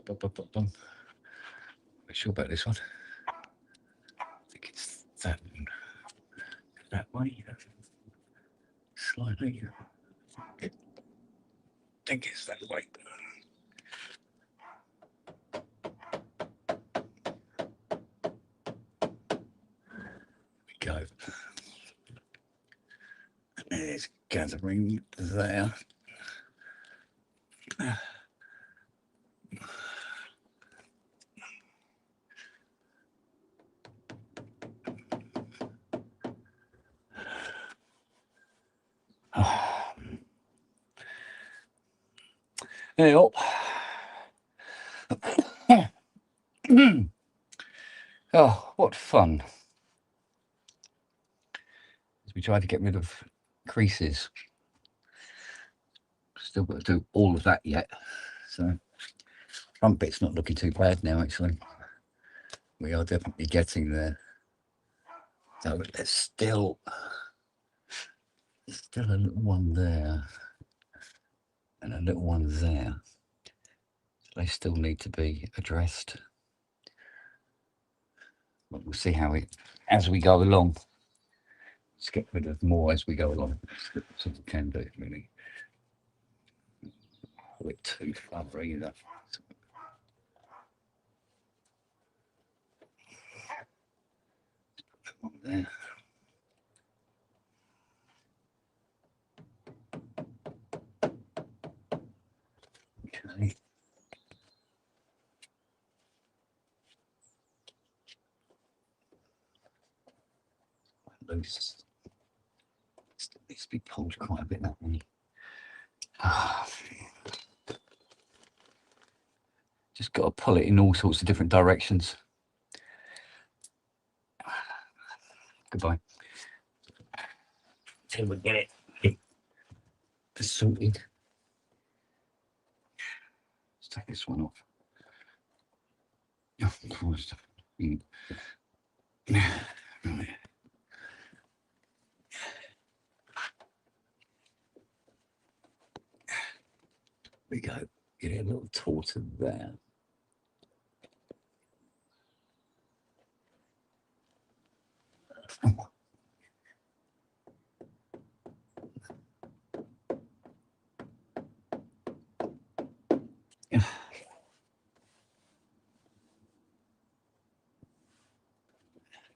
Not sure about this one. I think it's that one. That way. Slightly. I think it's that way. Go. There's gathering there. Hey, oh. Oh, what fun. As we try to get rid of creases. Still got to do all of that yet. So front bit's not looking too bad now, actually. We are definitely getting there. So there's still a little one there. And a little one there. So they still need to be addressed. But we'll see how as we go along. Let's get rid of more as we go along. So we can do, really. Not too far either. There. Okay. Loose. Still needs to be pulled quite a bit, that one. Just got to pull it in all sorts of different directions. Goodbye. Till we get it sorted. Let's take this one off. Oh, Christ. Right. We go. Get it a little tauter there.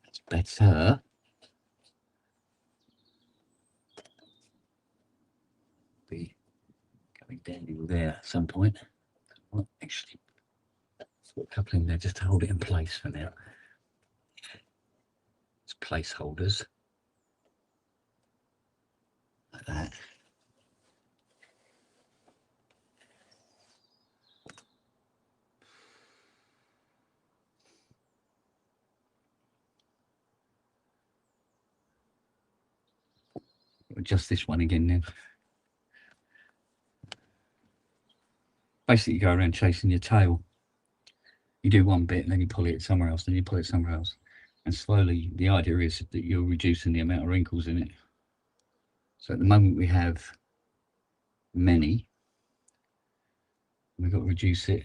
That's better. Be going down there at some point. Well, actually, put a couple in there just to hold it in place for now. It's placeholders. Like that. Adjust this one again then. Basically, you go around chasing your tail. You do one bit and then you pull it somewhere else, then you pull it somewhere else. And slowly, the idea is that you're reducing the amount of wrinkles in it. So at the moment we have many. We've got to reduce it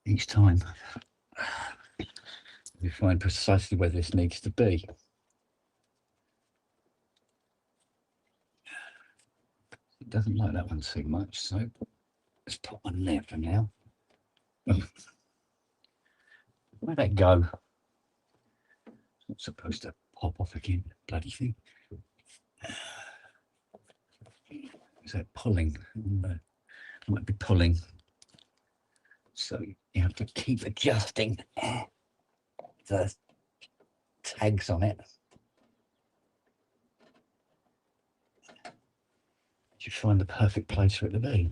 each time. We find precisely where this needs to be. It doesn't like that one so much, so let's put one there for now. Where'd that go? It's not supposed to pop off again, bloody thing. Is that pulling? Might be pulling. So you have to keep adjusting the tags on it. You find the perfect place for it to be.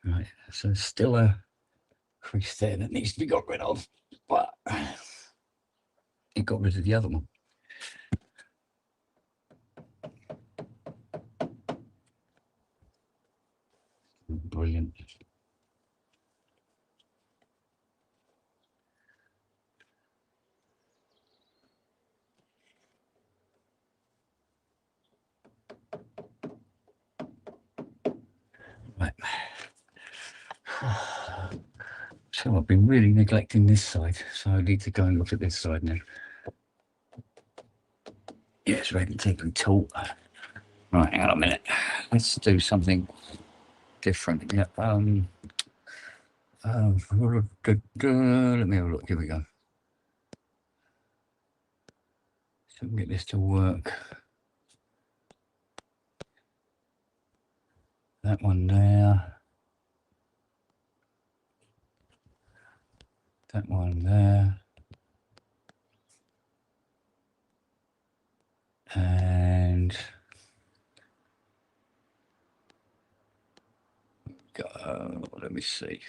Right, so there's still a crease there that needs to be got rid of, but it got rid of the other one. Brilliant. Right. So I've been really neglecting this side, so I need to go and look at this side now. Yeah, it's ready to take and taut. Right, hang on a minute. Let's do something different. Yeah. Let me have a look. Here we go. So we can get this to work. That one there. That one there. And go, let me see.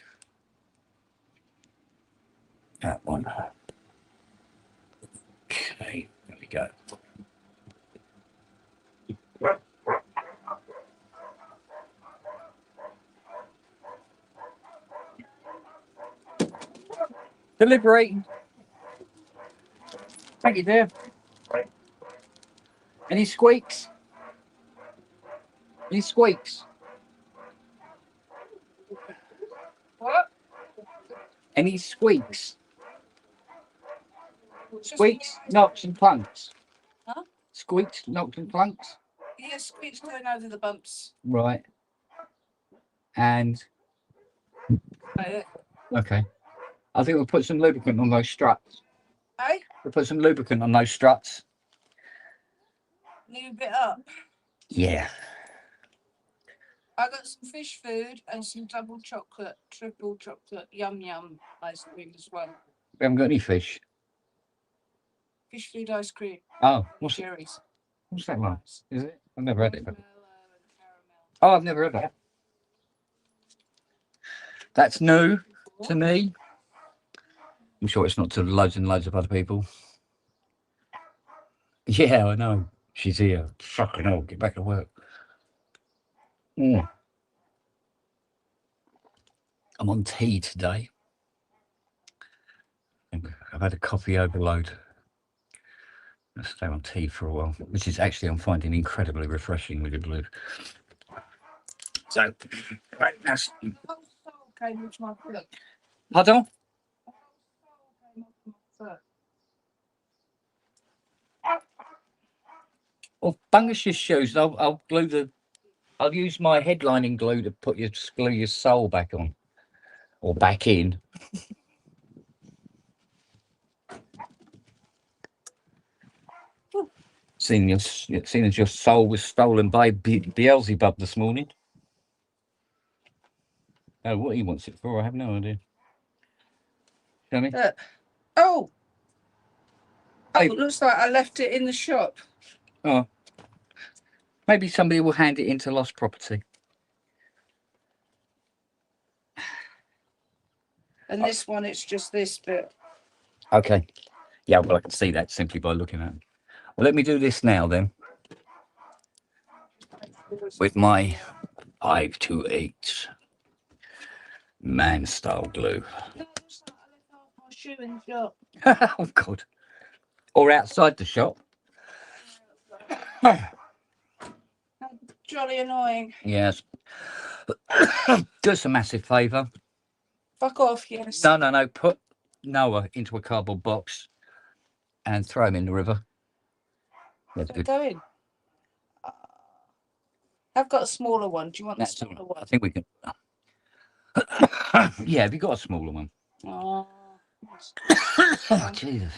That one. Okay, there we go. Deliberating. Thank you, dear. Any squeaks? Any squeaks? What? Any squeaks? Squeaks, knocks and plunks. Huh? Squeaks, knocks and plunks. Yeah, squeaks going over the bumps. Right. And Right. okay. I think we'll put some lubricant on those struts. Hey? We'll put some lubricant on those struts. Lube it up. Yeah. I got some fish food and some double chocolate, triple chocolate, yum yum ice cream as well. We haven't got any fish. Fish food ice cream. Oh, what's Cherries. that one? Is it? I've never had it. Marshmallow and caramel. Oh, I've never had that. That's new to me. I'm sure it's not to loads and loads of other people. Yeah, I know. She's here. Fucking hell, get back to work. I'm on tea today. I've had a coffee overload. I'll stay on tea for a while, which is actually I'm finding incredibly refreshing with the blue. So, right, that's... The whole soul came with my foot. Pardon? The whole soul came off my foot. Well, bungus your shoes. I'll glue the... I'll use my headlining glue to glue your sole back on. Or back in. Seeing as your soul was stolen by Beelzebub this morning. Oh, what he wants it for, I have no idea. Tell me. Oh, it looks like I left it in the shop. Oh. Maybe somebody will hand it into lost property. And this one, it's just this bit. Okay. Yeah, well, I can see that simply by looking at it. Well, let me do this now then. With my 528 man style glue. No, it looks like I left half my shoe in the shop. Oh, God. Or outside the shop. Jolly annoying. Yes. Do us a massive favour. Fuck off, yes. No. Put Noah into a cardboard box and throw him in the river. That's good. Go in. I've got a smaller one. Do you want the That's all smaller right. I one? think we can. Yeah, have you got a smaller one? Oh, Oh, Jesus.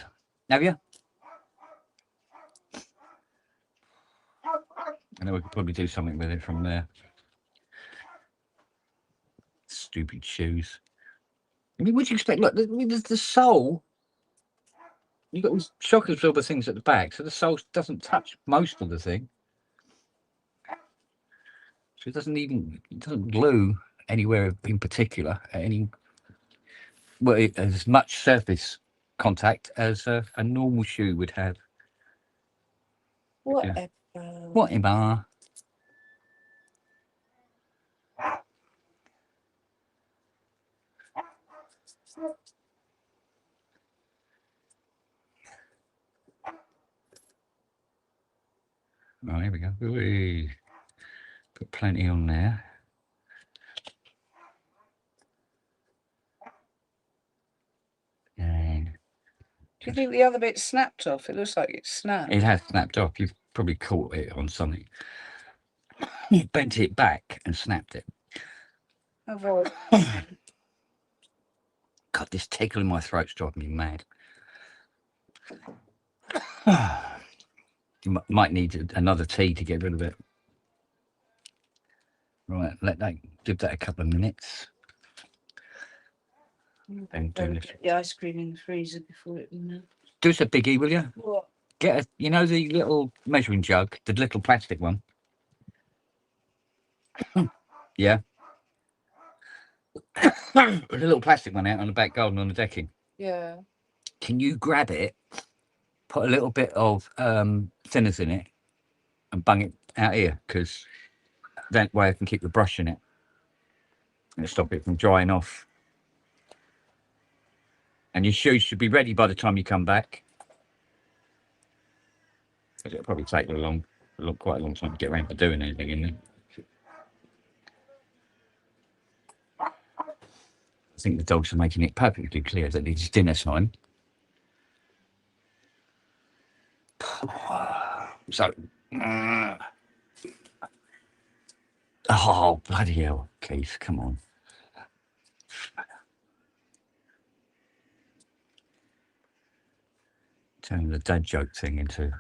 Have you? I know we could probably do something with it from there. Stupid shoes. I mean, what do you expect? Look, there's the sole. You've got these shock absorber things at the back, so the sole doesn't touch most of the thing. So it doesn't glue anywhere in particular, as much surface contact as a normal shoe would have. whatever. Whatever. Right, here we go. Put plenty on there. Do you think the other bit snapped off? It looks like it's snapped. It has snapped off. You've probably caught it on something. You bent it back and snapped it. Avoid. God, this tickle in my throat's driving me mad. You might need another tea to get rid of it. Right, give that a couple of minutes. Then do this. Get the ice cream in the freezer before it melts. Do us a biggie, will you? What? Get the little measuring jug, the little plastic one. Yeah. The little plastic one out on the back garden on the decking. Yeah. Can you grab it, put a little bit of thinners in it, and bung it out here? Because that way I can keep the brush in it and stop it from drying off. And your shoes should be ready by the time you come back. Because it'll probably take quite a long time to get around to doing anything in there. I think the dogs are making it perfectly clear that it's dinner time. So, oh, bloody hell, Keith, come on. Turning the dad joke thing into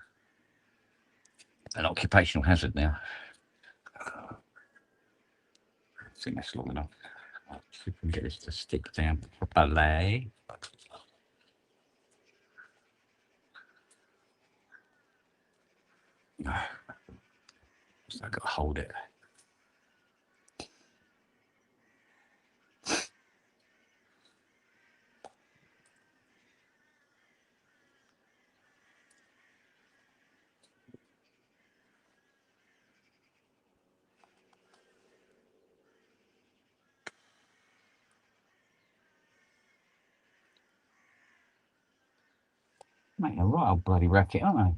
an occupational hazard now. I think that's long enough. Let's see if we can get this to stick down properly. So I've got to hold it. Making a right old bloody racket, aren't they?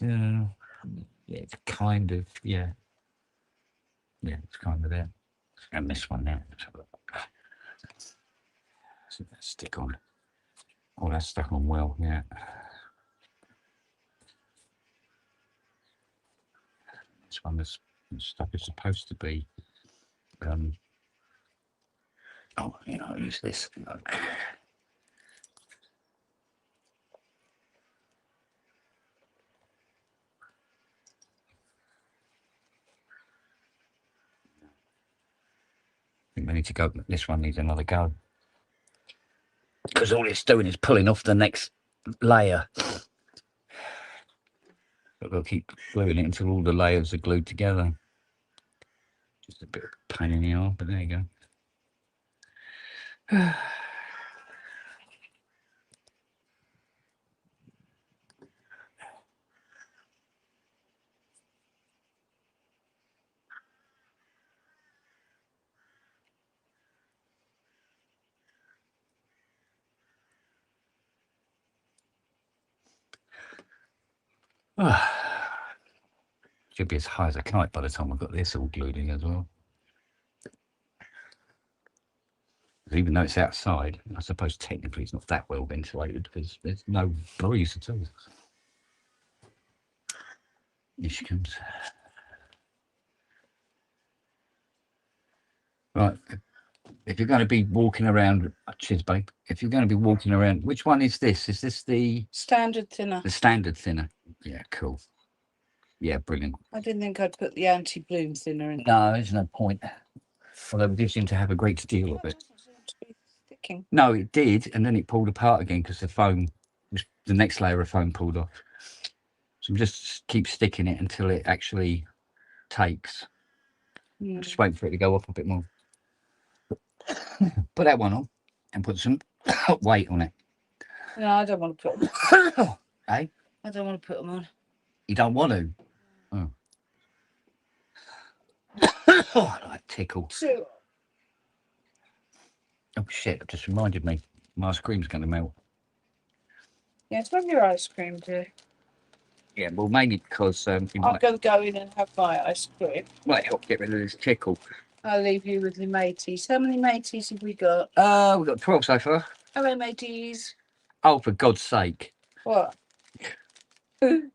Yeah, it's kind of, yeah. Yeah, it's kind of there. And this one now. See that stick on. Oh, that's stuck on well, yeah. This one, this stuff is supposed to be. Oh, use this. I think we need to go. This one needs another go. Because all it's doing is pulling off the next layer. But we'll keep gluing it until all the layers are glued together. Just a bit of a pain in the arm, but there you go. Should be as high as a kite by the time I've got this all glued in as well. Even though it's outside, I suppose technically it's not that well ventilated because there's no breeze at all. Here she comes. Right. If you're going to be walking around, cheers, babe. If you're going to be walking around, which one is this? Is this the standard thinner? The standard thinner. Yeah, cool. Yeah, brilliant. I didn't think I'd put the anti-bloom thinner in. No, there's no point. Although we do seem to have a great deal of it. It doesn't seem to be sticking. No, it did, and then it pulled apart again because the next layer of foam pulled off. So just keep sticking it until it actually takes. Just wait for it to go off a bit more. Put that one on and put some weight on it. No, I don't want to put them on. Eh? I don't want to put them on. You don't want to? Oh. Oh, that tickle. Oh, shit, it just reminded me. My ice cream's going to melt. Yeah, it's not your ice cream, dear. Yeah, well, mainly because you I'm might, going to go in and have my ice cream. might help get rid of this tickle. I'll leave you with the mateys. How many mateys have we got? We've got 12 so far. Hello, mateys. Oh, for God's sake. What? I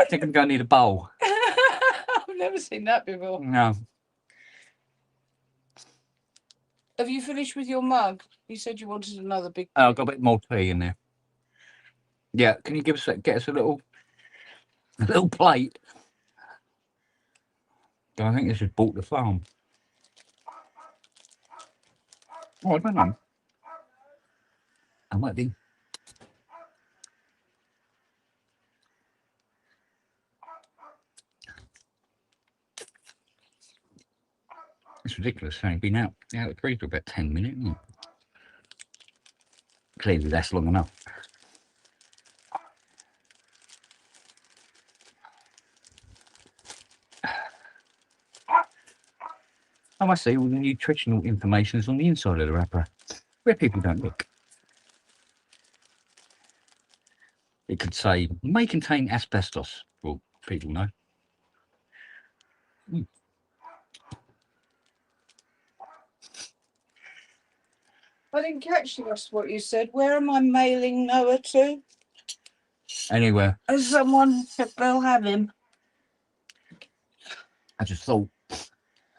think I'm going to need a bowl. I've never seen that before. No. Have you finished with your mug? You said you wanted another big. I've got a bit more tea in there. Yeah, can you get us a little plate? I think this is bought the farm. Oh, I don't know. I might be. It's ridiculous. It's been out of the freezer for about 10 minutes. Isn't it? Clearly, that's long enough. Oh, I see. All the nutritional information is on the inside of the wrapper, where people don't look. It could say, may contain asbestos. Well, people know. I didn't catch the rest of what you said. Where am I mailing Noah to? Anywhere. Has someone said they'll have him? I just thought.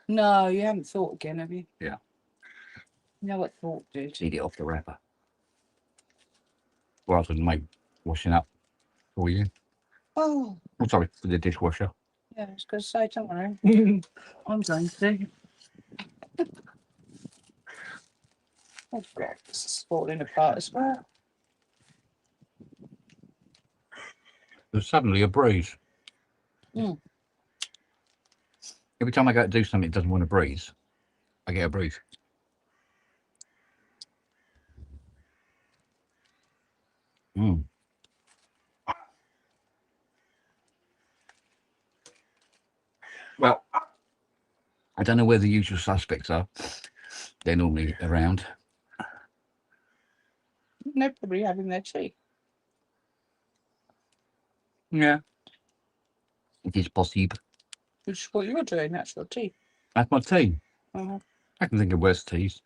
No, you haven't thought again, have you? Yeah. You know what thought did? Eat it off the wrapper. Rather than make washing up for you. Oh. I'm sorry, for the dishwasher. Yeah, I was going to say, don't worry. I'm going to. Oh, God, this is falling apart as well. There's suddenly a breeze. Mm. Every time I go to do something that doesn't want to breeze, I get a breeze. Mm. Well, I don't know where the usual suspects are. They're normally around. They're probably having their tea. Yeah. It is possible. Which is what you're doing, that's your tea. That's my tea. Uh-huh. I can think of worse teas.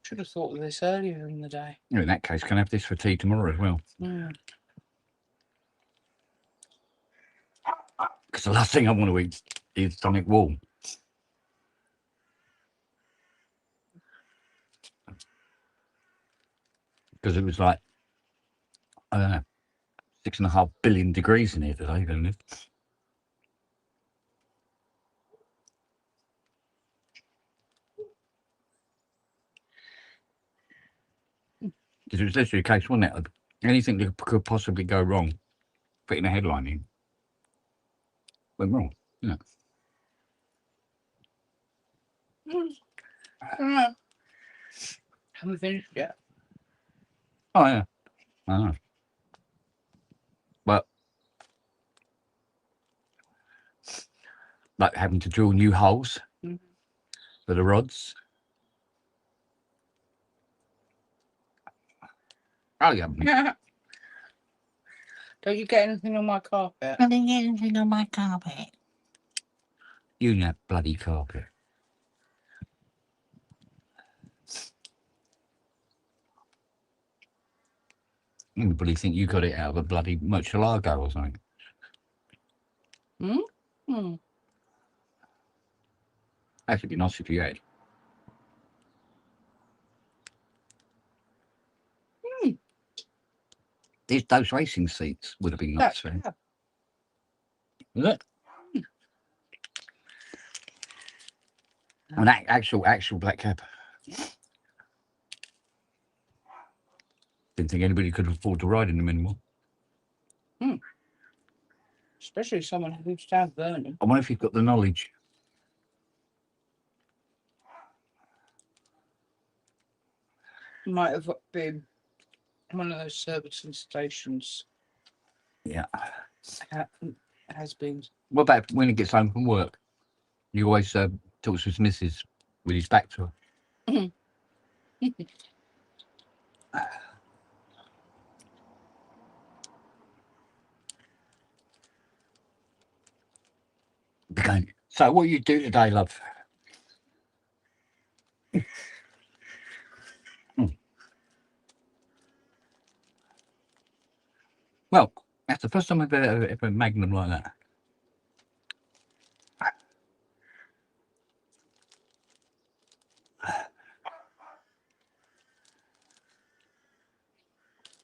Should have thought of this earlier in the day. In that case, can I have this for tea tomorrow as well? Mm. Because the last thing I want to eat is something warm. Because it was like, I don't know, 6.5 billion degrees in here today, isn't it? Because it was literally a case, wasn't it? Anything that could possibly go wrong, putting a headline in, went wrong. Yeah. Haven't finished yet. Oh, yeah. I know. But, like having to drill new holes for the rods. Oh, yeah. Don't you get anything on my carpet? I didn't get anything on my carpet. You and that bloody carpet. Anybody think you got it out of a bloody Murcielago or something? Hmm? That'd be nice if you had. Those racing seats would have been nice. That's fab. Is it? An actual black cab. Didn't think anybody could afford to ride in them anymore. Especially someone who lives down Vernon. I wonder if you've got the knowledge. Might have been one of those Surbiton stations. Yeah. Has been. What about when he gets home from work? He always talks to his missus with his back to her. So, what you do today, love? Well, that's the first time I've ever Magnum like that.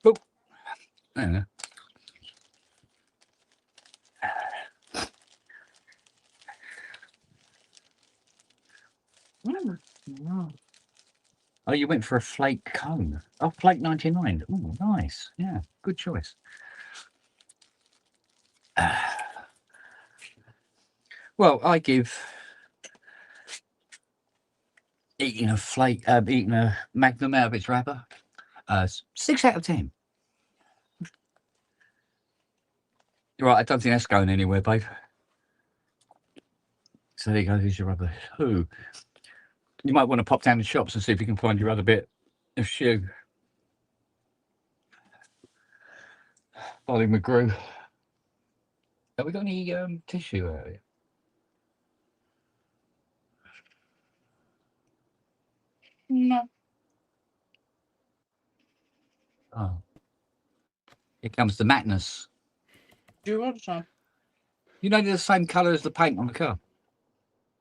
Oh, there we go. Oh, you went for a flake cone. Oh, flake 99. Oh, nice. Yeah, good choice. Well, I give eating a Magnum out of its wrapper, 6 out of 10. Right, I don't think that's going anywhere, babe. So there you go. Here's your other. Ooh. You might want to pop down the shops and see if you can find your other bit of shoe. Ollie McGrew. Have we got any tissue out here? No. Oh. Here comes the madness. Do you want some? You know they're the same colour as the paint on the car.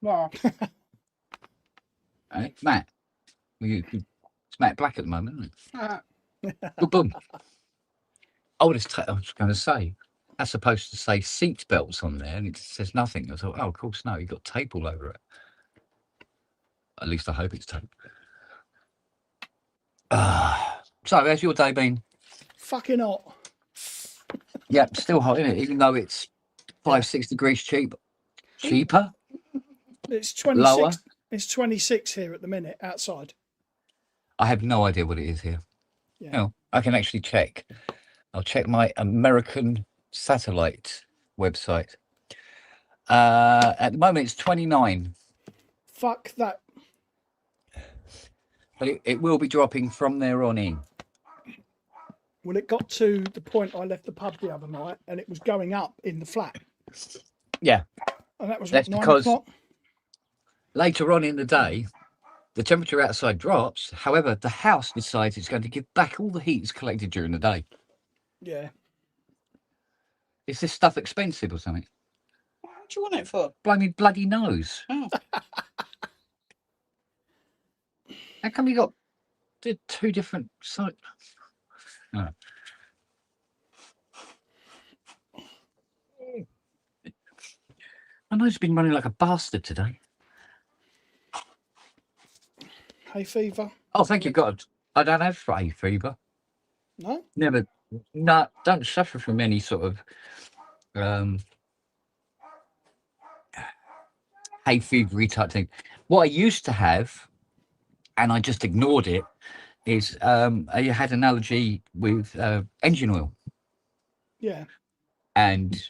Well, Hey, matte. It's matte black at the moment, isn't uh, it? Boom, boom. Oh, I was going to say, that's supposed to say seat belts on there, and it says nothing. I thought, oh, of course, no, you've got tape all over it. At least I hope it's tape. So, how's your day been? Fucking hot. Yep, still hot, isn't it? Even though it's 5-6 degrees cheaper, It's 26. lower. It's 26 here at the minute outside. I have no idea what it is here. Yeah. No, I can actually check. I'll check my American satellite website. At the moment, it's 29. Fuck that. But it will be dropping from there on in. Well, it got to the point I left the pub the other night and it was going up in the flat. Yeah. And that was That's what, 9 because o'clock? later on in the day, the temperature outside drops. However, the house decides it's going to give back all the heat it's collected during the day. Yeah. Is this stuff expensive or something? what do you want it for? Blow me bloody nose. Oh. How come you got the two different sites? Oh. I know it's been running like a bastard today. Hay fever? Oh, thank you, God. I don't have hay fever. No? Never. No, don't suffer from any sort of hay fevery type thing. What I used to have, and I just ignored it, is I had an allergy with engine oil. Yeah. And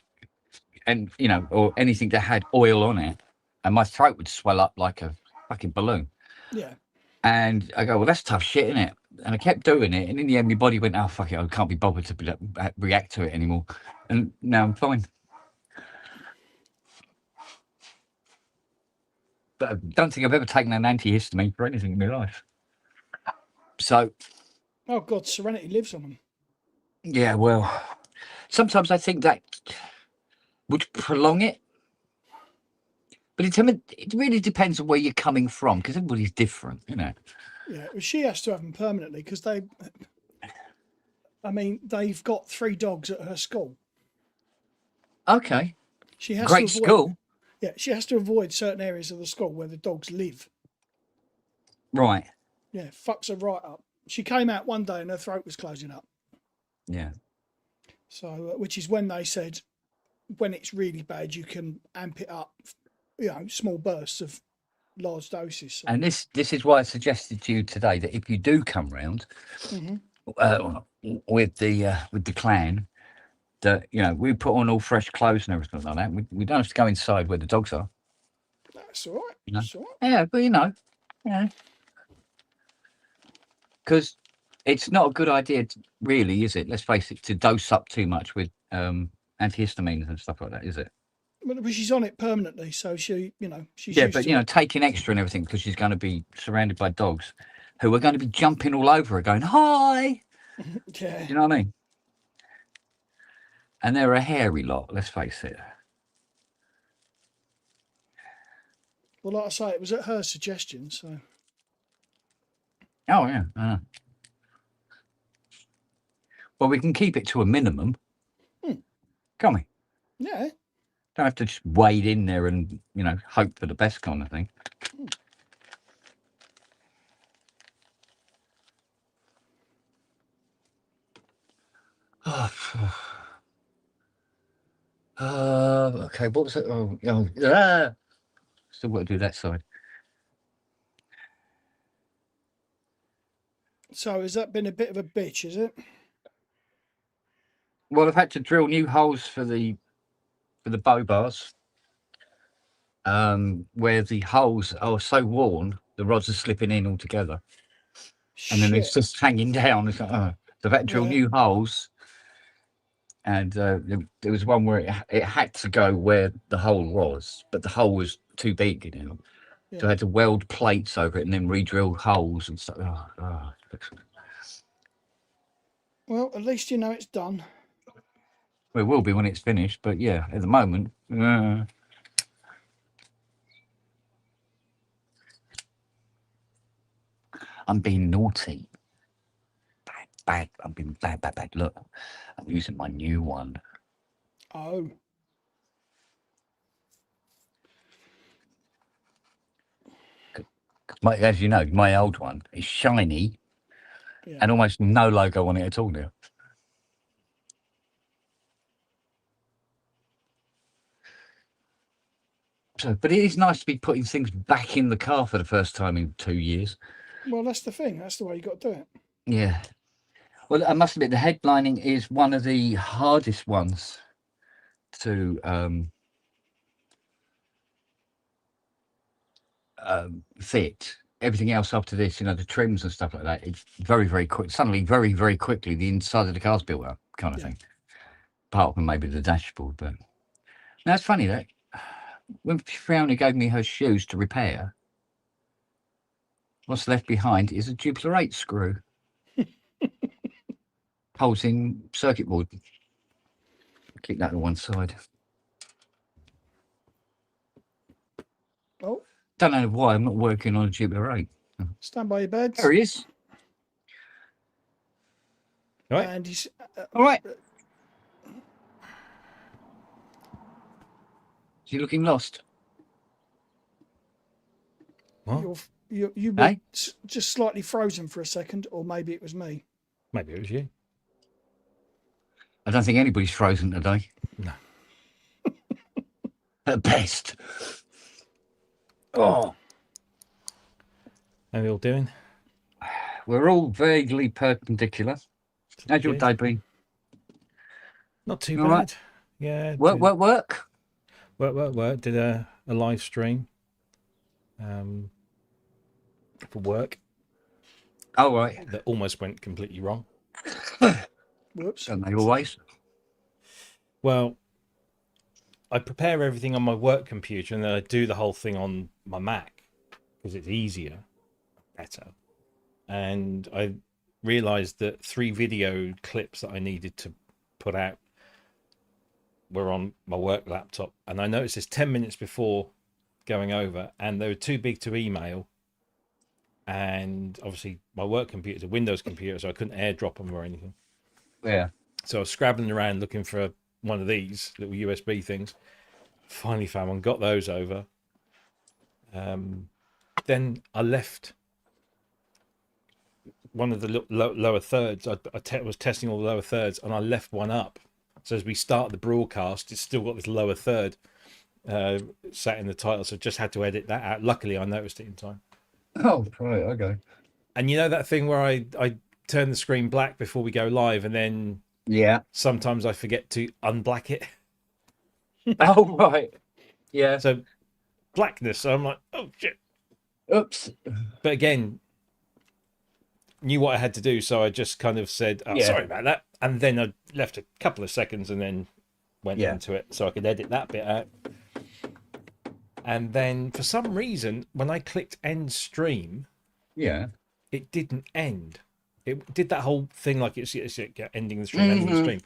you know, or anything that had oil on it, and my throat would swell up like a fucking balloon. Yeah. And I go, well, that's tough shit, isn't it? And I kept doing it, and in the end, my body went, oh fuck it, I can't be bothered to react to it anymore. And now I'm fine. But I don't think I've ever taken an antihistamine for anything in my life. So, Oh, God, Serenity lives on them. yeah, well, sometimes I think that would prolong it. But it really depends on where you're coming from, because everybody's different, you know. Yeah. Well, she has to have them permanently because they've got 3 dogs at her school. Okay. She has Great to avoid, school. Yeah, she has to avoid certain areas of the school where the dogs live. Right. Yeah, fucks her right up. She came out one day and her throat was closing up. Yeah. So, which is when they said, when it's really bad, you can amp it up, you know, small bursts of large doses. So, And this is why I suggested to you today that if you do come round with the clan, that, you know, we put on all fresh clothes and everything like that. We don't have to go inside where the dogs are. that's all right. You know? That's all right. Yeah, but you know, because it's not a good idea, really, is it? Let's face it, to dose up too much with antihistamines and stuff like that, is it? Well, she's on it permanently, so she's Yeah, used but to it. taking extra and everything because she's going to be surrounded by dogs who are going to be jumping all over her, going hi. Yeah. You know what I mean? And they're a hairy lot. Let's face it. Well, like I say, it was at her suggestion, so. Oh yeah. Well, we can keep it to a minimum, can't we? Yeah. Don't have to just wade in there and hope for the best kind of thing. Okay. What was it? Still got to do that side. So has that been a bit of a bitch, is it? Well, I've had to drill new holes for the bow bars, where the holes are so worn, the rods are slipping in altogether, and then it's Shit. just hanging down. It's like, so I've had to drill Yeah. new holes, and there was one where it had to go where the hole was, but the hole was too big, Yeah. So I had to weld plates over it and then re-drill holes and stuff. Well, at least you know it's done. Well, it will be when it's finished, but yeah, at the moment, I'm being naughty. Bad. I'm being bad. Look, I'm using my new one. Oh. As you know, my old one is shiny Yeah. and almost no logo on it at all now. So, but it is nice to be putting things back in the car for the first time in 2 years. Well, that's the thing. That's the way you got to do it. Yeah. Well, I must admit, the headlining is one of the hardest ones to fit. Everything else after this, the trims and stuff like that, it's very, very quick. Suddenly, very, very quickly, the inside of the car's built up, kind of thing. Apart from maybe the dashboard, but now it's funny that when Fiona gave me her shoes to repair, what's left behind is a Jupiter 8 screw. Holes in circuit board. Keep that to one side. Oh, Don't know why I'm not working on a Jupiter 8. stand by your beds. There he is. All right. And he's. All right. Is he looking lost? What? You were Hey? just slightly frozen for a second, or maybe it was me. Maybe it was you. I don't think anybody's frozen today. No. At best. Oh, How are we all doing? we're all vaguely perpendicular. How's your Good. day been? Not too All bad. right. Yeah. Work. Work. Did a live stream for work Oh, right. that almost went completely wrong. Whoops. Don't they always? Well, I prepare everything on my work computer and then I do the whole thing on my Mac because it's easier, better. And I realized that 3 video clips that I needed to put out were on my work laptop. And I noticed this 10 minutes before going over, and they were too big to email. And obviously, my work computer is a Windows computer, so I couldn't airdrop them or anything. Yeah. So I was scrabbling around looking for one of these little USB things. Finally found one, got those over. Then I left one of the lower thirds. I was testing all the lower thirds, and I left one up. So as we start the broadcast, it's still got this lower third sat in the title. So just had to edit that out. Luckily, I noticed it in time. Oh, right. Okay. And you know that thing where I turn the screen black before we go live, and then Yeah. sometimes I forget to unblack it. Oh, right. Yeah. So blackness. So I'm like, oh shit. Oops. But again, knew what I had to do, so I just kind of said, oh, Yeah. sorry about that. And then I left a couple of seconds and then went Yeah. into it so I could edit that bit out. And then for some reason, when I clicked end stream, Yeah. it didn't end. It did that whole thing like it's ending the stream, ending the stream.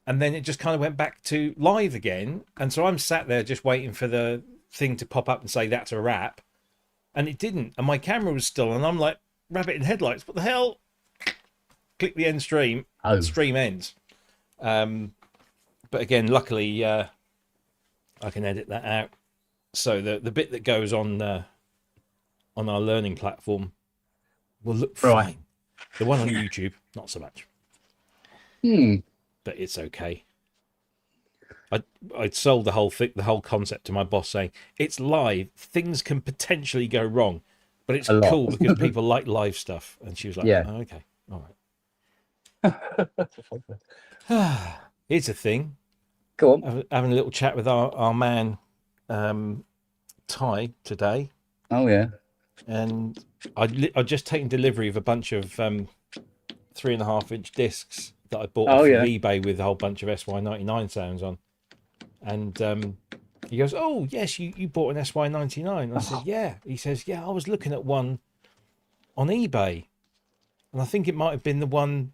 And then it just kind of went back to live again. And so I'm sat there just waiting for the thing to pop up and say that's a wrap. And it didn't. And my camera was still, and I'm like, rabbit in headlights, what the hell? Click the end stream, stream ends. But again, luckily, I can edit that out. So the bit that goes on our learning platform will look fine. The one on YouTube, not so much. But it's okay. I'd sold the whole thing, the whole concept to my boss, saying it's live. Things can potentially go wrong, but it's cool because people like live stuff. And she was like, oh, "Okay, all right." Here's a thing. Go on. Having a little chat with our man Ty today. Oh yeah. And I'd just taken delivery of a bunch of 3.5-inch discs that I bought off of eBay with a whole bunch of SY99 sounds on. And he goes, "Oh yes, you bought an SY99." I said, "Yeah." He says, "Yeah, I was looking at one on eBay, and I think it might have been the one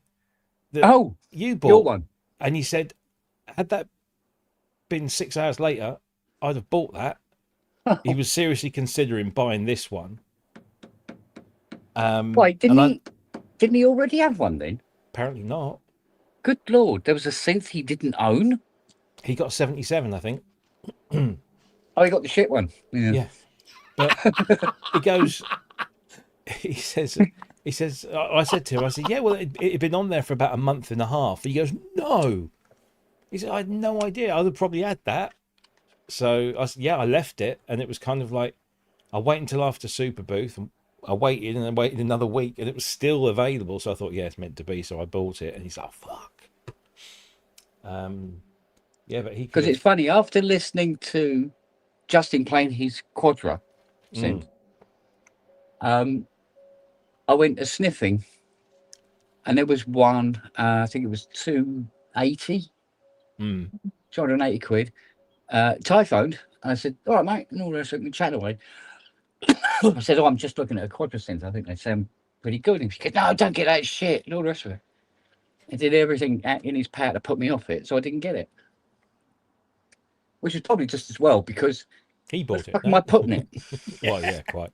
that you bought." Your one. And he said, "Had that been 6 hours later, I'd have bought that." He was seriously considering buying this one. Wait, didn't he already have one then? Apparently not. Good Lord, there was a synth he didn't own? He got a 77, I think. Oh, he got the shit one. Yeah. But he goes, he says, I said to him, I said, "Yeah, well, it had been on there for about a month and a half." He goes, "No." He said, "I had no idea. I'd have probably had that." So I said, "Yeah, I left it." And it was kind of like, I waited until after Super Booth, and I waited and then waited another week, and it was still available. So I thought, yeah, it's meant to be. So I bought it, and he's like, "Fuck." Yeah, but because it's funny, after listening to Justin playing his Quadra synth, I went to sniffing, and there was one, I think it was 280, 280 quid. Ty phoned, and I said, "All right, mate," and all the rest of it, we chat away. I said, "Oh, I'm just looking at a Quadra synth. I think they sound pretty good." And he said, "No, don't get that shit," and all the rest of it. He did everything in his power to put me off it, so I didn't get it. Which is probably just as well, because he bought it. Am I putting it? Well, yeah, quite.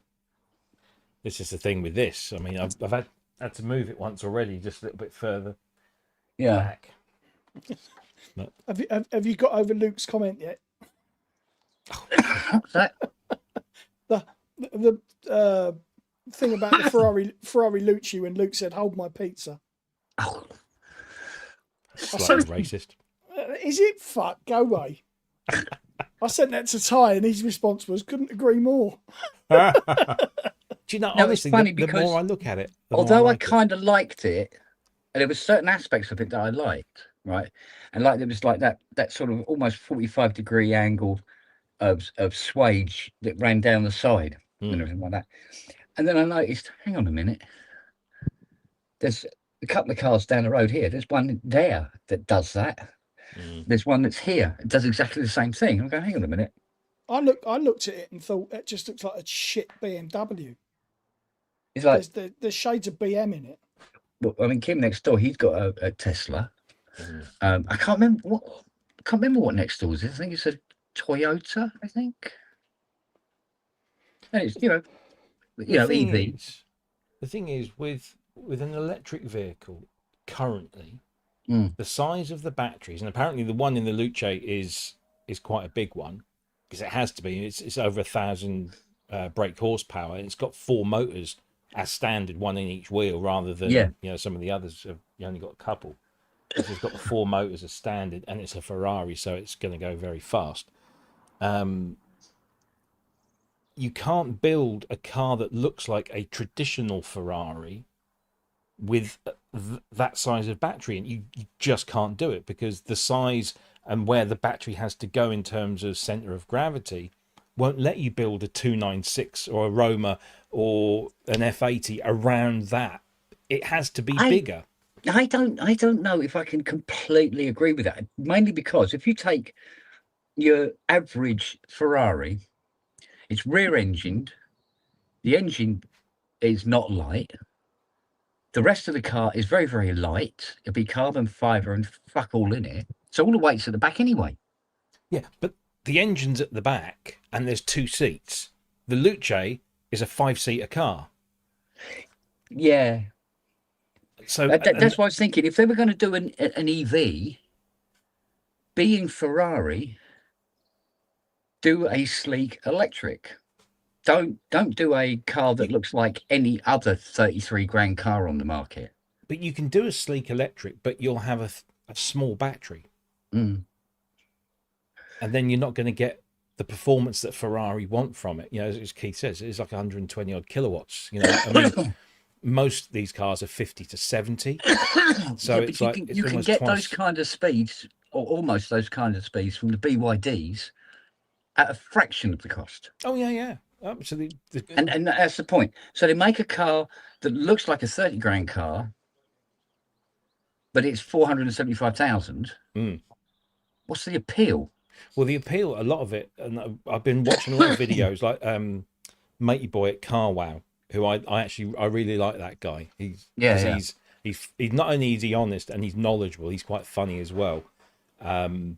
This is the thing with this. I mean, I've had to move it once already, just a little bit further back. But... Have you got over Luke's comment yet? What's that? The thing about the Ferrari Lucci when Luke said, "Hold my pizza." Oh. Slightly racist. Is it? Fuck, go away. I sent that to Ty, and his response was, "Couldn't agree more." Do you know, no, honestly, funny the more I look at it, although I kind of liked it, and there were certain aspects of it that I liked, right? And like there was like that sort of almost 45-degree angle of swage that ran down the side and everything like that. And then I noticed, hang on a minute, there's a couple of cars down the road here. There's one there that does that. There's one that's here. It does exactly the same thing. I'm going, hang on a minute. I looked at it and thought it just looks like a shit BMW. It's like there's shades of BM in it. Well, I mean, Kim next door, he's got a Tesla. I can't remember what next door is. I think it's a Toyota. I think. And it's EV. The thing is with an electric vehicle currently, the size of the batteries, and apparently the one in the Luce is quite a big one, because it has to be. It's over 1,000 brake horsepower, and it's got 4 motors as standard, one in each wheel, rather than some of the others have you only got a couple. This has got the 4 motors as standard, and it's a Ferrari, so it's going to go very fast. You can't build a car that looks like a traditional Ferrari with that size of battery, and you just can't do it, because the size and where the battery has to go in terms of center of gravity won't let you build a 296 or a Roma or an F80 around that. It has to be bigger. I don't know if I can completely agree with that, mainly because if you take your average Ferrari It's rear engined. The engine is not light. The rest of the car is very, very light. It'll be carbon fiber and fuck all in it. So all the weight's at the back anyway. Yeah, but the engine's at the back and there's 2 seats. The Luce is a 5-seater car. Yeah. So That's what I was thinking. If they were going to do an EV, being Ferrari, do a sleek electric. Don't do a car that looks like any other 33 grand car on the market. but you can do a sleek electric, but you'll have a small battery. Mm. And then you're not going to get the performance that Ferrari want from it. You know, as Keith says, it's like 120 odd kilowatts. You know, I mean, most of these cars are 50 to 70. So Yeah, it's but like you it's can almost get twice. those kind of speeds, or almost those kind of speeds, from the BYDs at a fraction of the cost. Oh yeah. So And that's the point. So they make a car that looks like a 30 grand car, but it's 475,000. Mm. What's the appeal? Well, the appeal, a lot of it, and I've been watching a lot of videos like Matey Boy at Car Wow, who I really like that guy. He's not only is he honest and he's knowledgeable, he's quite funny as well. And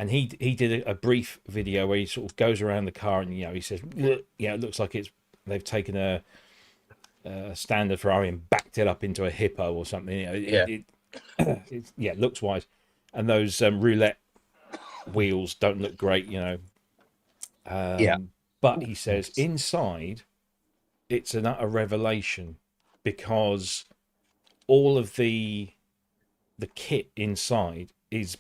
he did a brief video where he sort of goes around the car and he says, yeah, it looks like they've taken a standard Ferrari and backed it up into a Hippo or something. It looks wise, and those roulette wheels don't look great, but he says inside it's an utter revelation, because all of the kit inside is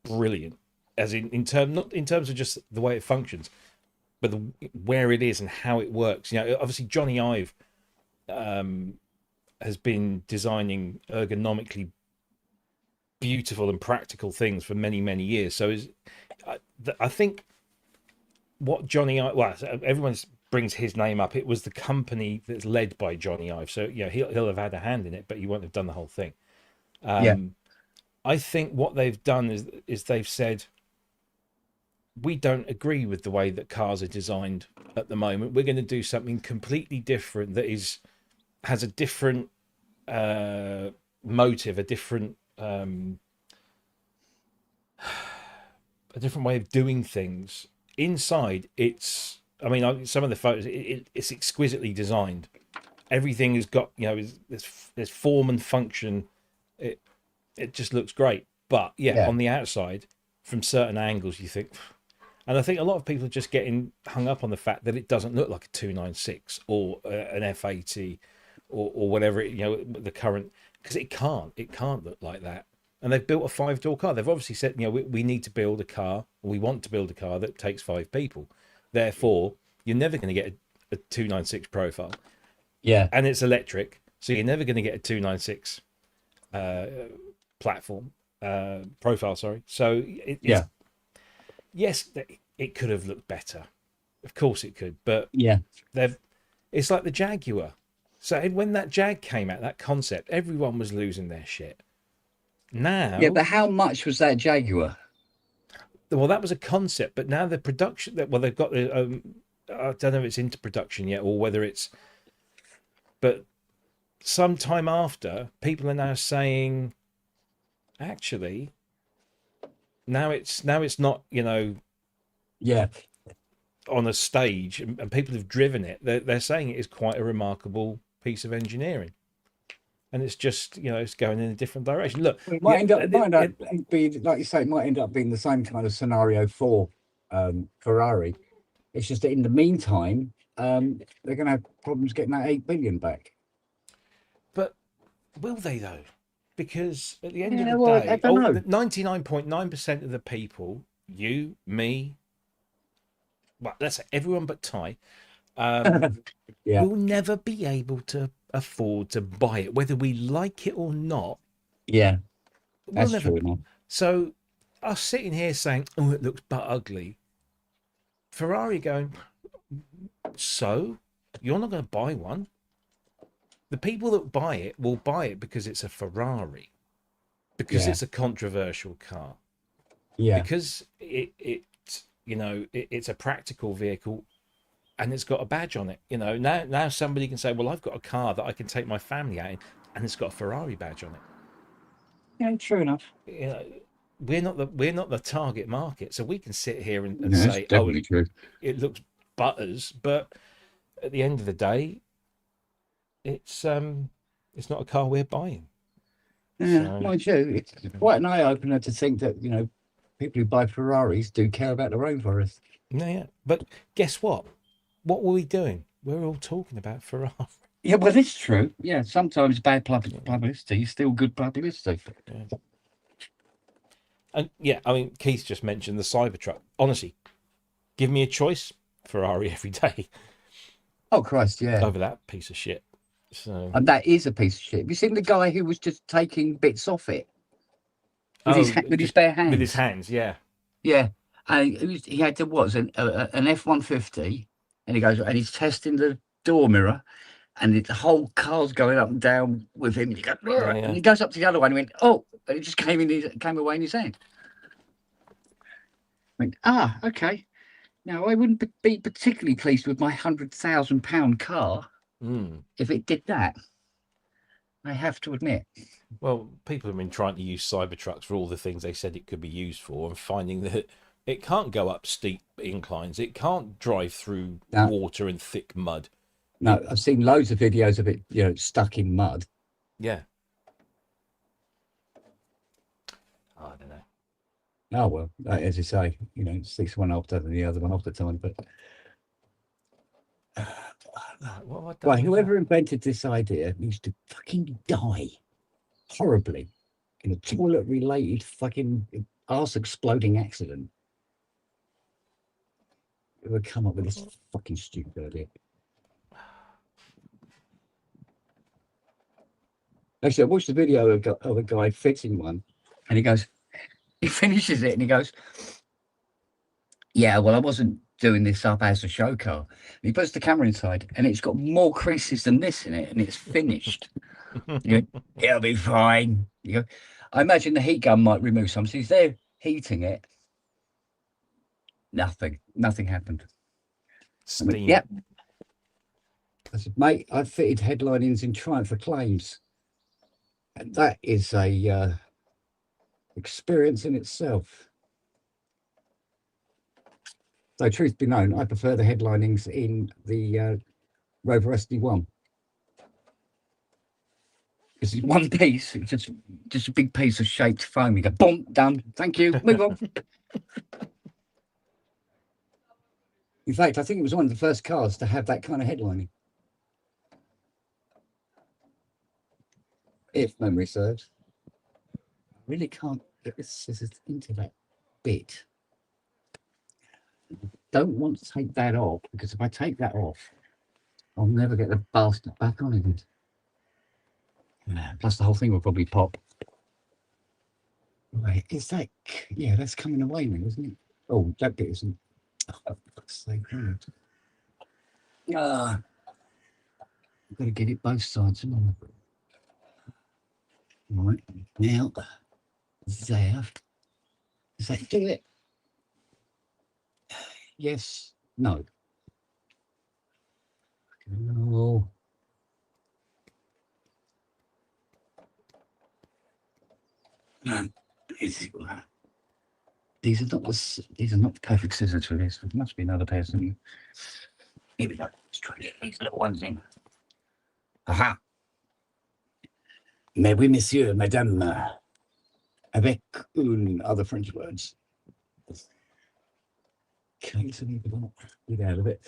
brilliant, as not in terms of just the way it functions, but where it is and how it works. Obviously Johnny Ive has been designing ergonomically beautiful and practical things for many, many years. So I think what Johnny Ive, well, everyone brings his name up. It was the company that's led by Johnny Ive. So he'll have had a hand in it, but he won't have done the whole thing. I think what they've done is they've said, we don't agree with the way that cars are designed at the moment. We're going to do something completely different that has a different motive, a different way of doing things. Inside, some of the photos, it's exquisitely designed. Everything has got, there's form and function. It just looks great. But on the outside, from certain angles, you think, and I think a lot of people are just getting hung up on the fact that it doesn't look like a 296 or an F80 or whatever the current, because it can't look like that. And they've built a 5-door car. They've obviously said, we need to build a car, or we want to build a car that takes 5 people. Therefore, you're never going to get a 296 profile. Yeah. And it's electric, so you're never going to get a 296 platform profile. Sorry. So yes, it could have looked better. Of course it could, but it's like the Jaguar. So when that Jag came out, that concept, everyone was losing their shit. Now, but how much was that Jaguar? Well, that was a concept, but now the production they've got the I don't know if it's into production yet or whether it's, but sometime after, people are now saying, actually, now it's not on a stage and people have driven it. They're saying it is quite a remarkable piece of engineering. And it's just, it's going in a different direction. Look, it might end up being, like you say, it might end up being the same kind of scenario for Ferrari. It's just that in the meantime, they're going to have problems getting that 8 billion back. But will they though? Because at the end of the day, 99.9% of the people, you, me, well, let's say everyone but Ty, will never be able to afford to buy it, whether we like it or not. That's true enough. So us sitting here saying, oh, it looks but ugly, Ferrari going, so you're not going to buy one. The people that buy it will buy it because it's a Ferrari, because it's a controversial car, because it's a practical vehicle and it's got a badge on it. Now somebody can say, well, I've got a car that I can take my family out in, and it's got a Ferrari badge on it. Yeah, true enough. We're not the target market, so we can sit here and Yeah, that's say, definitely true. it looks butters, but at the end of the day, it's not a car we're buying. Yeah, So- mind you, it's quite an eye opener to think that people who buy Ferraris do care about the rainforest. Yeah. But guess what? What were we doing? We're all talking about Ferrari. Yeah, well, it's true. Yeah, sometimes bad publicity is still good publicity. Yeah. And yeah, I mean, Keith just mentioned the Cybertruck. Honestly, give me a choice, Ferrari every day Oh Christ, yeah. over that piece of shit. So And that is a piece of shit. Have you seen the guy who was just taking bits off it with his bare hands? with his hands, yeah. Yeah, and he had to an F-150, and he's testing the door mirror, and the whole car's going up and down with him. He goes, Yeah. and he goes up to the other one and went, oh, and it just came away in his hand. I went, okay. Now I wouldn't be particularly pleased with my £100,000 car if it did that. I have to admit. Well, people have been trying to use Cybertrucks for all the things they said it could be used for, and finding that it can't go up steep inclines, it can't drive through water and thick mud. No, I've seen loads of videos of it, stuck in mud. Yeah. I don't know. Oh well, as you say, six one after the other one off the time. But well, whoever invented this idea needs to fucking die horribly in a toilet-related fucking arse-exploding accident. Whoever come up with this fucking stupid idea. Actually, I watched the video of a guy fixing one, and he finishes it, and he goes, yeah, well, I wasn't doing this up as a show car. And he puts the camera inside, and it's got more creases than this in it, and it's finished. You go, it'll be fine. You go, I imagine the heat gun might remove some. So he's there heating it. Nothing happened. Steam. Yep. I said, mate, I've fitted headlinings in Triumph for claims. And that is a experience in itself. Though truth be known, I prefer the headlinings in the Rover SD1. Because it's one piece, it's just a big piece of shaped foam. You go, boom, done, thank you, move on. In fact, I think it was one of the first cars to have that kind of headlining. If memory serves. I really can't get this scissors into that bit. Don't want to take that off, because if I take that off, I'll never get the bastard back on again. Plus the whole thing will probably pop. Right, is that, yeah, that's coming away now, isn't it? Oh, that bit isn't. Oh, for fuck's sake, I've got to get it both sides, haven't I? Right, now, there. Does that do it? Yes, no. No. These are not the perfect scissors for this. There must be another person. Here we go. Let's try to get these little ones in. Aha. Mais oui, monsieur, madame, avec une other French words. Okay, so get out of it.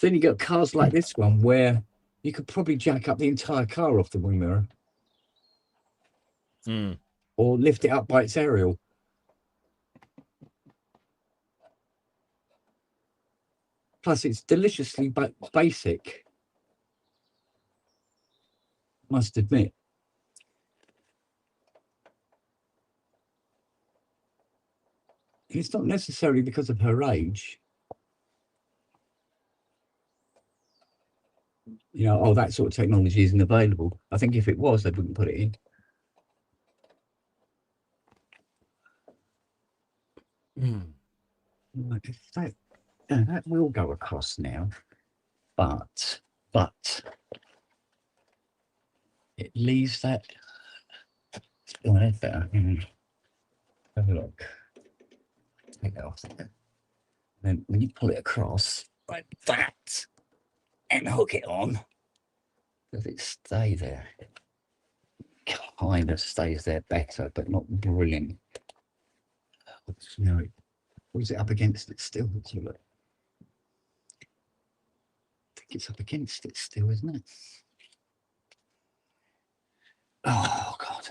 Then you got cars like this one where you could probably jack up the entire car off the wing mirror. Or lift it up by its aerial. Plus, it's deliciously basic. Must admit. It's not necessarily because of her age. That sort of technology isn't available. I think if it was, they wouldn't put it in. Right, if that will go across now, but it leaves that. Oh, that's better. Have a look. Take that off there. Then when you pull it across like that and hook it on, does it stay there? It kind of stays there better, but not brilliant. You know, or is it up against it still? Let's have a look. I think it's up against it still, isn't it? Oh God.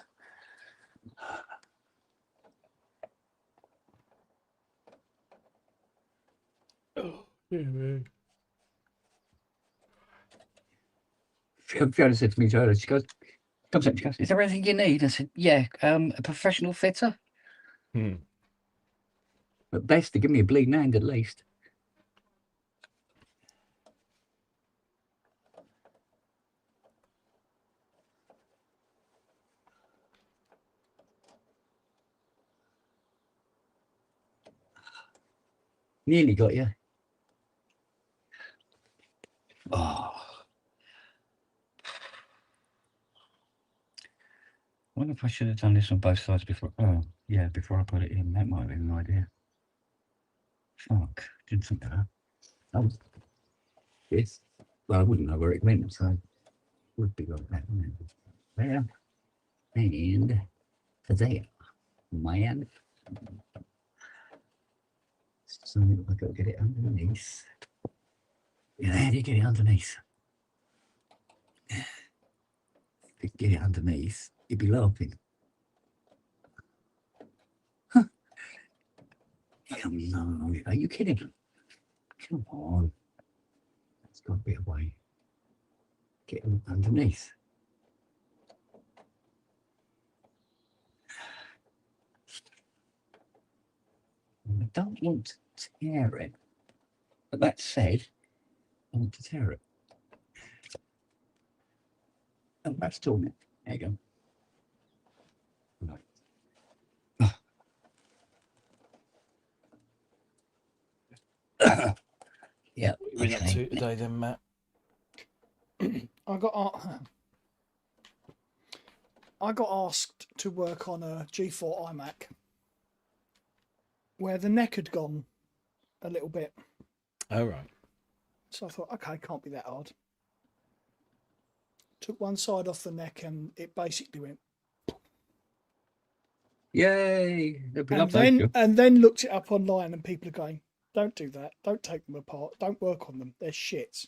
Oh, yeah. Fiona said to me earlier, she goes, comes up, she goes, is there anything you need? I said, yeah, a professional fitter. Hmm. But best to give me a bleeding hand at least. Nearly got you. Oh. I wonder if I should have done this on both sides before. Oh, yeah, before I put it in. That might have been an idea. Fuck. Didn't think of that. Oh, yes. Well, I wouldn't know where it went, so it would be like that, wouldn't it? There. And to there. Man. So I've got to get it underneath. Yeah, how do you get it underneath? If you get it underneath, you'd be laughing. Huh. Come on, are you kidding? Come on. There's got to be a way. Get it underneath. I don't want to tear it. But that said, I want to tear it. Oh, that's torn it. There you go. Right. Yeah. What have you been up to today then, Matt? I got asked to work on a G4 iMac where the neck had gone a little bit. Oh, right. So I thought, okay, can't be that hard. Took one side off the neck and it basically went. Yay. And then looked it up online and people are going, don't do that. Don't take them apart. Don't work on them. They're shit.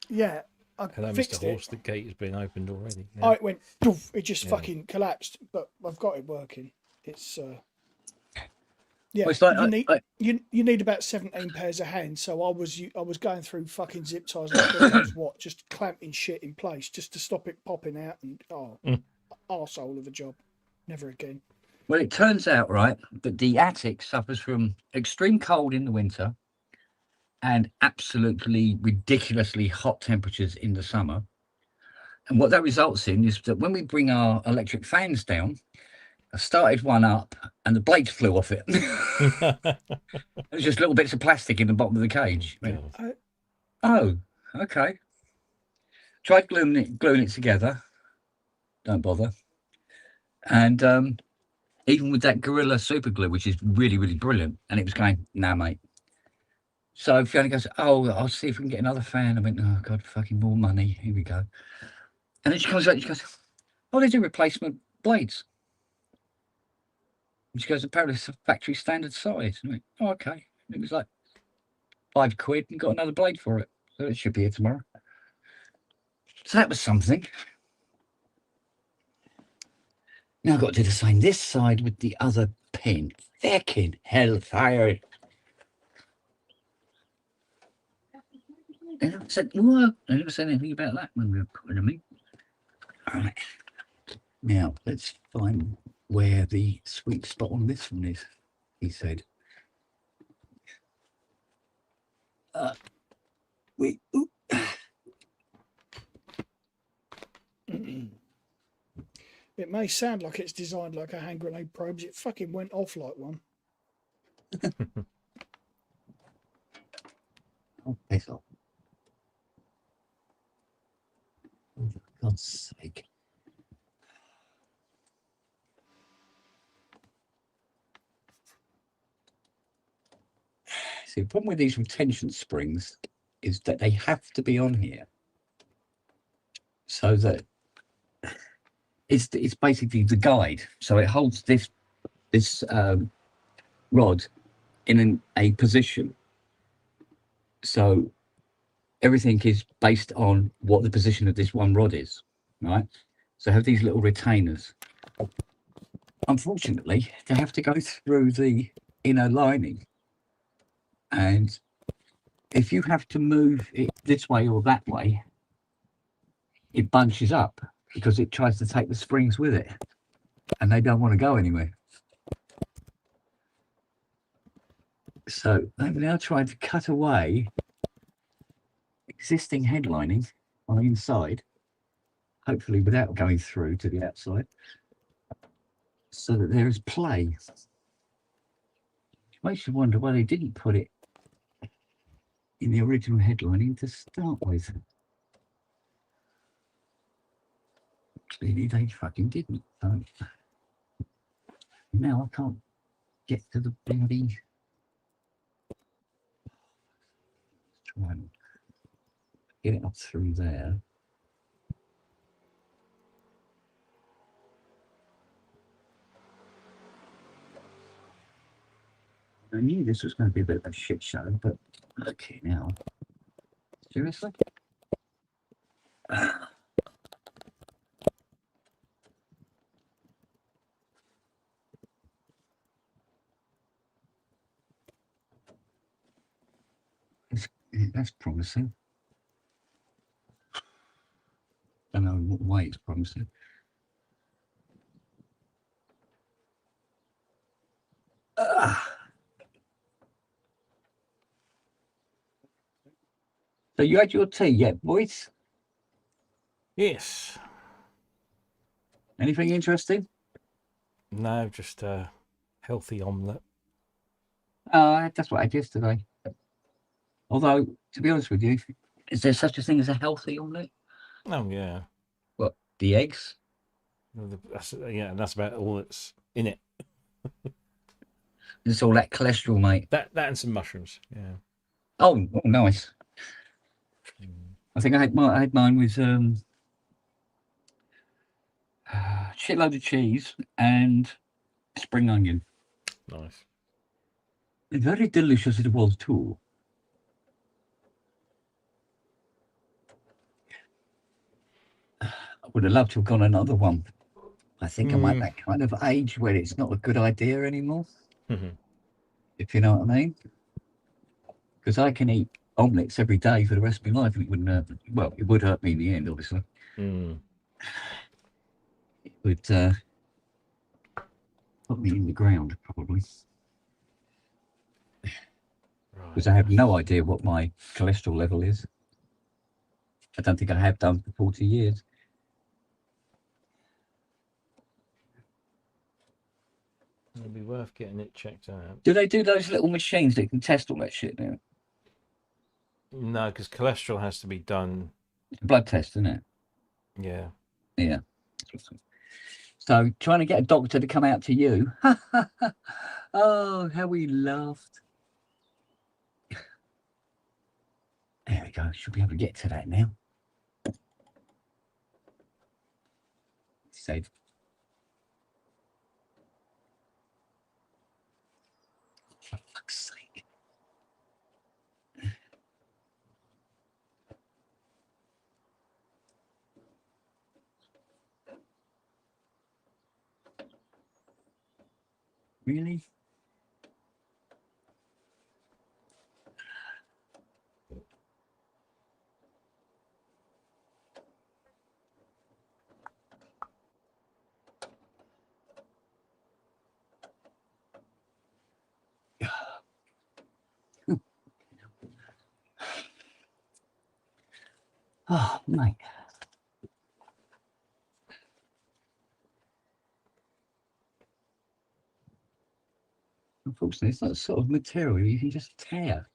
Yeah, I Hello, Mr. fixed Horse. it. The gate has been opened already. Oh, it went poof, it just Yeah. fucking collapsed, but I've got it working. It's yeah, Well, it's like you need about 17 pairs of hands. So I was going through fucking zip ties and God knows what, just clamping shit in place just to stop it popping out. And arsehole of a job, never again. Well, it turns out, right, that the attic suffers from extreme cold in the winter and absolutely ridiculously hot temperatures in the summer. And what that results in is that when we bring our electric fans down, I started one up and the blades flew off it. There's just little bits of plastic in the bottom of the cage. God. Oh, okay. Tried gluing it together. Don't bother. And even with that Gorilla super glue, which is really, really brilliant, and it was going, nah, mate. So Fiona goes, oh, I'll see if we can get another fan. I went, oh, God, fucking more money. Here we go. And then she comes out and she goes, oh, they do replacement blades. And she goes, apparently it's a factory standard size. And I went, oh, okay. And it was like £5 and got another blade for it. So it should be here tomorrow. So that was something. Now I've got to do the same this side with the other pin. Fucking hellfire. I never said, what? I never said anything about that when we were putting them in. All right. Now, let's find where the sweet spot on this one is, he said. It may sound like it's designed like a hand grenade probe, but it fucking went off like one. Oh, piss off. Oh, for God's sake. See, the problem with these retention springs is that they have to be on here so that it's basically the guide. So it holds this rod in a position. So everything is based on what the position of this one rod is, right? So I have these little retainers. Unfortunately, they have to go through the inner lining. And if you have to move it this way or that way, it bunches up because it tries to take the springs with it. And they don't want to go anywhere. So I've now tried to cut away existing headlining on the inside, hopefully without going through to the outside, so that there is play. Makes you wonder why they didn't put it in the original headlining to start with. Clearly they fucking didn't. So now I can't get to the bloody... Try and get it up through there. I knew this was going to be a bit of a shit show, but okay now. Seriously? That's promising. Don't know what way it's promising. So you had your tea yet, boys? Yes. Anything interesting? No, just a healthy omelette. That's what I had yesterday. Although, to be honest with you, is there such a thing as a healthy omelette? Oh yeah. What, the eggs? That's about all that's in it. It's all that cholesterol, mate. That and some mushrooms. Yeah. Oh, nice. I think I had mine with shitload of cheese and spring onion. Nice. Very delicious it was too. I would have loved to have gone another one. I think I'm at that kind of age where it's not a good idea anymore. If you know what I mean. Because I can eat omelettes every day for the rest of my life and it wouldn't hurt. Well, it would hurt me in the end, obviously. It would put me in the ground, probably. Because I have no idea what my cholesterol level is. I don't think I have done for 40 years. It'll be worth getting it checked out. Do they do those little machines that can test all that shit now? No, because cholesterol has to be done. It's a blood test, isn't it? Yeah. Yeah. So trying to get a doctor to come out to you. Oh, how we laughed. There we go. Should be able to get to that now. Save. For fuck's sake. Really? Oh, mate. unfortunately, it's not the sort of material you can just tear.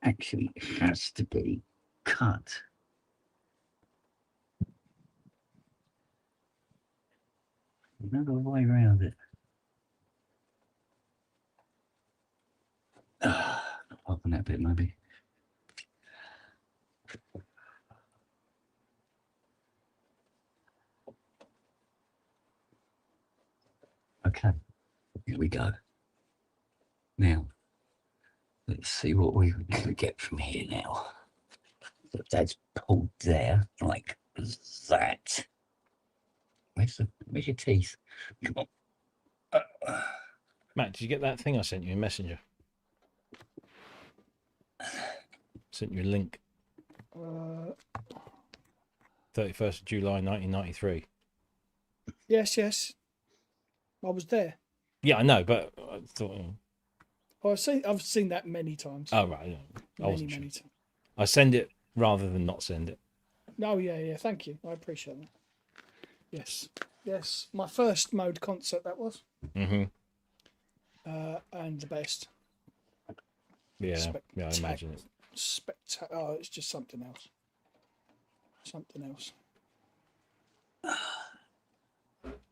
Actually, it has to be cut. Another way around it. Open that bit, maybe. Okay, here we go. Now, let's see what we can get from here now. So that's pulled there, like that. Where's your teeth? Come on. Matt, did you get that thing I sent you in Messenger? Sent you a link. 31st of July 1993. Yes. I was there. Yeah, I know, but I thought. Oh, I've seen that many times. Oh, right. Yeah. I many wasn't sure. times. I send it rather than not send it. Oh, yeah. Thank you. I appreciate that. Yes. My first mode concert, that was. Mm-hmm. And the best. Yeah, I imagine it. Oh, it's just something else. Is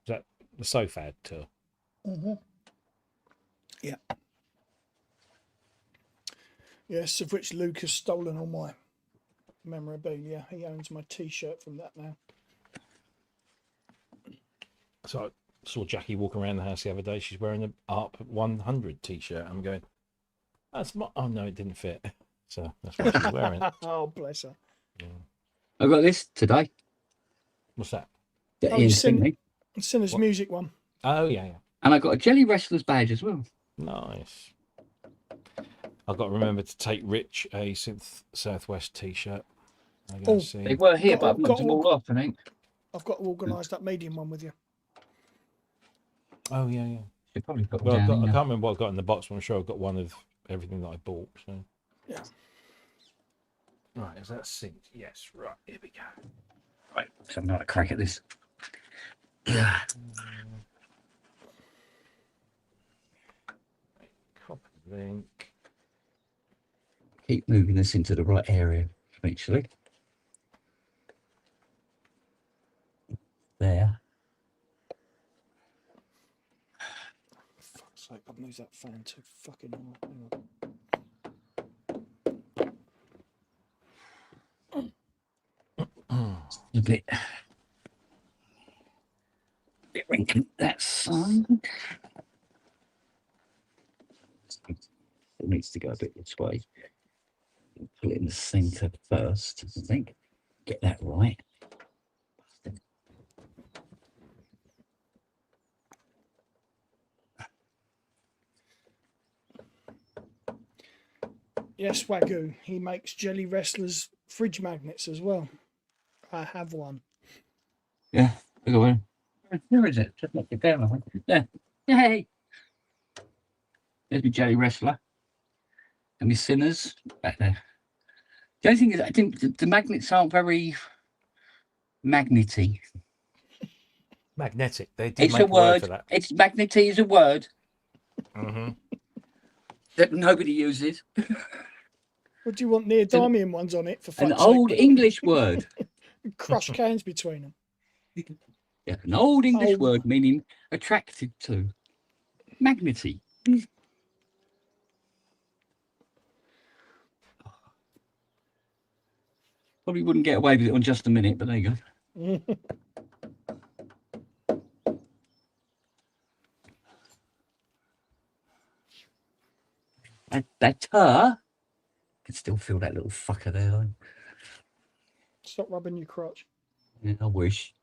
that the SoFad tour? Mm-hmm. Yeah. Yes, of which Luke has stolen all my memorabilia. He owns my T-shirt from that now. So I saw Jackie walking around the house the other day. She's wearing an ARP 100 T-shirt. I'm going, that's my... Oh, no, it didn't fit. So that's what she's wearing. Oh, bless her. Yeah. I got this today. What's that? That Oh, Ian you sent me. Sinner's What? Music one. Oh, yeah. And I got a Jelly Wrestlers badge as well. Nice. I've got to remember to take Rich a Synth Southwest T-shirt. They were here, but I've knocked them all off, I think. I've got to organise that medium one with you. Oh, yeah. Should probably put Well, them down. I here. can't remember what I've got in the box, but I'm sure I've got one of everything that I bought. So. Yeah. Right, is that synced? Yes, right, here we go. Right, let's have another crack at this. Copy link. Keep moving this into the right area, eventually. There. For fuck's sake, I've moved that fan too fucking hard. Hang on. A bit wrinkly that side. It needs to go a bit this way. Put it in the centre first, I think. Get that right. Yes, Wagyu. He makes Jelly Wrestlers fridge magnets as well. I have one. Yeah, look at one. Where is it? Just knock it down, I think. There. Yay! There's my Jelly Wrestler. And my Sinners back there. The only thing is, I think the magnets aren't very magnety. Magnetic. They did It's make a word. for that. It's magnety is a word Mm-hmm. that nobody uses. What do you want neodymium ones on it for An fuck's old sake? English word. Crush cans between them. Yeah, an old English Oh. word meaning attracted to. Magnety. Probably wouldn't get away with it on Just a Minute, but there you go. That I can still feel that little fucker there, though. Stop rubbing your crotch. Yeah, I wish.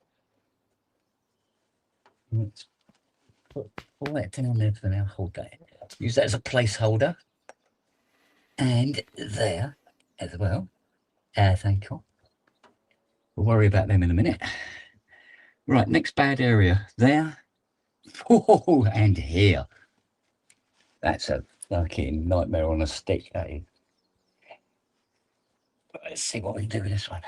Let's pull that down there for now. Hold that. Use that as a placeholder. And there as well. Thank you. We'll worry about them in a minute. Right, next bad area. There. Oh, and here. That's a fucking nightmare on a stick, that is. But let's see what we can do with this one.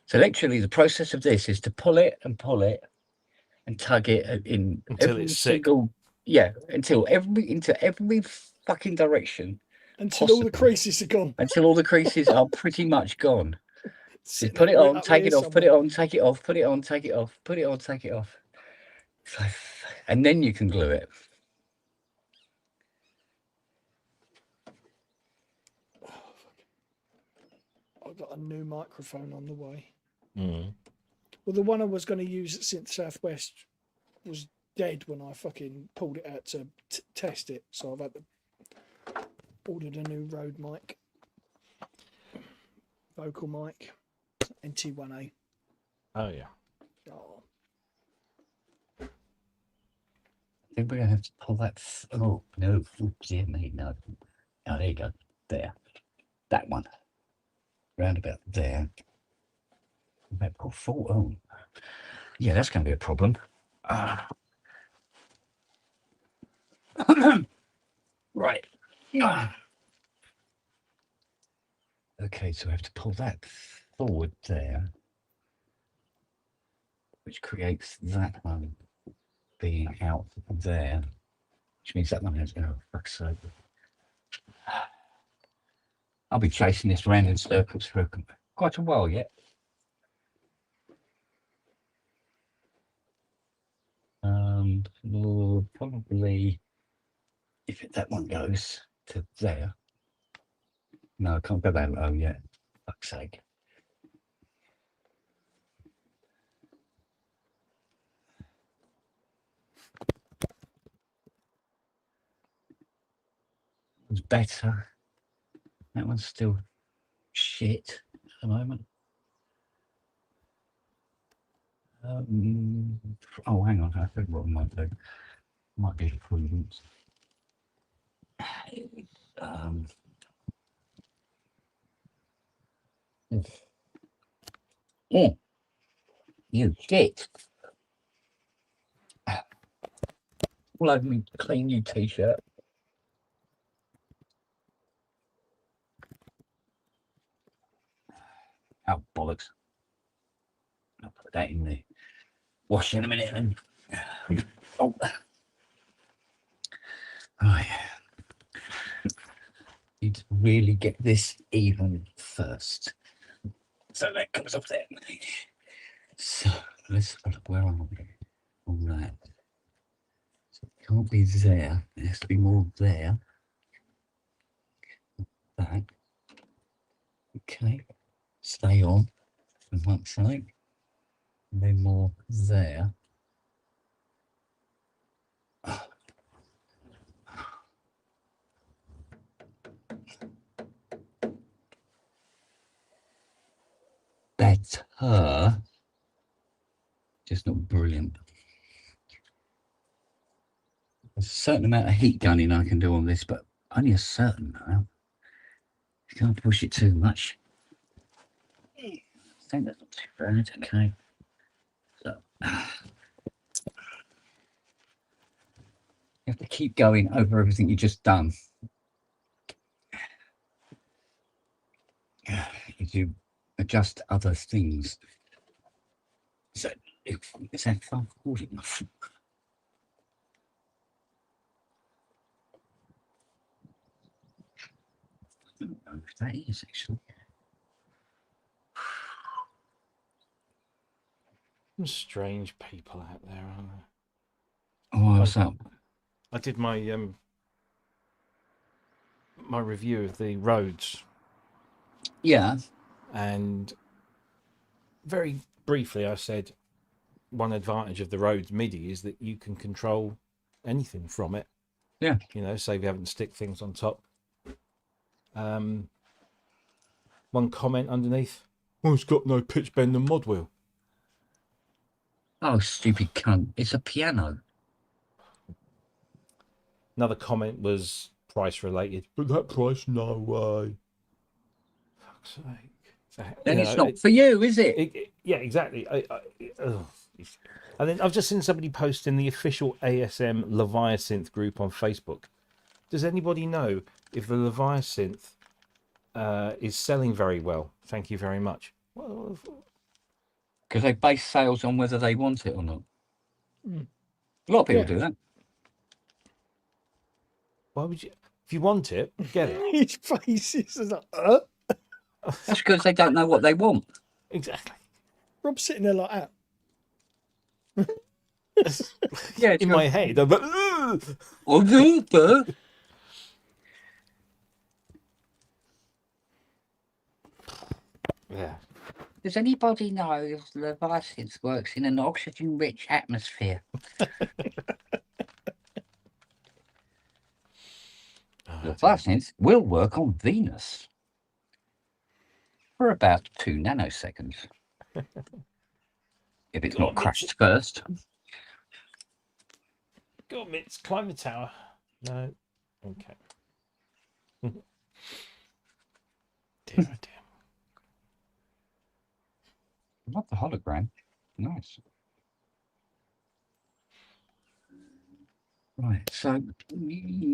So literally, the process of this is to pull it and tug it in Until every it's sick. single into every fucking direction Until all the possible, creases are gone. until all the creases are pretty much gone. So Sitting put it on, up take here it off, put it somewhere. on, take it off, put it on, take it off, put it on, take it off. So, and then you can glue it. I've got a new microphone on the way. Mm. Well, the one I was going to use at Synth Southwest was dead when I fucking pulled it out to test it. So I've had to ordered a new Rode mic, vocal mic, NT1A. Oh yeah. Oh, I think we're gonna have to pull that. Oh no! Oops, dear me, no. Oh, there you go. There, that one. Round about there. About pull full. Oh, yeah, that's going to be a problem. Right. Okay, so we have to pull that forward there, which creates that one being out there, which means that one has to go. Fuck's sake. I'll be chasing this round in circles for quite a while yet. Well, probably if that one goes to there. No, I can't go that low yet. Fuck's sake. It's better. That one's still shit at the moment. Oh, hang on. I think what I might do might be prudence. You shit. All over me clean new t-shirt. Oh, bollocks. I'll put that in the wash in a minute then. Oh. Oh, yeah. Need to really get this even first. So that comes off there. So let's look, where are we? All that. So it can't be there. It has to be more there. That. Okay. Stay on for one side. And then more there. Better. Just not brilliant. There's a certain amount of heat gunning I can do on this, but only a certain amount. You can't push it too much. I think that's not too bad. Okay. So you have to keep going over everything you just done. You do adjust other things. So is that far forward enough? I don't know if that is actually. Some strange people out there, aren't there? Oh, what's up? I did my my review of the roads. Yeah. And very briefly, I said one advantage of the Rhodes MIDI is that you can control anything from it. Yeah. You know, save you having to stick things on top. One comment underneath. Oh, it's got no pitch bend and mod wheel. Oh, stupid cunt. It's a piano. Another comment was price related. But that price, no way. Fuck's sake. Then it's not for you, is it? Yeah, exactly. And then I've just seen somebody post in the official ASM Leviasynth group on Facebook. Does anybody know if the Leviasynth is selling very well? Thank you very much. Well, Because they base sales on whether they want it or not. Mm. A lot of people Yeah. do that. Why would you? If you want it, get it. His face is like, That's because they don't know what they want. Exactly. Rob's sitting there like that. Yeah, it's In my head, I'm like, "Ugh." Yeah. Does anybody know if Leviathan works in an oxygen-rich atmosphere? Leviathan will work on Venus for about 2 nanoseconds. If it's Go on, not crashed first. Go on, Mitz, climb the tower. No. Okay. Dear, oh dear. I love the hologram. Nice. Right, so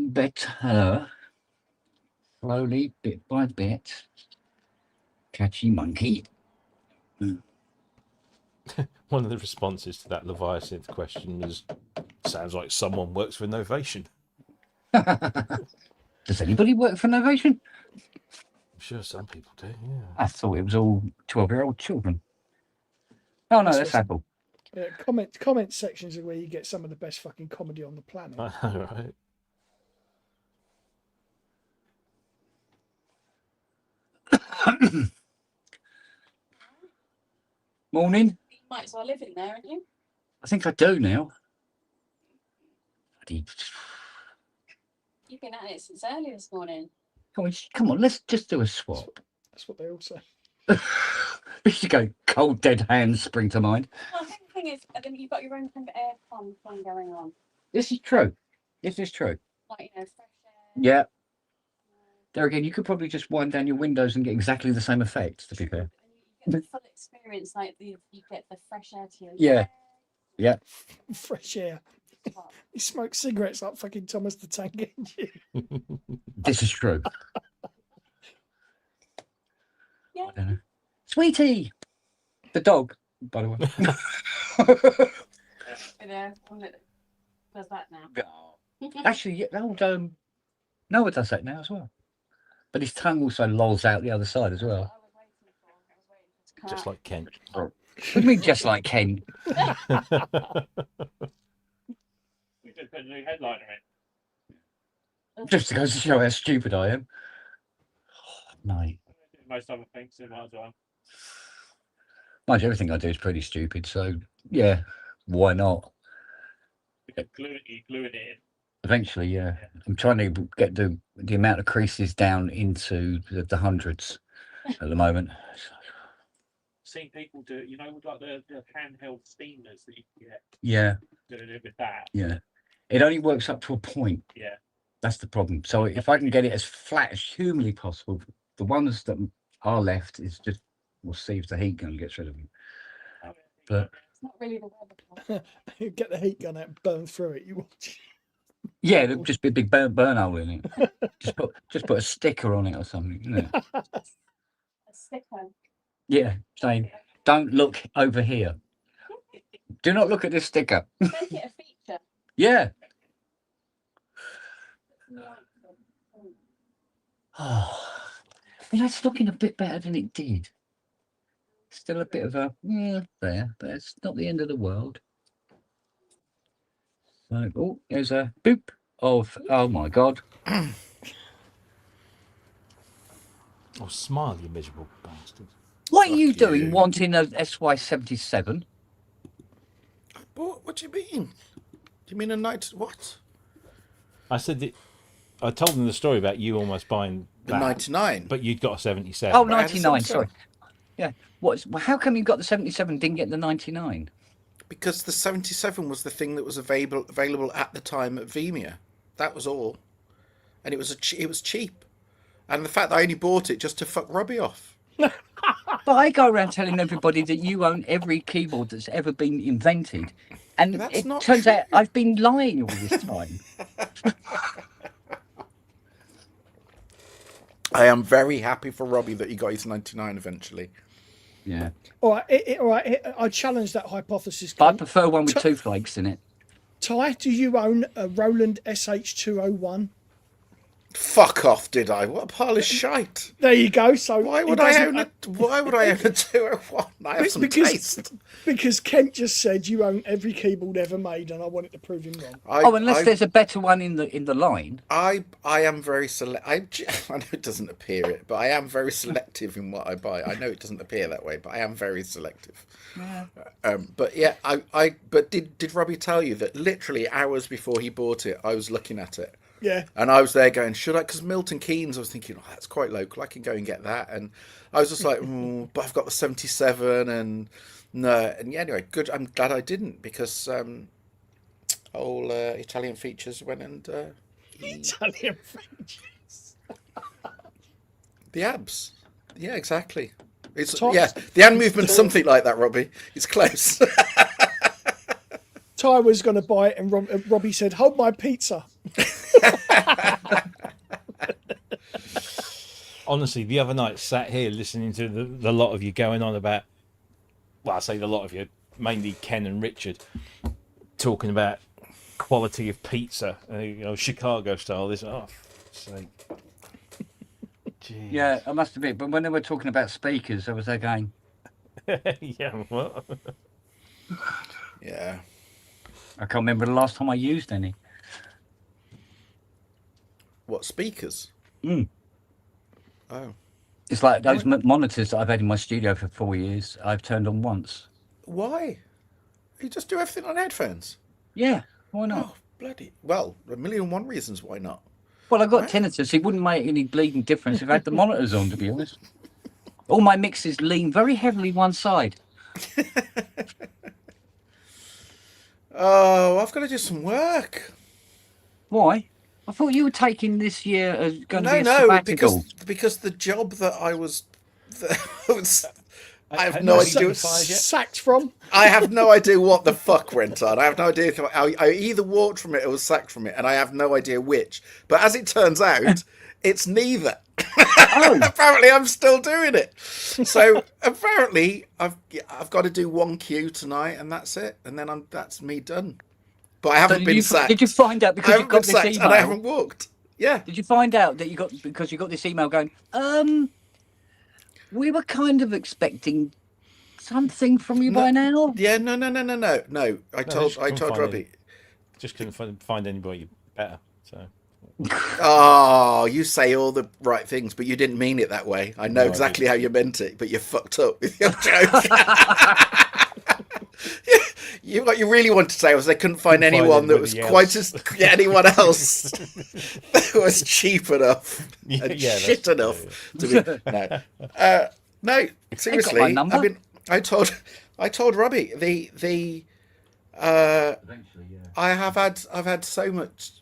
better slowly, bit by bit. Catchy monkey. One of the responses to that Leviathan question was, sounds like someone works for Novation. Does anybody work for Novation? I'm sure some people do, yeah. I thought it was all 12-year-old children. Oh no, that's what's- Apple. Comment sections are where you get some of the best fucking comedy on the planet. I know, right? Morning. You might as well live in there, aren't you? I think I do now. Bloody- You've been at it since early this morning. Come on, let's just do a swap. That's what they all say. We should go cold dead hands spring to mind. Well, I think the thing is, I think you've got your own kind of aircon thing going on. This is true. This is true. Like, fresh air. Yeah. There again, you could probably just wind down your windows and get exactly the same effect, to be fair. And you get the full experience, like you get the fresh air to your Yeah. Yeah. Fresh air. He smokes cigarettes like fucking Thomas the Tank Engine. This is true. Yeah. I don't know. Sweetie! The dog, by the way. Does that now? Actually, yeah, old Noah does that now as well. But his tongue also lolls out the other side as well. Just like Kent. What do you mean, just like Ken? We just put a new headliner in. Just to go to show how stupid I am. No. Most other things, so might as well. Mind you, everything I do is pretty stupid, so yeah, why not? You're gluing it in. Eventually, yeah. I'm trying to get the amount of creases down into the hundreds at the moment. Seen people do it, you know, with like the handheld steamers that you can get. Yeah, Doing it with that. yeah. It only works up to a point. Yeah. That's the problem. So if I can get it as flat as humanly possible, the ones that are left is just, we'll see if the heat gun gets rid of them. But It's not really the weather. You get the heat gun out and burn through it. You watch. yeah, there'll just be a big burn hole in it. just put a sticker on it or something. You know? A sticker. Yeah, saying, don't look over here. Do not look at this sticker. Make it a feature. Yeah. Oh, it's looking a bit better than it did. Still a bit of a there, but it's not the end of the world. So, oh, there's a boop of, oh my God. Oh, smile, you miserable bastard. What are you Fuck doing you. wanting a SY77? What do you mean? Do you mean a night? What? I said that I told them the story about you almost buying The that, 99. but you'd got a 77. Oh, But I had a 99, 77. sorry. Yeah. How come you got the 77 didn't get the 99? Because the 77 was the thing that was available at the time at Vimeo. That was all. And it was it was cheap. And the fact that I only bought it just to fuck Robbie off. But I go around telling everybody that you own every keyboard that's ever been invented. And That's it not turns true. out I've been lying all this time. I am very happy for Robbie that he got his 99 eventually. Yeah. All right, all right. I challenge that hypothesis. But I Ken. prefer one with T- 2 flakes in it. Ty, do you own a Roland SH201? Fuck off, did I? What a pile of shite. There you go. So Why he would I doesn't own a? Why would I own a 201? I have some taste. because Kent just said you own every keyboard ever made, and I wanted to prove him wrong. Unless there's a better one in the line. I am very I know it doesn't appear it, but I am very selective in what I buy. I know it doesn't appear that way, but I am very selective. Yeah. But yeah, but did Robbie tell you that literally hours before he bought it, I was looking at it. Yeah. And I was there going, should I? Because Milton Keynes, I was thinking, oh, that's quite local. I can go and get that. And I was just like, but I've got the 77 and no. And yeah, anyway, good. I'm glad I didn't because all Italian Features went and Italian features. the abs. Yeah, exactly. It's Top- yeah, the hand movement's something like that, Robbie. It's close. Ty was going to buy it, and Robbie said, "Hold my pizza." Honestly, the other night, sat here listening to the lot of you going on about, well, I say the lot of you, mainly Ken and Richard, talking about quality of pizza, Chicago style. This, oh, sake. Jeez. Yeah, I must admit. But when they were talking about speakers, I was there going, Yeah, what? Yeah. I can't remember the last time I used any. What, speakers? Mm. Oh. It's like those monitors that I've had in my studio for 4 years, I've turned on once. Why? You just do everything on headphones. Yeah, why not? Oh, bloody. Well, 1,000,001 reasons why not. Well, I got Right. tinnitus. It wouldn't make any bleeding difference if I had the monitors on, to be honest. All my mixes lean very heavily one side. Oh, I've got to do some work. Why? I thought you were taking this year as going to be a No, sabbatical. because the job that I was, I have Have no you idea. certified yet? Sacked from. I have no idea what the fuck went on. I have no idea. I either walked from it or was sacked from it, and I have no idea which. But as it turns out, it's neither. Oh, Apparently, I'm still doing it. So apparently, I've got to do one queue tonight, and that's it. And then that's me done. But I haven't been sacked. Did you find out I because you haven't been got this sacked, email? and I haven't walked. Yeah. Did you find out that you got because you got this email going? We were kind of expecting something from you by now. Yeah. No. I told couldn't find Robbie. Just couldn't find anybody better. So Oh, you say all the right things, but you didn't mean it that way. I know No, I exactly didn't. how you meant it, but you fucked up with your joke. What you really want to say was they couldn't find Couldn't find anyone that was anybody quite else. as anyone else that was cheap enough Yeah, and yeah, shit that's enough to be no. Seriously, my number. I mean, I told Robbie the Eventually, yeah. I've had so much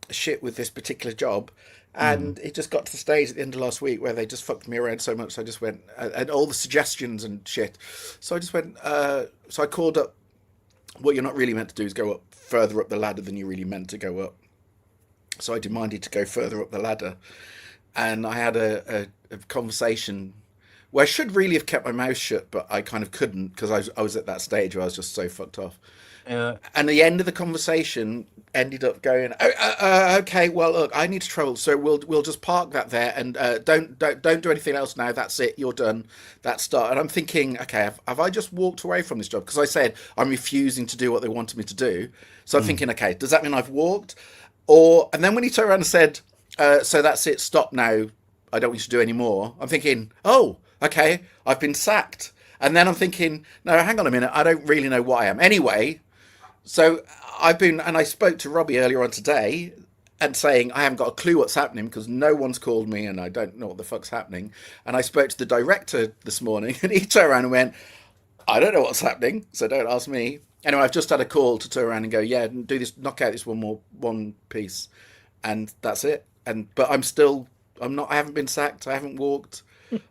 shit with this particular job, and it just got to the stage at the end of last week where they just fucked me around so much. So I just went and all the suggestions and shit. So I just went. So I called up. What you're not really meant to do is go up further up the ladder than you're really meant to go up. So I demanded to go further up the ladder, and I had a conversation where I should really have kept my mouth shut, but I kind of couldn't because I was at that stage where I was just so fucked off. And the end of the conversation ended up going, okay, well, look, I need to travel, so we'll just park that there and don't do anything else now. That's it, you're done. That's start. And I'm thinking, okay, have I just walked away from this job? Because I said I'm refusing to do what they wanted me to do. So I'm thinking, okay, does that mean I've walked? And then when he turned around and said, so that's it, stop now, I don't want you to do any more. I'm thinking, oh, okay, I've been sacked. And then I'm thinking, no, hang on a minute, I don't really know what I am. Anyway, so I spoke to Robbie earlier on today and saying I haven't got a clue what's happening because no one's called me and I don't know what the fuck's happening. And I spoke to the director this morning and he turned around and went, I don't know what's happening, so don't ask me. Anyway, I've just had a call to turn around and go, yeah, do this, knock out this one piece, and that's it. But I haven't been sacked, I haven't walked.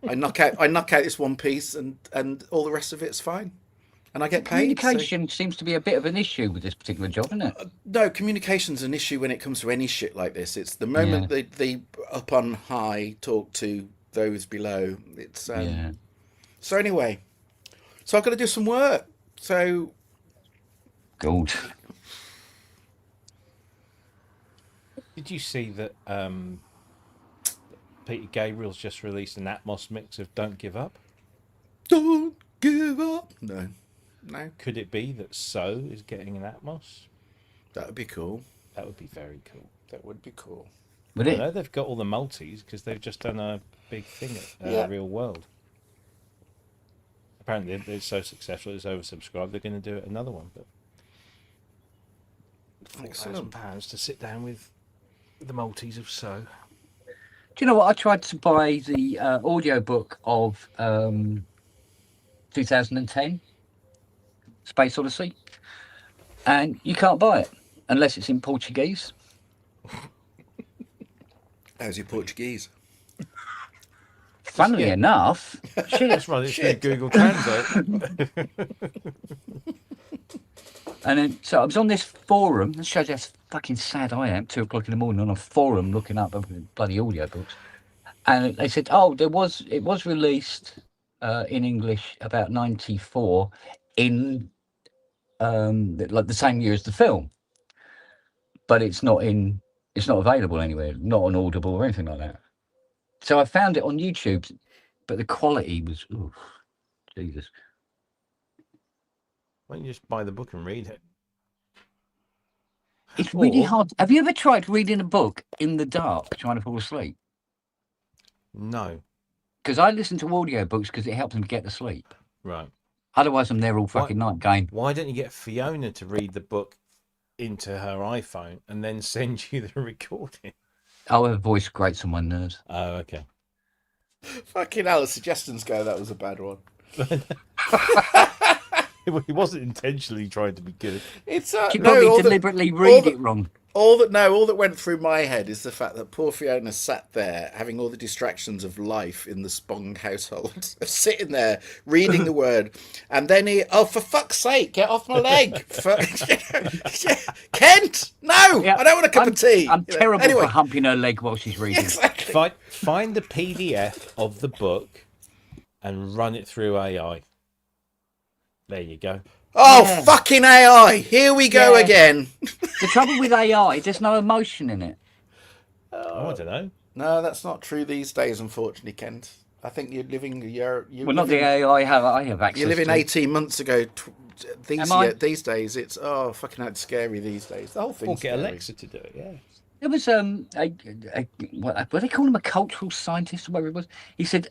I knock out this one piece and all the rest of it's fine. And I get paid. Communication seems to be a bit of an issue with this particular job, isn't it? No, communication's an issue when it comes to any shit like this. It's the moment the up on high talk to those below. It's Yeah. So anyway, so I've got to do some work. So God. Did you see that Peter Gabriel's just released an Atmos mix of Don't Give Up? don't give up. No. Could it be that So is getting an Atmos? That would be cool. That would be very cool. That would be cool. Would I it? know they've got all the multis because they've just done a big thing at Yeah. Real World. Apparently, it's so successful, it's oversubscribed. They're going to do another one, but Excellent. £4,000 to sit down with the multis of So. Do you know what? I tried to buy the audio book of 2010 Space Odyssey, and you can't buy it unless it's in Portuguese. How's your Portuguese? Funnily Yeah. enough, shit. That's right, it's through Shit. Google Translate. And then, so I was on this forum. This shows how fucking sad I am. 2 o'clock in the morning on a forum looking up bloody audiobooks, and they said, "Oh, it was released in English about '94 in like the same year as the film, but it's not available anywhere, not on Audible or anything like that." So I found it on YouTube, but the quality was, oof, Jesus. Why don't you just buy the book and read it? It's really Or- hard. Have you ever tried reading a book in the dark, trying to fall asleep? No. Because I listen to audiobooks because it helps me get to sleep. Right. Otherwise, I'm there all fucking night going, Why don't you get Fiona to read the book into her iPhone and then send you the recording? "Oh, her voice grates on my nerves." Oh, okay. Fucking hell, the suggestions go, that was a bad one. He wasn't intentionally trying to be good. It's She no, probably all deliberately read it wrong. all that went through my head is the fact that poor Fiona sat there having all the distractions of life in the Spong household, sitting there reading the word, and then for fuck's sake, get off my leg, Kent! No, Yeah, I don't want a cup of tea. I'm You know, terrible anyway, for humping her leg while she's reading. exactly. Find the PDF of the book and run it through AI. There you go. Oh, Yeah. fucking AI! Here we go Yeah. again. The trouble with AI, there's no emotion in it. Oh, I don't know. No, that's not true these days, unfortunately, Kent. I think you're living. Well, not the AI I have access You're living to. 18 months ago. Am I? These days, it's fucking hell, it's scary these days. The whole thing's Or get scary. Alexa to do it, yeah. There was what they call him, a cultural scientist or whatever it was. He said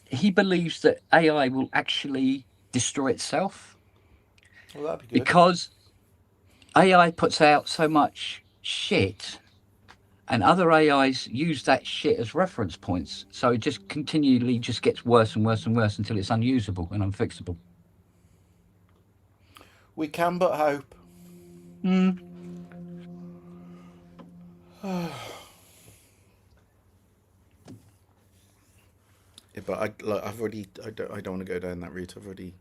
he believes that AI will actually destroy itself Well, that'd be good. because AI puts out so much shit, and other AIs use that shit as reference points. So it just continually just gets worse and worse and worse until it's unusable and unfixable. We can but hope. Yeah, but I've already. I don't want to go down that route. I've already.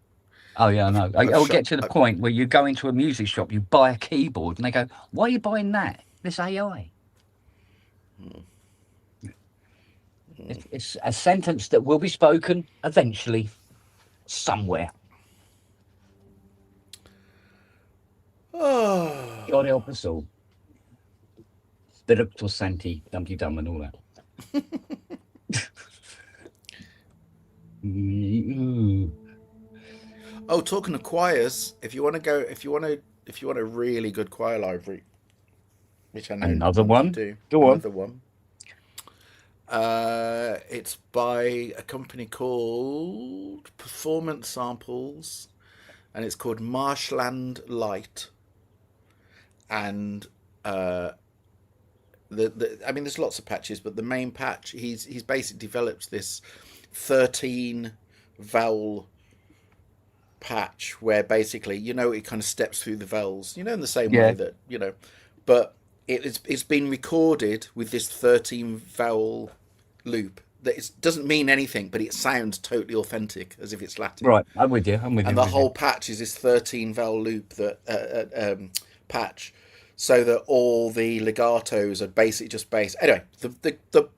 Oh yeah, I know. I've I'll shut- get to the point where you go into a music shop, you buy a keyboard, and they go, "Why are you buying that? This AI." It's a sentence that will be spoken eventually, somewhere. Oh, God help us all. Spiritual Santi, Dumpty Dum, and all that. Ooh. oh, talking of choirs, if you want a really good choir library, which I know Another you one? do. Go on. Another one. It's by a company called Performance Samples, and it's called Marshland Light. And I mean, there's lots of patches, but the main patch, he's basically developed this 13 vowel patch where basically, it kind of steps through the vowels, in the same Yeah. way that, but it's been recorded with this 13 vowel loop that it doesn't mean anything, but it sounds totally authentic as if it's Latin. Right, I'm with you. And the whole patch is this 13 vowel loop that patch, so that all the legatos are basically just bass. Anyway, the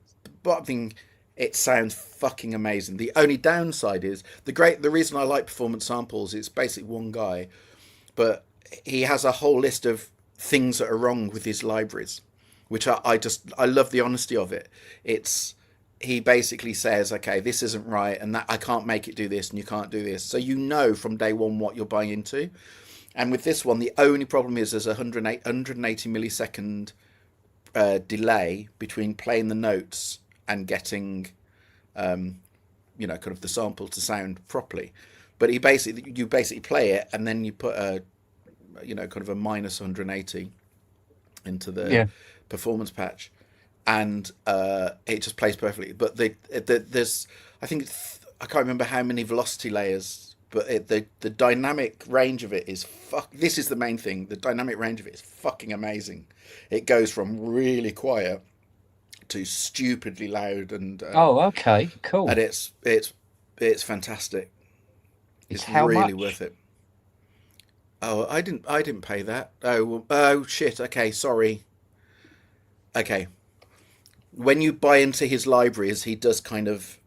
bottom thing it sounds fucking amazing. The only downside is the reason I like Performance Samples is basically one guy, but he has a whole list of things that are wrong with his libraries, which I love the honesty of it. He basically says, okay, this isn't right, and that I can't make it do this, and you can't do this. So you know from day one what you're buying into. And with this one, the only problem is there's a 180 millisecond delay between playing the notes and getting, kind of the sample to sound properly. But you basically play it, and then you put a, kind of a minus 180 into the performance patch, and it just plays perfectly. But there's, I can't remember how many velocity layers, but the dynamic range of it is this is the main thing. The dynamic range of it is fucking amazing. It goes from really quiet to stupidly loud, and okay, cool. and it's fantastic. It's how really much? worth it. Oh, I didn't pay that. Oh shit. Okay, sorry. Okay. When you buy into his libraries, he does kind of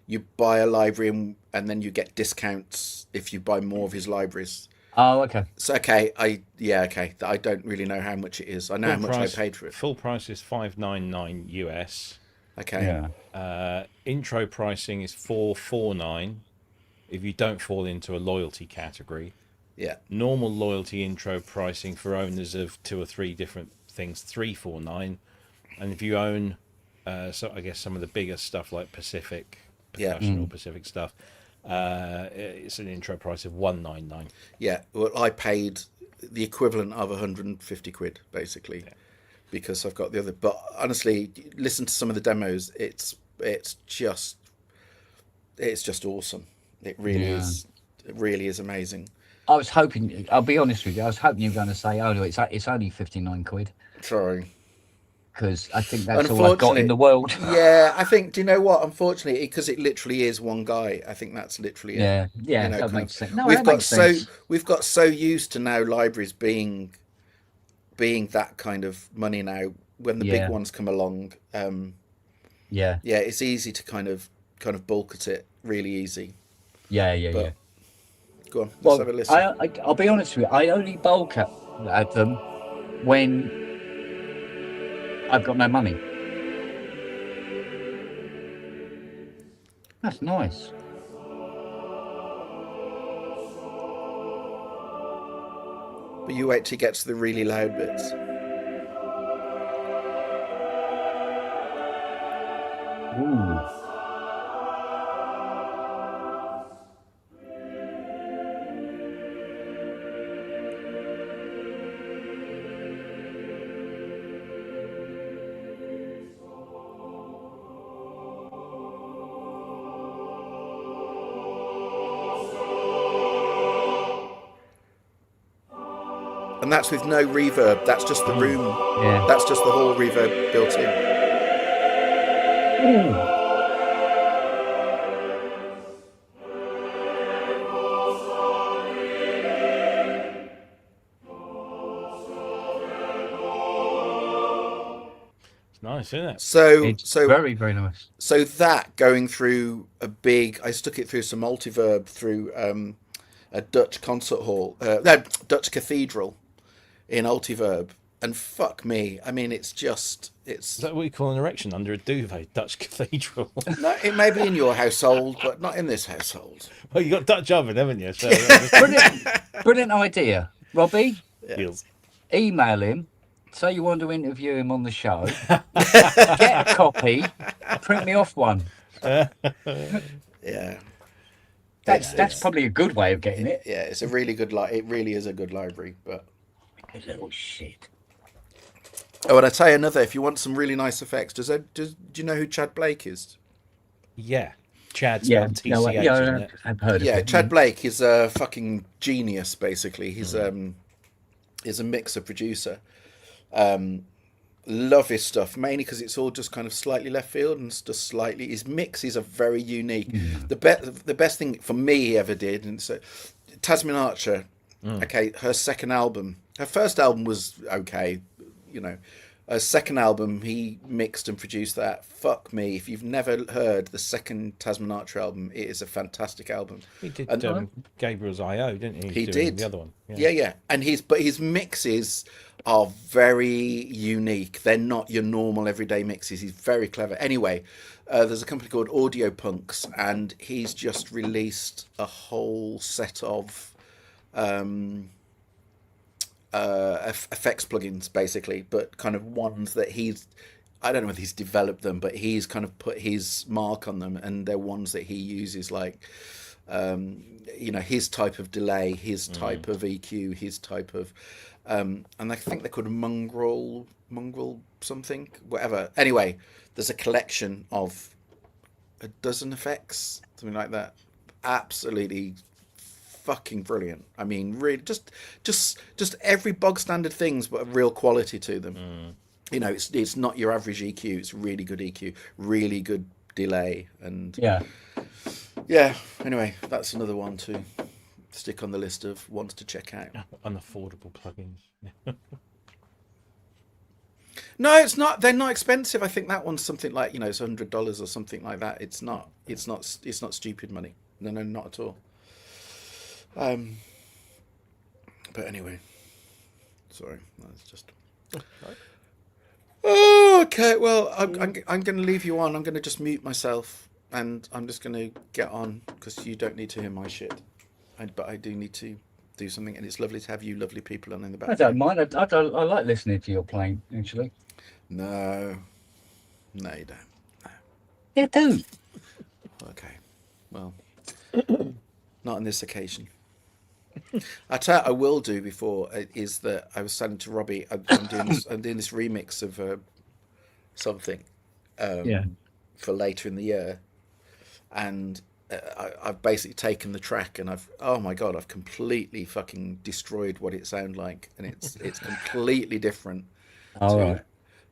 you buy a library and then you get discounts if you buy more of his libraries. Oh, okay. So okay, I don't really know how much it is. I know how much I paid for it. Full price is $599 US. Okay. Yeah. Intro pricing is $449 if you don't fall into a loyalty category. Yeah. Normal loyalty intro pricing for owners of 2 or 3 different things, $349, and if you own, so I guess some of the bigger stuff like Pacific percussion or Pacific stuff, it's an intro price of $199. Yeah. Well, I paid the equivalent of 150 quid basically, because I've got the other. But honestly, listen to some of the demos. It's just awesome. It really is. It really is amazing. I was hoping, I'll be honest with you, I was hoping you were going to say, oh, no, it's only 59 quid. Sorry. Because I think that's all I've got in the world. Yeah, I think, do you know what? Unfortunately, because it literally is one guy, I think that's literally it. Yeah, that makes sense. No, we've that makes sense. We've got so used to now libraries being that kind of money now. When the big ones come along, it's easy to kind of bulk at it, really easy. Yeah. Go on, let's have a listen. I'll be honest with you, I only bulk at them when I've got no money. That's nice. But you wait till you get to the really loud bits. Ooh. And that's with no reverb. That's just the room. Yeah. That's just the whole reverb built in. Ooh. It's nice, isn't it? So very, very nice. So that going through I stuck it through some multiverb through a Dutch concert hall, Dutch cathedral in Altiverb, and fuck me, I mean, it's Is that what you call an erection under a duvet? Dutch cathedral. no, it may be in your household, but not in this household. Well, you got Dutch oven, haven't you? So, Brilliant idea, Robbie. Deals. Email him. Say you want to interview him on the show. Get a copy. Print me off one. Yeah. That's probably a good way of getting it. Yeah, it's a really good it really is a good library, but A little shit. oh, and I tell you another, if you want some really nice effects, do you know who Chad Blake is? Yeah. Chad's Yeah, TCH, no, isn't it? I've heard of Yeah, it. Chad Blake is a fucking genius, basically. He's a mixer producer. Love his stuff, mainly because it's all just kind of slightly left field and just slightly. His mixes are very unique. The best thing for me he ever did, and so Tasmin Archer. Okay, her second album. Her first album was okay, second album, he mixed and produced that. Fuck me. If you've never heard the second Tasman Archer album, it is a fantastic album. He did And Gabriel's I.O., didn't he? he Doing did. the other one. Yeah. And his mixes are very unique. They're not your normal everyday mixes. He's very clever. Anyway, there's a company called Audio Punks, and he's just released a whole set of effects plugins, basically, but kind of ones that I don't know if he's developed them, but he's kind of put his mark on them, and they're ones that he uses, like his type of delay, his type of EQ, his type of and I think they're called mongrel something, whatever. Anyway, there's a collection of a dozen effects, something like that. Absolutely fucking brilliant. I mean, really, just every bog standard things, but a real quality to them. It's not your average EQ. It's really good EQ, really good delay, and yeah. Anyway, that's another one to stick on the list of ones to check out. Unaffordable plugins. No, it's not. They're not expensive. I think that one's something like it's $100 or something like that. It's not stupid money. No, not at all. But anyway, sorry, that's just. Oh, okay. Well, I'm going to leave you on. I'm going to just mute myself, and I'm just going to get on because you don't need to hear my shit. But I do need to do something, and it's lovely to have you lovely people on in the back. I don't mind. I like listening to your playing, actually. No, you don't. No. Yeah, I do. Okay. Well, not on this occasion. I tell you, I will do before is that I was saying to Robbie, I'm doing this remix of something for later in the year, and I've basically taken the track and I've completely fucking destroyed what it sounded like, and it's completely different. Right.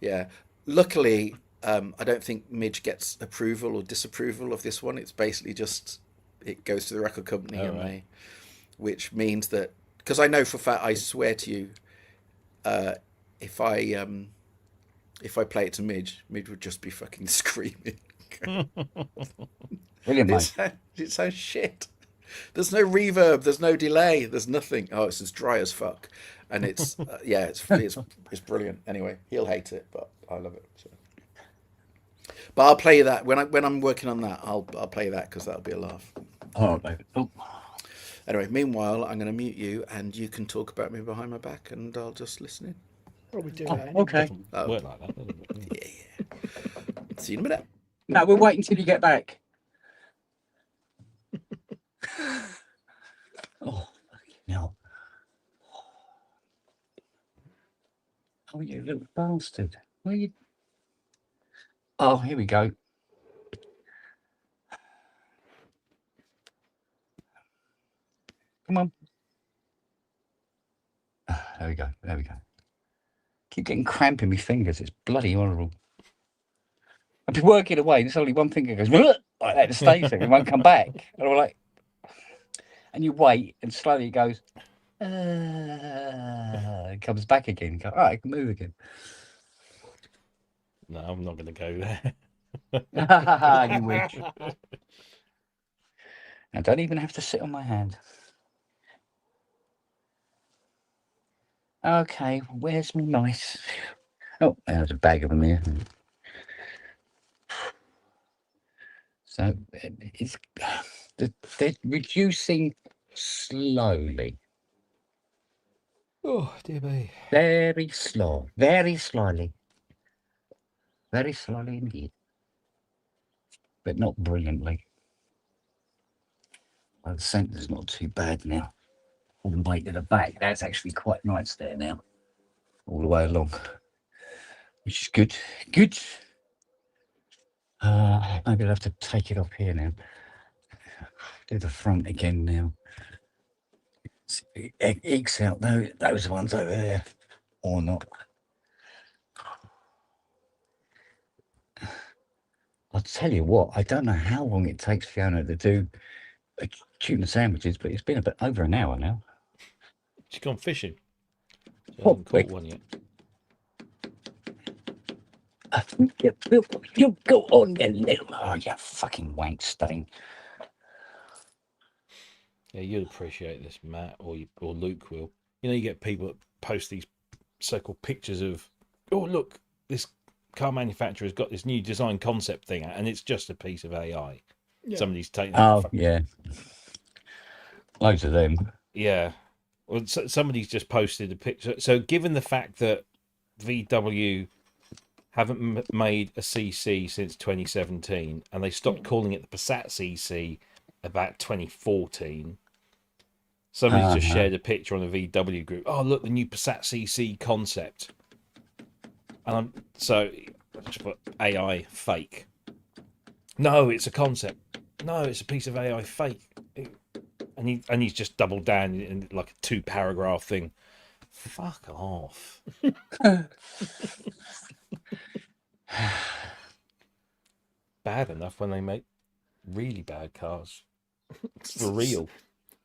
Yeah. Luckily, I don't think Midge gets approval or disapproval of this one. It's basically just it goes to the record company which means that, because I know for a fact, I swear to you, if I play it to Midge would just be fucking screaming. Brilliant, mate. It sounds shit. There's no reverb, there's no delay, there's nothing. Oh, it's as dry as fuck, and it's it's brilliant. Anyway, he'll hate it, but I love it. So. But I'll play you that when I'm working on that. I'll play you that because that'll be a laugh. All right, baby. Oh. Anyway, meanwhile, I'm going to mute you, and you can talk about me behind my back, and I'll just listen in. Probably do that. Okay. Work like that, doesn't it? Yeah. See you in a minute. No, we'll wait until you get back. Oh, fucking hell. Oh, you little bastard. Where you? Oh, here we go. Come on. There we go. Keep getting cramp in my fingers. It's bloody horrible. I've been working away, and suddenly one finger goes like that, it stays there, it won't come back. And I'm like, and you wait, and slowly it goes, it comes back again. You go, all right, I can move again. No, I'm not going to go there. You witch. I don't even have to sit on my hand. Okay, where's my mice? Oh, there's a bag of them here. So they're reducing slowly. Oh, dear me. Very slow. Very slowly. Very slowly indeed. But not brilliantly. Well, the centre's not too bad now. All the way to the back. That's actually quite nice there now. All the way along. Which is good. Good. Maybe I'll have to take it off here now. Do the front again now. It ekes out those ones over there. Or not. I'll tell you what, I don't know how long it takes Fiona to do tuna sandwiches, but it's been a bit over an hour now. She's gone fishing. She Oh, hasn't caught one yet. You go on, you little. Oh, you fucking wank stain. Yeah, you'll appreciate this, Matt, or Luke will. You know, you get people that post these so-called pictures of, oh look, this car manufacturer's got this new design concept thing, and it's just a piece of AI. Yeah. Somebody's taken. Oh, yeah. Loads of them. Yeah. Well, somebody's just posted a picture. So, given the fact that VW haven't made a CC since 2017, and they stopped calling it the Passat CC about 2014. Somebody's just shared a picture on a VW group. Oh, look, the new Passat CC concept. And so I just put AI fake. No, it's a concept. No, it's a piece of AI fake. And he's just doubled down in like a 2-paragraph thing. Fuck off. Bad enough when they make really bad cars. For real.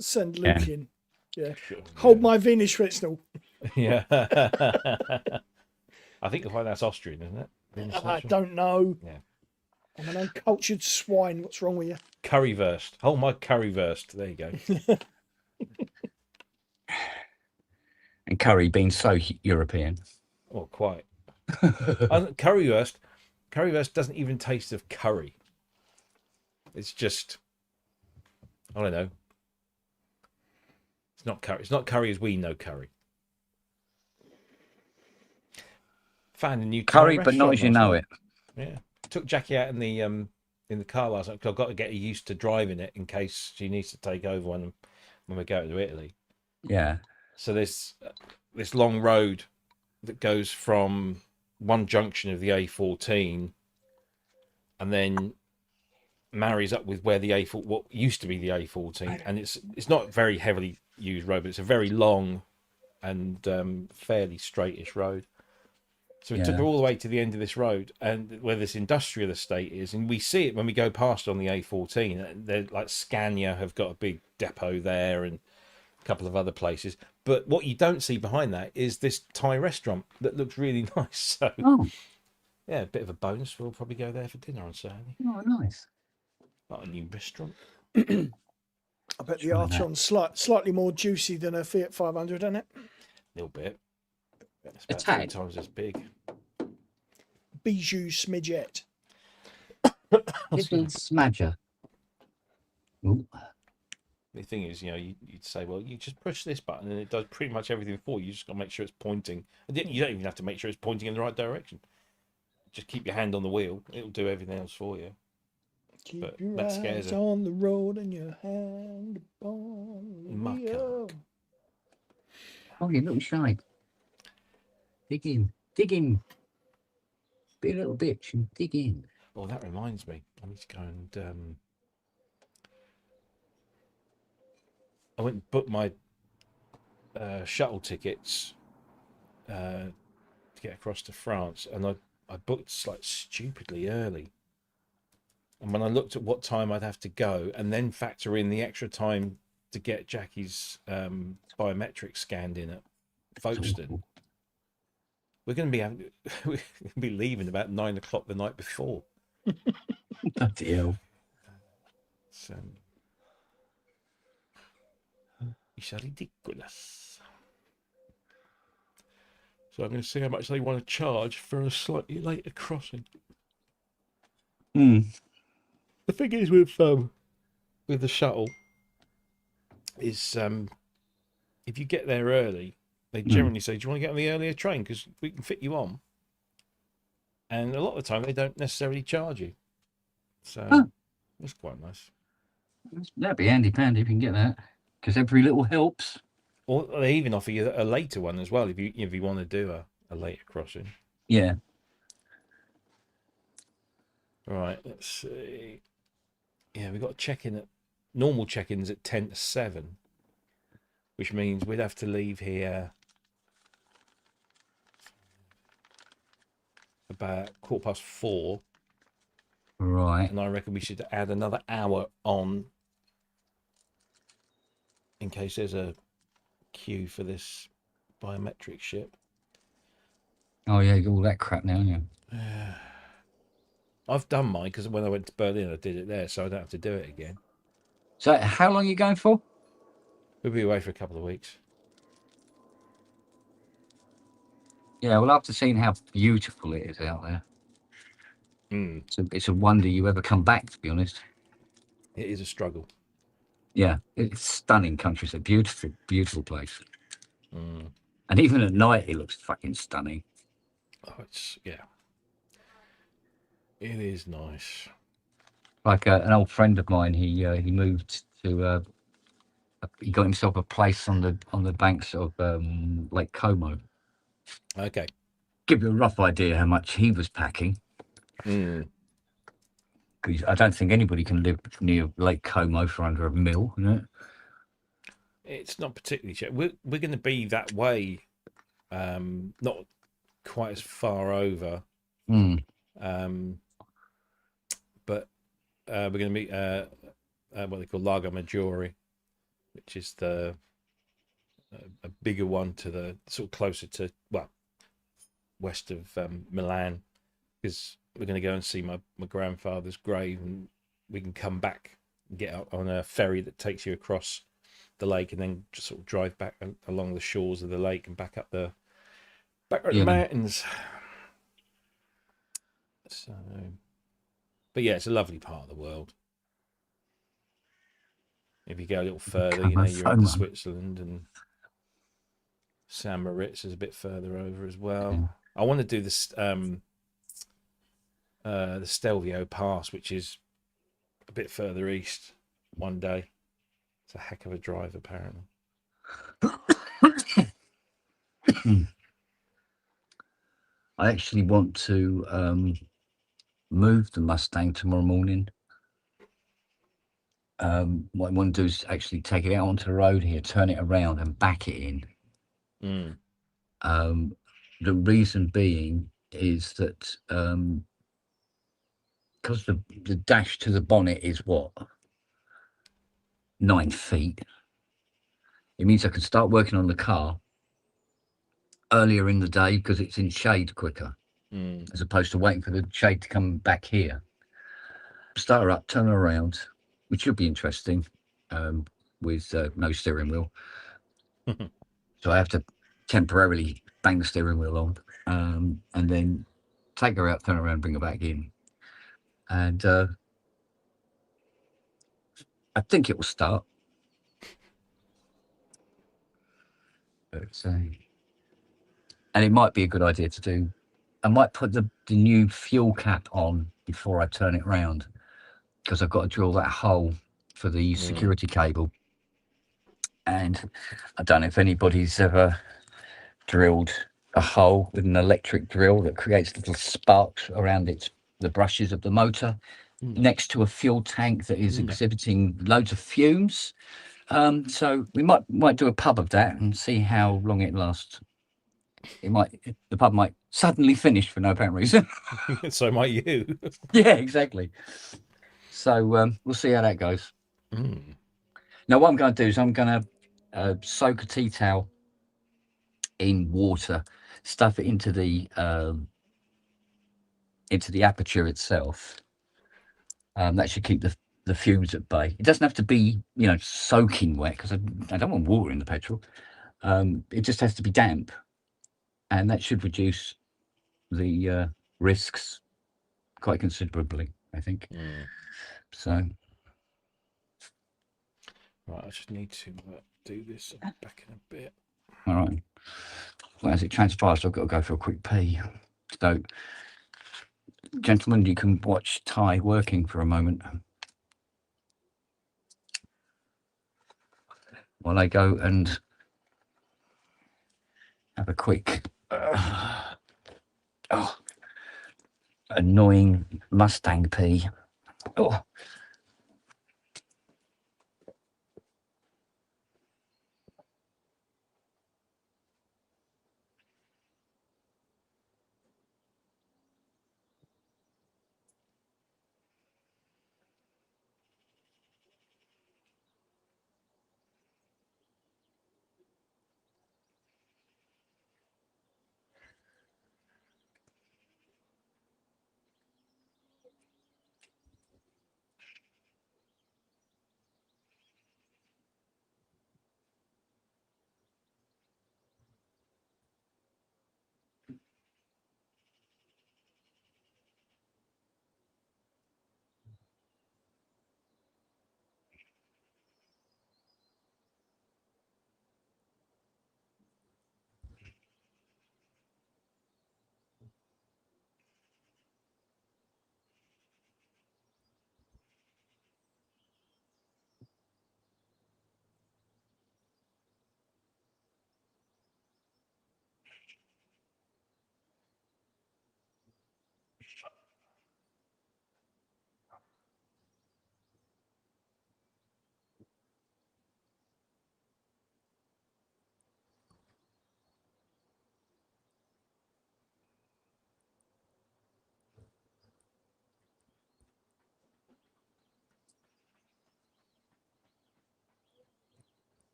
Send Luke Yeah. in. Yeah. Sure, Hold my Wiener Schnitzel. Yeah. I think that's Austrian, isn't it? I don't know. Yeah. I'm an uncultured swine. What's wrong with you? Currywurst. Hold my currywurst. There you go. And curry being so European. Well, quite. And currywurst doesn't even taste of curry. It's just, I don't know. It's not curry. It's not curry as we know curry. Found a new Curry, Thai but not restaurant as you last know night. it. Yeah. Took Jackie out in the car last night because I've got to get her used to driving it in case she needs to take over when we go to Italy. Yeah. So there's this long road that goes from one junction of the A14 and then marries up with where the what used to be the A14, and it's not a very heavily used road, but it's a very long and fairly straightish road. So it took her all the way to the end of this road, and where this industrial estate is, and we see it when we go past on the A14. They're like Scania have got a big depot there, and a couple of other places. But what you don't see behind that is this Thai restaurant that looks really nice. So yeah, a bit of a bonus. We'll probably go there for dinner on Saturday. Oh, nice. Not a new restaurant. I bet the Archon's slightly more juicy than a Fiat 500, isn't it? A little bit. It's A about 3 tad. times as big. Bijou smidget. Little smadger. Ooh. The thing is, you'd say, well, you just push this button and it does pretty much everything for you. You just got to make sure it's pointing. You don't even have to make sure it's pointing in the right direction. Just keep your hand on the wheel. It'll do everything else for you. Keep But your that scares eyes her. on the road and your hand upon the Muck wheel. Oh, you little shy. Dig in. Dig in. Be a little bitch and dig in. Oh, that reminds me. I need to go and I went and booked my shuttle tickets to get across to France, and I booked like stupidly early. And when I looked at what time I'd have to go, and then factor in the extra time to get Jackie's biometric scanned in at Folkestone, we're going to be leaving about 9 o'clock the night before. Bloody hell. So it's ridiculous. So I'm going to see how much they want to charge for a slightly later crossing. Mm. The thing is with the shuttle is if you get there early, they generally say, "Do you want to get on the earlier train because we can fit you on?" And a lot of the time, they don't necessarily charge you, so that's quite nice. That'd be handy pandy if you can get that, because every little helps. Or they even offer you a later one as well if you want to do a later crossing. Yeah. Right, let's see. Yeah, we've got normal check-ins at 10 to 7, which means we'd have to leave here about 4:15. Right. And I reckon we should add another hour on in case there's a queue for this biometric shit. Oh yeah, all that crap now, yeah. I've done mine because when I went to Berlin, I did it there, so I don't have to do it again. So how long are you going for? We'll be away for a couple of weeks. Yeah, well, after seeing how beautiful it is out there, Mm, it's a wonder you ever come back, to be honest. it is a struggle. Yeah, it's stunning country. It's a beautiful, beautiful place. Mm. And even at night, it looks fucking stunning. Oh, yeah. It is nice. Like an old friend of mine, he moved to he got himself a place on the banks of Lake Como. Okay. Give you a rough idea how much he was packing. Mm. 'Cause I don't think anybody can live near Lake Como for under $1 million, you know? It's not particularly cheap. We're going to be that way, not quite as far over, Mm. but we're going to meet what they call Lago Maggiore, which is a bigger one to the sort of closer to west of Milan, because we're going to go and see my grandfather's grave, and we can come back and get out on a ferry that takes you across the lake, and then just sort of drive back along the shores of the lake and back up the Yeah. mountains. So, but yeah, it's a lovely part of the world. If you go a little further, you're into Switzerland, and San Moritz is a bit further over as well. Yeah. I want to do this the Stelvio Pass, which is a bit further east, one day. It's a heck of a drive, apparently. I actually want to move the Mustang tomorrow morning. What I want to do is actually take it out onto the road here, turn it around, and back it in. Mm. The reason being is that because the dash to the bonnet is what, 9 feet. It means I can start working on the car earlier in the day because it's in shade quicker, as opposed to waiting for the shade to come back here. Start her up, turn her around, which should be interesting, with no steering wheel. So I have to temporarily bang the steering wheel on, and then take her out, turn her around, bring her back in. And I think it will start. But, and it might be a good idea to do. I might put the new fuel cap on before I turn it round, because I've got to drill that hole for the security cable. And I don't know if anybody's ever drilled a hole with an electric drill that creates little sparks around the brushes of the motor next to a fuel tank that is exhibiting loads of fumes. So we might do a pub of that and see how long it lasts. The pub might suddenly finish for no apparent reason. So might you. Yeah, exactly. So we'll see how that goes. Now, what I'm going to do is I'm going to soak a tea towel in water, stuff it into the aperture itself. That should keep the fumes at bay. It doesn't have to be, soaking wet, because I don't want water in the petrol. It just has to be damp, and that should reduce the risks quite considerably, I think. So, Right, I just need to do this back in a bit. all right. Well, as it transpires, I've got to go for a quick pee. So, gentlemen, you can watch Ty working for a moment while I go and have a quick annoying Mustang pee. Oh.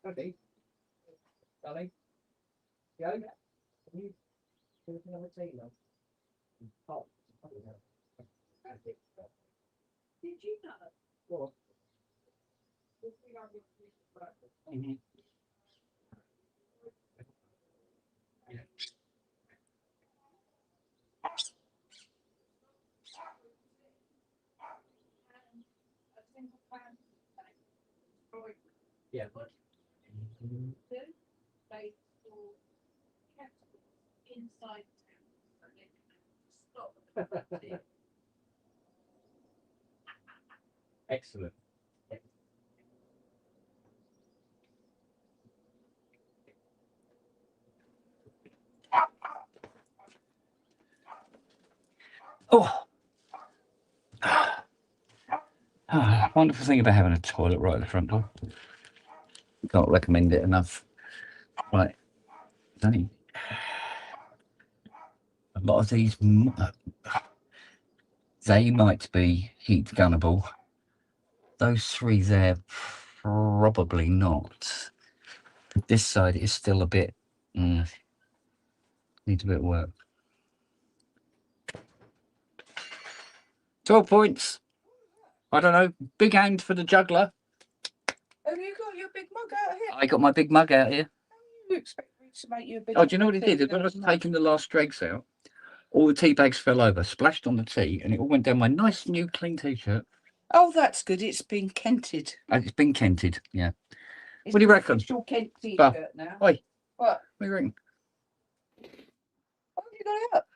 Okay. Darling. Go. You another tea, love? Oh. Did you know? What? Mhm. Yeah. They store chemicals inside town so they can stop. Excellent. Oh. Wonderful thing about having a toilet right at the front door. Can't recommend it enough. Right. Danny. A lot of these, they might be heat gunnable. Those three there, probably not. This side is still a bit, needs a bit of work. 12 points. I don't know. Big hand for the juggler. Have you got your big mug out here? I got my big mug out here. You expect me to make you a bit Oh, of do you know what it tea did? When I was than taking the last dregs out, all the tea bags fell over, splashed on the tea, and it all went down my nice new clean t-shirt. Oh, that's good. It's been kented. It's been kented, yeah. It's What do you an reckon? official Kent Bah. t-shirt now. Oi, What? what do you reckon? Oh, you got it up.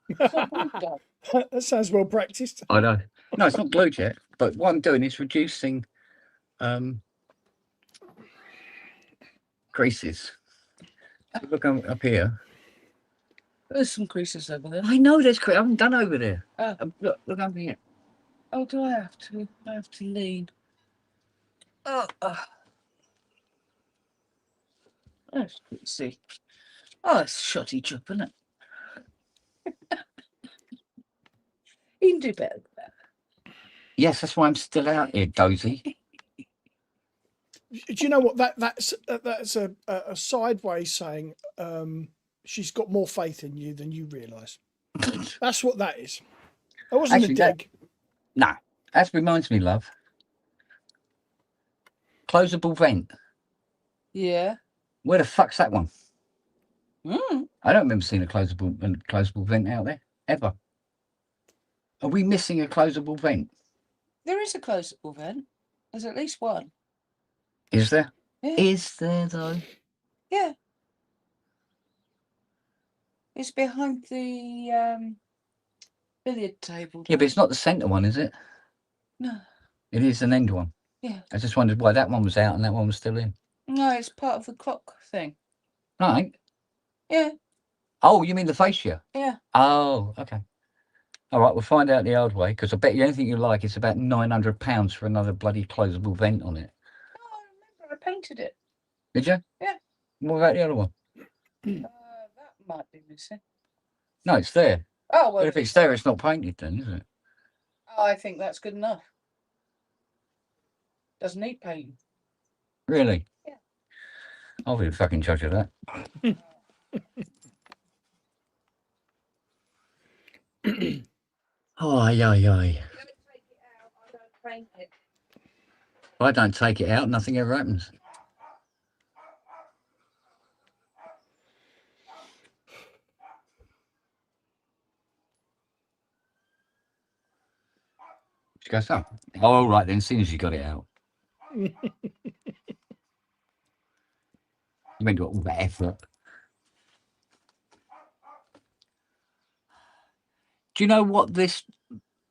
It's not glued down. That sounds well practiced. I know. No, it's not glued yet, but what I'm doing is reducing creases. Look up here. There's some creases over there. I know there's creases. I haven't done over there. Oh. Look up here. Oh, do I have to? I have to lean. Oh, that's pretty see. Oh, it's a shoddy job, isn't it? You can do better than that. Yes, that's why I'm still out here, Dozy. Do you know what that's a sideways saying? She's got more faith in you than you realise. That's what that is. That wasn't Actually, a dig. No, that reminds me, love. Closable vent. Yeah. Where the fuck's that one? Mm. I don't remember seeing a closable vent out there ever. Are we missing a closable vent? There is a closable vent. There's at least one. Is there? Yeah. Is there though? Yeah. It's behind the billiard table. Yeah, but it's not the centre one, is it? No. It is an end one. Yeah. I just wondered why that one was out and that one was still in. No, it's part of the clock thing. Right. Yeah. Oh, you mean the fascia? Yeah. Oh, okay. All right, we'll find out the old way, because I bet you anything you like, it's about £900 for another bloody closable vent on it. Oh, I remember I painted it. Did you? Yeah. What about the other one? That might be missing. No, it's there. Oh, well. But if it's there, it's not painted then, is it? Oh, I think that's good enough. Doesn't need painting. Really? Yeah. I'll be the fucking judge of that. Oh, aye. Don't take it out. I don't paint it. If I don't take it out, nothing ever happens. She goes, oh, all right then, as soon as you got it out. You went to all that effort. Do you know what this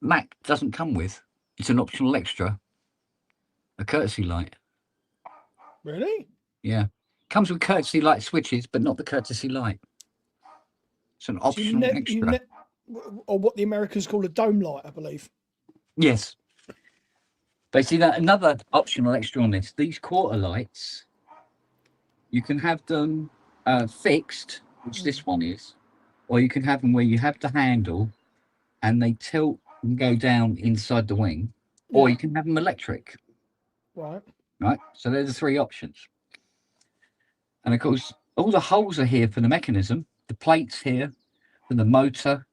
Mac doesn't come with? It's an optional extra. A courtesy light. Really? Yeah. Comes with courtesy light switches, but not the courtesy light. It's an So you optional extra. or what the Americans call a dome light, I believe. Yes. But see that another optional extra on this, these quarter lights, you can have them fixed, which this one is, or you can have them where you have the handle and they tilt and go down inside the wing, or you can have them electric. Right. right? So there's the three options. And of course, all the holes are here for the mechanism, the plates here for the motor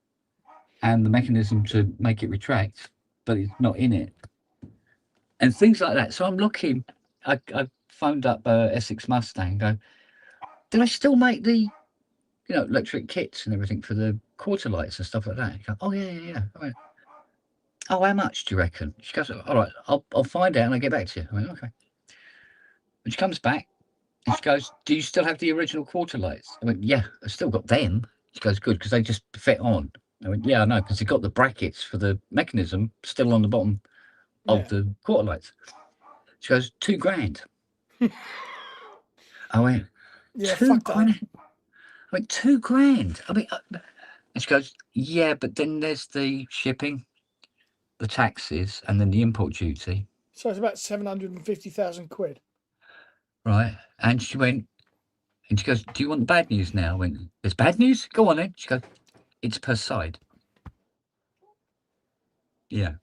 and the mechanism to make it retract, but it's not in it. And things like that. So I'm looking, I phoned up Essex Mustang, go, do they still make the, electric kits and everything for the quarter lights and stuff like that? He goes, oh, yeah. I went, oh, how much do you reckon? She goes, all right, I'll find out and I'll get back to you. I went, okay. And she comes back and she goes, do you still have the original quarter lights? I went, yeah, I've still got them. She goes, good, because they just fit on. I went, yeah, I know, because you've got the brackets for the mechanism still on the bottom of the quarter lights. She goes, £2,000. I went, Yeah, two fuck that. grand. I went, £2,000. I mean, and she goes, yeah, but then there's the shipping, the taxes, and then the import duty. So it's about 750,000 quid. Right. And she went, and she goes, do you want the bad news now? I went, there's bad news? Go on then. She goes, it's per side. Yeah.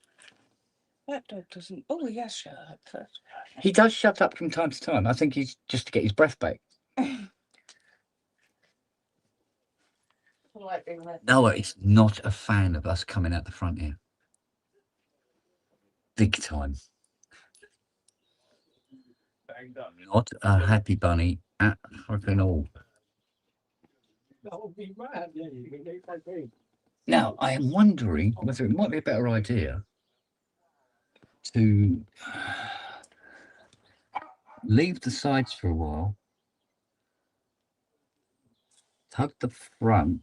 That dog doesn't. Oh, yes, shut up first. He does shut up from time to time. I think he's just to get his breath back. Like being left. Noah is not a fan of us coming out the front here. Big time. Banged up. Not a happy bunny at fucking all. That would be mad, yeah. You can get quite big. Now, I am wondering whether it might be a better idea to leave the sides for a while, tug the front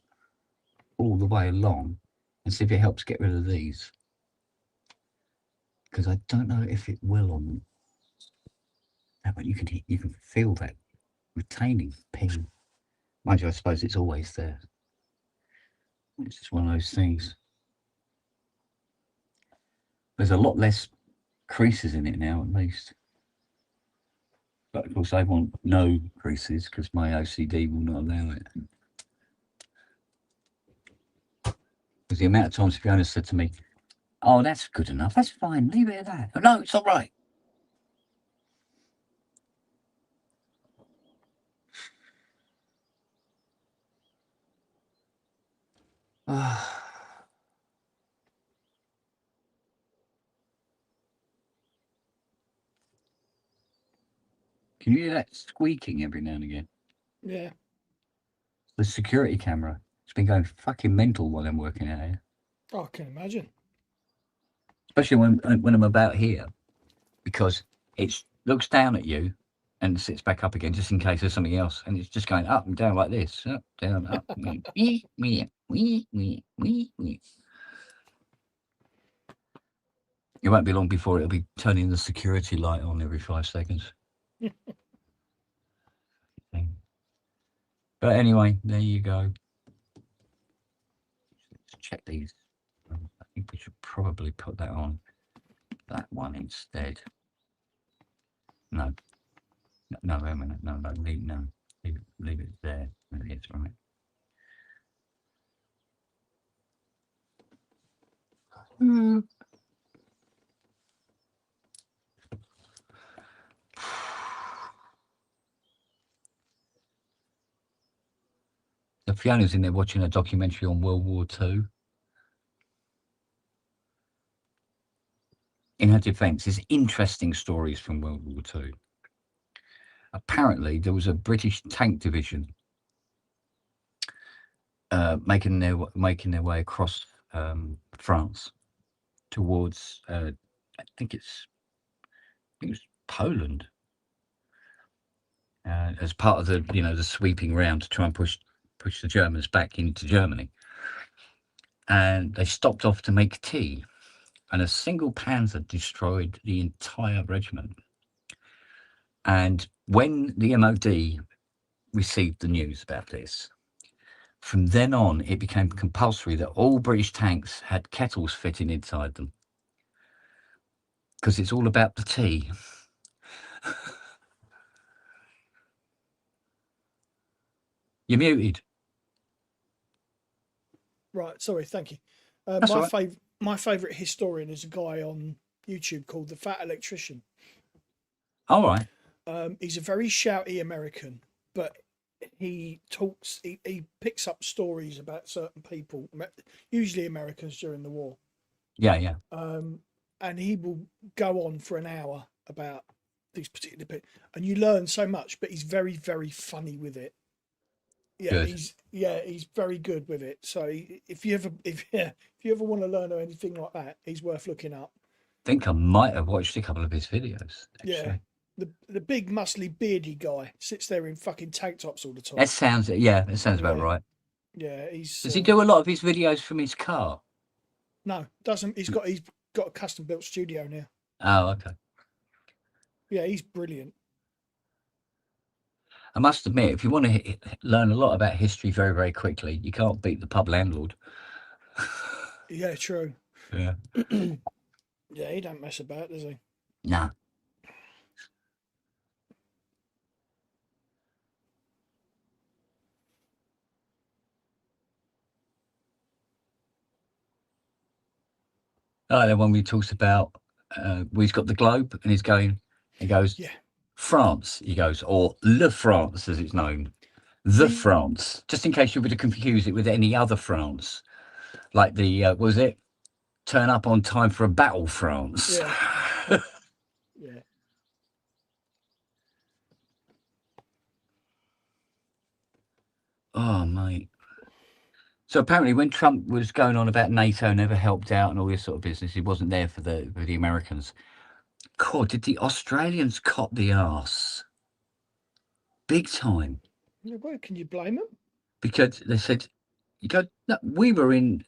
all the way along, and see if it helps get rid of these. Because I don't know if it will or not. But you can feel that retaining pin. Mind you, I suppose it's always there. It's just one of those things. There's a lot less creases in it now, at least. But of course, I want no creases because my OCD will not allow it. Because the amount of times Fiona said to me, oh, that's good enough. That's fine. Leave it at that. Oh, no, it's all right. Can you hear that squeaking every now and again? Yeah. The security camera. It's been going fucking mental while I'm working out here. Oh, I can imagine. Especially when I'm about here. Because it looks down at you and sits back up again just in case there's something else. And it's just going up and down like this. Up, down, up. Wee, wee, wee, wee, wee, wee. It won't be long before it'll be turning the security light on every 5 seconds. But anyway, there you go. Let's check these. I think we should probably put that on that one instead. No. No, wait a minute. No, leave it there. It's right. So Fiona's in there watching a documentary on World War II. In her defence, there's interesting stories from World War II. Apparently, there was a British tank division making their way across France towards I think it was Poland as part of the sweeping round to try and push the Germans back into Germany. And they stopped off to make tea, and a single panzer destroyed the entire regiment. And when the MOD received the news about this, from then on, it became compulsory that all British tanks had kettles fitting inside them. Because it's all about the tea. You're muted. Right. Sorry. Thank you. That's all right. My favourite historian is a guy on YouTube called The Fat Electrician. All right. He's a very shouty American, but he talks. He picks up stories about certain people, usually Americans during the war. Yeah. And he will go on for an hour about these particular people, and you learn so much. But he's very, very funny with it. Yeah, Good. he's very good with it. So if you ever want to learn or anything like that, he's worth looking up. I think I might have watched a couple of his videos. Actually. Yeah, the big muscly beardy guy sits there in fucking tank tops all the time. That sounds about right. Yeah, he's. Does he do a lot of his videos from his car? No, doesn't. He's got a custom built studio now. Oh, okay. Yeah, he's brilliant. I must admit, if you want to learn a lot about history very, very quickly, you can't beat the pub landlord. Yeah, true. Yeah. Yeah, he don't mess about, does he? Nah. Oh, the one we talks about, he's got the globe and he goes, Yeah. France, he goes, or Le France as it's known. The France, just in case you were to confuse it with any other France. Like the, was it? Turn up on time for a battle, France. Yeah. Yeah. Oh, mate. So apparently when Trump was going on about NATO never helped out and all this sort of business, he wasn't there for the Americans. God, did the Australians cop the arse? Big time. Yeah, well, can you blame them? Because they said, no, we were in,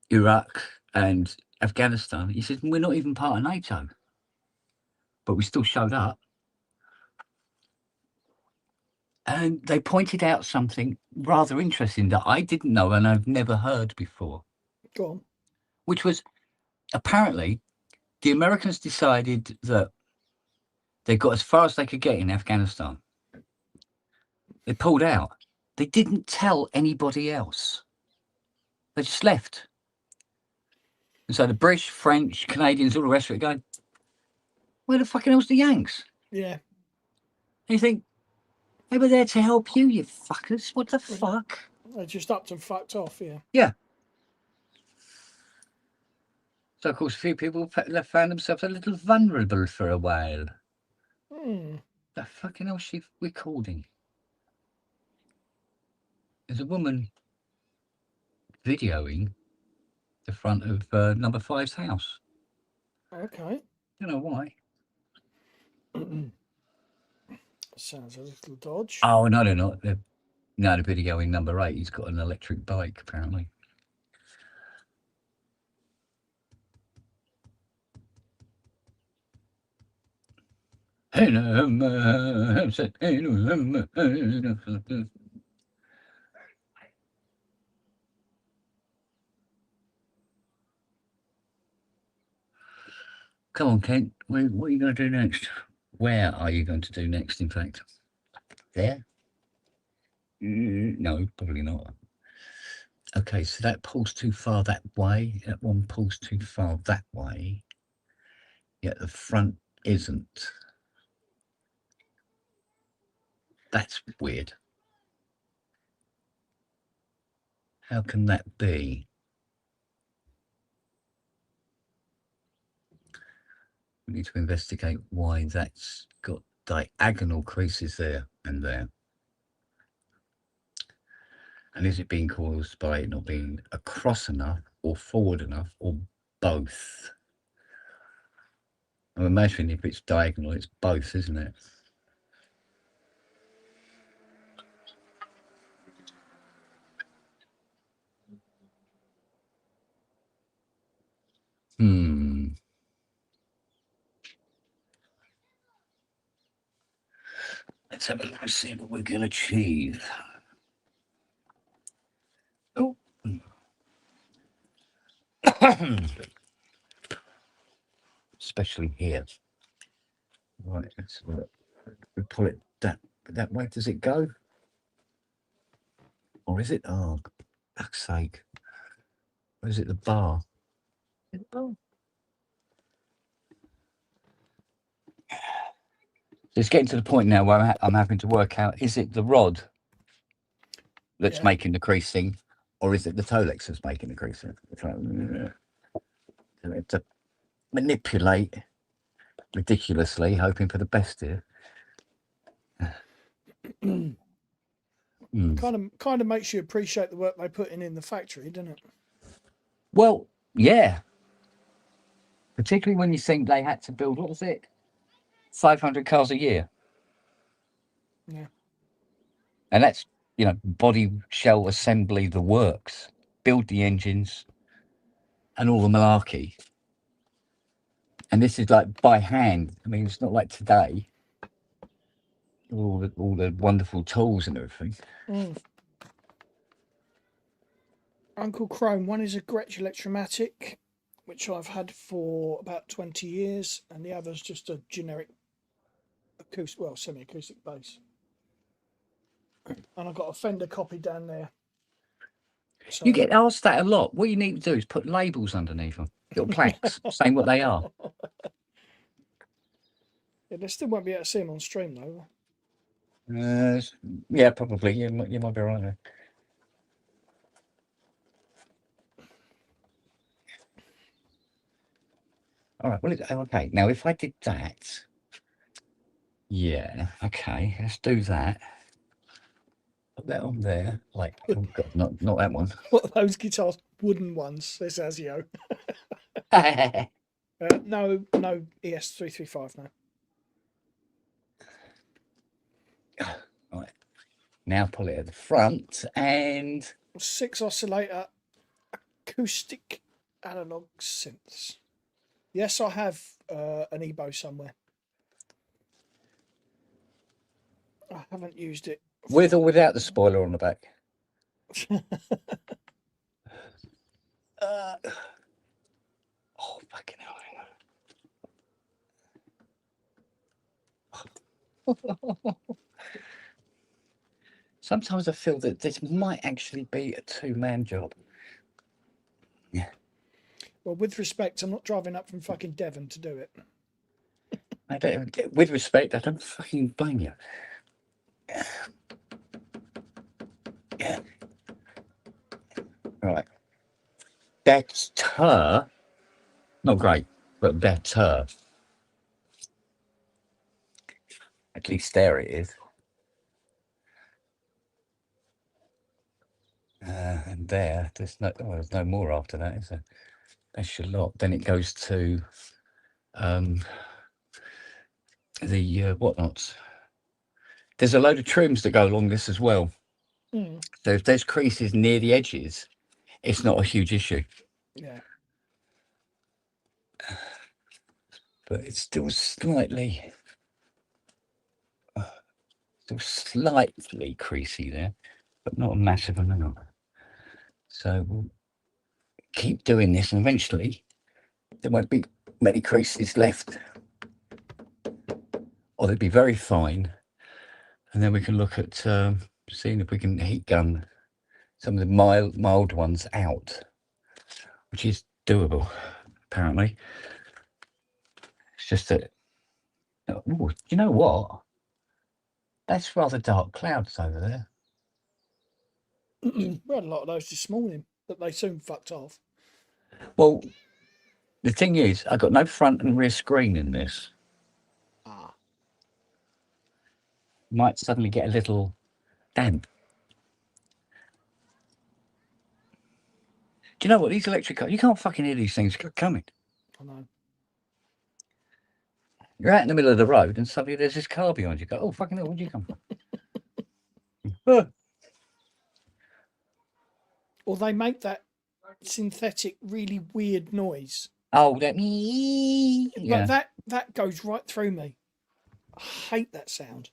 Iraq and Afghanistan. He said, we're not even part of NATO. But we still showed up. And they pointed out something rather interesting that I didn't know and I've never heard before. Go on. Which was, apparently, the Americans decided that they got as far as they could get in Afghanistan. They pulled out. They didn't tell anybody else. They just left. And so the British, French, Canadians, all the rest of it going, where the fucking hell's the Yanks? Yeah. And you think, they were there to help you, you fuckers. What the fuck? They just upped and fucked off, yeah. Yeah. So, of course, a few people found themselves a little vulnerable for a while. The fucking hell is she recording? There's a woman videoing the front of number 5's house. Okay. Don't know why. Sounds a little dodge. Oh, no, they're not. They're videoing number 8. He's got an electric bike, apparently. Come on, Kent. What are you going to do next? Where are you going to do next, in fact? There? No, probably not. Okay, so that pulls too far that way. That one pulls too far that way. Yet the front isn't. That's weird. How can that be? We need to investigate why that's got diagonal creases there and there. And is it being caused by it not being across enough or forward enough or both? I'm imagining if it's diagonal, it's both, isn't it? Let's have a look and see what we can achieve. Oh. Especially here. Right, let's we pull it that way. Does it go? Or is it? Oh, fuck's sake. Or is it the bar? Is it the bar? it's getting to the point now where I'm having to work out: is it the rod that's Yeah. making the creasing, or is it the Tolex that's making the creasing? To manipulate ridiculously, hoping for the best here. Kind of makes you appreciate the work they put in the factory, doesn't it? Well, yeah. Particularly when you think they had to build, what was it, 500 cars a year. Yeah. And that's, body shell assembly, the works, build the engines and all the malarkey. And this is like by hand. I mean, it's not like today. All the wonderful tools and everything. Uncle Chrome, one is a Gretsch Electromatic, which I've had for about 20 years, and the other's just a generic acoustic, well, semi-acoustic bass. And I've got a Fender copy down there. So, You get asked that a lot. What you need to do is put labels underneath them, little plaques saying what they are. yeah, they still won't be able to see them on stream though. Yeah, probably. You might be right there. All right. Well, okay. Now, if I did that, yeah. Okay. Let's do that. Put that on there. Like, oh God, not that one. What are those guitars? Wooden ones, says Azio. No ES335 now. Right. Now pull it at the front and 6 oscillator acoustic analog synths. Yes, I have an EBO somewhere. I haven't used it. with or without the spoiler on the back. Oh, fucking hell. Sometimes I feel that this might actually be a two-man job. Yeah. Well, with respect, I'm not driving up from fucking Devon to do it. With respect, I don't fucking blame you. Yeah. Right. Better. Not great, but better. At least there it is. And there's no more after that, is there? That's your lot. Then it goes to the whatnots. There's a load of trims that go along this as well. Mm. So if there's creases near the edges, it's not a huge issue. Yeah. But it's still slightly creasy there, but not a massive amount. So we'll keep doing this, and eventually there won't be many creases left, or they'll be very fine. And then we can look at seeing if we can heat gun some of the mild ones out, which is doable, apparently. It's just that, ooh, you know what? That's rather dark clouds over there. We had a lot of those this morning, but they soon fucked off. Well, the thing is, I've got no front and rear screen in this. Might suddenly get a little damp. Do you know what? These electric cars, you can't fucking hear these things coming. I know. You're out in the middle of the road and suddenly there's this car behind you. Go, oh, fucking hell, where'd you come from? Or they make that synthetic, really weird noise. Oh, that. Yeah. But that goes right through me. I hate that sound.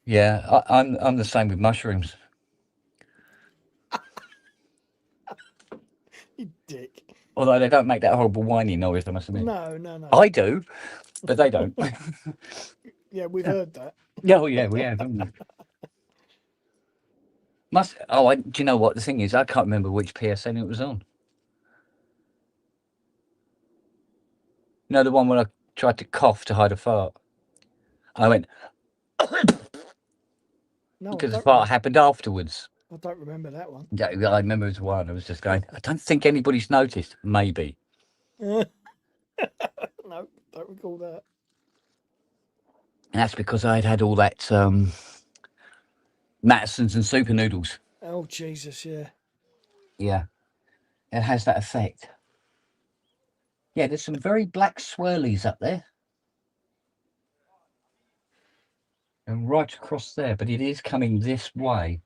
Yeah, I'm the same with mushrooms. You dick. Although they don't make that horrible whiny noise, I must admit. No. I do, but they don't. Yeah, we've heard that. Yeah, we have, haven't we? Do you know what the thing is? I can't remember which PSN it was on. You know, the one when I tried to cough to hide a fart. I went No, because the fart happened afterwards. I don't remember that one. Yeah, I remember it was one. I was just going. I don't think anybody's noticed. Maybe. No, don't recall that. And that's because I'd had all that Mattisons and super noodles. Oh Jesus, yeah. Yeah, it has that effect. Yeah, there's some very black swirlies up there. And right across there, but it is coming this way.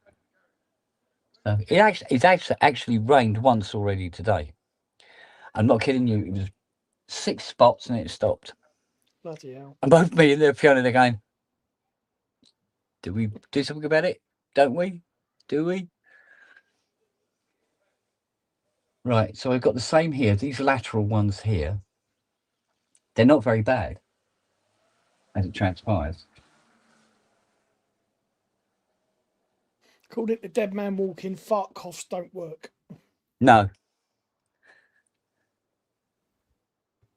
It's actually rained once already today. I'm not kidding you. It was 6 spots and it stopped. Bloody hell. And both me and the Fiona, they're going, do we do something about it? Don't we? Do we? Right, so I've got the same here. These lateral ones here, they're not very bad, as it transpires. Called it the dead man walking. Fart coughs don't work. No.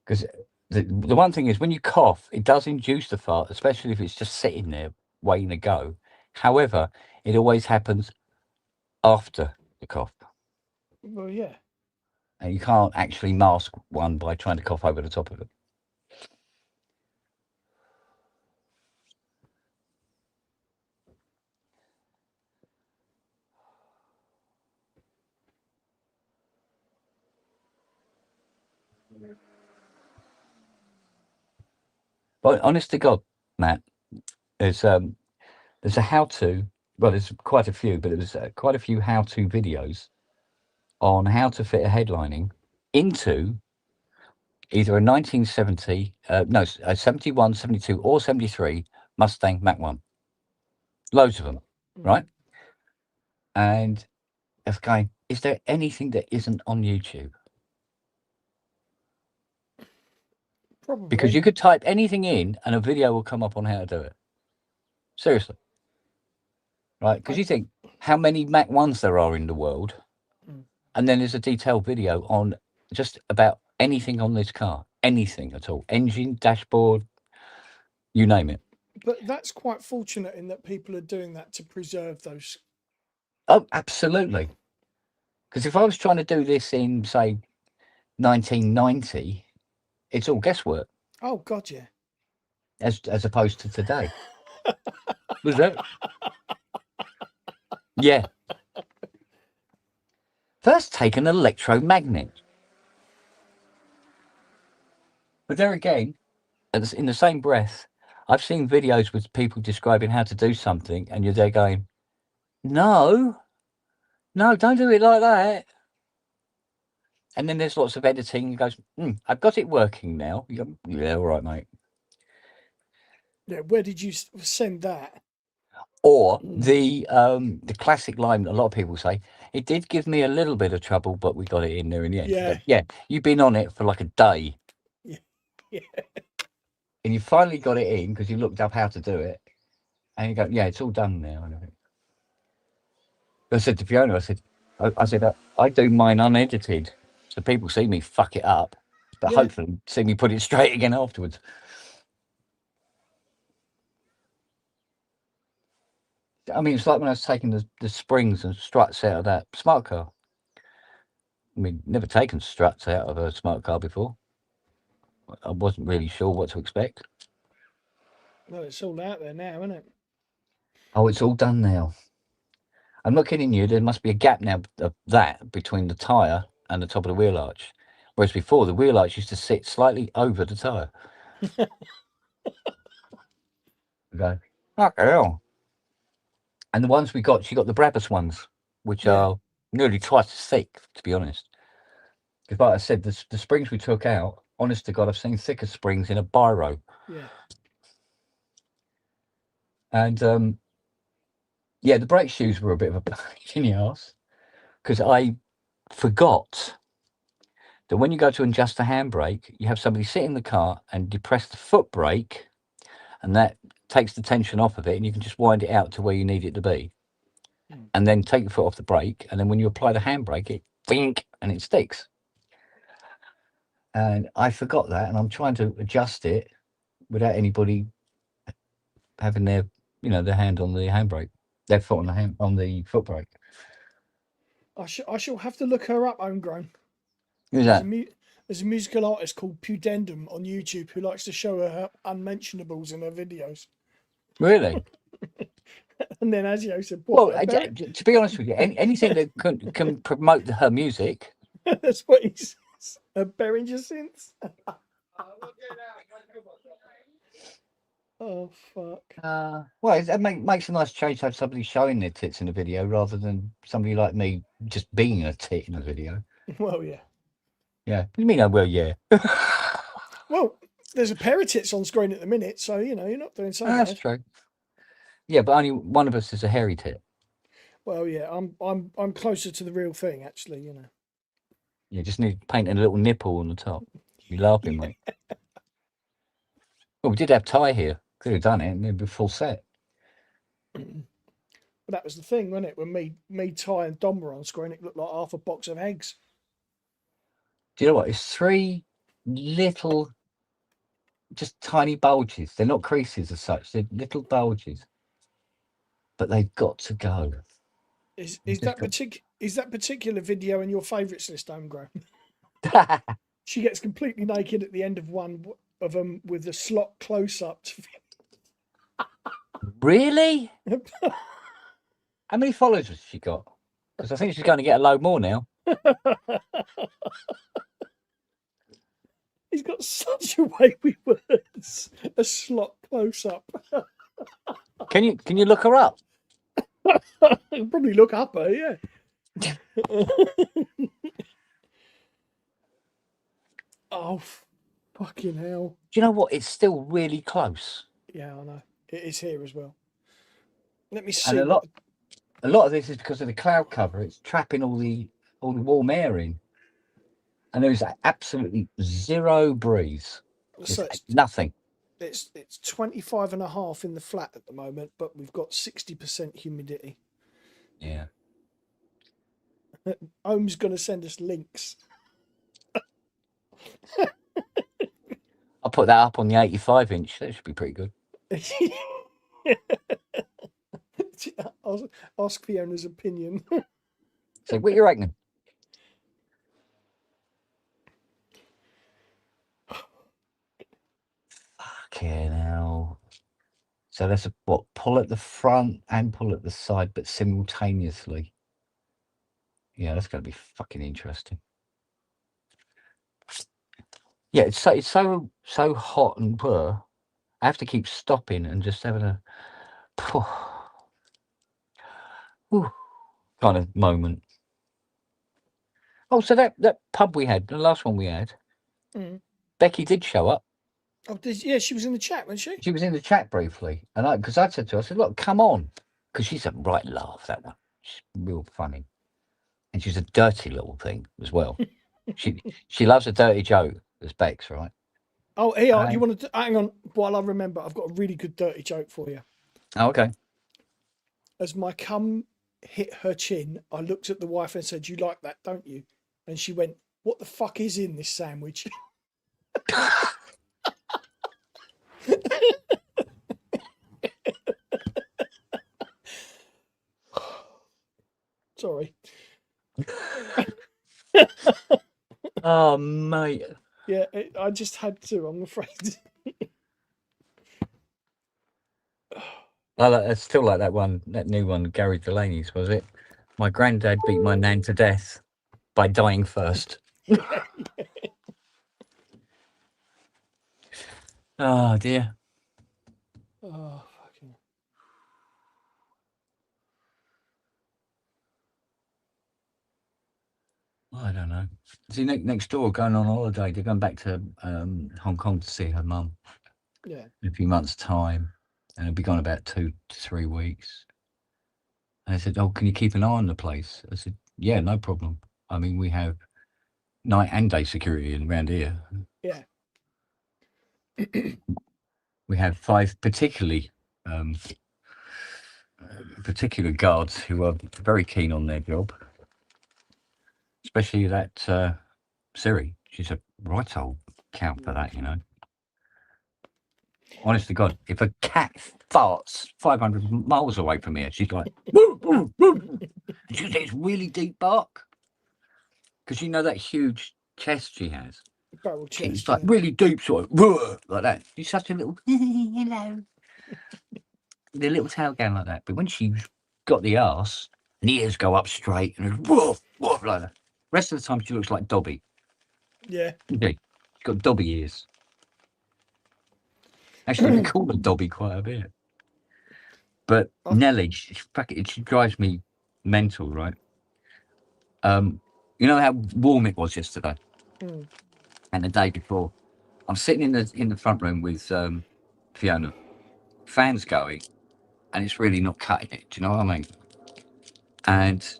Because the one thing is, when you cough, it does induce the fart, especially if it's just sitting there waiting to go. However, it always happens after the cough. Well, yeah. And you can't actually mask one by trying to cough over the top of it. But honest to God, Matt, there's a how-to. Well, there's quite a few, but there's quite a few how-to videos on how to fit a headlining into either a 1970, a 71, 72, or 73 Mustang Mach 1. Loads of them, right? And it's going, is there anything that isn't on YouTube? Probably. Because you could type anything in and a video will come up on how to do it. Seriously. Right? Because you think how many Mach 1s there are in the world, and then there's a detailed video on just about anything on this car. Anything at all. Engine, dashboard, you name it. But that's quite fortunate in that people are doing that to preserve those. Oh, absolutely. Because if I was trying to do this in, say, 1990, it's all guesswork. Oh, God, yeah. As opposed to today. Was that? Yeah. First take an electromagnet. But there again, in the same breath, I've seen videos with people describing how to do something, and you're there going, no, don't do it like that. And then there's lots of editing. It goes, I've got it working now. You go, yeah, all right, mate. Yeah, where did you send that? Or the classic line, a lot of people say, it did give me a little bit of trouble, but we got it in there in the end. Yeah. Yeah, you've been on it for like a day. Yeah. And you finally got it in because you looked up how to do it. And you go, yeah, it's all done now. And everything. I said to Fiona, I said, I do mine unedited. So people see me fuck it up, but hopefully see me put it straight again afterwards. I mean, it's like when I was taking the springs and struts out of that smart car. I mean, never taken struts out of a smart car before. I wasn't really sure what to expect. Well, it's all out there now, isn't it? Oh, it's all done now. I'm not kidding you. There must be a gap now of that between the tyre and the top of the wheel arch. Whereas before, the wheel arch used to sit slightly over the tyre. Okay. Fuck hell. And the ones she got the Brabus ones, which are nearly twice as thick, to be honest. Because like I said, the springs we took out, honest to God, I've seen thicker springs in a biro. Yeah. And the brake shoes were a bit of a pain in the arse. Because I forgot that when you go to adjust the handbrake, you have somebody sit in the car and depress the foot brake, and that takes the tension off of it, and you can just wind it out to where you need it to be. And then take your foot off the brake, and then when you apply the handbrake, it blink and it sticks. and I forgot that, and I'm trying to adjust it without anybody having their, their hand on the handbrake, their foot on the foot brake. I shall have to look her up, homegrown. Who's There's that? there's a musical artist called Pudendum on YouTube who likes to show her unmentionables in her videos. Really? And then Azio said, Well, "What?" to be honest with you, anything that can promote her music. That's what he says. A Behringer synth. Oh fuck! Well, it makes a nice change to have somebody showing their tits in a video rather than somebody like me just being a tit in a video. Well, yeah. Yeah. What do you mean? Oh, well, yeah. Well, there's a pair of tits on screen at the minute, so you're not doing so That's bad. true. Yeah, but only one of us is a hairy tit. Well, yeah, I'm closer to the real thing, actually. You just need painting a little nipple on the top. You laughing, mate? Well, we did have Ty here. Could have done it, and it'd be full set. But that was the thing, wasn't it? When me, Ty, and Dom were on screen, it looked like half a box of eggs. Do you know what? It's 3 little, just tiny bulges. They're not creases as such. They're little bulges, but they've got to go. Is that particular video in your favourites list, homegrown? She gets completely naked at the end of one of them with the slot close up. Really? How many followers has she got? Because I think she's going to get a load more now. He's got such a way with words. A slot close up. Can you look her up? I'll probably look up her, yeah. Oh, fucking hell. Do you know what? It's still really close. Yeah, I know. It is here as well. Let me see. And a lot of this is because of the cloud cover. It's trapping all the warm air in. And there's absolutely zero breeze. So it's nothing. It's 25.5 in the flat at the moment, but we've got 60% humidity. Yeah. Ohm's going to send us links. I'll put that up on the 85-inch. That should be pretty good. Ask the owner's opinion. So what you reckon? Fucking hell. So that's pull at the front and pull at the side, but simultaneously. Yeah, that's going to be fucking interesting. Yeah, it's so hot and I have to keep stopping and just having a kind of moment. Oh, so that pub we had, the last one we had, Becky did show up. Oh, yeah, she was in the chat, wasn't she? She was in the chat briefly, and because I said to her, I said, "Look, come on," because she's a right laugh. That one, she's real funny, and she's a dirty little thing as well. she loves a dirty joke. There's Bex, right? Oh, here, you want to hang on while I remember? I've got a really good dirty joke for you. Oh, okay. As my cum hit her chin, I looked at the wife and said, "You like that, don't you?" And she went, "What the fuck is in this sandwich?" Sorry. Oh, mate. Yeah, I just had to, I'm afraid. It's still like that new one, Gary Delaney's, was it? My granddad beat my nan to death by dying first. Oh, dear. Oh, fucking. I don't know. See, next door going on holiday. They're going back to Hong Kong to see her mum. Yeah. In a few months' time. And it'll be gone about 2 to 3 weeks. And I said, "Oh, can you keep an eye on the place?" I said, "Yeah, no problem. I mean, we have night and day security around here." Yeah. We have 5 particular guards who are very keen on their job. Especially that Siri. She's a Right old count for that, you know. Honest to God, if a cat farts 500 miles away from here, she's like, woo, woo, woo. She gets really deep bark. Because you know that huge chest she has. Barrel chest. It's like Yeah. really deep, sort of, "Whoa," like that. She's such a little, hello. The little tail going like that. But when she's got the arse, and the ears go up straight, and woof, woof, like that. Rest of the time, she looks like Dobby. Yeah. Okay. She's got Dobby ears. Actually, we call her Dobby quite a bit. But Oh. Nelly, she drives me mental, right? You know how warm it was yesterday Mm. and the day before. I'm sitting in the front room with Fiona. Fans going, and it's really not cutting it. Do you know what I mean? And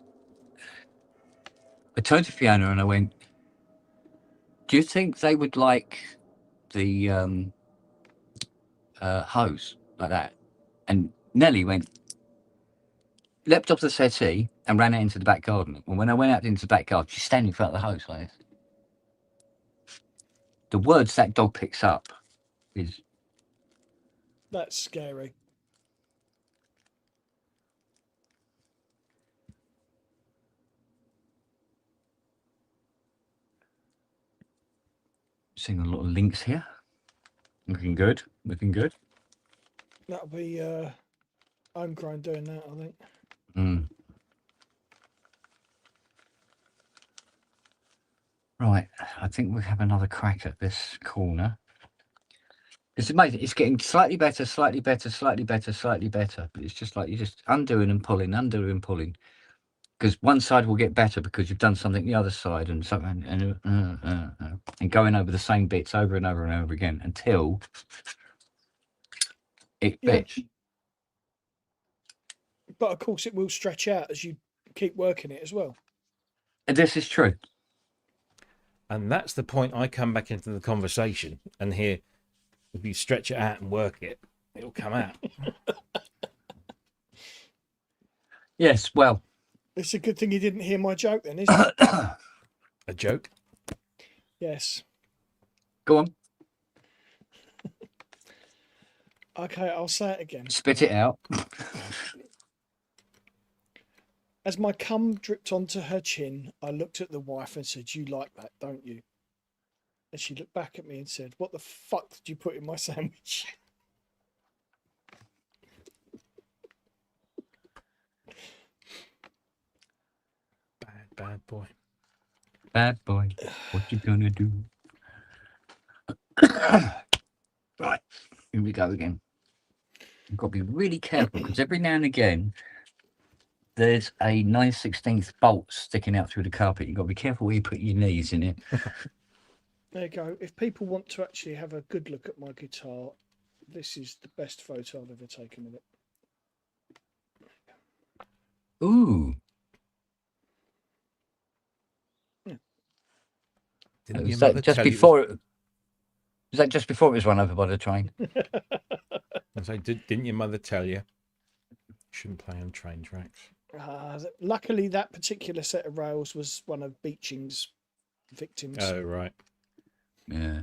I turned to Fiona and I went, "Do you think they would like the hose like that?" And Nelly leapt off the settee and ran out into the back garden. And when I went out into the back garden, she's standing in front of the hose like this. The words that dog picks up is That's scary. seeing a lot of links here. Looking good. Looking good. That'll be homegrown doing that, I think. Mm. Right, I think we have another crack at this corner. It's amazing. It's getting slightly better, slightly better, slightly better, slightly better. But it's just like you're just undoing and pulling, undoing and pulling. Because one side will get better because you've done something the other side and something and going over the same bits over and over and over again until it Yeah. fits. But of course, it will stretch out as you keep working it as well. And this is true. And that's the point I come back into the conversation and hear, if you stretch it out and work it, it'll come out. Yes, well. It's a good thing you didn't hear my joke then, isn't it? A joke? Yes. Go on, Okay, I'll say it again. spit it out. As my cum dripped onto her chin, I looked at the wife and said, "You like that, don't you?" And she looked back at me and said, "What the fuck did you put in my sandwich?" Bad boy. Bad boy, what you gonna do? Right, here we go again. You've got to be really careful because every now and again there's a 9/16 bolt sticking out through the carpet. You've got to be careful where you put your knees in it. There you go. If people want to actually have a good look at my guitar, this is the best photo I've ever taken of it. Ooh. Didn't Was your that mother just tell you? before was that just before it was run over by the train? I say, didn't your mother tell you? Shouldn't play on train tracks. Luckily, that particular set of rails was one of Beeching's victims. Oh, right. Yeah.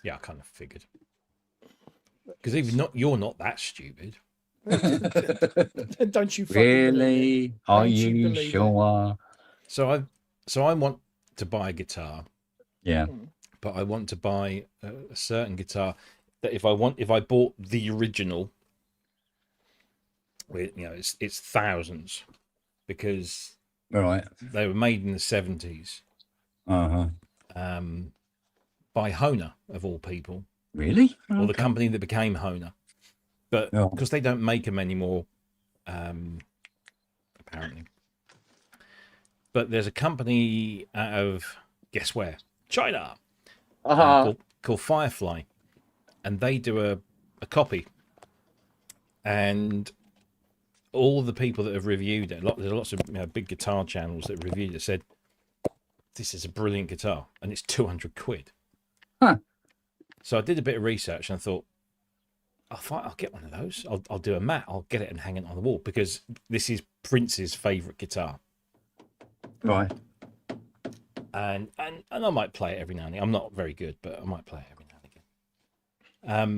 Yeah, I kind of figured. Because you're not that stupid. Don't you fucking believe it? Really? Are Don't you you believe it? sure? So I want to buy a guitar, Yeah. but I want to buy a certain guitar that if I bought the original, it's thousands because All right. they were made in the 70s Uh-huh. by Hohner of all people, Really? or the company that became Hohner. But Yeah. because they don't make them anymore, apparently. But there's a company out of, guess where? China. Called Firefly. And they do a copy. And all the people that have reviewed it, there's lots of big guitar channels that reviewed it, said, this is a brilliant guitar. And it's 200 quid. Huh. So I did a bit of research and I thought, I'll get one of those. I'll do a mat. I'll get it and hang it on the wall because this is Prince's favourite guitar. Right. and I might play it every now and then. I'm not very good, but I might play it every now and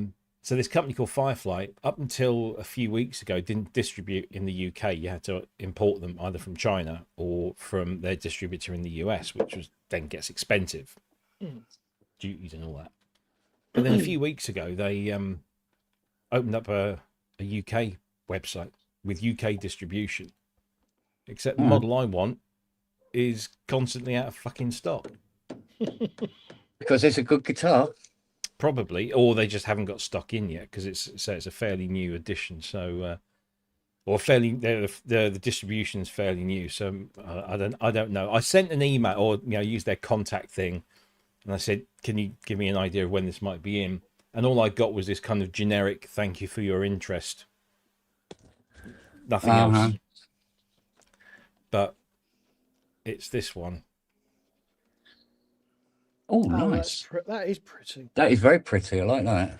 again. So this company called Firefly, up until a few weeks ago, didn't distribute in the UK. You had to import them either from China or from their distributor in the US, which was then gets expensive, duties and all that. But then a few weeks ago, they opened up a UK website with UK distribution. Except the model I want is constantly out of fucking stock. Because it's a good guitar. Probably, or they just haven't got stock in yet because it's a fairly new edition. So, or fairly the distribution is fairly new. So I don't know. I sent an email or used their contact thing, and I said, "Can you give me an idea of when this might be in?" And all I got was this kind of generic "Thank you for your interest." Nothing else. But it's this one. Oh, Oh, nice. that is pretty. That is very pretty. I like that.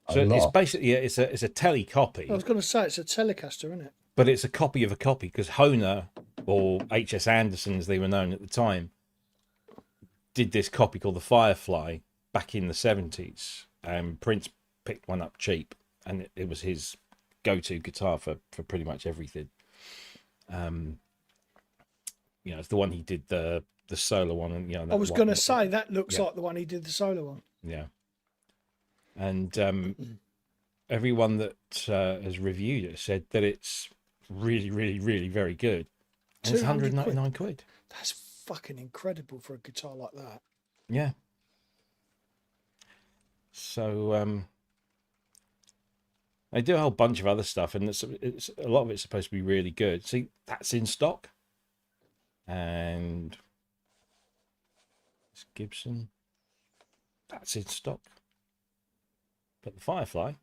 So it's basically it's a tele copy. I was going to say it's a Telecaster, isn't it? But it's a copy of a copy because Hohner, or H.S. Anderson as they were known at the time, did this copy called the Firefly back in the 70s. Prince picked one up cheap, and it was his go-to guitar for pretty much everything. It's the one he did the solo one, and I was going to say that looks like the one he did the solo on. Yeah. And everyone that has reviewed it said that it's really, really, really very good. And it's 199 quid. That's fucking incredible for a guitar like that. Yeah. So they do a whole bunch of other stuff, and it's a lot of it's supposed to be really good. See, that's in stock. And it's Gibson. That's in stock. But the Firefly,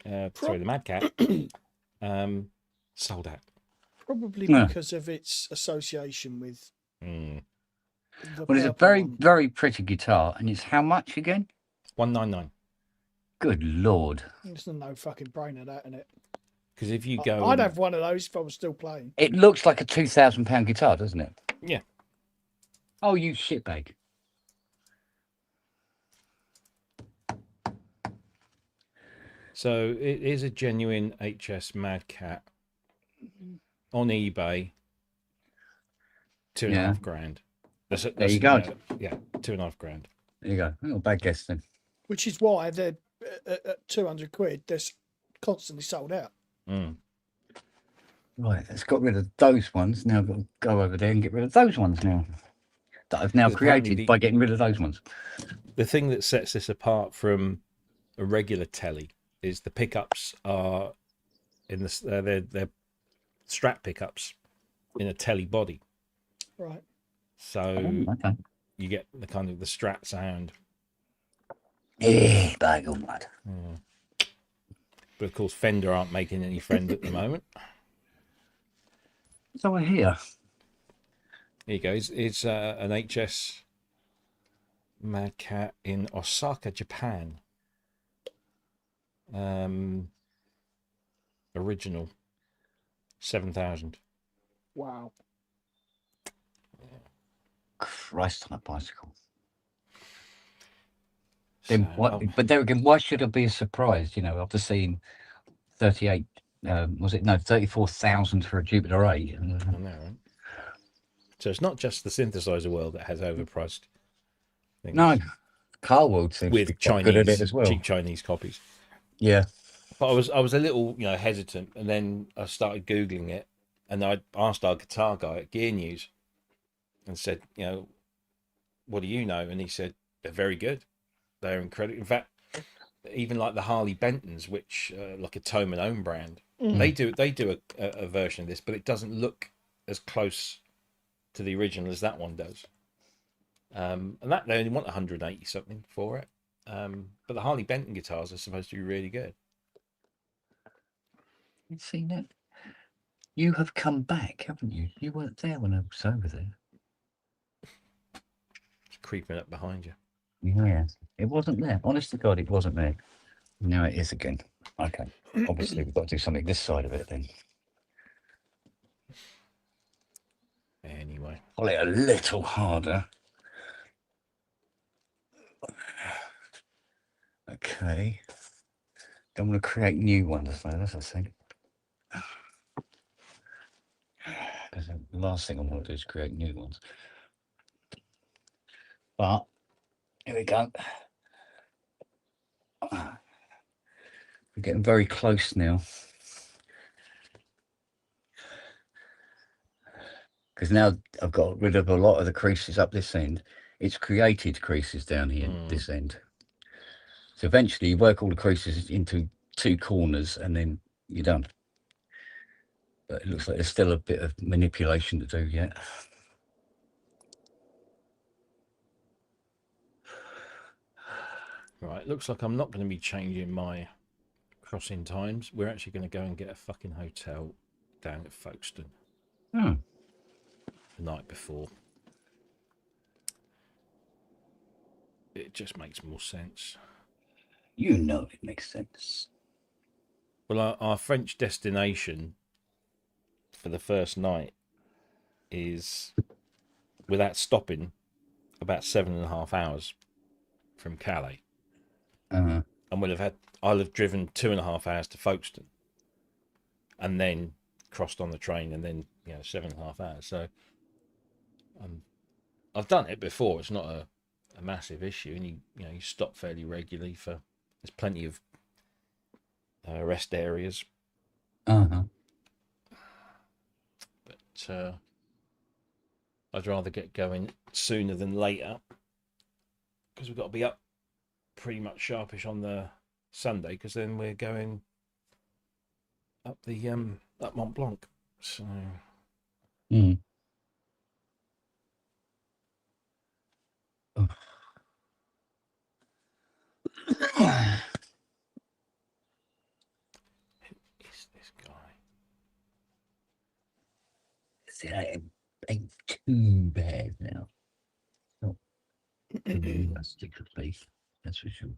sorry, the Mad Cat, sold out. Probably because of its association with. Well, it's a very, very pretty guitar, and it's how much again? 199. Good lord! There's no fucking brainer that in it. Because if you go, I'd have one of those if I was still playing. It looks like a £2,000 guitar, doesn't it? Yeah. Oh, you shitbag! So it is a genuine HS Mad Cat on eBay. $2.5 grand. There you go. Yeah, $2.5 grand. There you go. Not a bad guess then. Which is why they're at 200 quid. They're constantly sold out. Mm. Right, let's got rid of those ones. Now I've got to go over there and get rid of those ones now. That I've now created by getting rid of those ones. The thing that sets this apart from a regular telly is the pickups are in the they're Strat pickups in a telly body. Right. So you get the kind of the Strat sound. Bag of mud. But of course, Fender aren't making any friends at the moment. So I hear. Here you go. It's an HS Mad Cat in Osaka, Japan. Original 7,000. Wow. Christ on a bicycle. Then what? But there again, why should I be surprised? After seeing 34,000 for a Jupiter 8. I know, right? So it's not just the synthesizer world that has overpriced things. No, car world seems with to be Chinese, good at it as well. Cheap Chinese copies. Yeah. But I was a little hesitant, and then I started Googling it, and I asked our guitar guy at Gear News and said, what do you know? And he said, they're very good. They're incredible. In fact, even like the Harley Bentons, which like a Tome and Own brand, they do a version of this, but it doesn't look as close to the original as that one does. And that they only want 180 something for it. But the Harley Benton guitars are supposed to be really good. You've seen it. You have come back, haven't you? You weren't there when I was over there. It's creeping up behind you. Yeah, it wasn't there. Honest to God, it wasn't there. Now it is again. Okay. Obviously, we've got to do something this side of it then. Anyway, Pull it a little harder. Okay. Don't want to create new ones, though. That's the thing. Because the last thing I want to do is create new ones. But here we go. We're getting very close now. Because now I've got rid of a lot of the creases up this end. It's created creases down here, this end. So eventually you work all the creases into 2 corners and then you're done. But it looks like there's still a bit of manipulation to do yet. right. Looks like I'm not going to be changing my crossing times. We're actually going to go and get a fucking hotel down at Folkestone Oh, the night before. It just makes more sense. you know it makes sense. Well, our French destination for the first night is, without stopping, about 7.5 hours from Calais. Uh, And I'll have driven 2.5 hours to Folkestone and then crossed on the train and then, 7.5 hours. So I've done it before. It's not a massive issue. And you stop fairly regularly there's plenty of rest areas. uh-huh. But I'd rather get going sooner than later because we've got to be up pretty much sharpish on the Sunday because then we're going up the up Mont Blanc. So Mm. Oh. who is this guy? See, I ain't too bad now. Not realistically, that's for sure.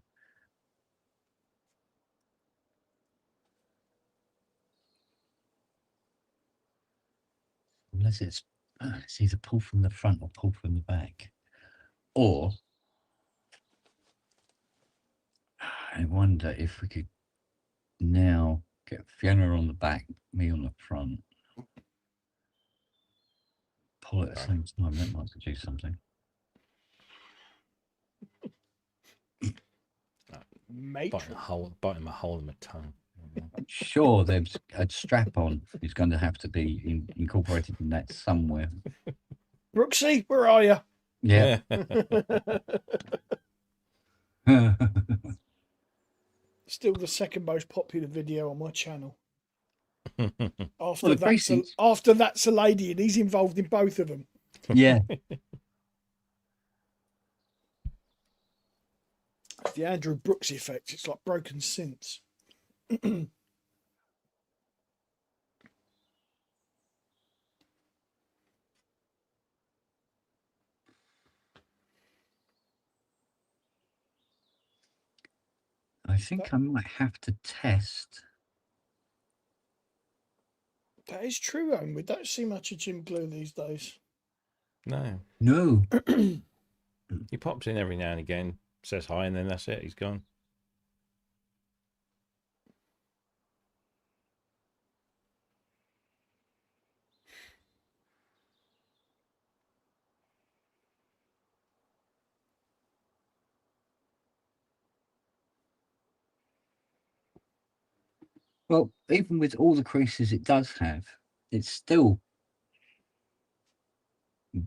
Unless it's either pull from the front or pull from the back. Or I wonder if we could now get Fiona on the back, me on the front. Pull at the same time. That might do something. Matron. Biting my hole in my tongue. Sure, there's a strap on is going to have to be incorporated in that somewhere. Brooksy, where are you? Yeah. Still the second most popular video on my channel. After the that's a lady, and he's involved in both of them. Yeah. The Andrew Brooks effect. It's like broken synths. I think I might have to test. That is true, Owen. We don't see much of Jim Glue these days. No. No. He pops in every now and again, says hi, and then that's it. He's gone. Well, even with all the creases it does have, it's still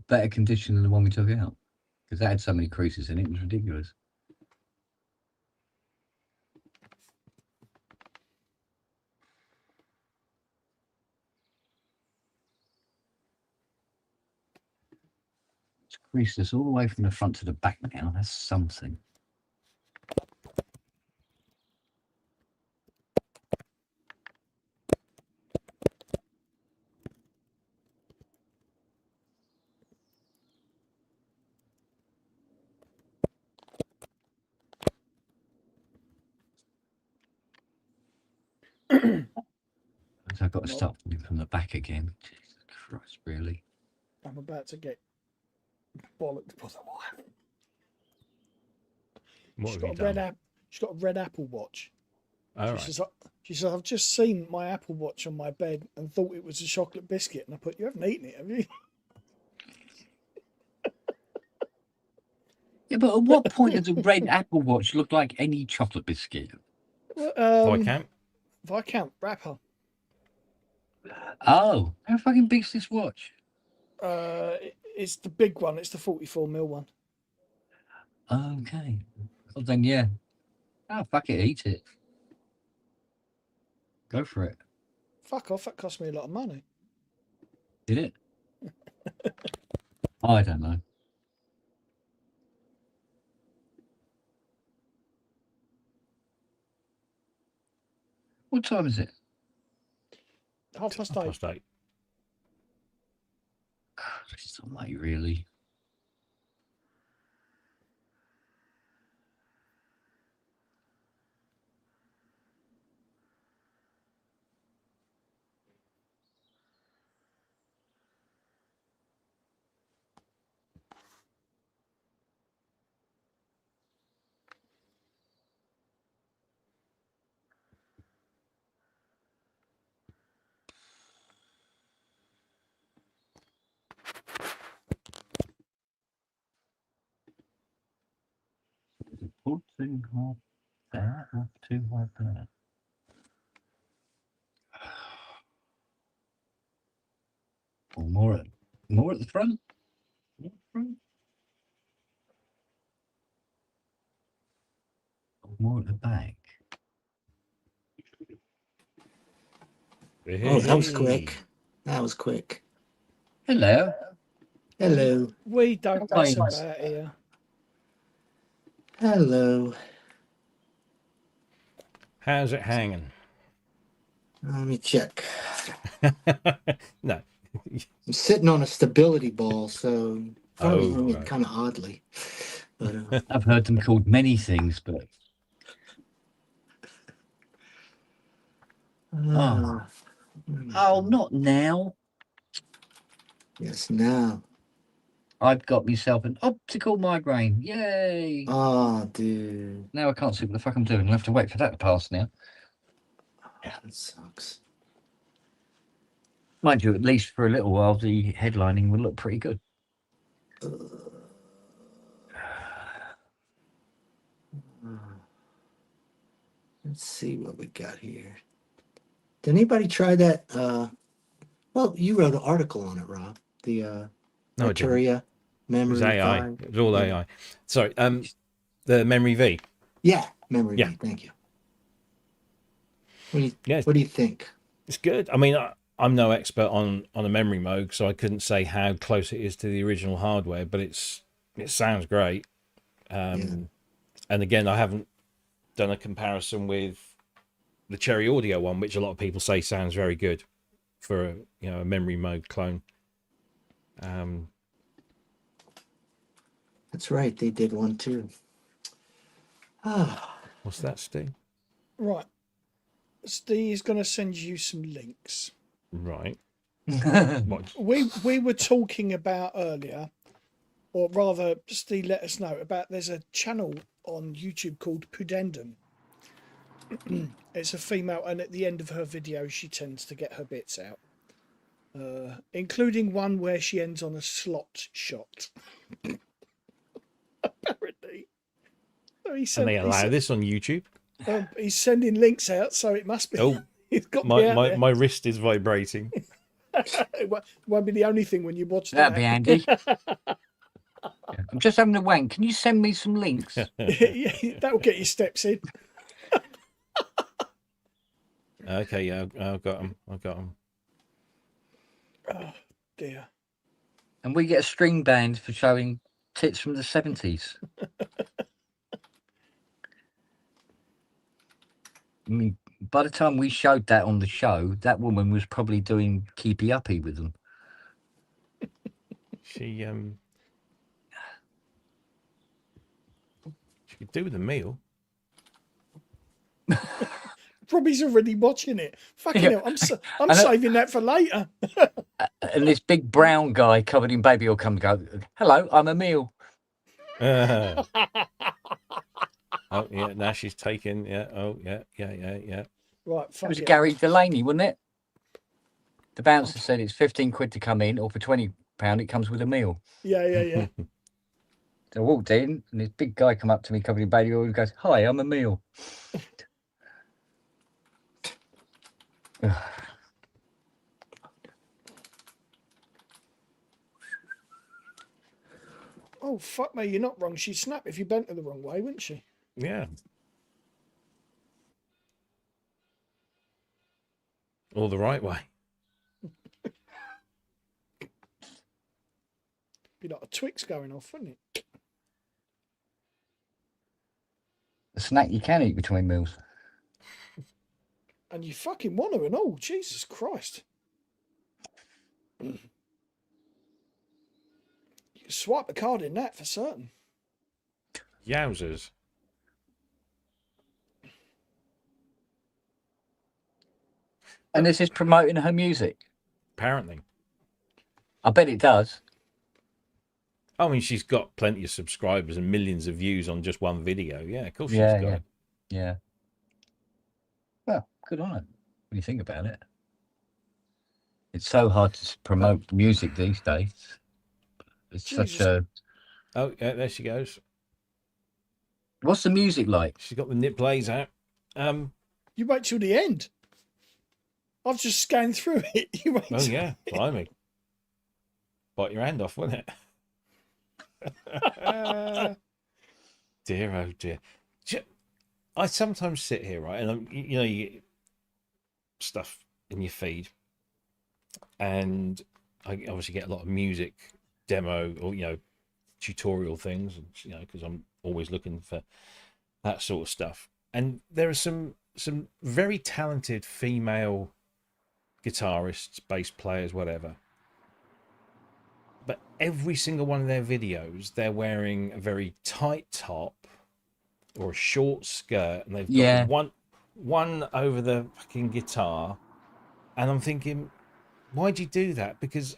better condition than the one we took out. Because that had so many creases in it, it was ridiculous. It's creases all the way from the front to the back now. That's something. I've got to start from the back again. Jesus Christ, really? I'm about to get bollocked by the wife. What She's have got you a red done? app. She's got a red Apple Watch. All She right. says, she says, I've just seen my Apple Watch on my bed and thought it was a chocolate biscuit. And I put, you haven't eaten it, have you? Yeah, but at what point does a red Apple Watch look like any chocolate biscuit? Viscount? Viscount wrapper. Oh, how fucking big's this watch? It's the big one. It's the 44mm one. Okay. Well, then, yeah. Oh, fuck it, eat it. Go for it. Fuck off. That cost me a lot of money. Did it? I don't know. What time is it? 8:30. Past 8. It's not late, really. Putting hot there, up too hot there. Or more at the front. More at the front. Or more at the back. Oh, that was Hey. quick. That was quick. Hello. Hello. We don't mess Thanks. about here. Hello. How's it hanging? Let me check. No. I'm sitting on a stability ball, so probably Oh, hanging right. kind of oddly. But I've heard them called many things, but uh, oh, not now. yes, now. I've got myself an optical migraine. Yay! Oh, dude, Now I can't see what the fuck I'm doing. I'll have to wait for that to pass now. that sucks. Mind you, at least for a little while, the headlining will look pretty good. Let's see what we got here. Did anybody try that? Well, you wrote an article on it, Rob. The No, I didn't. criteria It memory. was AI. 5. It was all Yeah. AI. Sorry. The Memory V. Yeah, memory. Yeah. V, thank you. What do you Yeah. What do you think? It's good. I mean, I'm no expert on a memory mode, so I couldn't say how close it is to the original hardware, but it sounds great. And again, I haven't done a comparison with the Cherry Audio one, which a lot of people say sounds very good for a memory mode clone. That's right. They did one too. Ah, What's that, Steve? Right. Steve's going to send you some links. Right. Oh, What? We were talking about earlier, or rather, Steve let us know about there's a channel on YouTube called Pudendum. It's a female, and at the end of her video, she tends to get her bits out, including one where she ends on a slot shot. Apparently, so And they allow this on YouTube? he's sending links out, so it must be. Oh, He's got me out there. my wrist is vibrating. It won't be the only thing when you watch that'd that. be handy. I'm just having a wank. Can you send me some links? Yeah, that'll get your steps in. Okay, yeah, I've got them. Oh dear. And we get a string band for showing tits from the 70s. I mean, by the time we showed that on the show, that woman was probably doing keepy uppy with them. She could do with a meal. Robbie's already watching it. Fucking Yeah. hell, I'm I know. saving that for later. and this big brown guy covered in baby oil come and go, "Hello, I'm Emil." Oh yeah, now she's taken. Yeah. Oh yeah. Right, It fuck was it. Gary Delaney, wasn't it? The bouncer said it's 15 quid to come in, or for £20 it comes with a meal. Yeah. So I walked in, and this big guy come up to me covered in baby oil and goes, "Hi, I'm Emil." Oh, fuck me, you're not wrong. She'd snap if you bent her the wrong way, wouldn't she? Yeah. All the right way. Be like a Twix going off, wouldn't it? A snack you can eat between meals. And you fucking want to and all. Jesus Christ. You can swipe the card in that for certain. Yowzers. And this is promoting her music. Apparently. I bet it does. I mean, she's got plenty of subscribers and millions of views on just one video. Yeah, of course she's got it. Yeah. Well, good on her when you think about it. It's so hard to promote music these days. It's Jesus. such a... Oh, yeah, there she goes. What's the music like? She's got the nip plays out. You wait till the end. I've just scanned through it. You wait Oh, till- yeah, blimey. Bite your hand off, wouldn't it? Dear, oh dear. I sometimes sit here, right, and you know, you get stuff in your feed, and I obviously get a lot of music demo or tutorial things, because I'm always looking for that sort of stuff. And there are some very talented female guitarists, bass players, whatever. But every single one of their videos, they're wearing a very tight top or a short skirt, and they've got one over the fucking guitar. And I'm thinking, why'd you do that? Because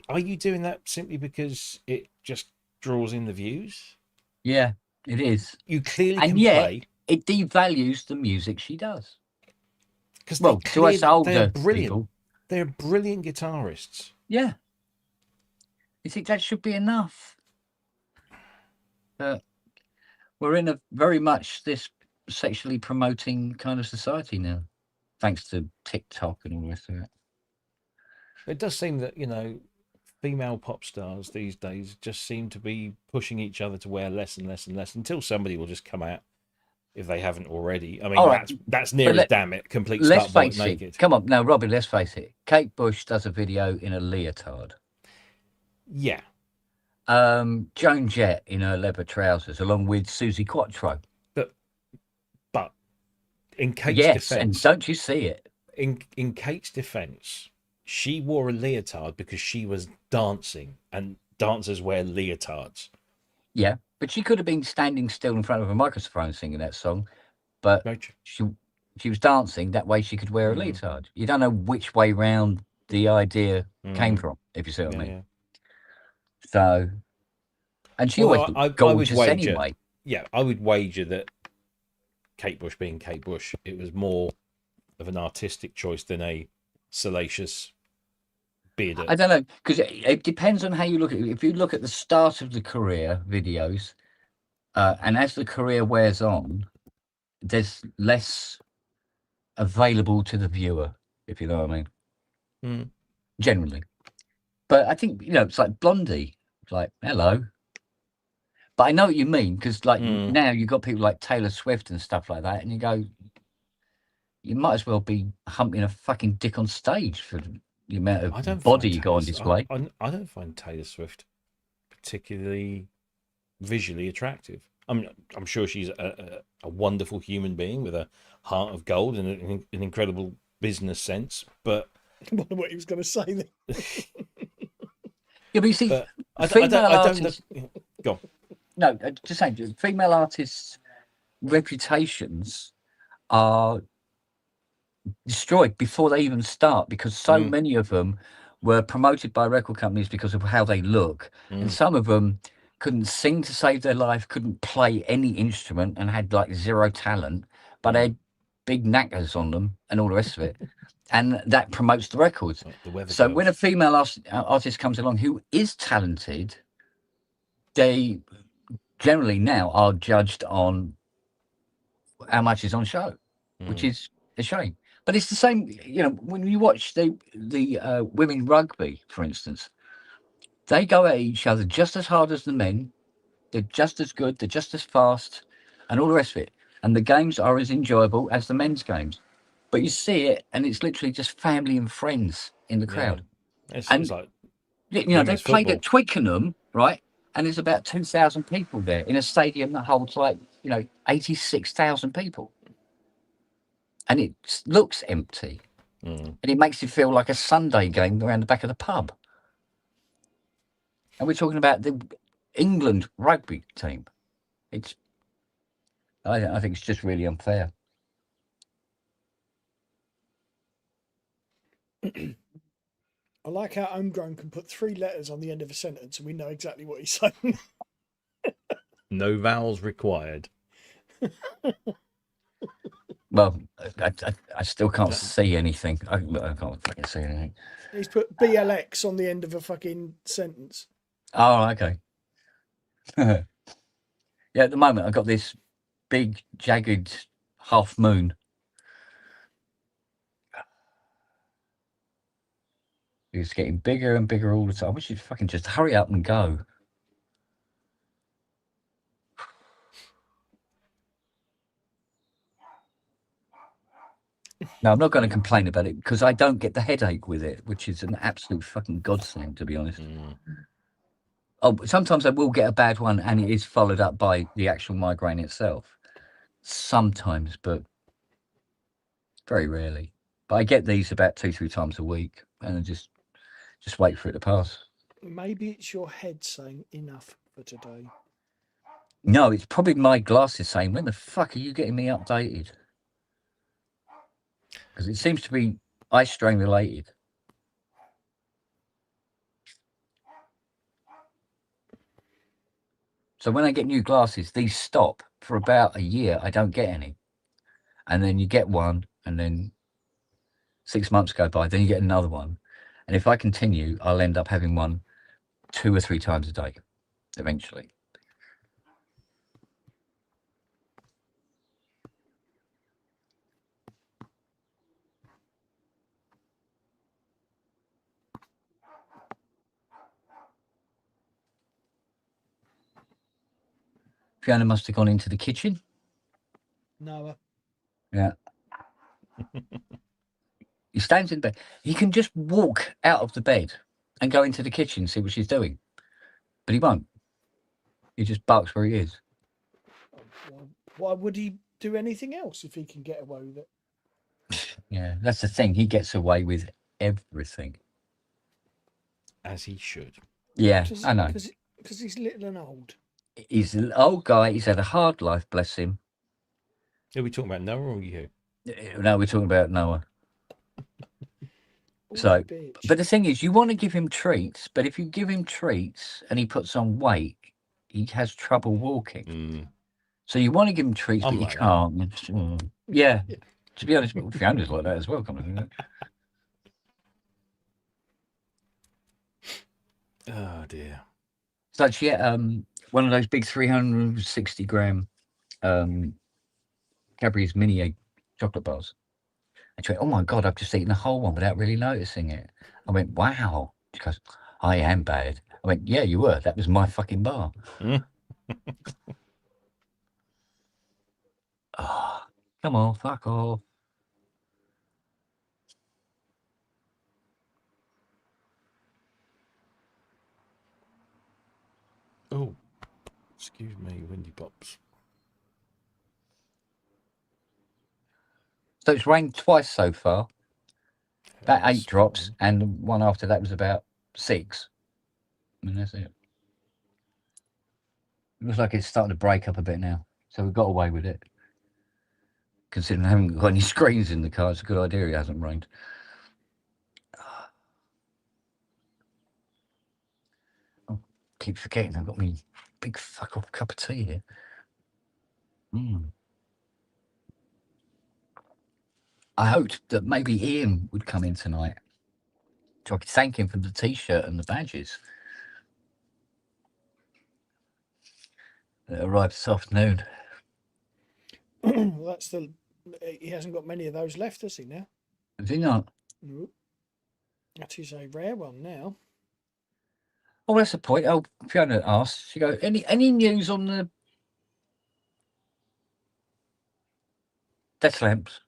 are you doing that simply because it just draws in the views? Yeah, it is. You clearly And can yet, play. it devalues the music she does. Because to us older brilliant. people, They're brilliant guitarists. yeah. You think that should be enough? But we're in a very much this sexually promoting kind of society now, thanks to TikTok and all the rest of it. It does seem that, female pop stars these days just seem to be pushing each other to wear less and less and less until somebody will just come out, if they haven't already. I mean, that's near as damn it, complete let's start face naked. it. Come on, now, Robbie, let's face it. Kate Bush does a video in a leotard. Yeah. Joan Jett in her leather trousers, along with Susie Quattro. But in Kate's yes, defense, and don't you see it? In Kate's defense, she wore a leotard because she was dancing, and dancers wear leotards. Yeah, but she could have been standing still in front of a microphone singing that song, but she was dancing that way she could wear a leotard. You don't know which way round the idea came from, if you see what I mean. Yeah. So, and she always looked gorgeous anyway. Yeah, I would wager that Kate Bush being Kate Bush, it was more of an artistic choice than a salacious beard. I don't know, because it depends on how you look at it. If you look at the start of the career videos, and as the career wears on, there's less available to the viewer, if you know what I mean. Generally. But I think, it's like Blondie. It's like, hello. But I know what you mean, because now you've got people like Taylor Swift and stuff like that, and you go, you might as well be humping a fucking dick on stage for the amount of body you got on display. I don't find Taylor Swift particularly visually attractive. I'm sure she's a wonderful human being with a heart of gold and an incredible business sense, but I wonder what he was going to say then. Yeah, but you see, female artists... Go on. No, just saying, female artists' reputations are destroyed before they even start, because so many of them were promoted by record companies because of how they look, and some of them couldn't sing to save their life, couldn't play any instrument, and had like zero talent, but they had big knackers on them and all the rest of it. And that promotes the records. Like the weather So girls. when a female artist comes along who is talented, they generally now are judged on how much is on show, which is a shame. But it's the same, you know, when you watch the women rugby, for instance, they go at each other just as hard as the men. They're just as good. They're just as fast, and all the rest of it. And the games are as enjoyable as the men's games. But you see it, and it's literally just family and friends in the crowd. It's And like you know, they women's played football. at Twickenham, right? And there's about 2,000 people there in a stadium that holds like, you know, 86,000 people. And it looks empty. And it makes it feel like a Sunday game around the back of the pub. And we're talking about the England rugby team. I think it's just really unfair. I like how Homegrown can put 3 letters on the end of a sentence and we know exactly what he's saying. No vowels required. Well, I still can't see anything. I can't fucking see anything. He's put BLX on the end of a fucking sentence. Oh, okay. Yeah, at the moment I've got this big jagged half moon. It's getting bigger and bigger all the time. I wish you'd fucking just hurry up and go. No, I'm not going to complain about it because I don't get the headache with it, which is an absolute fucking godsend, to be honest. Oh, but sometimes I will get a bad one and it is followed up by the actual migraine itself. Sometimes, but very rarely. But I get these about 2-3 times a week and I just wait for it to pass. Maybe it's your head saying enough for today. No, it's probably my glasses saying, when the fuck are you getting me updated? Because it seems to be eye strain related. So when I get new glasses, these stop for about a year. I don't get any. And then you get one, and then 6 months go by, then you get another one. And if I continue, I'll end up having one 2 or 3 times a day, eventually. Fiona must have gone into the kitchen. Noah. Yeah. He stands in bed. He can just walk out of the bed and go into the kitchen and see what she's doing. But he won't. He just barks where he is. Why would he do anything else if he can get away with it? Yeah, that's the thing. He gets away with everything. As he should. Yeah, I know. Because he's little and old. He's an old guy. He's had a hard life, bless him. Are we talking about Noah or you? No, we're talking about Noah. So, but the thing is, you want to give him treats, but if you give him treats and he puts on weight, he has trouble walking. So you want to give him treats, but you can't. Yeah. To be honest, Fiona's like that as well. Oh dear. So she had one of those big 360 gram Cadbury's mini egg chocolate bars. And she went, "Oh my God, I've just eaten a whole one without really noticing it." I went, "Wow." She goes, "I am bad." I went, "Yeah, you were. That was my fucking bar." Oh, come on, fuck off. Oh, excuse me, windy pops. So it's rained twice so far. About 8 drops, and the one after that was about 6. And that's it. It looks like it's starting to break up a bit now. So we've got away with it. Considering I haven't got any screens in the car, it's a good idea it hasn't rained. keep forgetting I've got me big fuck off cup of tea here. I hoped that maybe Ian would come in tonight, so I could thank him for the T-shirt and the badges that arrived this afternoon. That's the. He hasn't got many of those left, has he now? Has he not? Nope. That is a rare one now. Oh, that's the point. Oh, Fiona asked. She go, any news on the desk lamps?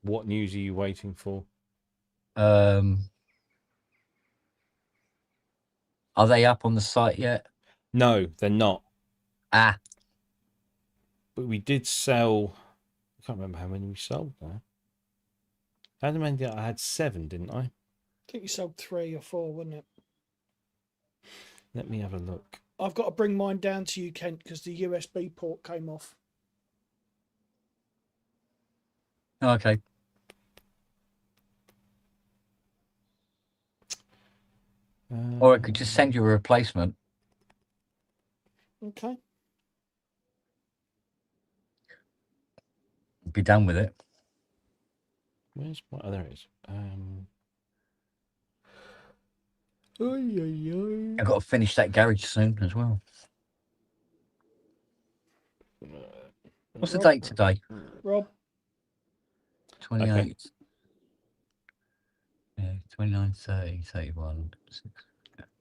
What news are you waiting for? Are they up on the site yet? No, they're not. Ah, But we did sell. I can't remember how many we sold now. How many did I had 7, didn't I? I think you sold 3 or 4, wasn't it? Let me have a look. I've got to bring mine down to you, Kent, because the USB port came off. okay. Or I could just send you a replacement. Okay. Be done with it. Where's what? Oh, there it is. I've got to finish that garage soon as well. What's the Rob? date today? Rob? 28. Okay. Yeah, 29, 30, 31. 6.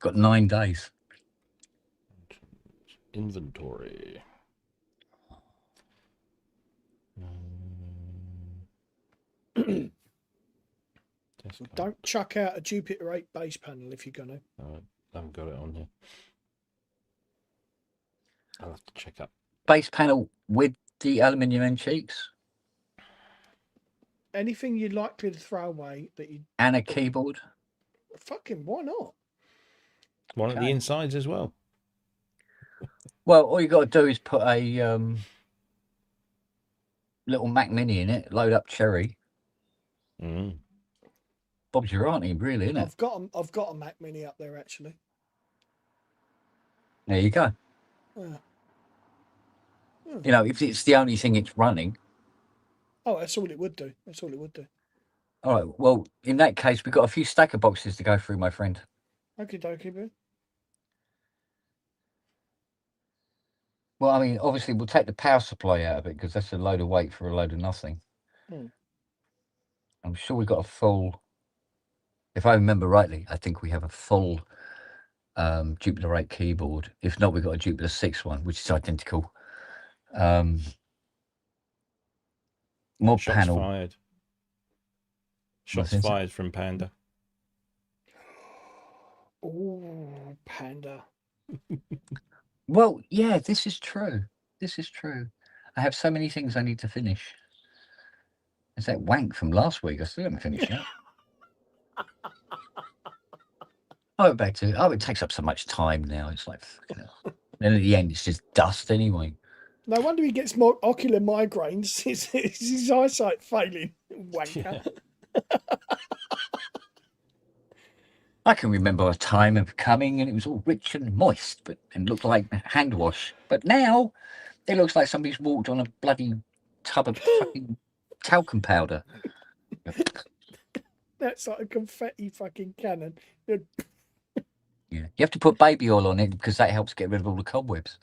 Got 9 days. Inventory. Don't chuck out a Jupiter 8 base panel if you're going to. I haven't got it on here. I'll have to check up. Base panel with the aluminium end cheeks Anything you're likely to throw away that you. and a keyboard. Fucking, why not? One at the Okay. insides as well. Well, all you got to do is put a little Mac Mini in it, load up Cherry. Mm. Bob's your auntie, really, isn't it? I've got a Mac Mini up there actually. There you go. Yeah. You know, if it's the only thing it's running. Oh, that's all it would do. That's all it would do. All right. Well, in that case, we've got a few stacker boxes to go through, my friend. Okie dokie, boo. Well, I mean, obviously, we'll take the power supply out of it because that's a load of weight for a load of nothing. Hmm. I'm sure we've got a full. If I remember rightly, I think we have a full Jupiter 8 keyboard. If not, we've got a Jupiter 6 one, which is identical. Mod Shots panel. fired. Shots What's fired from Panda. Oh, Panda. Well, yeah, this is true. This is true. I have so many things I need to finish. There's that wank from last week. I still haven't finished that. I went back to it. Oh, it takes up so much time now. It's like, fucking hell. Then at the end, it's just dust anyway. No wonder he gets more ocular migraines. His eyesight failing. Wanker. Yeah. I can remember a time of coming and it was all rich and moist and looked like hand wash. But now it looks like somebody's walked on a bloody tub of fucking talcum powder. That's like a confetti fucking cannon. Yeah. You have to put baby oil on it because that helps get rid of all the cobwebs.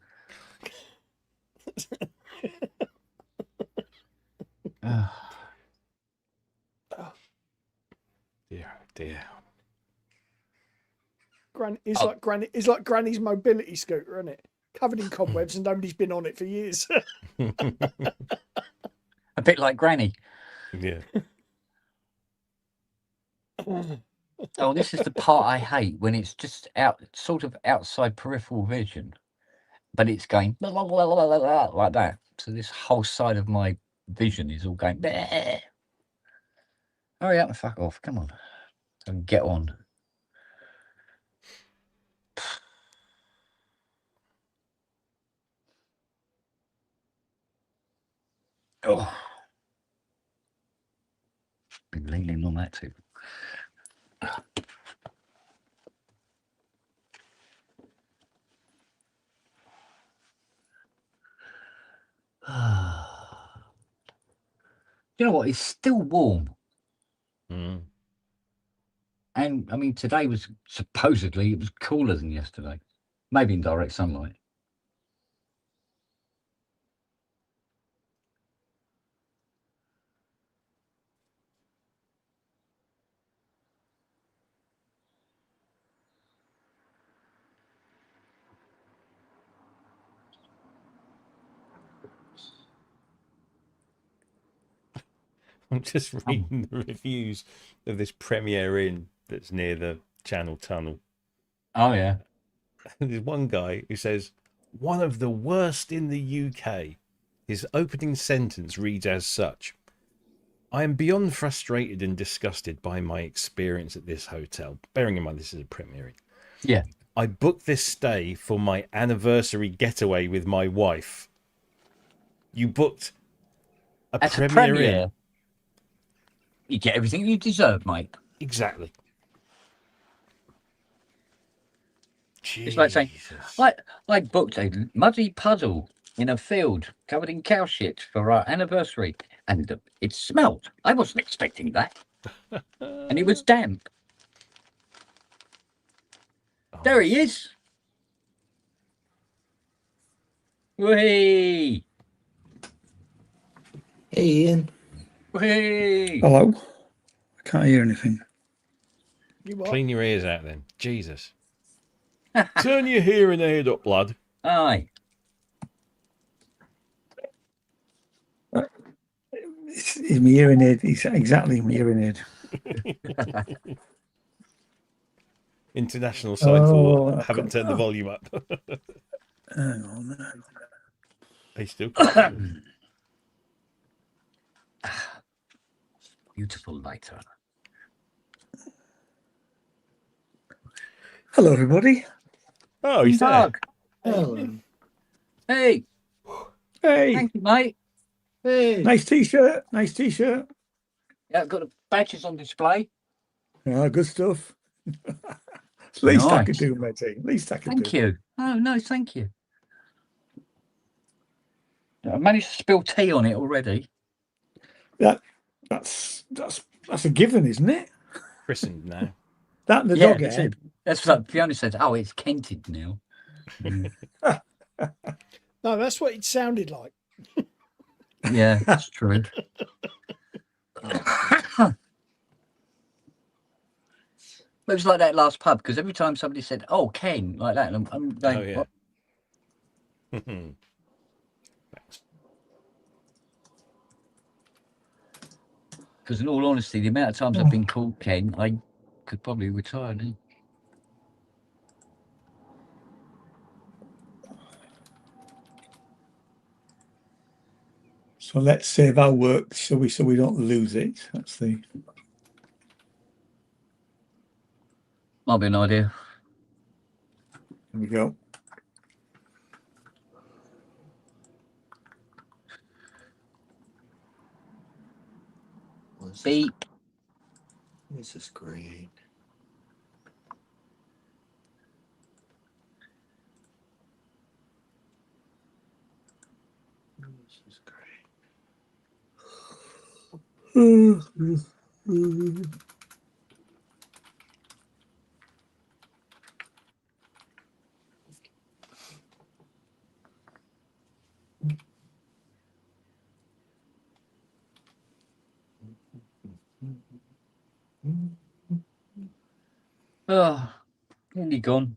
Dear, dear. It's like Granny's mobility scooter, isn't it? Covered in cobwebs and nobody's been on it for years. A bit like Granny. Yeah. Oh, this is the part I hate when it's just sort of outside peripheral vision, but it's going like that. So this whole side of my vision is all going. Bleh. Hurry up and fuck off! Come on, and get on. Oh, been leaning on that too. You know what? It's still warm. Mm. And I mean, today was supposedly it was cooler than yesterday. Maybe in direct sunlight. I'm just reading the reviews of this Premier Inn that's near the Channel Tunnel. Oh yeah. There's one guy who says, one of the worst in the UK. His opening sentence reads as such: I am beyond frustrated and disgusted by my experience at this hotel. Bearing in mind this is a Premier Inn. Yeah. I booked this stay for my anniversary getaway with my wife. You booked a That's a Premier Inn. premiere. You get everything you deserve, mate. Exactly. It's like saying, I booked a muddy puddle in a field covered in cow shit for our anniversary, and it smelled. I wasn't expecting that. And it was damp. There he is. Whee! Hey, Ian. Whee! Hello. I can't hear anything. You what? Clean your ears out then. Jesus. Turn your hearing aid up, lad. Aye. It's my hearing aid. It's exactly my hearing aid. International sign for I've haven't got- turned the volume up. Hang on. They still Beautiful lighter. Hello, everybody. Oh, he's there. Doug. Hello. Hey, Hey, thank you, mate. Hey. nice t-shirt. Nice t-shirt. Yeah, I've got the badges on display. Ah, good stuff. Least I could Nice. do, matey. Least I could Thank do. you. Oh, no, thank you. I managed to spill tea on it already. That's a given, isn't it? Christened now. That and the Yeah, dog that's hair. it. That's what Fiona said. Oh, it's kented now. No, that's what it sounded like. Yeah, that's true. It was like that last pub because every time somebody said, "Oh, Ken," like that, and I'm going, Oh, yeah. "What?" Because in all honesty, the amount of times I've been called Ken, I could probably retire now. So let's save our work so we don't lose it. That's the Might be an idea. there we go. Beep. This is great. This is great. Oh, nearly gone.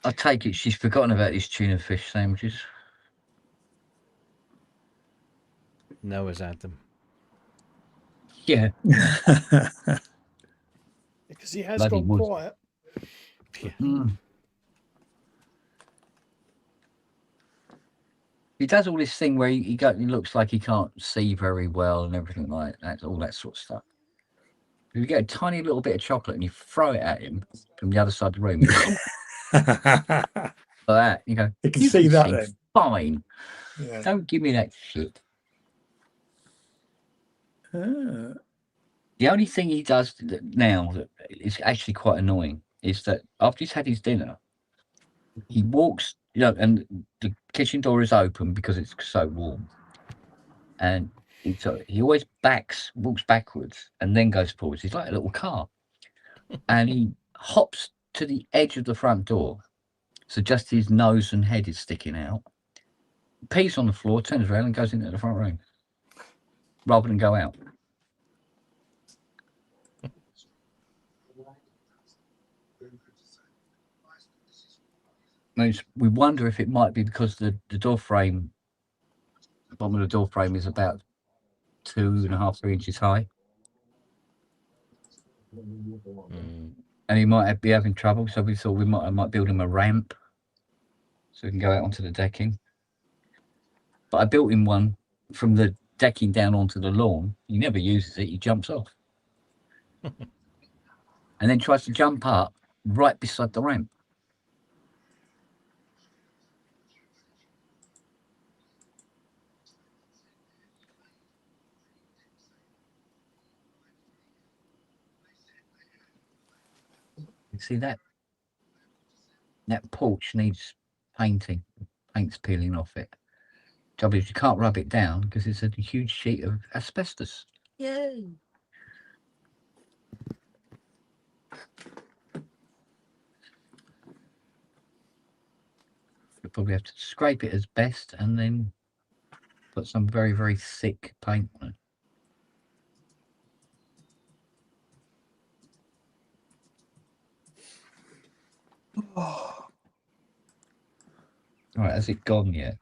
I take it she's forgotten about these tuna fish sandwiches. Noah's had them. Yeah. Because he has Bloody gone wood. quiet. Yeah. Mm. He does all this thing where he looks like he can't see very well and everything like that, all that sort of stuff. If you get a tiny little bit of chocolate and you throw it at him from the other side of the room, he goes, that. You go, You can you see can that see then. fine. Yeah. Don't give me that shit. Ah. The only thing he does now that is actually quite annoying is that after he's had his dinner, he walks, and the kitchen door is open because it's so warm. And he always walks backwards and then goes forwards. He's like a little car. And he hops to the edge of the front door. So just his nose and head is sticking out. Pees on the floor, turns around and goes into the front room rather than go out. We wonder if it might be because the door frame, the bottom of the door frame is about 2.5, 3 inches high. And he might be having trouble. So we thought I might build him a ramp so he can go out onto the decking. But I built him one from the decking down onto the lawn. He never uses it. He jumps off. And then tries to jump up right beside the ramp. You see that? That porch needs painting. Paint's peeling off it. Trouble is you can't rub it down because it's a huge sheet of asbestos. Yay! You'll probably have to scrape it as best and then put some very, very thick paint on it. Right, has it gone yet?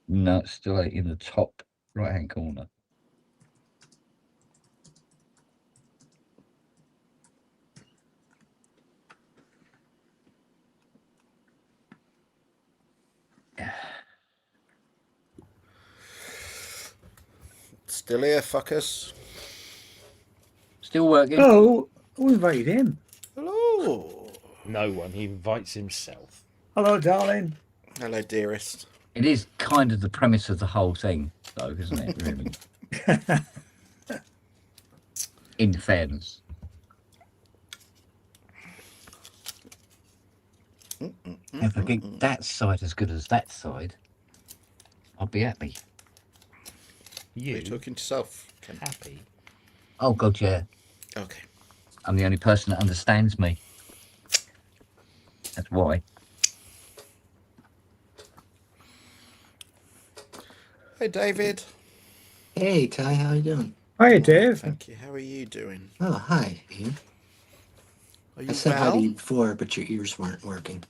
No, it's still in the top right-hand corner. Still here, fuckers. Still working. Oh, who invited him? Hello. No one. He invites himself. Hello, darling. Hello, dearest. It is kind of the premise of the whole thing, though, isn't it, really? In fairness. If I get that side as good as that side, I'll be happy. You You're talking to yourself, Ken. happy? Oh, God, yeah. Okay. I'm the only person that understands me. That's why. Hey, David. Hey, Ty, how you doing? Hiya, All right, Dave. thank you. How are you doing? Oh, hi, Ian. Are I you said hi well? to you before, but your ears weren't working.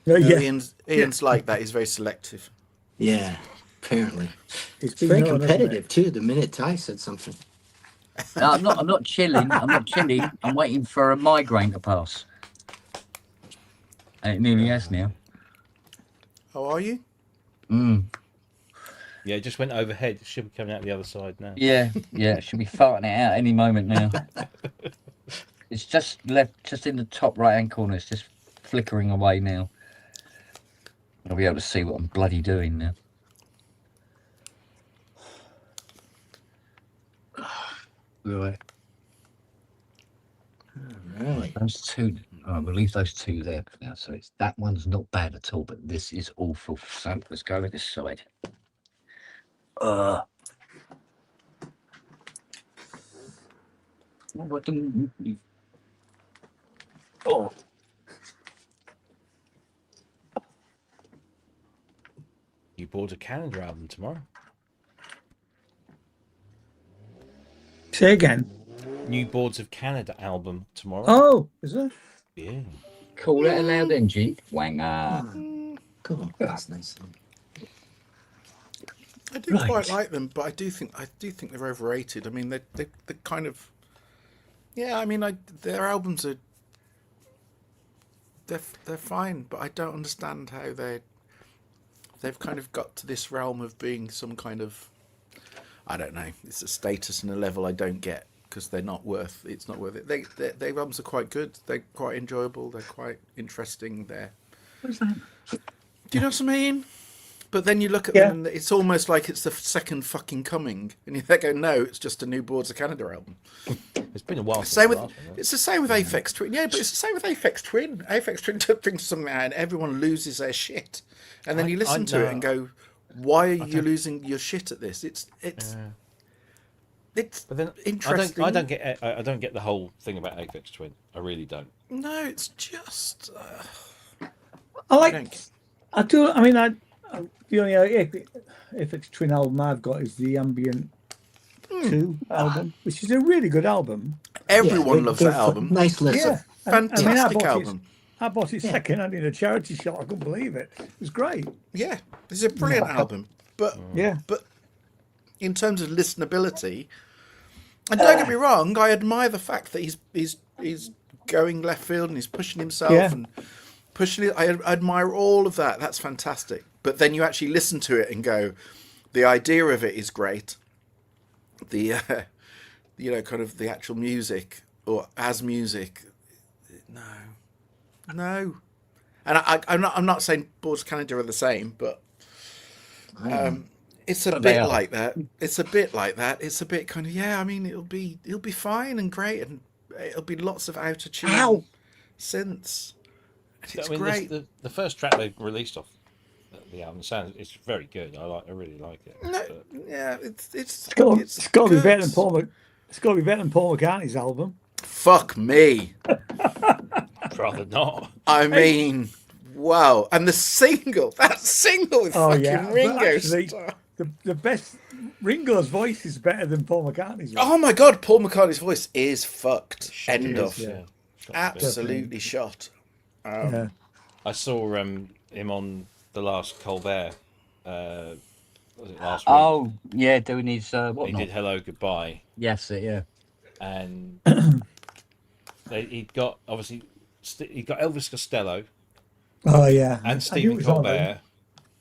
No, Yeah, Ian's like that. He's very selective. Yeah, apparently. it's It's very been known, hasn't it? competitive, too, the minute Ty said something. No, I'm not chilling. I'm not chilling. I'm waiting for a migraine to pass. And it nearly has now. How are you? Yeah, it just went overhead. It should be coming out the other side now. Yeah. Should be farting it out any moment now. It's just in the top right-hand corner. It's just flickering away now. I'll be able to see what I'm bloody doing now. Right. All right. Those two. All right, we'll leave those two there for now. So that one's not bad at all, but this is awful. So let's go with this side. Oh. You bought a Canada album tomorrow. Say again. New Boards of Canada album tomorrow. Oh, is there? Yeah. Call that a loud engine. Wanger. Cool. That's nice. I do quite like them, but I do think they're overrated. I mean, they're kind of. Yeah, I mean, their albums are. They're fine, but I don't understand how they've kind of got to this realm of being some kind of. I don't know. It's a status and a level I don't get because they're not worth. It's not worth it. Their albums are quite good. They're quite enjoyable. They're quite interesting. What's that? Do you know what I mean? But then you look at Yeah. them and it's almost like it's the second fucking coming. And you go, no, it's just a new Boards of Canada album. It's been a while since Same the with, last one. it's the same with Aphex Twin. Yeah, but it's the same with Aphex Twin. Aphex Twin brings something out and everyone loses their shit. And then you listen to it and go, why are you losing your shit at this? It's But then interesting. I don't get the whole thing about Aphex Twin. I really don't. No, it's just... I like. don't- I do. I mean, the only Aphex Twin album I've got is the Ambient 2 album, which is a really good album. Everyone Yeah, loves good that album. Nice listen. Yeah, Fantastic I album. bought it Yeah. second hand in a charity shop. I couldn't believe it. It was great. Yeah, it's a brilliant album. But Yeah. in terms of listenability, and don't get me wrong, I admire the fact that he's going left field and he's pushing himself Yeah. and pushing it. I admire all of that. That's fantastic. But then you actually listen to it and go, the idea of it is great. The kind of the actual music or as music, no. And I'm not saying Boards of Canada are the same, but it's a But they bit are. like that. It's a bit like that. It's a bit kind of I mean, it'll be fine and great, and it'll be lots of out of tune synths. And it's I mean, great. the first track they released off the album it's very good. I really like it. No, But yeah, it's It's got to be better than good. It's got to be better than Paul McCartney's album. Fuck me. I'd rather not. I mean, wow. And the single, that single with Oh fucking yeah, but Ringo actually, Starr. the best Ringo's voice is better than Paul McCartney's. Voice. Oh my god, Paul McCartney's voice is fucked. End is, of. yeah. Absolutely shot. Yeah. I saw him on the last Colbert. Was it last week? Oh, yeah, doing his He whatnot. did Hello Goodbye, Yes, yeah. and he'd got obviously he got Elvis Costello Oh yeah. and I knew Stephen it was on there. Colbert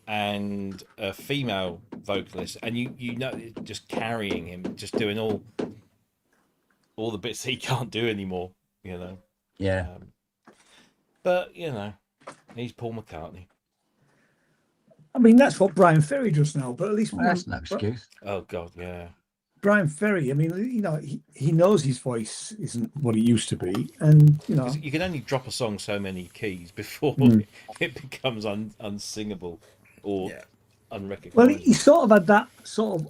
and a female vocalist, and you know just carrying him, just doing all the bits he can't do anymore. You know, Yeah. but he's Paul McCartney. I mean, that's what Brian Ferry does now. But at least Well, that's no excuse. Oh God, yeah. Brian Ferry. I mean, he knows his voice isn't what it used to be, and 'Cause you can only drop a song so many keys before it becomes unsingable or Yeah. unrecognizable. well, he sort of had that sort of.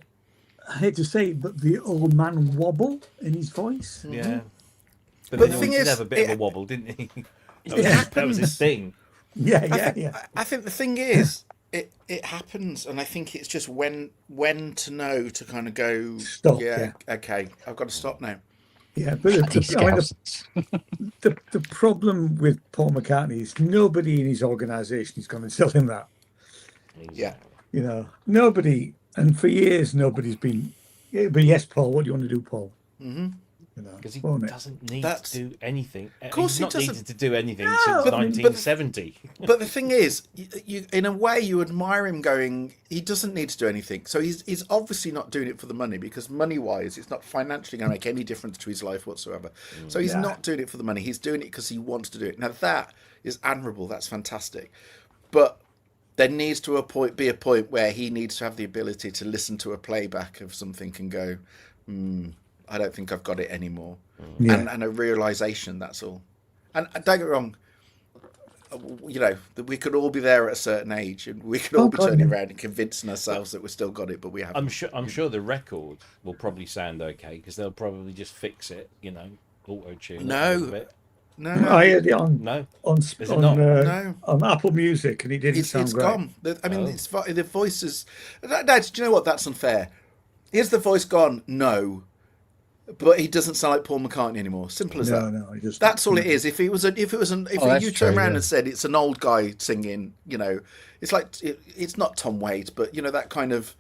I hate to say it, but the old man wobble in his voice. Yeah. But the then thing he did is, have a bit of a it- wobble, didn't he? It That was his thing. Yeah. I think the thing is, it happens, and I think it's just when to know to kind of go. Stop, Okay, I've got to stop now. Yeah, but the problem with Paul McCartney is nobody in his organisation is going to tell him that. Yeah. Nobody, and for years nobody's been. Yeah, but yes, Paul, what do you want to do, Paul? Mm-hmm. Because he won't it? doesn't need That's- to do anything. Of course he's he not doesn't. needed to do anything No, since but- 1970. But the thing is, you in a way you admire him going. He doesn't need to do anything, so he's obviously not doing it for the money, because money wise, it's not financially going to make any difference to his life whatsoever. So he's Yeah. not doing it for the money. He's doing it because he wants to do it. Now that is admirable. That's fantastic, but there needs to be a point where he needs to have the ability to listen to a playback of something and go, I don't think I've got it anymore, and a realization. That's all. And don't get me wrong. That we could all be there at a certain age, and we could all be God, turning yeah. around and convincing ourselves that we've still got it, but we haven't. I'm sure the record will probably sound okay because they'll probably just fix it, auto tune. No. No, I heard it on No. on Is it on, not? No. on Apple Music, and it didn't it's sound great. gone. I mean, Oh. the voice is. Do you know what? That's unfair. Is the voice gone? No, but he doesn't sound like Paul McCartney anymore. Simple as that. No, I just That's all it is. If that's you turn true, around yeah. and said it's an old guy singing, it's like it's not Tom Waits, but that kind of,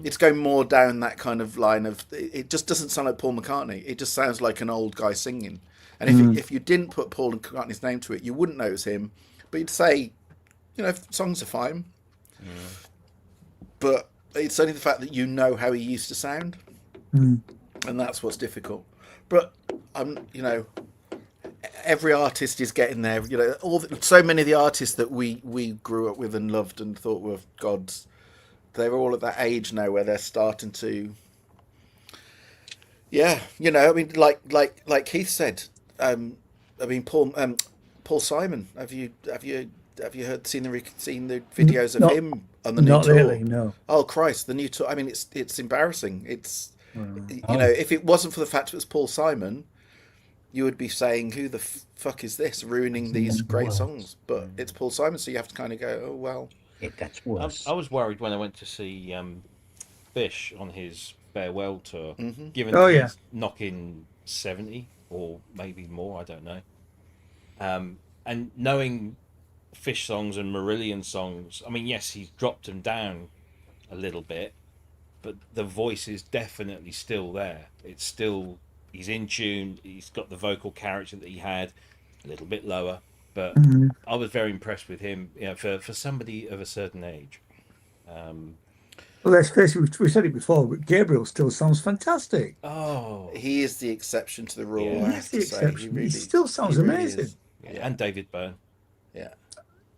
it's going more down that kind of line of. It just doesn't sound like Paul McCartney. It just sounds like an old guy singing. And if you didn't put Paul McCartney's name to it, you wouldn't know it was him. But you'd say, songs are fine. But it's only the fact that you know how he used to sound, and that's what's difficult. But every artist is getting there. You know, so many of the artists that we grew up with and loved and thought were gods, they're all at that age now where they're starting to. Yeah, you know, I mean, like Keith said, I mean, Paul Simon. Have you seen the videos of Not- him on the new Not tour? really, no. Oh Christ, the new tour! I mean, it's embarrassing. It's you Oh. know, if it wasn't for the fact it was Paul Simon, you would be saying, "Who the fuck is this ruining these great words. songs?" But it's Paul Simon, so you have to kind of go, "Oh well." That's worse. I was worried when I went to see Fish on his farewell tour, given Oh, that yeah. he's knocking 70 or maybe more, I don't know. And knowing Fish songs and Marillion songs, I mean, yes, he's dropped them down a little bit, but the voice is definitely still there. It's still, he's in tune, he's got the vocal character that he had, a little bit lower, but I was very impressed with him, you know, for somebody of a certain age. Well, let's face it, we said it before, but Gabriel still sounds fantastic. Oh, He is the exception to the rule. Yeah. I He's have the to say, exception. He really, still sounds he really amazing. is. yeah. And David Byrne. Yeah.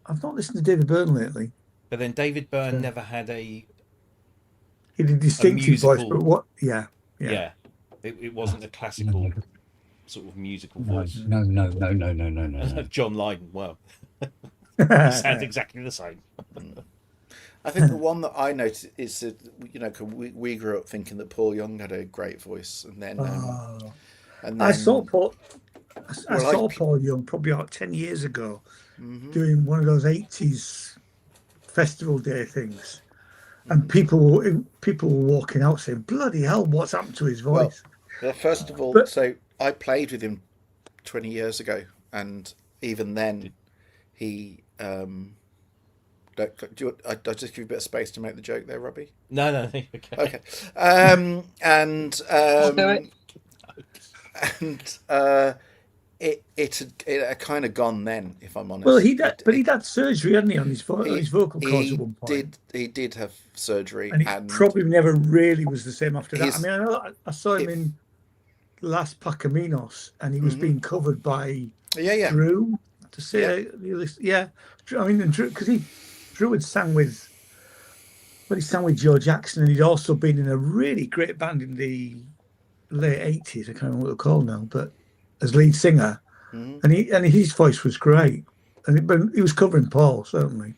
I've not listened to David Byrne lately. But then David Byrne Yeah. never had a He had a distinctive voice, musical- but what? Yeah. yeah. It wasn't a classical sort of musical voice. No. John Lydon, well, he sounds exactly the same. I think the one that I noticed is that, you know, 'cause we grew up thinking that Paul Young had a great voice, and then Oh. and then I saw Paul. I Well, saw like- Paul Young probably about 10 years ago Mhm. doing one of those 80s festival day things, and people were walking out saying, "Bloody hell, what's happened to his Well, voice?" Well, first of all, But- so I played with him 20 years ago, and even then, he. I'll just give you a bit of space to make the joke there, Robbie. No, okay. Okay. And I'll do it. and it had kind of gone then, if I'm honest. Well, he'd had surgery, hadn't he, on his vocal cords he at one point. he did have surgery, And he and probably never really was the same after that. I He's- mean, I know I saw him if- in Las Pacaminos, and he was being covered by yeah. Drew to say, yeah. I mean, and Drew, because Drew had sang with, well, he sang with Joe Jackson, and he'd also been in a really great band in the late 80s. I can't remember what they're called now, but as lead singer, Mhm. and his voice was great, but he was covering Paul certainly.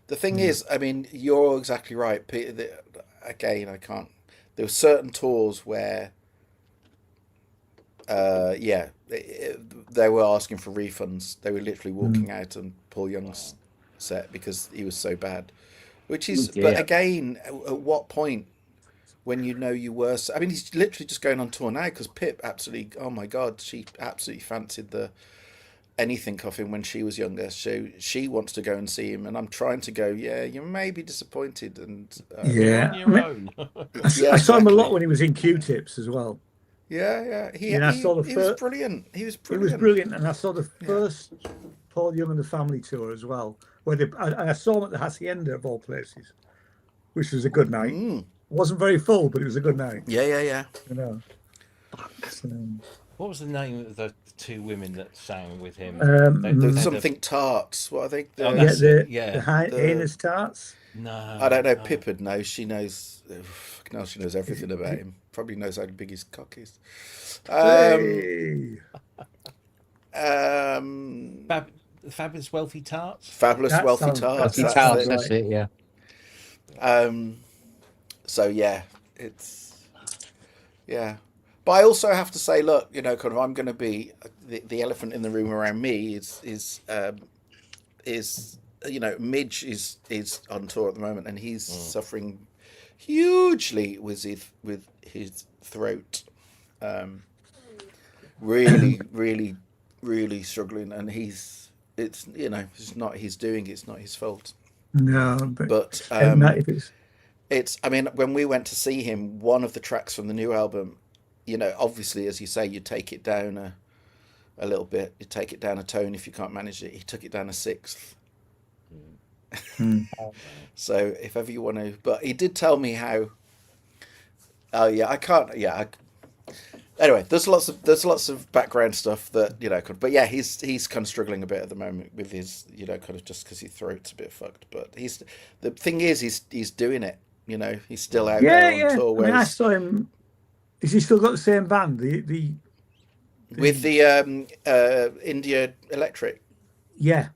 The thing is, I mean, you're exactly right, Peter. Again, I can't. There were certain tours where, they were asking for refunds. They were literally walking out on Paul Young's set because he was so bad. Which is, Oh, but dear. again, at what point, when you know you were, I mean, he's literally just going on tour now because Pip absolutely, oh my God, she absolutely fancied anything of him when she was younger. So she wants to go and see him, and I'm trying to go. Yeah, you may be disappointed, and Yeah. On your own. Yeah, I saw him a lot exactly. when he was in Q-Tips as well. yeah. I saw the He was first- brilliant. He was It brilliant. was brilliant, and I saw the first Paul Young and the Family tour as well, where I saw him at the Hacienda of all places, which was a good night. Mm. Wasn't very full, but it was a good night. Yeah. You know. So, What was the name of the two women that sang with him? Um, They- There they was had something tarts. What are they? Oh, yeah, that's it, yeah. the The- Heinous tarts. No, I don't know. no. Pip would know. She knows. Now she knows everything about him. Probably knows how big his cock is. Hey. Fabulous Wealthy Tarts. Fabulous That wealthy sounds- tarts. that's That's right. it. That's it. Yeah. So yeah, but I also have to say, look, you know, kind of, I'm going to be the elephant in the room around me is you know, Midge is on tour at the moment, and he's suffering hugely with his throat, really struggling, and it's you know, it's not his doing, it's not his fault, No, but if I mean, when we went to see him, one of the tracks from the new album, you know, obviously, as you say, you take it down a little bit. You take it down a tone if you can't manage it. He took it down a sixth. So if ever you want to, but he did tell me how. Oh yeah, I can't. Yeah, Anyway, there's lots of background stuff that but yeah, he's kind of struggling a bit at the moment with his kind of just because his throat's a bit fucked. But the thing is he's doing it. He's still out there on tour. I mean, I Whereas saw him. Is he still got the same band? The with the India Electric, yeah.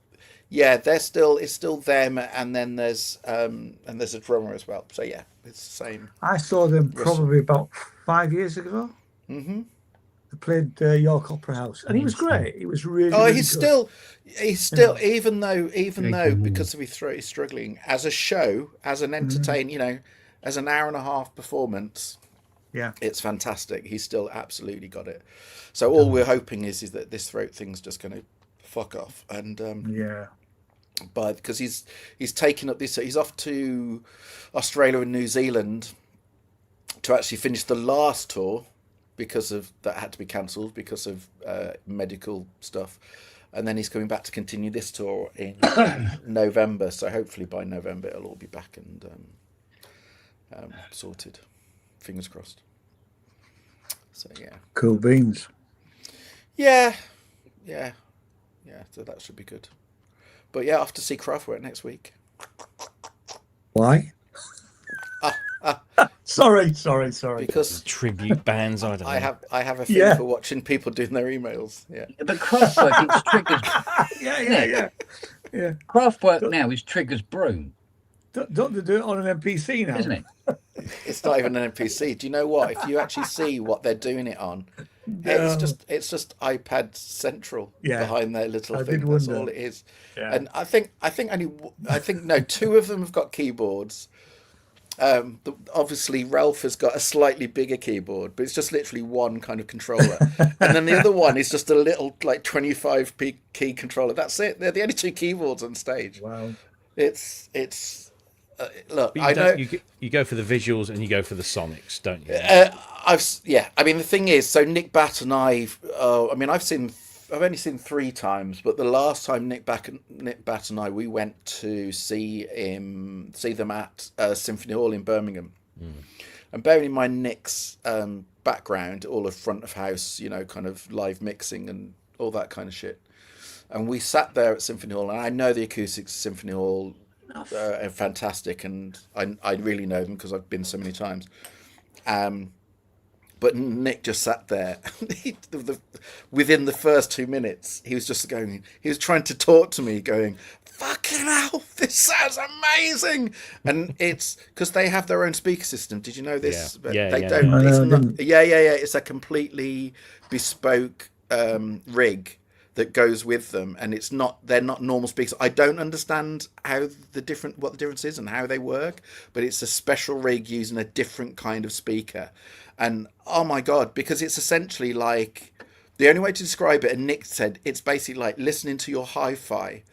yeah, it's still them, and then there's a drummer as well. So yeah, it's the same. I saw them Russell. probably about 5 years ago. Mm-hmm. They played York Opera House, and he was great. He was really. Oh, really he's good. still even though Mhm. because of his throat he's struggling as a show, as an as an hour and a half performance. Yeah. It's fantastic. He's still absolutely got it. So all we're hoping is that this throat thing's just going to fuck off, and Yeah. because he's taken up this. He's off to Australia and New Zealand to actually finish the last tour because of that had to be cancelled because of medical stuff, and then he's coming back to continue this tour in November. So hopefully by November it'll all be back and sorted. Fingers crossed. So yeah. Cool beans. Yeah. So that should be good. But yeah, off to see Kraftwerk next week. Why? Sorry. Because Tribute bands, I don't know. I have a thing Yeah. for watching people doing their emails. Yeah. But Kraftwerk, it's triggers. Yeah. Kraftwerk now is triggers broom, Don't they do it on an NPC now? isn't it? It's not even an NPC. Do you know what? If you actually see what they're doing it on, No. it's just iPad Central Yeah. behind their little I thing. did That's wonder. all it is. Yeah. And I think no, two of them have got keyboards. Obviously Ralph has got a slightly bigger keyboard, but it's just literally one kind of controller, and then the other one is just a little like 25p key controller. That's it. They're the only two keyboards on stage. Wow. It's look. But I know. you go for the visuals and you go for the sonics, don't you? I mean, the thing is, so Nick Batt and I've only seen 3 times, but the last time Nick Batt and I we went to see them at Symphony Hall in Birmingham, and bearing in mind Nick's background, all of front of house, kind of live mixing and all that kind of shit, and we sat there at Symphony Hall, and I know the acoustics of Symphony Hall are fantastic, and I really know them because I've been so many times. But Nick just sat there. Within the first 2 minutes, he was just going. He was trying to talk to me, going, "Fucking hell, this sounds amazing!" And it's because they have their own speaker system. Did you know this? Yeah, They yeah, don't. yeah. It's No, I not. didn't. Yeah. It's a completely bespoke rig that goes with them, and it's not. They're not normal speakers. I don't understand what the difference is and how they work, but it's a special rig using a different kind of speaker. And oh my god, because it's essentially like the only way to describe it, and Nick said it's basically like listening to your hi-fi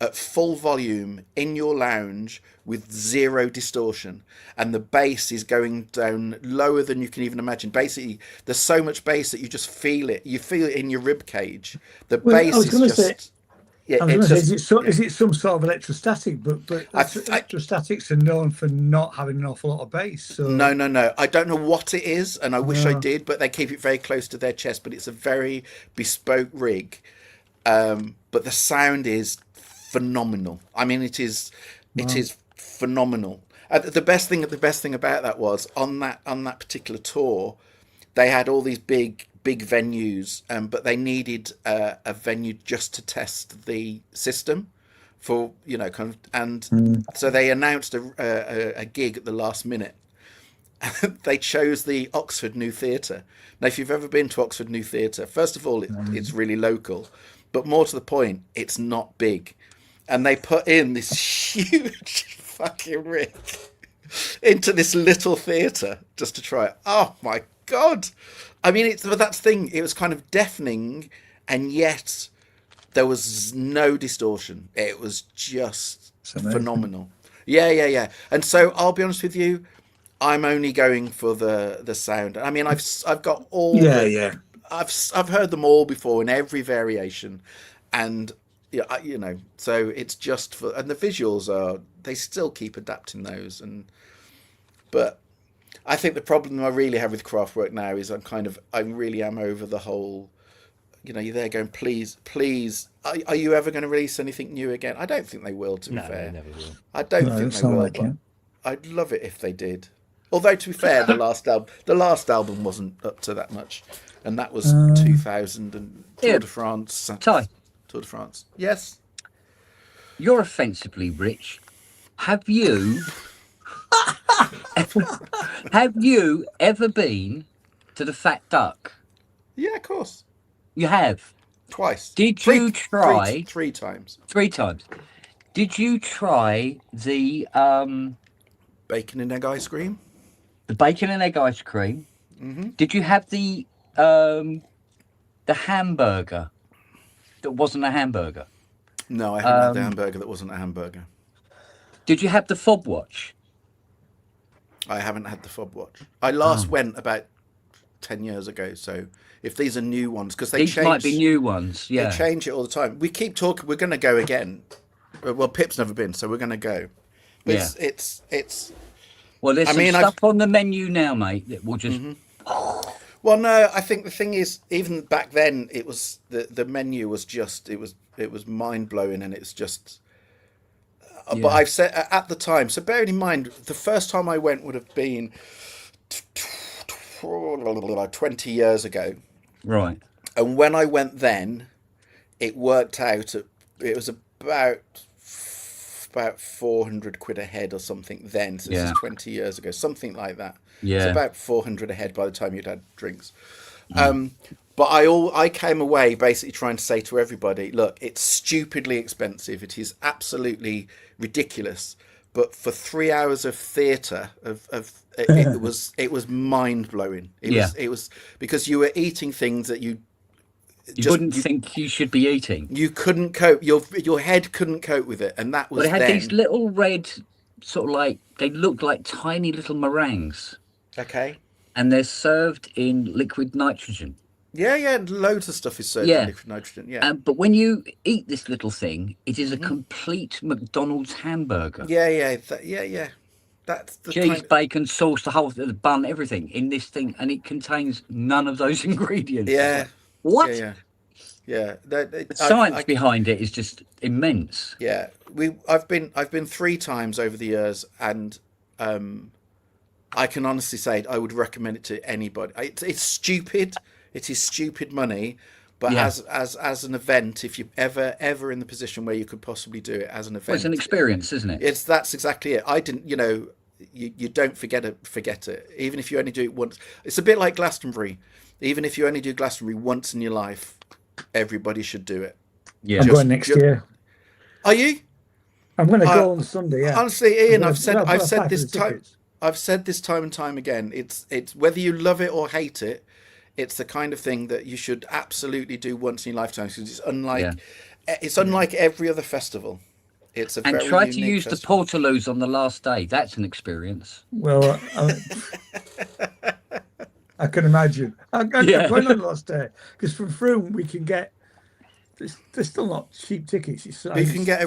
at full volume in your lounge with 0 distortion, and the bass is going down lower than you can even imagine. Basically, there's so much bass that you just feel it. You feel it in your rib cage. The Well, bass I was is gonna just. say- Yeah, I was it's going to just. say, is it some sort of electrostatic? But electrostatics are known for not having an awful lot of bass. So No. I don't know what it is, and I wish I No. did, but they keep it very close to their chest. But it's a very bespoke rig. But the sound is phenomenal. I mean, it is phenomenal. The best thing about that was on that particular tour, they had all these big venues, but they needed a venue just to test the system for kind of, and so they announced a gig at the last minute. They chose the Oxford New Theatre. Now, if you've ever been to Oxford New Theatre, first of all, it's really local, but more to the point, it's not big, and they put in this huge fucking rig into this little theatre just to try it. Oh my god! I mean, but that's the thing. It was kind of deafening, and yet there was no distortion. It was just phenomenal. Yeah. And so I'll be honest with you, I'm only going for the sound. I mean, I've got all. I've heard them all before in every variation, and so it's just for, and the visuals they still keep adapting those, but I think the problem I really have with Craftwork now is I really am over the whole. You know, you're there going, please, please. Are you ever going to release anything new again? I don't think they will. To be No, fair, they never will. I don't No, think it they sound will. like But it. I'd love it if they did. Although to be fair, the last album wasn't up to that much, and that was 2000 and Yeah. Tour de France. Ty, Tour de France. Yes. you're offensively rich. Have you have you ever been to the Fat Duck? Yeah, of course. You have. Twice. Did you try three times? 3 times? Did you try the Bacon and egg ice cream. bacon and egg ice cream? Mm-hmm. Did you have the hamburger that wasn't a hamburger? No, I haven't had the hamburger that wasn't a hamburger. Did you have the fob watch? I haven't had the fob watch. I last went about 10 years ago. So if these are new ones, because These might be new ones. Yeah. They change it all the time. We keep talking. We're going to go again. Well, Pip's never been, so we're going to go. But Yeah. It's. Well, there's some I've- stuff on the menu now, mate, that will just. Well, no, I think the thing is, even back then, it was the menu was just it was mind blowing, and it's just. But Yeah. I've said at the time. So bearing in mind, the first time I went would have been 20 years ago. Right. And when I went then, it worked out. It was about 400 quid a head or something then. So this Yeah. is 20 years ago, something like that. Yeah. It's about 400 a head by the time you'd had drinks. But I came away basically trying to say to everybody, look, it's stupidly expensive. It is absolutely ridiculous. But for 3 hours of theatre, it was mind blowing. It was because you were eating things that you wouldn't think you should be eating. You couldn't cope. Your head couldn't cope with it, and that was. But it had then. these little red, sort of like they looked like tiny little meringues, Okay. and they're served in liquid nitrogen. Yeah. Loads of stuff is served in liquid nitrogen. Yeah. But when you eat this little thing, it is a complete McDonald's hamburger. Yeah. That's the Cheese, kind. bacon, sauce, the bun, everything in this thing, and it contains none of those ingredients. Yeah. Like, what? Yeah. The science behind it is just immense. Yeah. I've been 3 times over the years, and I can honestly say I would recommend it to anybody. It's stupid. It is stupid money, but as an event, if you're ever in the position where you could possibly do it as an event, Well, it's an experience, isn't it? That's exactly it. I didn't, you don't forget it. Even if you only do it once, it's a bit like Glastonbury. Even if you only do Glastonbury once in your life, everybody should do it. Yeah. I'm going next year. Are you? I'm going to go on Sunday. Yeah. Honestly, Ian, I've said apply this for the time. tickets. I've said this time and time again. It's whether you love it or hate it. It's the kind of thing that you should absolutely do once in your lifetime, because it's unlike every other festival. It's a And very try to unique use festival. the Portaloos on the last day. That's an experience. Well, I can imagine. I'm going on the last day, because from Froome we can get. They're still not cheap tickets. It's You can get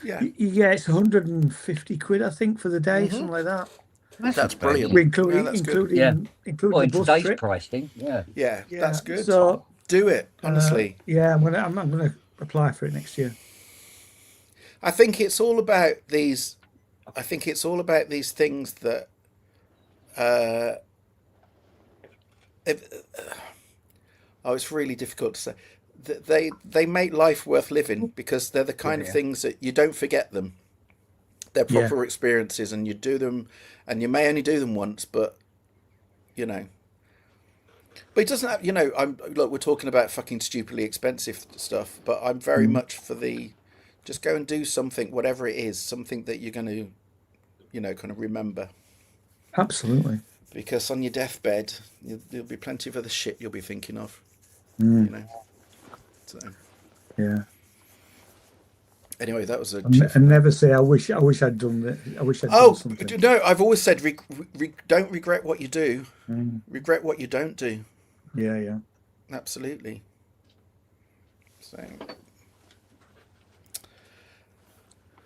it's 150 quid, I think, for the day, something like that. That's brilliant. Including that's good. Well, the in bus today's trip. pricing, Yeah, that's good. So Do it, honestly. I'm gonna apply for it next year. I think it's all about these. I think it's all about these things that. It's really difficult to say. They make life worth living, because they're the kind of things that you don't forget them. They're proper experiences, and you do them, and you may only do them once, but But it doesn't have, look, we're talking about fucking stupidly expensive stuff, but I'm very much for just go and do something, whatever it is, something that you're going to, kind of remember. Absolutely. Because on your deathbed, there'll be plenty of other shit you'll be thinking of, So. Yeah. Anyway, that was and never say I wish I'd done that. I wish I'd done something. No, I've always said don't regret what you do. Regret what you don't do. Yeah. Absolutely. So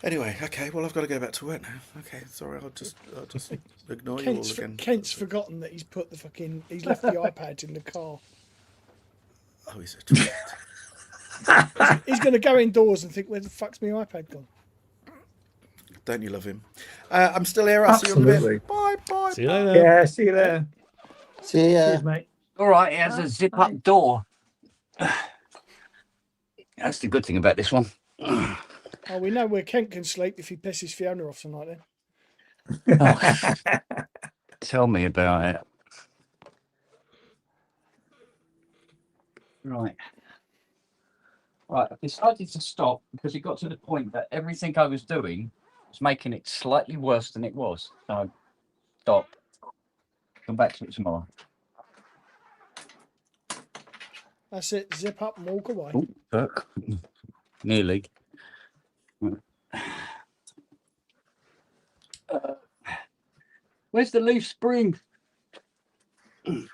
Anyway, okay. Well, I've got to go back to work now. Okay, sorry. I'll just ignore you all again. Kent's forgotten that he's left the iPad in the car. Oh, he's a twat. He's going to go indoors and think, where the fuck's my iPad gone? Don't you love him? I'm still here. I'll see you in a Absolutely. bit. Bye, bye. See you bye. later. Yeah, see you there. See ya. Cheers, mate. All right, it has a zip-up door. That's the good thing about this one. Oh, we know where Kent can sleep if he pisses Fiona off tonight then. Oh, tell me about it. Right. Right, I decided to stop because it got to the point that everything I was doing was making it slightly worse than it was. So, stop. Come back to it tomorrow. That's it. Zip up and walk away. Oh, fuck. Nearly. Where's the loose spring? Here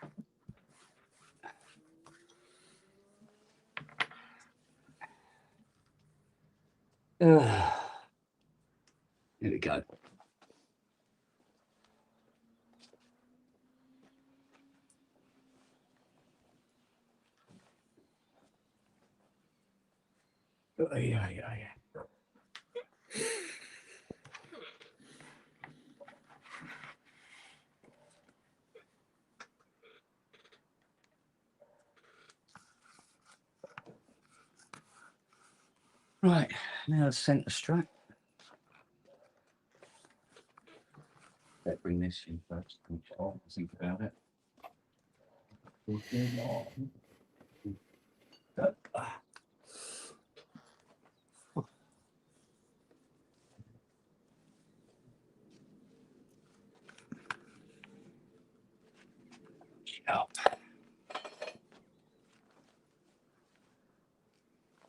we go. Yeah. Right, now the centre strap. Let's bring this in first. Think about it.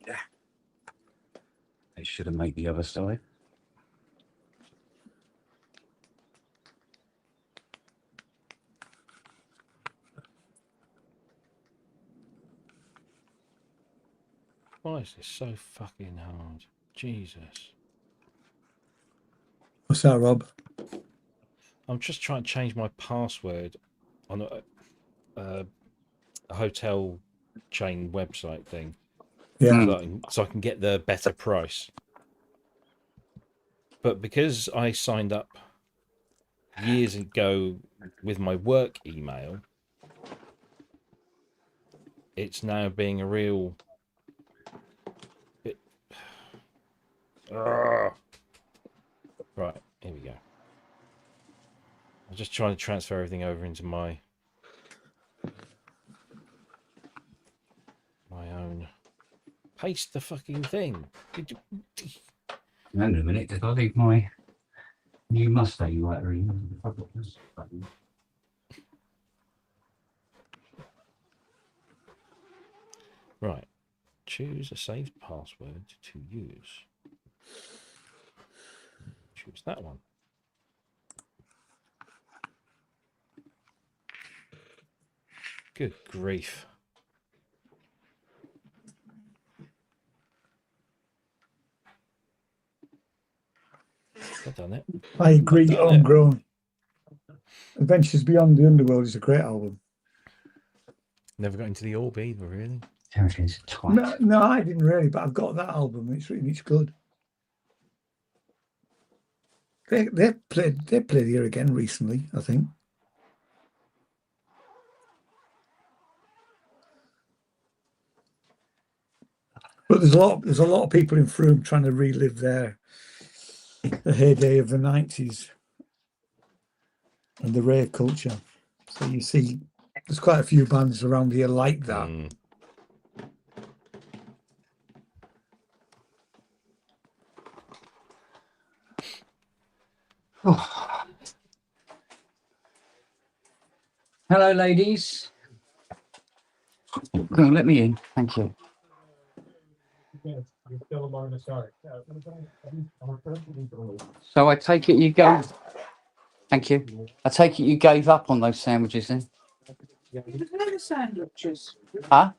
Yeah. They should have made the other side. Why is this so fucking hard? Jesus. What's that, Rob? I'm just trying to change my password on a hotel chain website thing. Yeah. So I can get the better price. But because I signed up years ago with my work email, it's now being a real bit. Right, here we go. I'm just trying to transfer everything over into my own. Paste the fucking thing. Did you? Hang on a minute, did I leave my new Mustang lighter in? Right. Choose a saved password to use. Choose that one. Good grief. I've done it. I agree, Done it. homegrown. Adventures Beyond the Underworld is a great album. Never got into the orb either, really. There it is. Twat. No, I didn't really, but I've got that album. It's good. They played here again recently, I think. But there's a lot of people in Frome trying to relive the heyday of the 90s and the rave culture. So you see there's quite a few bands around here like that. Oh. Hello, ladies. Go on, let me in. Thank you. So I take it you go. Thank you. I take it you gave up on those sandwiches then? There was never sandwiches. Huh?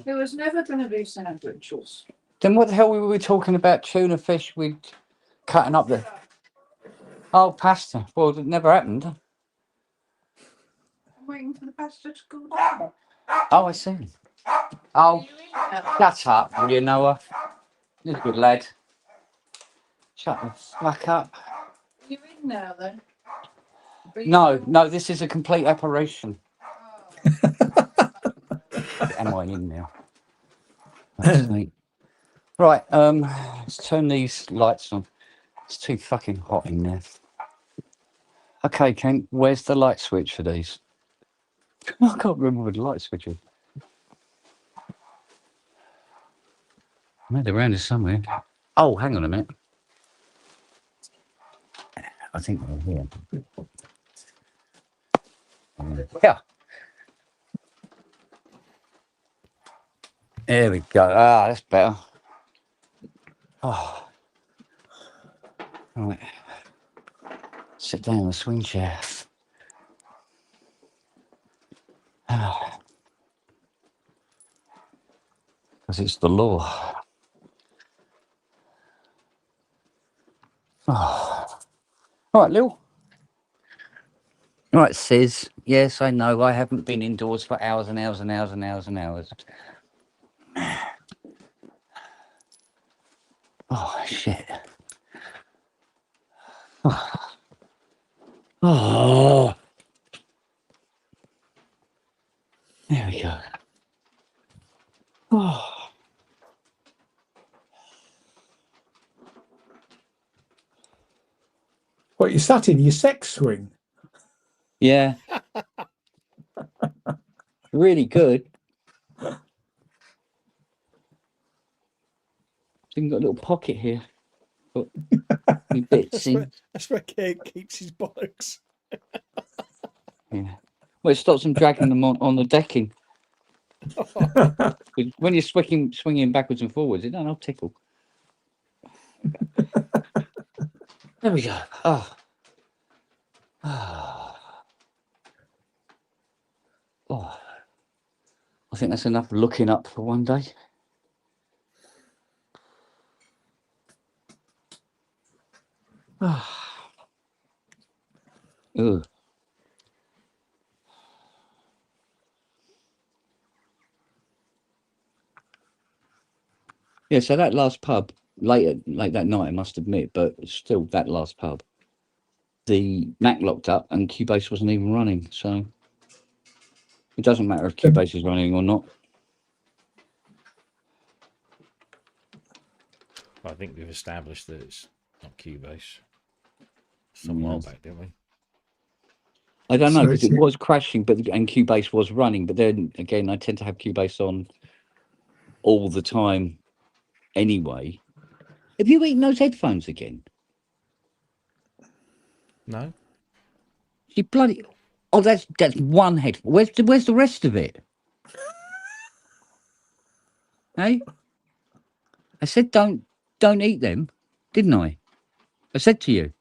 There was never going to be sandwiches. Then what the hell were we talking about? Tuna fish with cutting up the. Oh, pasta. Well, it never happened. I'm waiting for the pasta to cool down. Oh, I see. Oh, shut up, will you, Noah? You're a good lad. Shut the fuck up. Are you in now then? No, this is a complete apparition. Oh. Am I in now? Let's see. Right, let's turn these lights on. It's too fucking hot in there. Okay, Kent, where's the light switch for these? I can't remember where the light switch is. They're around here somewhere. Oh, hang on a minute. I think they're here. Yeah. There we go. Ah, that's better. Oh. Right. Sit down in the swing chair. Because it's the law. Oh. All right, Lil. Right, Sis. Yes, I know. I haven't been indoors for hours and hours and hours and hours and hours. Oh, shit. Oh. There we go. Oh. What, you sat in your sex swing? Yeah. Really good. Even got a little pocket here. Got any bits in. That's where Kate keeps his bollocks. Yeah. Well, it stops them dragging them on the decking. When you're swinging backwards and forwards, it don't tickle. There we go. Oh. Oh. Oh. I think that's enough looking up for one day. Oh. Ugh. Yeah, so that last pub, late that night, I must admit, but still that last pub, the Mac locked up and Cubase wasn't even running, so it doesn't matter if Cubase is running or not. I think we've established that it's not Cubase. Some while back, didn't we? I don't know, So because it was crashing, and Cubase was running, but then again, I tend to have Cubase on all the time anyway. Have you eaten those headphones again? No. You bloody... Oh, that's one headphone. Where's the rest of it? Hey? I said don't eat them, didn't I? I said to you.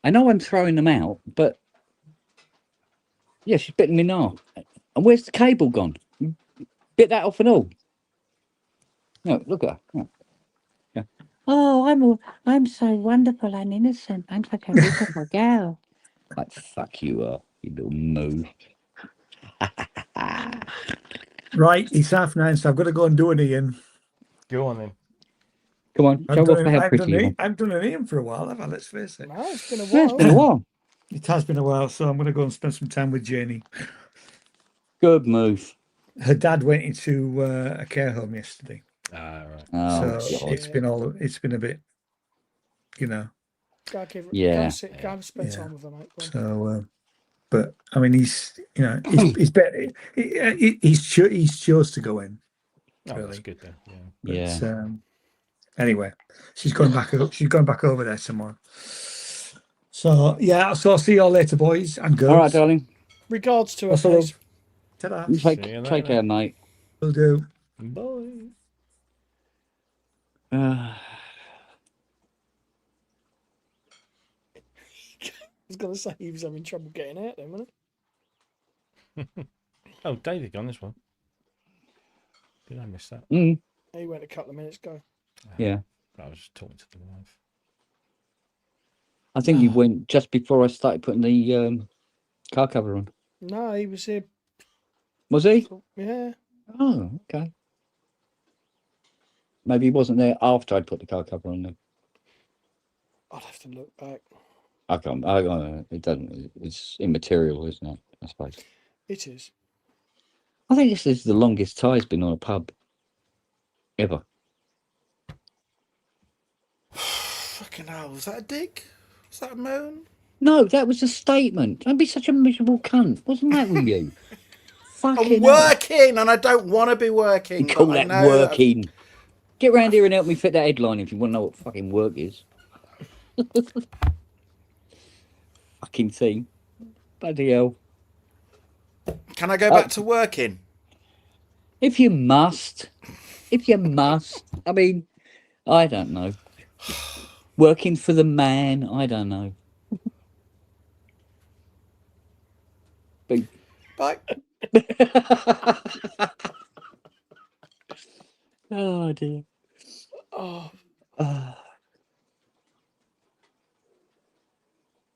I know I'm throwing them out, but yeah, she's bitten me now. And where's the cable gone? Bit that off and all. No, look at her. Yeah. Yeah. Oh, I'm so wonderful and innocent. I'm such a beautiful girl. Like fuck you are, you little moo. Right, it's 9:30, so I've got to go and do an Ian. Go on then. Come on, show off how pretty you are. I've done an Ian for a while, have I? Let's face it. No, it's been a Yeah, it's while. been a while. It has been a while, so I'm going to go and spend some time with Janie. Good move. Her dad went into a care home yesterday, Ah, right. Oh, so God. it's been a bit, you know. Go give it, Yeah. go and spend time with her, mate. Go on. So, but I mean, he's he's better. He's chose to go in. Oh, Really. that's good then. Yeah. But, anyway, she's going back. She's going back over there tomorrow. So yeah, so I'll see you all later, boys and girls. All right, darling. Regards to her, Also, please. Ta-da. Take See you care, later. mate. Will do. Bye. I was going to say he was having trouble getting out there, wasn't Oh, David gone this one. Did I miss that? Mm. he? He went a couple of minutes ago. Yeah. I was just talking to the wife. I think you went just before I started putting the car cover on. No, he was here. Was he? Yeah. Oh, okay. Maybe he wasn't there after I'd put the car cover on then. I'd have to look back. I can't. It doesn't. It's immaterial, isn't it? I suppose. It is. I think this is the longest Ty's been on a pub ever. Fucking hell, was that a dig? Was that a moan? No, that was a statement. Don't be such a miserable cunt. What's the matter with you? Fucking I'm hell. working and I don't want to be working. You call but I that know working? Get round here and help me fit that headline if you want to know what fucking work is. Fucking thing. Bloody hell. Can I go back to working? If you must. I mean, I don't know. Working for the man, I don't know. But... Bye. Oh dear. Oh,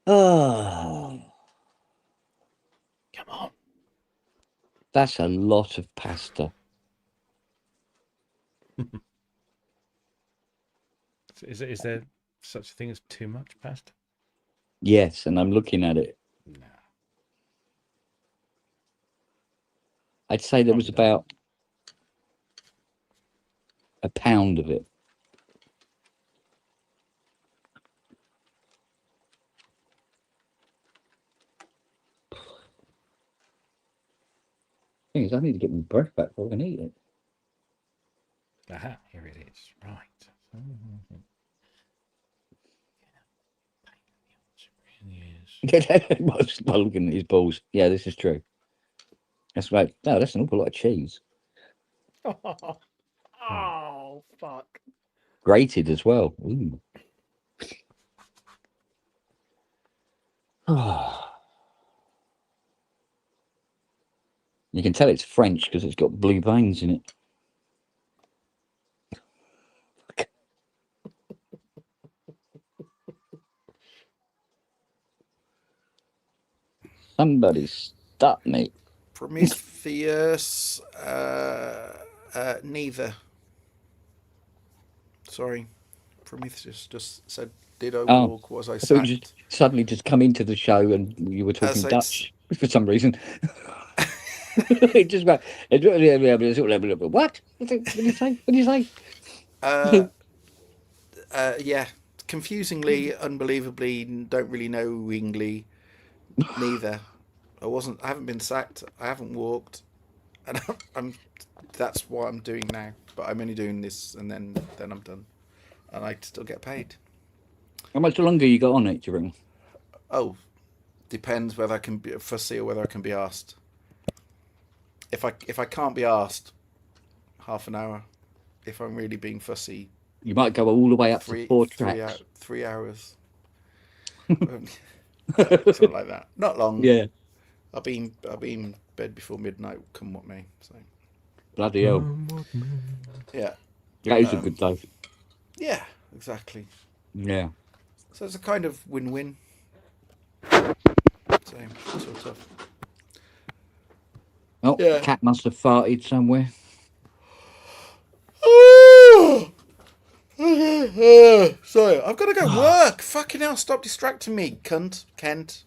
Oh. come on. That's a lot of pasta. Is there such a thing as too much pasta? Yes, and I'm looking at it. No. I'd say there was about a pound of it. Thing is, I need to get my breath back before I can eat it. Aha, here it is. Right. By looking at his balls. Yeah, this is true. That's right. No, that's an awful lot of cheese. Oh, fuck. Grated as well. Ooh. You can tell it's French because it's got blue veins in it. Somebody stop me. Prometheus, neither. Sorry. Prometheus just said, did I walk? Was I So you sacked? just suddenly just come into the show and you were talking So Dutch for some reason. It just went, what? What did you say? What did you say? Yeah. Confusingly, unbelievably, don't really knowingly, neither. I haven't been sacked. I haven't walked, and that's what I'm doing now. But I'm only doing this, and then I'm done, and I still get paid. How much longer you got on it, do you reckon? Oh, depends whether I can be fussy or whether I can be asked. If I can't be asked, half an hour. If I'm really being fussy, You might go all the way up to 4 tracks. 3 hours. Something like that. Not long. Yeah. I'll be in bed before midnight, come what may. So Bloody hell. yeah. That is a good day. Yeah, exactly. Yeah. So it's a kind of win-win. So sort of. Oh, Yeah. cat must have farted somewhere. Sorry, I've got to go work. Fucking hell, stop distracting me, cunt, Kent.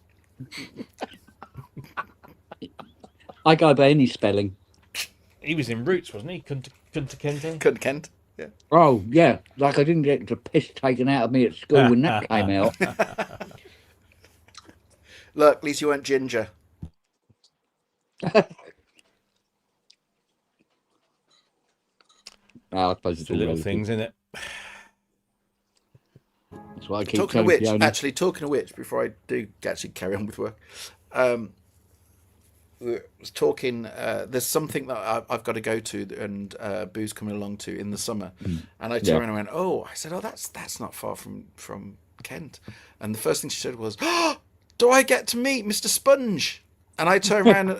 I go by any spelling. He was in Roots, wasn't he? Kunta Kinte? Cunt, Kent. Yeah. Oh, yeah. Like I didn't get the piss taken out of me at school when that came out. Look, at least you weren't ginger. I suppose it's The all little relative. things, isn't it? That's why I keep Talking of telling which, Fiona. before I do actually carry on with work, we was talking. There's something that I've got to go to, and Boo's coming along to in the summer, and I turned around and went, "Oh," I said, "Oh, that's not far from Kent," and the first thing she said was, "Oh, do I get to meet Mr. Sponge?" And I turned around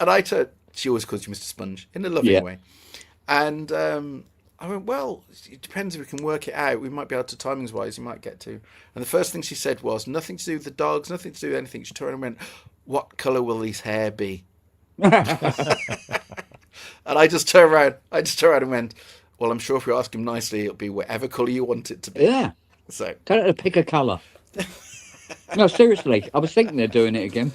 and I turned. She always calls you Mr. Sponge in a loving way, and I went, well, it depends if we can work it out. We might be able to, timings wise, you might get to. And the first thing she said was, nothing to do with the dogs, nothing to do with anything. She turned around and went, what colour will his hair be? And I just turned around and went, well, I'm sure if you ask him nicely, it'll be whatever colour you want it to be. Yeah. So Tell her to pick a colour. No, seriously. I was thinking of doing it again.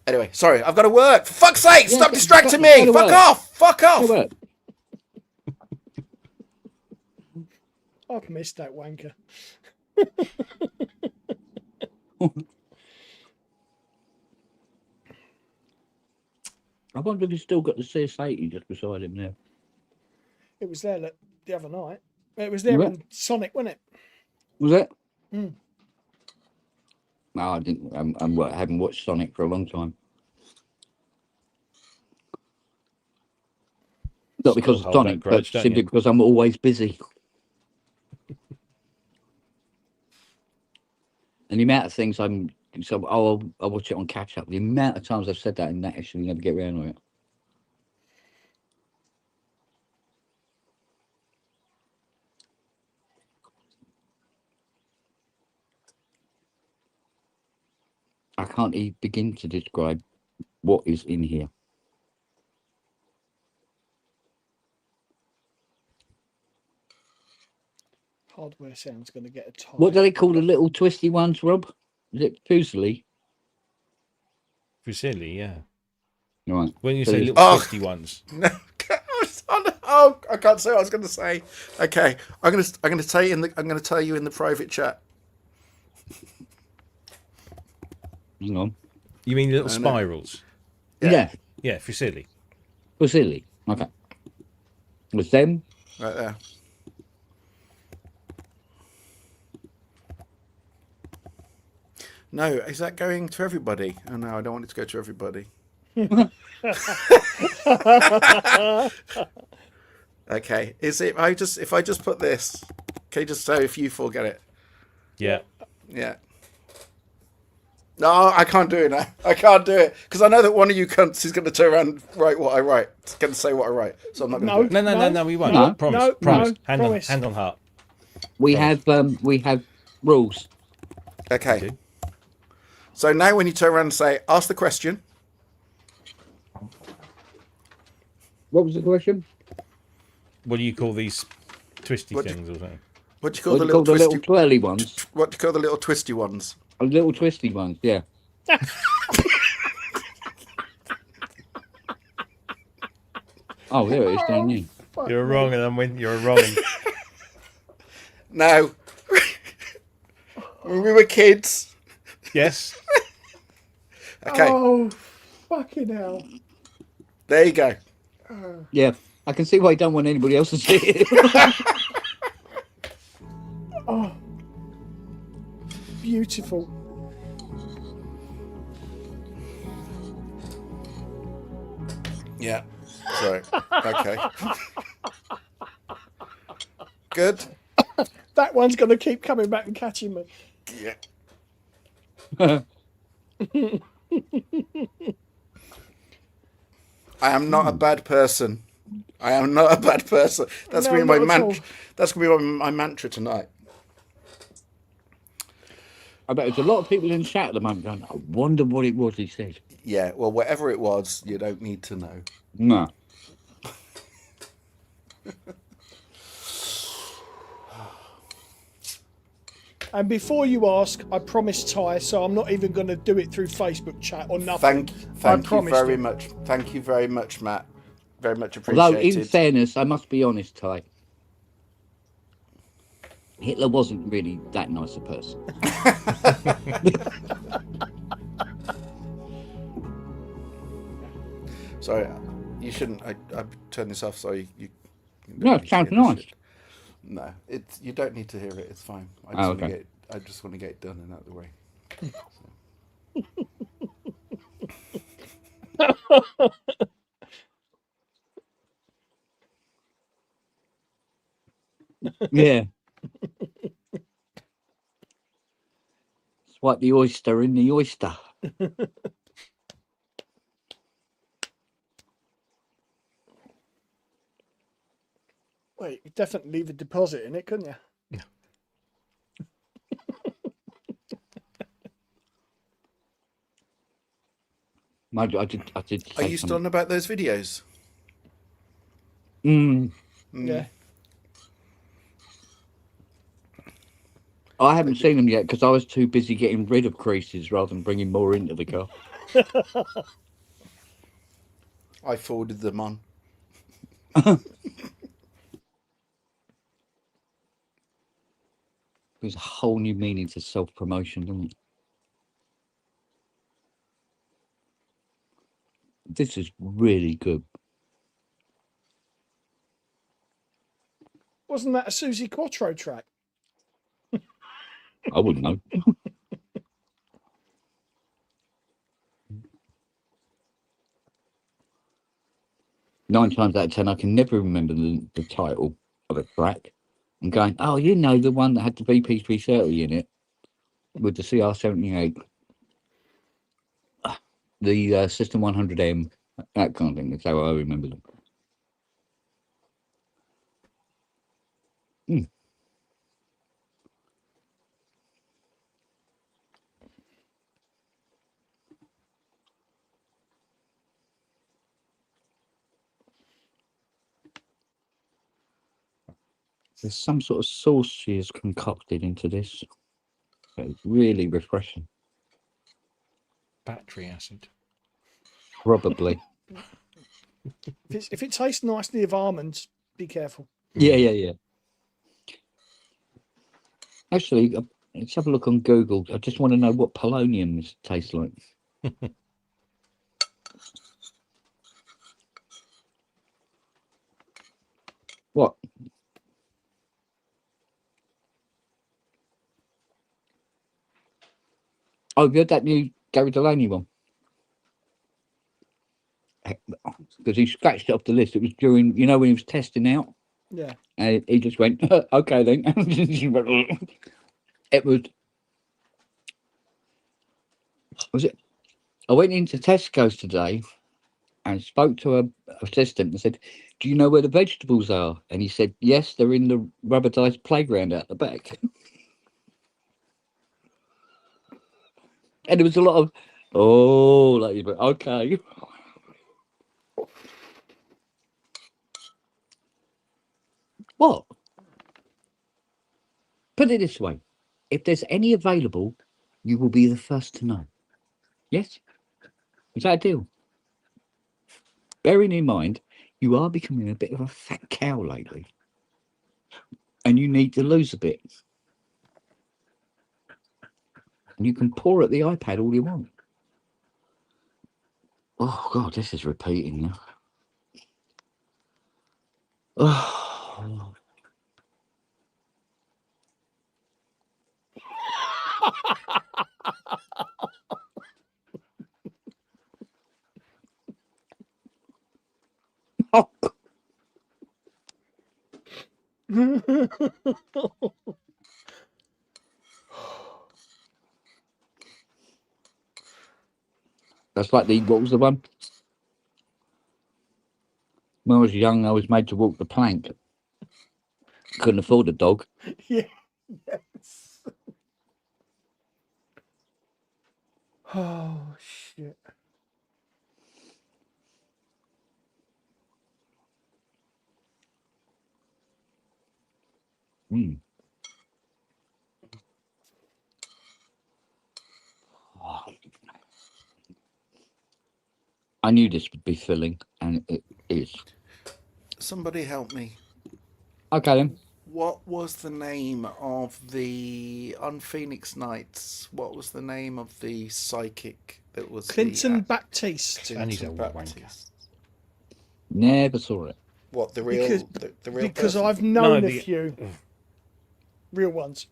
anyway, sorry, I've got to work. For fuck's sake, Yeah, stop go- distracting go me. to Fuck work. off. Fuck Good off. work. I've missed that wanker. I wonder if he's still got the CS80 just beside him now. It was there the other night. It was there Yeah. in Sonic, wasn't it? Was it? Mm. No, I didn't. I haven't watched Sonic for a long time. Not Still because of hold that Sonic, but grudge, don't simply you? because I'm always busy. And the amount of things I'll watch it on catch up. The amount of times I've said that and that actually never get around to it. I can't even begin to describe what is in here. Hardware sound's going to get a tie. What do they call the little twisty ones, Rob? Is it Fusely? Fusilli, yeah. Right. When you So say it's- little Oh. twisty ones. No, oh, I can't say what I was going to say. Okay, I'm going to tell you in the private chat. Hang on. You mean little I know. spirals? Yeah. Yeah, Fusilli. Fusely. Okay. Was them? Right there. No, is that going to everybody? Oh no, I don't want it to go to everybody. Okay, is it? If I just put this, can you just say if you forget it? Yeah. Yeah. No, I can't do it now. I can't do it because I know that one of you cunts is going to turn around and write what I write. It's going to say what I write, so I'm not going to No. do it. No, we won't. No. Promise. No, promise. no, hand promise. on heart. We Promise. have rules. Okay. Okay. So now when you turn around and say, ask the question. What was the question? What do you call these twisty What do you- things or something? What do you call What the do you call little the twisty? little twirly ones? What do you call the little twisty ones? The little twisty ones, yeah. Oh, there it is down here. You're wrong, and I'm when you're wrong. Now, when we were kids. Yes. Okay, Oh, fucking hell. there you go. Yeah. I can see why you don't want anybody else to see it. Oh, beautiful. Yeah. Sorry. Okay. Good. That one's going to keep coming back and catching me. Yeah. I am not a bad person. I am not a bad person. That's No, gonna be my not at all. mantra. That's gonna be my mantra tonight. I bet there's a lot of people in the chat at the moment going, I wonder what it was he said. Yeah. Well, whatever it was, you don't need to know. No. And before you ask, I promised Ty, so I'm not even going to do it through Facebook chat or nothing. Thank you promised very him. much. Thank you very much, Matt. Very much Although, in appreciated. fairness, I must be honest, Ty. Hitler wasn't really that nice a person. Sorry, you shouldn't. I turned this off. Sorry, you. No, don't it need to sounds hear this nice. shit. No, it's you don't need to hear it. It's fine. I Oh, just want to okay. get. I just want to get it done and out of the way. Yeah. Swipe the oyster in the oyster. Well, you could definitely leave a deposit in it, couldn't you? I did. Are Say you still something. on about those videos? Mm, Yeah. I haven't seen them yet because I was too busy getting rid of creases rather than bringing more into the car. I forwarded them on. There's a whole new meaning to self-promotion, doesn't it? This is really good. Wasn't that a Susie Quattro track? I wouldn't know. 9 times out of 10, I can never remember the title of a track. I'm going, oh, you know, the one that had the VP330 in it with the CR78, the System 100M, that kind of thing. That's how I remember them. Mm. There's some sort of sauce she has concocted into this. It's really refreshing. Battery acid. Probably. If it tastes nicely of almonds, be careful. Yeah. Actually, let's have a look on Google. I just want to know what polonium tastes like. What? Oh, you had that new Gary Delaney one? Because he scratched it off the list. It was during, you know, when he was testing out. Yeah. And he just went, okay then. It was it? I went into Tesco's today and spoke to a assistant and said, do you know where the vegetables are? And he said, yes, they're in the rubber-diced playground out the back. And there was a lot of, oh, like, okay. What? Put it this way. If there's any available, you will be the first to know. Yes? Is that a deal? Bearing in mind, you are becoming a bit of a fat cow lately. And you need to lose a bit. And you can pour at the iPad all you want. Oh, God, this is repeating now. Oh. Oh. That's like what was the one? When I was young, I was made to walk the plank. Couldn't afford a dog. Yeah. Yes. Oh shit. Mm. Oh. I knew this would be filling, and it is. Somebody help me. Okay then. What was the name of on Phoenix Nights? What was the name of the psychic that was Clinton the Baptiste. And he's a Clinton wanker. Baptiste? Never saw it. What the real the real Because person? I've known No, a few real ones.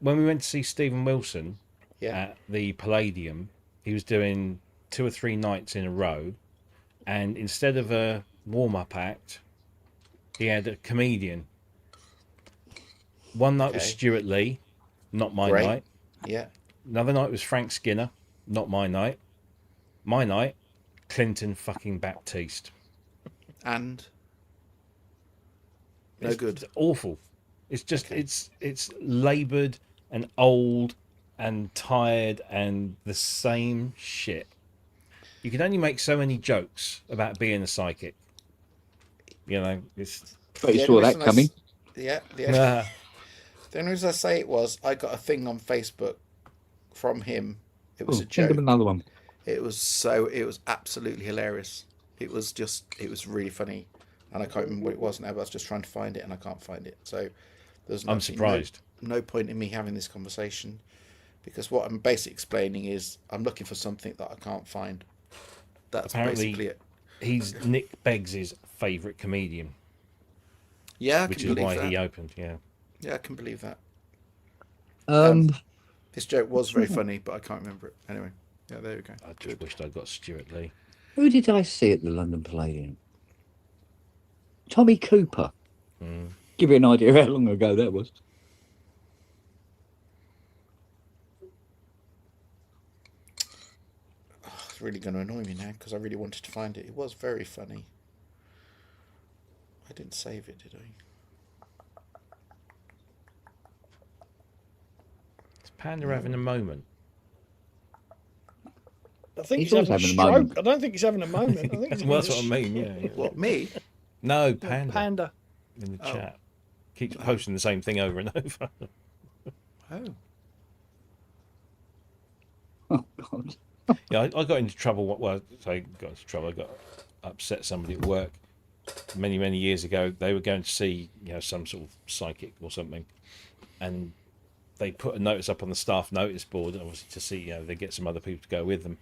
When we went to see Stephen Wilson Yeah. at the Palladium, he was doing 2 or 3 nights in a row, and instead of a warm-up act, he had a comedian. One night was Okay. Stuart Lee, not my Great. night. Yeah. Another night was Frank Skinner, not my night. My night, Clinton fucking Baptiste. And No good. It's awful. It's just Okay. it's laboured and old and tired and the same shit. You can only make so many jokes about being a psychic. You know, it's But you The saw only that reason I coming. the only reason I say it was I got a thing on Facebook from him. It was Oh, a think of joke. another one. It was absolutely hilarious. It was really funny, and I can't remember what it was now. But I was just trying to find it, and I can't find it. So there's I'm surprised. no point in me having this conversation, because what I'm basically explaining is I'm looking for something that I can't find. That's Apparently, basically it. he's Nick Beggs' favourite comedian, Yeah, I which can is believe why that. he opened. Yeah, Yeah, I can believe that. Um, This joke was very funny, but I can't remember it. Anyway, yeah, there we go. I just wished I'd got Stuart Lee. who did I see at the London Palladium? Tommy Cooper. Give you an idea of how long ago that was. It's really going to annoy me now because I really wanted to find it. It was very funny. I didn't save it, did I? Is Panda having a moment? I think He's he's having a always having a stroke. moment. I don't think he's having a moment. I think he's Well, having that's what I mean. Yeah, yeah. What, me? No, Panda, Panda. in the Oh. chat keeps posting the same thing over and over. Oh. Oh, God. Yeah, I got into trouble. Well, I got into trouble. I got upset somebody at work many years ago. They were going to see some sort of psychic or something, and they put a notice up on the staff notice board, obviously to see they get some other people to go with them.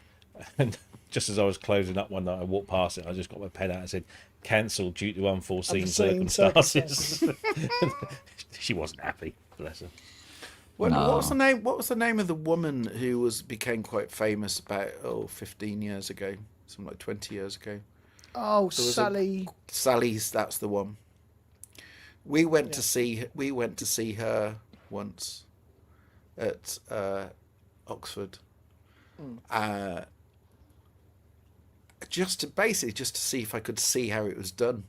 And just as I was closing up one night, I walked past it. I just got my pen out and said, "Cancelled due to unforeseen circumstances." She wasn't happy, bless her. What No. was the name? What was the name of the woman who became quite famous about 15 years ago, something like 20 years ago? Oh, There was Sally. Sally's. That's the one. We went Yeah. to see her once at Oxford. Just to see if I could see how it was done.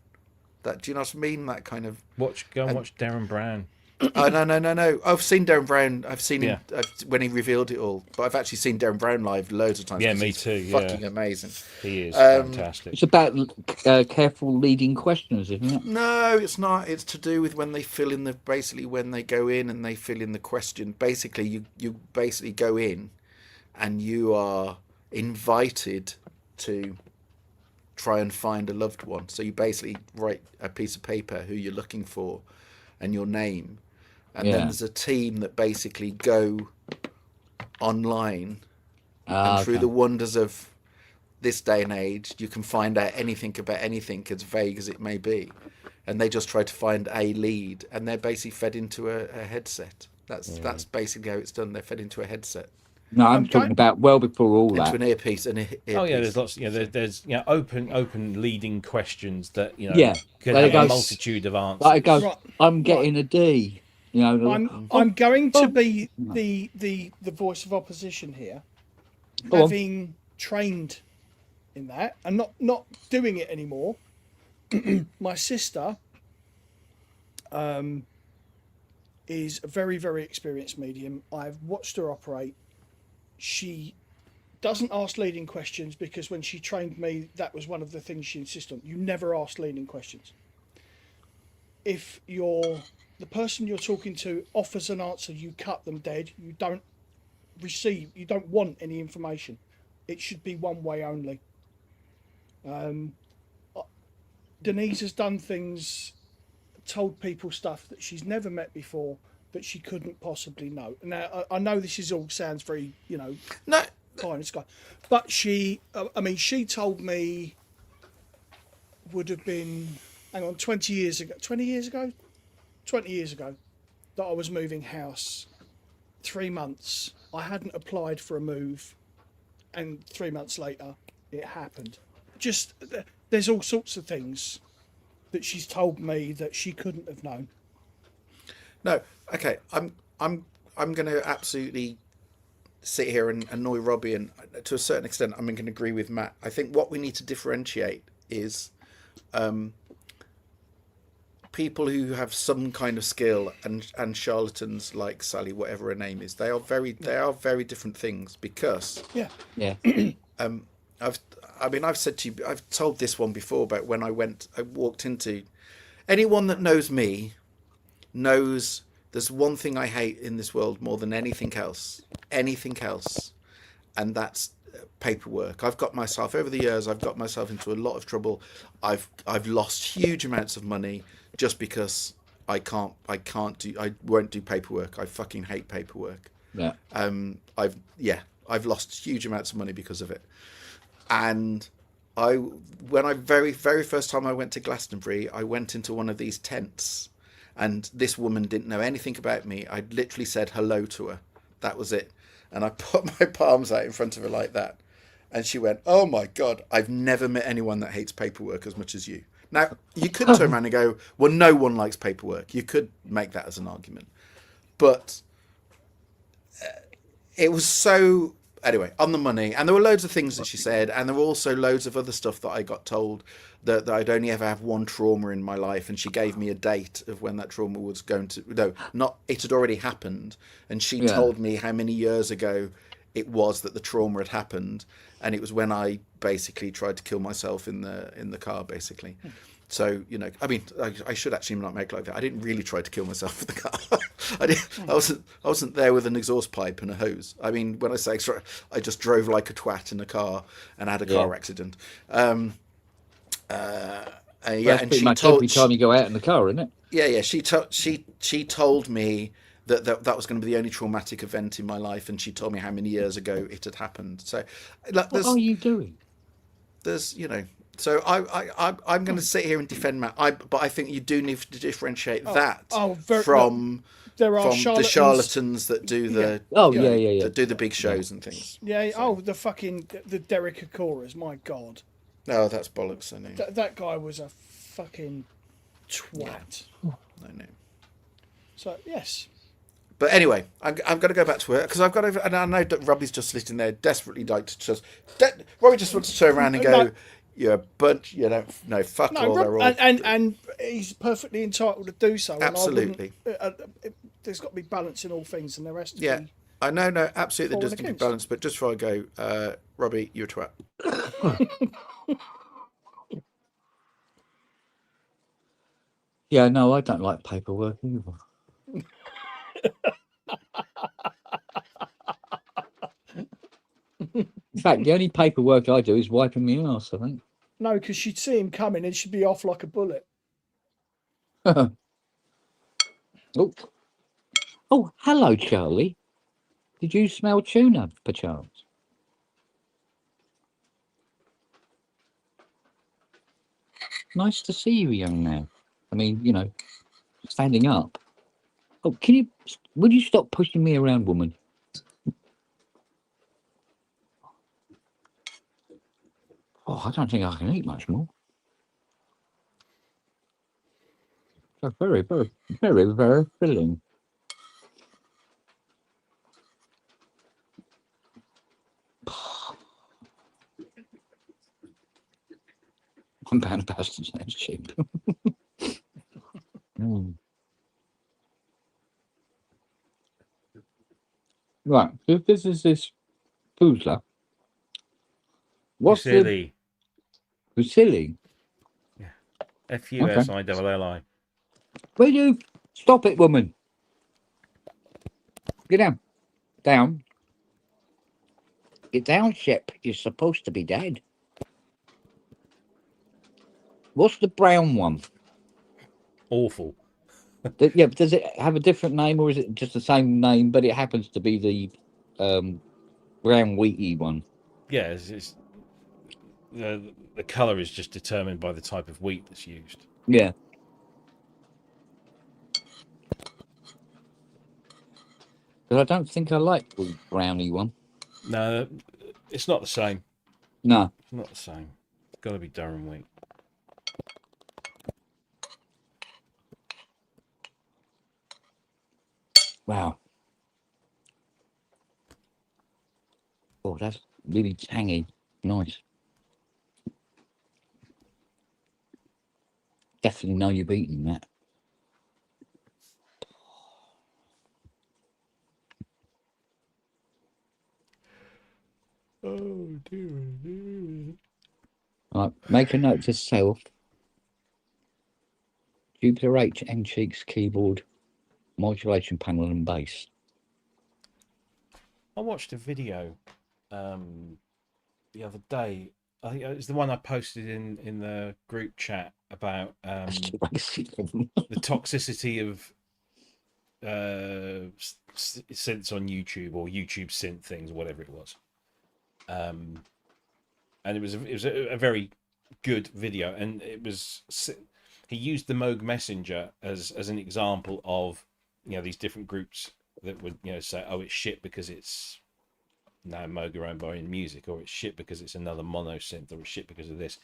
That, do you know what I mean? That kind of. Go and watch Darren Brown. Oh no! I've seen Darren Brown. I've seen him Yeah. when he revealed it all. But I've actually seen Darren Brown live loads of times. Yeah, 'cause me he's too, yeah. Fucking amazing. He is fantastic. It's about careful leading questions, isn't it? No, it's not. It's to do with when they fill in basically when they go in and they fill in the question. Basically, you basically go in, and you are invited to try and find a loved one. So you basically write a piece of paper who you're looking for, and your name, and then Yeah. there's a team that basically go online, and through Okay. the wonders of this day and age, you can find out anything about anything, as vague as it may be, and they just try to find a lead, and they're basically fed into a headset. That's basically how it's done. They're fed into a headset, No, I'm I'm talking going- about well before all into that. an earpiece, and earpiece. Oh yeah, there's lots. There's open leading questions that Yeah, could there have it a goes. multitude of answers. Like it goes, Right. I'm getting a D. I'm going to be the voice of opposition here, Go on. having trained in that and not doing it anymore. My sister is a very experienced medium. I've watched her operate. She doesn't ask leading questions because when she trained me, that was one of the things she insisted on. You never ask leading questions. If the person you're talking to offers an answer, you cut them dead. You don't want any information. It should be one way only. Denise has done things, told people stuff that she's never met before that she couldn't possibly know. Now, I know this all sounds very, No, pie in the sky, but she told me would have been, 20 years ago that I was moving house. 3 months. I hadn't applied for a move, and 3 months later, it happened. Just there's all sorts of things that she's told me that she couldn't have known. no. Okay, I'm going to absolutely sit here and annoy Robbie, and to a certain extent, I'm going to agree with Matt. I think what we need to differentiate is people who have some kind of skill and charlatans like Sally, whatever her name is, they are very different things. Because Yeah. Yeah. I've said to you, I've told this one before about when I walked into, anyone that knows me knows there's one thing I hate in this world more than anything else, and that's paperwork. I've got myself, over the years, I've got myself into a lot of trouble. I've lost huge amounts of money just because I won't do paperwork. I fucking hate paperwork. Yeah. I've lost huge amounts of money because of it. And when I very first time I went to Glastonbury, I went into one of these tents, and this woman didn't know anything about me. I literally said hello to her. That was it. And I put my palms out in front of her like that. And she went, "Oh my God, I've never met anyone that hates paperwork as much as you." Now, you could turn around and go, well, no one likes paperwork. You could make that as an argument. But it was so... Anyway, on the money. And there were loads of things that she said. And there were also loads of other stuff that I got told that I'd only ever have one trauma in my life. And she gave me a date of when that trauma was going to... No, not... It had already happened. And she told me how many years ago it was that the trauma had happened. And it was when I basically tried to kill myself in the car, basically. So, you know, I mean, I should actually not make like that. I didn't really try to kill myself in the car. I wasn't there with an exhaust pipe and a hose. I mean, when I say I just drove like a twat in a car and had a car accident. And pretty much every time you go out in the car, isn't it? Yeah. She told me that was going to be the only traumatic event in my life, and she told me how many years ago it had happened. So, what are you doing? There's, you know. So I'm going to sit here and defend Matt. But I think you do need to differentiate from the charlatans that do the that do the big shows and things. Yeah. Oh, the Derek Akoras. My God. No, that's bollocks. I know. That guy was a fucking twat. I know. So yes. But anyway, I'm going to go back to work because I've got to. And I know that Robbie's just sitting there, desperately like to just. Robbie just wants to turn around and go. You're a bunch, you don't know, fuck all. They're all... And he's perfectly entitled to do so. Absolutely. There's got to be balance in all things, and there has to be. Yeah, I know, absolutely there does need to be balance. But just before I go, Robbie, you're a twat. Yeah, no, I don't like paperwork either. In fact, the only paperwork I do is wiping my arse, I think. No, because she'd see him coming and she'd be off like a bullet. Oh, hello, Charlie. Did you smell tuna, perchance? Nice to see you, young man. I mean, you know, standing up. Oh, would you stop pushing me around, woman? Oh, I don't think I can eat much more. So very, very, very, very filling. £1 of pasta sounds cheap. Right, so if this is this Puzla. What's Fusilli? Fusilli? Yeah. Fusilli. Will you stop it, woman? Get down. Down. Get down, Shep. You're supposed to be dead. What's the brown one? Awful. Yeah, but does it have a different name, or is it just the same name, but it happens to be the brown wheaty one? Yeah, the colour is just determined by the type of wheat that's used. Yeah. But I don't think I like the brownie one. No, it's not the same. No. It's not the same. It's got to be Durham wheat. Wow. Oh, that's really tangy. Nice. Definitely know you've eaten that. Oh dear. Right, make a note to self. Jupiter H N Cheeks keyboard, modulation panel and bass. I watched a video the other day. I think it was the one I posted in the group chat about the toxicity of synths on YouTube, or YouTube synth things, or whatever it was. And it was a very good video, and he used the Moog Messenger as an example of, you know, these different groups that would, you know, say, oh, it's shit because it's now Moog are owned by In Music, or it's shit because it's another mono synth, or it's shit because of this.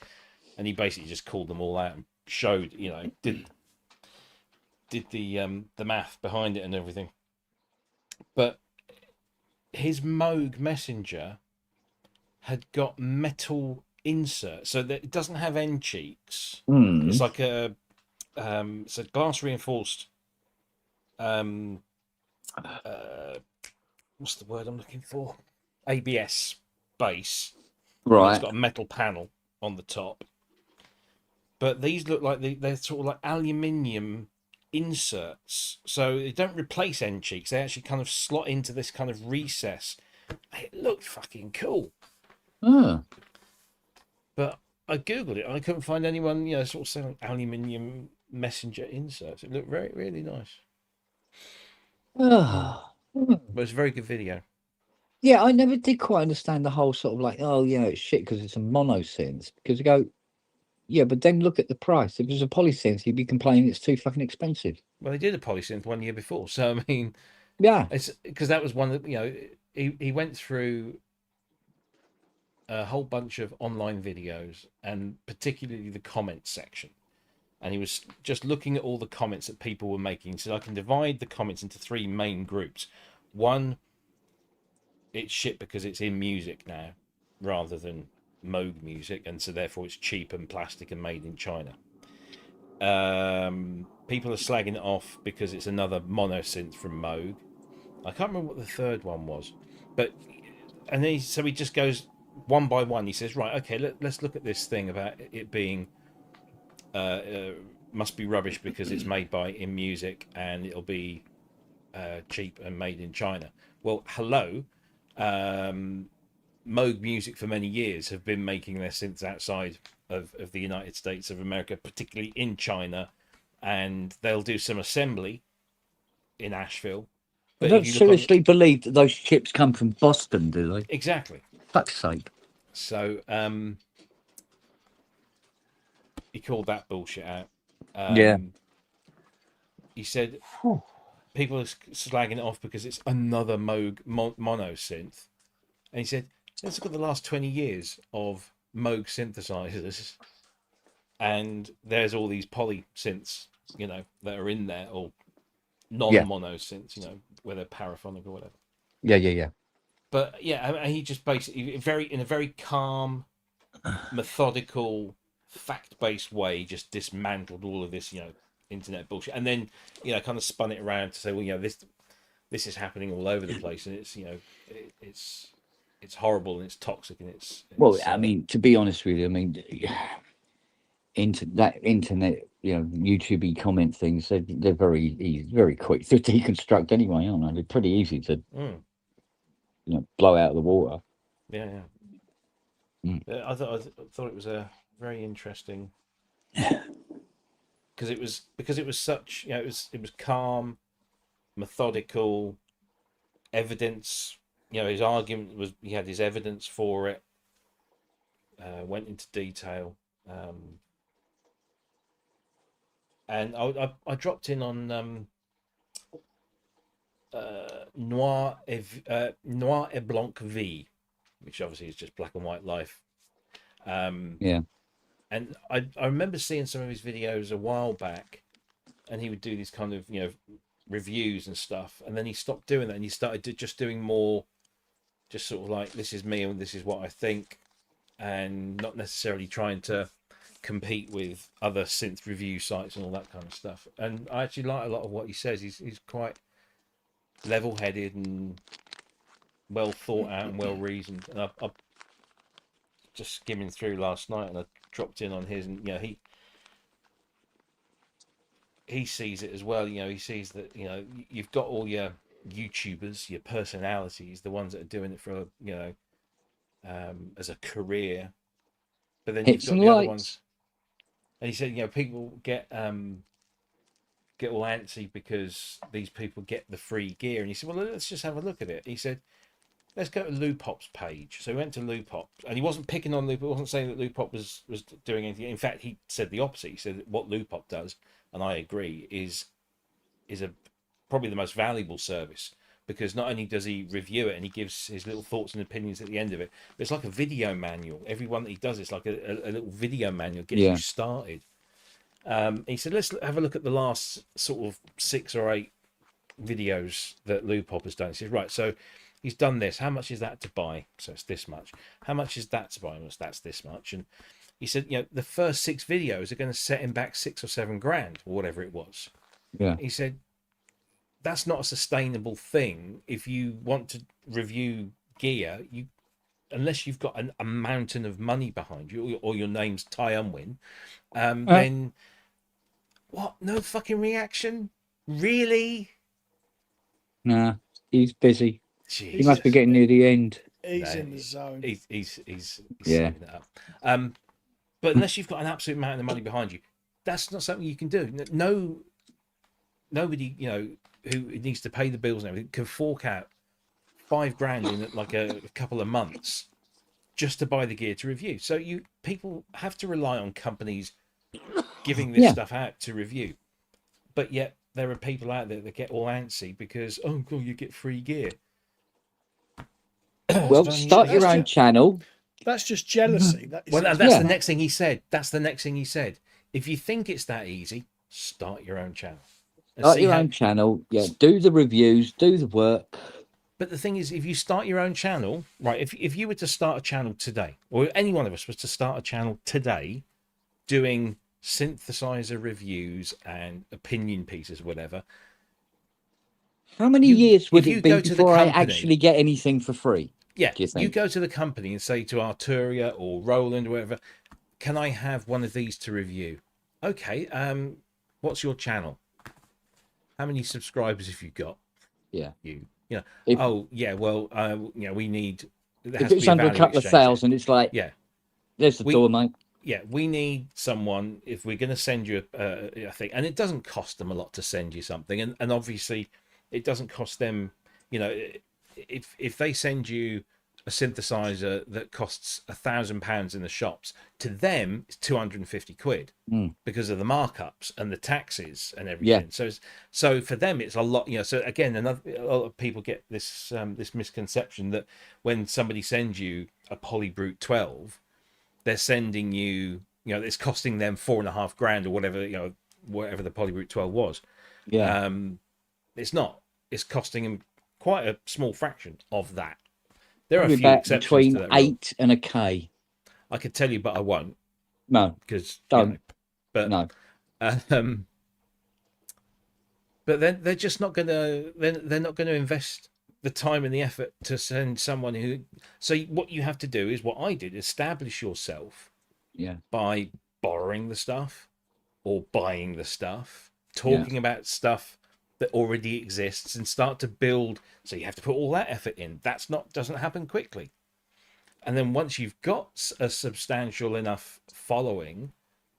And he basically just called them all out and showed, you know, did the math behind it and everything. But his Moog Messenger had got metal inserts, so that it doesn't have end cheeks. It's like it's a glass reinforced what's the word I'm looking for? ABS base. Right. It's got a metal panel on the top. But these look like they're sort of like aluminium inserts. So they don't replace end cheeks. They actually kind of slot into this kind of recess. It looked fucking cool. Oh. But I Googled it and I couldn't find anyone, you know, sort of selling aluminium messenger inserts. It looked really nice. Oh. But it's a very good video. Yeah, I never did quite understand the whole sort of like, oh, yeah, it's shit because it's a mono synth. Because you go, yeah, but then look at the price. If it was a polysynth, you'd be complaining it's too fucking expensive. Well, they did a polysynth 1 year before, so I mean, yeah, it's because that was one that, you know, he went through a whole bunch of online videos, and particularly the comments section, and he was just looking at all the comments that people were making. So I can divide the comments into 3 main groups. One, it's shit because it's In Music now rather than Moog Music, and so therefore it's cheap and plastic and made in China. People are slagging it off because it's another mono synth from Moog. I can't remember what the third one was, but and then he just goes one by one. He says, right, okay, let's look at this thing about it being must be rubbish because it's made by In Music and it'll be cheap and made in China. Well, hello. Moog Music for many years have been making their synths outside of the United States of America, particularly in China, and they'll do some assembly in Asheville. But I don't seriously believe that those chips come from Boston, do they? Exactly. Fuck's sake. So he called that bullshit out. Yeah. He said people are slagging it off because it's another Moog mono synth. And he said, let's look at the last 20 years of Moog synthesizers, and there's all these poly synths, you know, that are in there, or non-mono synths, you know, where they're paraphonic or whatever. Yeah. But yeah, I mean, he just basically in a very calm, methodical, fact-based way just dismantled all of this, you know, internet bullshit, and then, you know, kind of spun it around to say, well, you know, this is happening all over the place, and it's, you know, it's horrible and it's toxic and it's well, I mean, to be honest with you, I mean, internet, you know, YouTube comment things, they're very easy, very quick to deconstruct anyway, aren't they? They're pretty easy to, you know, blow out of the water. Yeah. I thought it was a very interesting because it was such, you know, it was calm, methodical, evidence. You know, his argument was, he had his evidence for it, went into detail, and I dropped in on Noir et Blanc V, which obviously is just Black and White Life. Yeah. And I remember seeing some of his videos a while back, and he would do these kind of, you know, reviews and stuff, and then he stopped doing that and he started just doing more, just sort of like, this is me and this is what I think, and not necessarily trying to compete with other synth review sites and all that kind of stuff. And I actually like a lot of what he says. He's quite level-headed and well thought out and well reasoned. And just skimming through last night, and I dropped in on his, and you know, he sees it as well. You know, he sees that, you know, you've got all your YouTubers, your personalities, the ones that are doing it for, you know, as a career, but then Hits you've got and the other lights. ones. And he said, you know, people get all antsy because these people get the free gear. And he said, well, let's just have a look at it. He said, let's go to Lupop's page. So he went to Lupop, and he wasn't picking on Lupop. He wasn't saying that Lupop was doing anything. In fact, he said the opposite. He said that what Lupop does, and I agree, is probably the most valuable service, because not only does he review it and he gives his little thoughts and opinions at the end of it, but it's like a video manual. Every one that he does, it's like a little video manual, gets you started. He said, let's have a look at the last sort of 6 or 8 videos that Lupop has done. He says, right, so he's done this. How much is that to buy? So it's this much. How much is that to buy? Well, that's this much. And he said, you know, the first 6 videos are going to set him back 6 or 7 grand, or whatever it was. Yeah. He said, that's not a sustainable thing. If you want to review gear, unless you've got a mountain of money behind you, or your name's Ty Unwin, then what? No fucking reaction? Really? Nah, he's busy. Jesus. He must be getting near the end. He's in the zone. He's Yeah. saving it up. But unless you've got an absolute mountain of money behind you, that's not something you can do. Nobody, you know, who needs to pay the bills and everything can fork out 5 grand in like a couple of months just to buy the gear to review. So people have to rely on companies giving this stuff out to review. But yet there are people out there that get all antsy because, oh god, you get free gear. Well, start your own channel. That's just jealousy. That is Well, that's the next thing he said. That's the next thing he said. If you think it's that easy, start your own channel. Start your own channel. Yeah, do the reviews, do the work. But the thing is, if you start your own channel, right, if you were to start a channel today, or any one of us was to start a channel today doing synthesizer reviews and opinion pieces, whatever. How many years would if it be you go to the before I company- actually get anything for free? Yeah, do you think? you go to the company and say to Arturia or Roland or whatever, can I have one of these to review? Okay, what's your channel? How many subscribers have you got? Yeah. You know, If- oh yeah, well, you know, we need. There has If to it's be a under a value couple of exchange. thousand, it's like, Yeah, there's the door, mate. yeah, we need someone. If we're going to send you a thing, and it doesn't cost them a lot to send you something, and obviously, it doesn't cost them. You know, if they send you a synthesizer that costs £1,000 in the shops, to them it's 250 quid because of the markups and the taxes and everything. So for them it's a lot. You know, so again, a lot of people get this this misconception that when somebody sends you a Polybrute 12, they're sending you, you know, it's costing them 4.5 grand or whatever, you know, whatever the Polybrute 12 was. Yeah. It's not. It's costing them quite a small fraction of that. There are Probably a few about exceptions between to that rule. 8 and a K. I could tell you, but I won't, No, because don't. but No. But then they're just not gonna. They're not going to invest the time and the effort to send someone who. So what you have to do is what I did: establish yourself Yeah. by borrowing the stuff or buying the stuff, talking about stuff that already exists, and start to build. So you have to put all that effort in. Doesn't happen quickly. And then once you've got a substantial enough following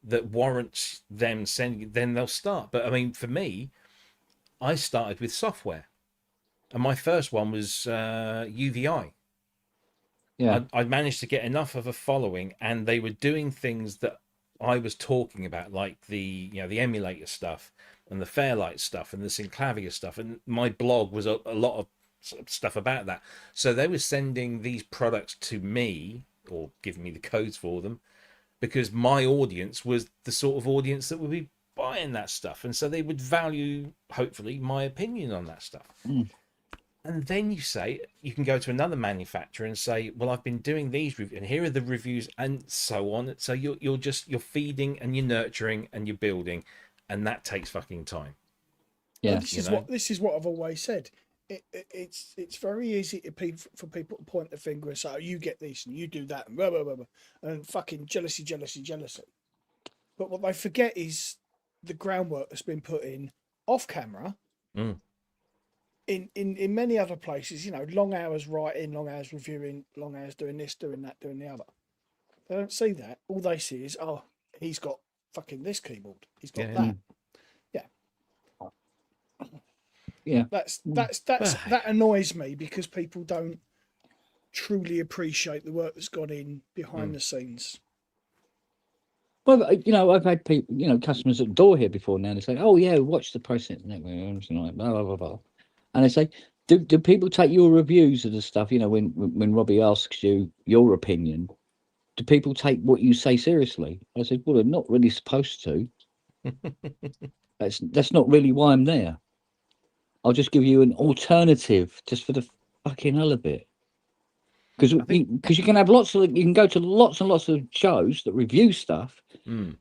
that warrants them sending, then they'll start. But I mean, for me, I started with software, and my first one was UVI. Yeah. I managed to get enough of a following, and they were doing things that I was talking about, like the emulator stuff and the Fairlight stuff and the Synclavier stuff, and my blog was a lot of stuff about that. So they were sending these products to me or giving me the codes for them because my audience was the sort of audience that would be buying that stuff, and so they would value, hopefully, my opinion on that stuff. And then you can go to another manufacturer and say, well, I've been doing these reviews and here are the reviews, and so on. So you're feeding and you're nurturing and you're building, and that takes fucking time. Yeah. Well, this is what I've always said. it's very easy for people to point the finger and say, oh, you get this and you do that and blah, blah, blah, blah, and fucking jealousy, jealousy, jealousy. But what they forget is the groundwork that's been put in off camera. Mm. In many other places, long hours writing, long hours reviewing, long hours doing this, doing that, doing the other. They don't see that. All they see is, oh, he's got fucking this keyboard. He's got that. Yeah. That annoys me because people don't truly appreciate the work that's gone in behind the scenes. Well, I've had people, customers at the door here before now. They say, "Oh yeah, watch the process network," and like blah blah blah blah. And they say, "Do people take your reviews of the stuff? When Robbie asks you your opinion, do people take what you say seriously?" I said, "Well, they're not really supposed to. That's not really why I'm there. I'll just give you an alternative just for the fucking hell of it." Because you can have you can go to lots and lots of shows that review stuff, and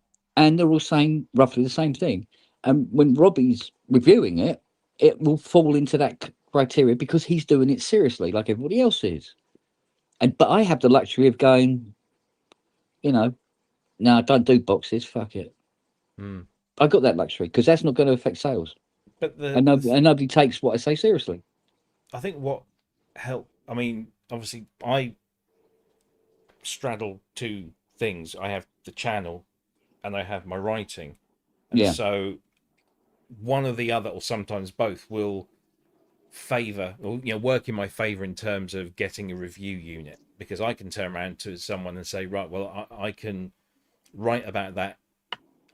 they're all saying roughly the same thing. And when Robbie's reviewing it, it will fall into that criteria because he's doing it seriously, like everybody else is. But I have the luxury of going, no, I don't do boxes. Fuck it. I got that luxury because that's not going to affect sales. But and nobody takes what I say seriously. I think what helped. I mean, obviously, I straddle two things. I have the channel, and I have my writing. And so one or the other, or sometimes both, will favor or work in my favor in terms of getting a review unit, because I can turn around to someone and say, right, well, I can write about that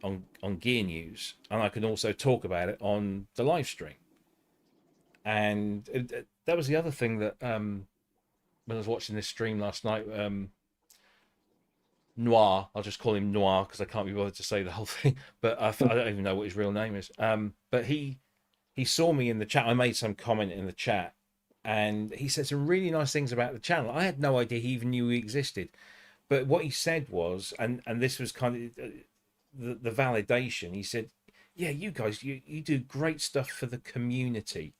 on Gear News, and I can also talk about it on the live stream. And that was the other thing that when I was watching this stream last night, Noir, I'll just call him Noir because I can't be bothered to say the whole thing, but I don't even know what his real name is. But he saw me in the chat. I made some comment in the chat, and he said some really nice things about the channel. I had no idea he even knew he existed. But what he said was, and this was kind of the validation. He said, yeah, you guys, you do great stuff for the community.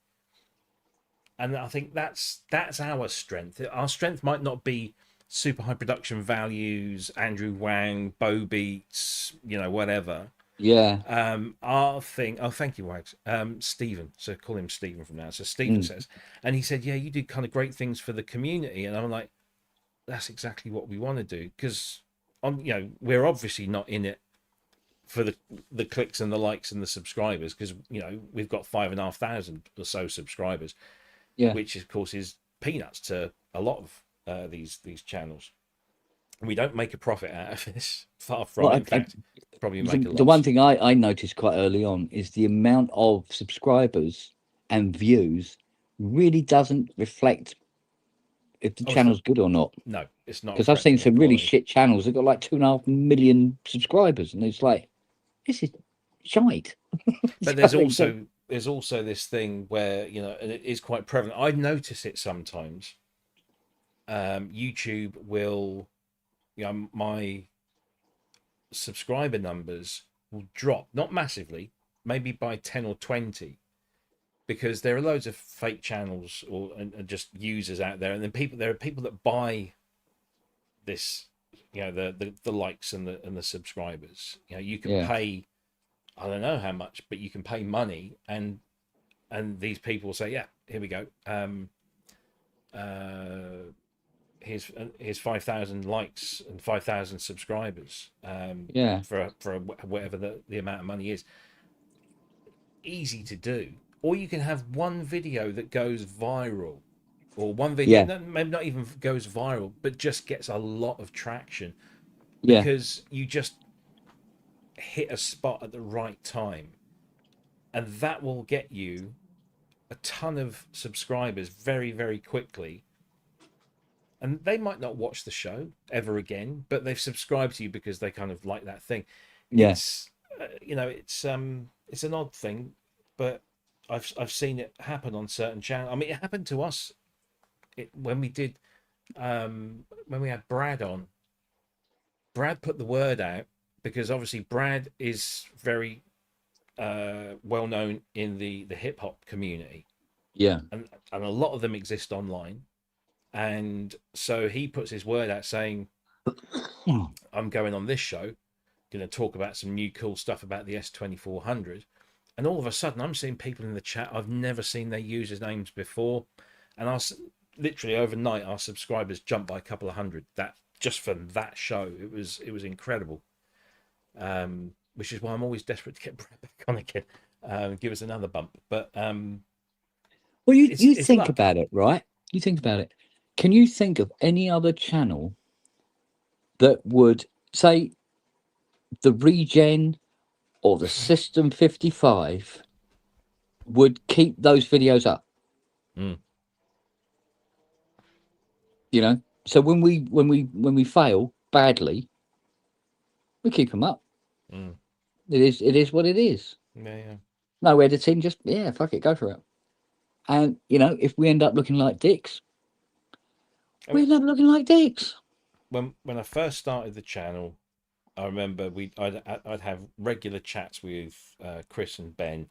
And I think that's our strength. Our strength might not be super high production values, Andrew Wang, Bo Beats, whatever. Yeah. Our thing. Oh, thank you, Wags. Stephen. So call him Stephen from now. So Stephen says, and he said, yeah, you do kind of great things for the community. And I'm like, that's exactly what we want to do, because we're obviously not in it for the clicks and the likes and the subscribers, because we've got 5,500 or so subscribers, which of course is peanuts to a lot of these channels. And we don't make a profit out of this, far from. In fact, probably make a loss. The one thing I noticed quite early on is the amount of subscribers and views really doesn't reflect if the channel's good or not. No, it's not. Because I've seen some really shit channels that got like 2.5 million subscribers, and it's like, this is shite. But there's also this thing where and it is quite prevalent. I notice it sometimes. YouTube will, my subscriber numbers will drop, not massively, maybe by 10 or 20, because there are loads of fake channels and just users out there, and then there are people that buy this, the likes and the subscribers. You can pay, I don't know how much, but you can pay money, and these people say, yeah, here we go. Here's 5,000 likes and 5,000 subscribers. For whatever the amount of money is. Easy to do. Or you can have one video that goes viral, or one video maybe not even goes viral, but just gets a lot of traction because you just hit a spot at the right time, and that will get you a ton of subscribers very, very quickly. And they might not watch the show ever again, but they've subscribed to you because they kind of like that thing. Yes, it's an odd thing, but I've seen it happen on certain channels. I mean, it happened to us when we did when we had Brad on. Brad put the word out, because obviously Brad is very well known in the hip hop community, Yeah. and a lot of them exist online. And so he puts his word out saying, I'm going on this show, going to talk about some new cool stuff about the S2400. And all of a sudden, I'm seeing people in the chat I've never seen their users' names before. And literally overnight, our subscribers jumped by a couple of hundred. That just from that show, it was incredible. Which is why I'm always desperate to get Brett back on again. Give us another bump. But Well, you it's think luck. about it, right? You think about it. Can you think of any other channel that would say the Regen or the System 55 would keep those videos up? Mm. You know, so when we fail badly, we keep them up. Mm. It is what it is. Yeah. No editing, just fuck it, go for it. And you know, if we end up looking like dicks, we end up looking like dicks. When I first started the channel, I remember I'd have regular chats with Chris and Ben,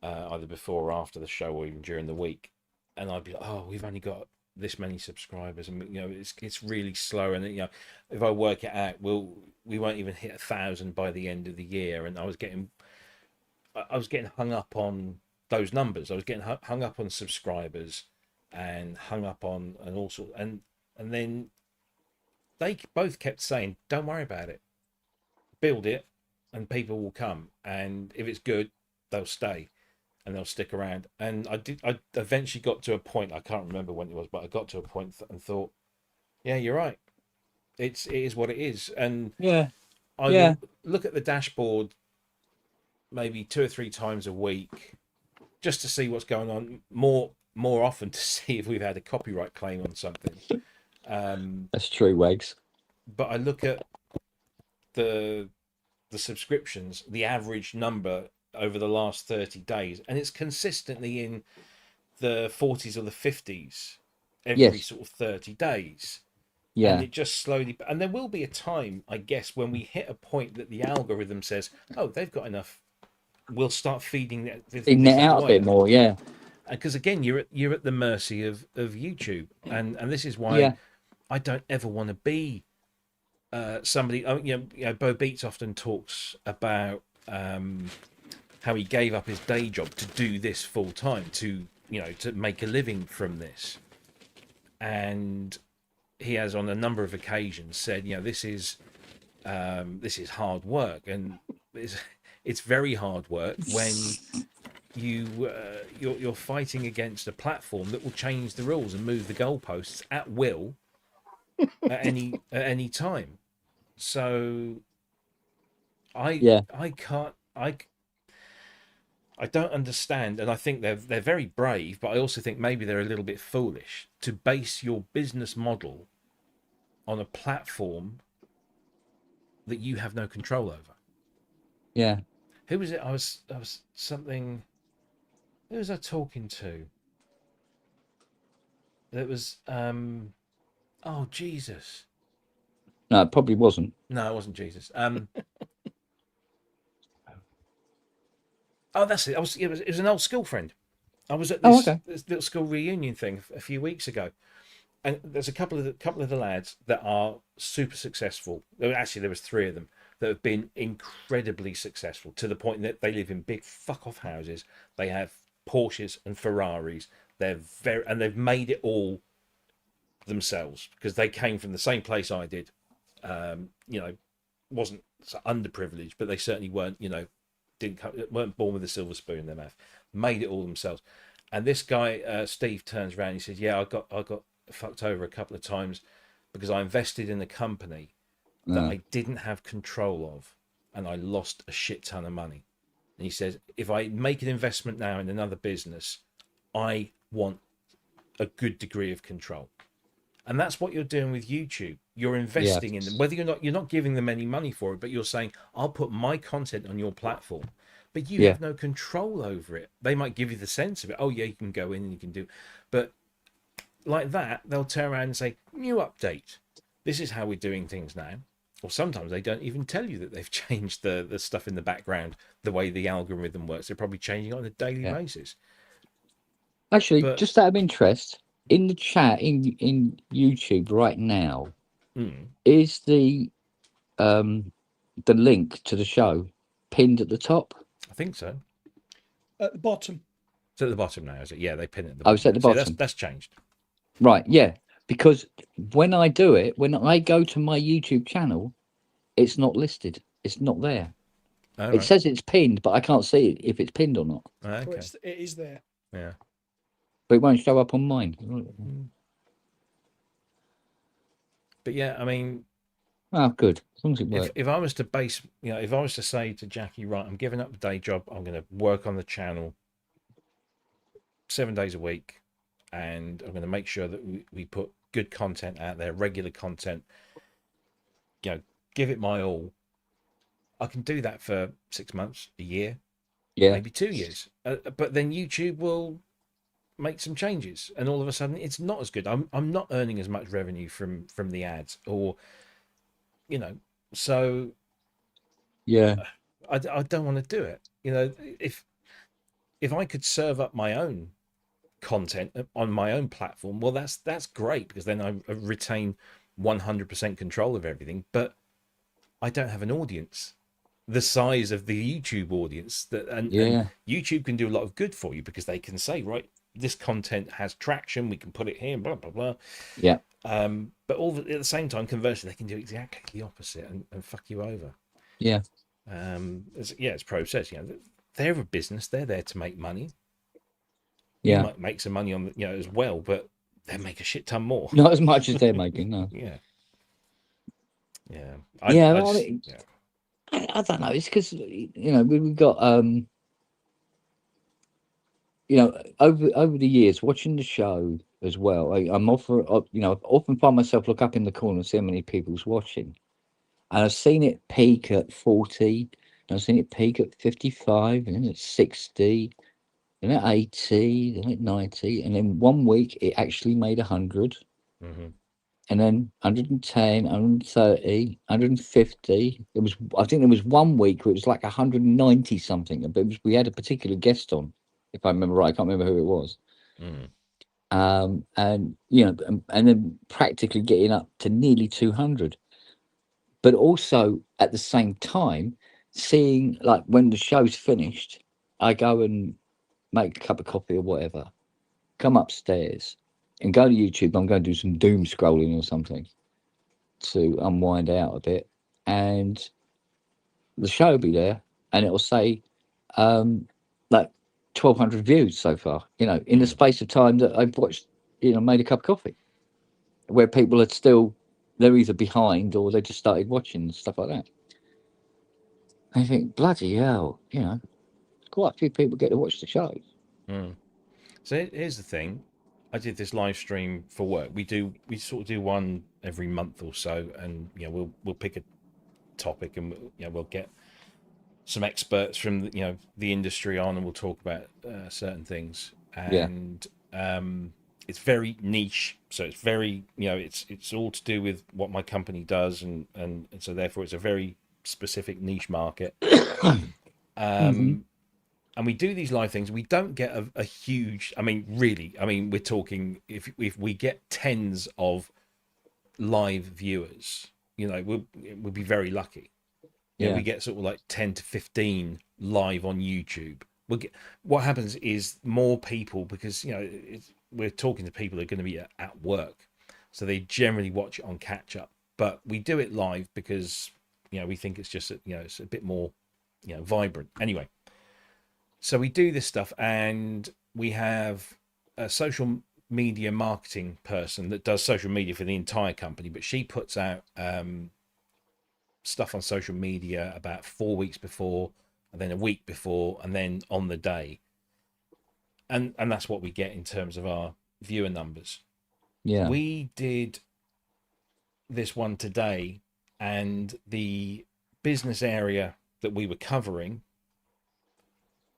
either before or after the show, or even during the week, and I'd be like, "Oh, we've only got this many subscribers, and you know, it's really slow, and you know, if I work it out, we won't even hit 1,000 by the end of the year." And I was getting hung up on those numbers. I was getting hung up on subscribers, and hung up on and all sorts, and then they both kept saying, "Don't worry about it. Build it, and people will come. And if it's good, they'll stay, and they'll stick around." And I eventually got to a point. I can't remember when it was, but I got to a point and thought, "Yeah, you're right. It is what it is." And I will look at the dashboard maybe 2 or 3 times a week, just to see what's going on. More often to see if we've had a copyright claim on something. That's true, Wags. But I look at the subscriptions, the average number over the last 30 days, and it's consistently in the 40s or the 50s every sort of 30 days. And it just slowly, and there will be a time, I guess, when we hit a point that the algorithm says, "Oh, they've got enough, we'll start feeding it out a bit more." Because again, you're at the mercy of YouTube, and this is why I don't ever want to be somebody. You know, Bo Beats often talks about how he gave up his day job to do this full time, to make a living from this. And he has on a number of occasions said, this is hard work, and it's very hard work when you're fighting against a platform that will change the rules and move the goalposts at will at any time. So I don't understand, and I think they're very brave, but I also think maybe they're a little bit foolish to base your business model on a platform that you have no control over. Yeah. Who was it? I was something. Who was I talking to? It was oh Jesus. No, it probably wasn't. No, it wasn't Jesus. Oh, that's it. It was an old school friend. I was at this little school reunion thing a few weeks ago, and there's a couple of the lads that are super successful. Actually, there was 3 of them that have been incredibly successful, to the point that they live in big fuck off houses. They have Porsches and Ferraris. They've made it all themselves, because they came from the same place I did. Wasn't underprivileged, but they certainly weren't. Weren't born with a silver spoon in their mouth. Made it all themselves. And this guy, Steve, turns around and he says, "Yeah, I got fucked over a couple of times because I invested in a company that I didn't have control of, and I lost a shit ton of money." And he says, "If I make an investment now in another business, I want a good degree of control." And that's what you're doing with YouTube. You're investing in them, whether you're not giving them any money for it, but you're saying, "I'll put my content on your platform," but you have no control over it. They might give you the sense of it. Oh yeah, you can go in and you can do, but like that, they'll turn around and say, "New update. This is how we're doing things now." Or sometimes they don't even tell you that they've changed the stuff in the background, the way the algorithm works. They're probably changing it on a daily basis. Actually, But- just out of interest, in the chat in YouTube right now, is the link to the show pinned at the top? I think so. At the bottom. It's at the bottom now, is it? Yeah, they pin it at the Oh, bottom. it's at the See, bottom. that's changed. Right, yeah. Because when I do it, when I go to my YouTube channel, it's not listed. It's not there. All It right. says it's pinned, but I can't see it if it's pinned or not. Well, Okay. it is there. Yeah. But it won't show up on mine. But yeah, I mean, Oh, good. As long as it works. if I was to base, if I was to say to Jackie, right, I'm giving up the day job, I'm going to work on the channel 7 days a week, and I'm going to make sure that we put good content out there, regular content, give it my all. I can do that for 6 months, a year, Yeah. maybe 2 years. But then YouTube will make some changes, and all of a sudden it's not as good. I'm not earning as much revenue from the ads, or so Yeah. I don't want to do it. If I could serve up my own content on my own platform, well, that's great, because then I retain 100% control of everything. But I don't have an audience the size of the YouTube audience, and YouTube can do a lot of good for you, because they can say, right, this content has traction, we can put it here, blah blah blah. Yeah. But at the same time, conversely, they can do exactly the opposite and fuck you over. Yeah. It's process. They're a business. They're there to make money. Yeah. You might make some money on as well, but they make a shit ton more. Not as much as they're making, no. Yeah. Yeah. I don't know. It's because we've got over the years watching the show as well. I'm often find myself look up in the corner and see how many people's watching, and I've seen it peak at 40, and I've seen it peak at 55, and then at 60, then at 80, then at 90, and then one week it actually made 100. And then 110, 130, 150. I think there was 1 week where it was like 190 something, but we had a particular guest on, if I remember right. I can't remember who it was. And then practically getting up to nearly 200. But also at the same time, seeing, like, when the show's finished, I go and make a cup of coffee or whatever, come upstairs and go to YouTube. I'm going to do some doom scrolling or something to unwind out a bit, and the show will be there, and it'll say like 1,200 views so far, in the space of time that I've watched, made a cup of coffee, where people are still, they're either behind or they just started watching and stuff like that. I think, bloody hell, quite a few people get to watch the show. So here's the thing. I did this live stream for work. We sort of do one every month or so, and we'll pick a topic, and we'll get some experts from the industry on, and we'll talk about certain things. And it's very niche, so it's very it's all to do with what my company does, and so therefore it's a very specific niche market. And we do these live things. We don't get a huge. We're talking, if we get tens of live viewers, we'll be very lucky. We get sort of like 10 to 15 live on YouTube. What happens is more people, because we're talking to people that are going to be at work, so they generally watch it on catch up. But we do it live because we think it's just it's a bit more vibrant. Anyway. So we do this stuff, and we have a social media marketing person that does social media for the entire company, but she puts out stuff on social media about 4 weeks before, and then a week before, and then on the day. And that's what we get in terms of our viewer numbers. Yeah. We did this one today, and the business area that we were covering,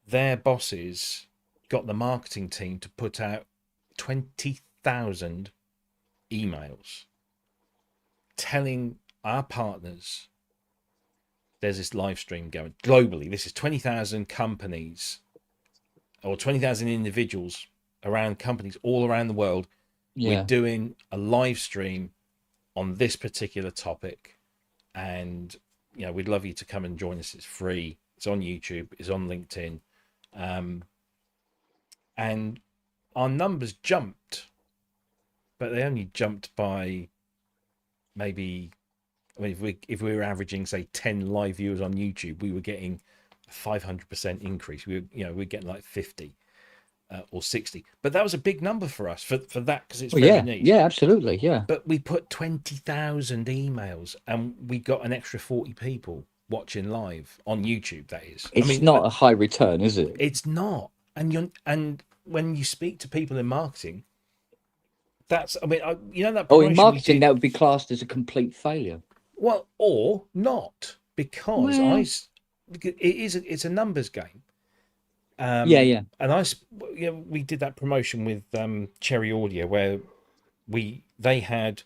their bosses got the marketing team to put out 20,000 emails telling our partners there's this live stream going globally. This is 20,000 companies or 20,000 individuals around companies all around the world. We're Yeah. doing a live stream on this particular topic, and we'd love you to come and join us. It's free. It's on YouTube. It's on LinkedIn, and our numbers jumped, but they only jumped by maybe. I mean, if we were averaging say 10 live viewers on YouTube, we were getting a 500% increase. We're getting like 50 or 60, but that was a big number for us for that, because it's Well, very yeah. niche. Yeah, absolutely. Yeah. But we put 20,000 emails, and we got an extra 40 people watching live on YouTube. That is, It's not a high return, is it? it's not. And when you speak to people in marketing, that's, I mean, that Oh, promotion in we marketing, did, that would be classed as a complete failure. well, or not, because Well. because it's a numbers game. Yeah. And we did that promotion with Cherry Audio, where they had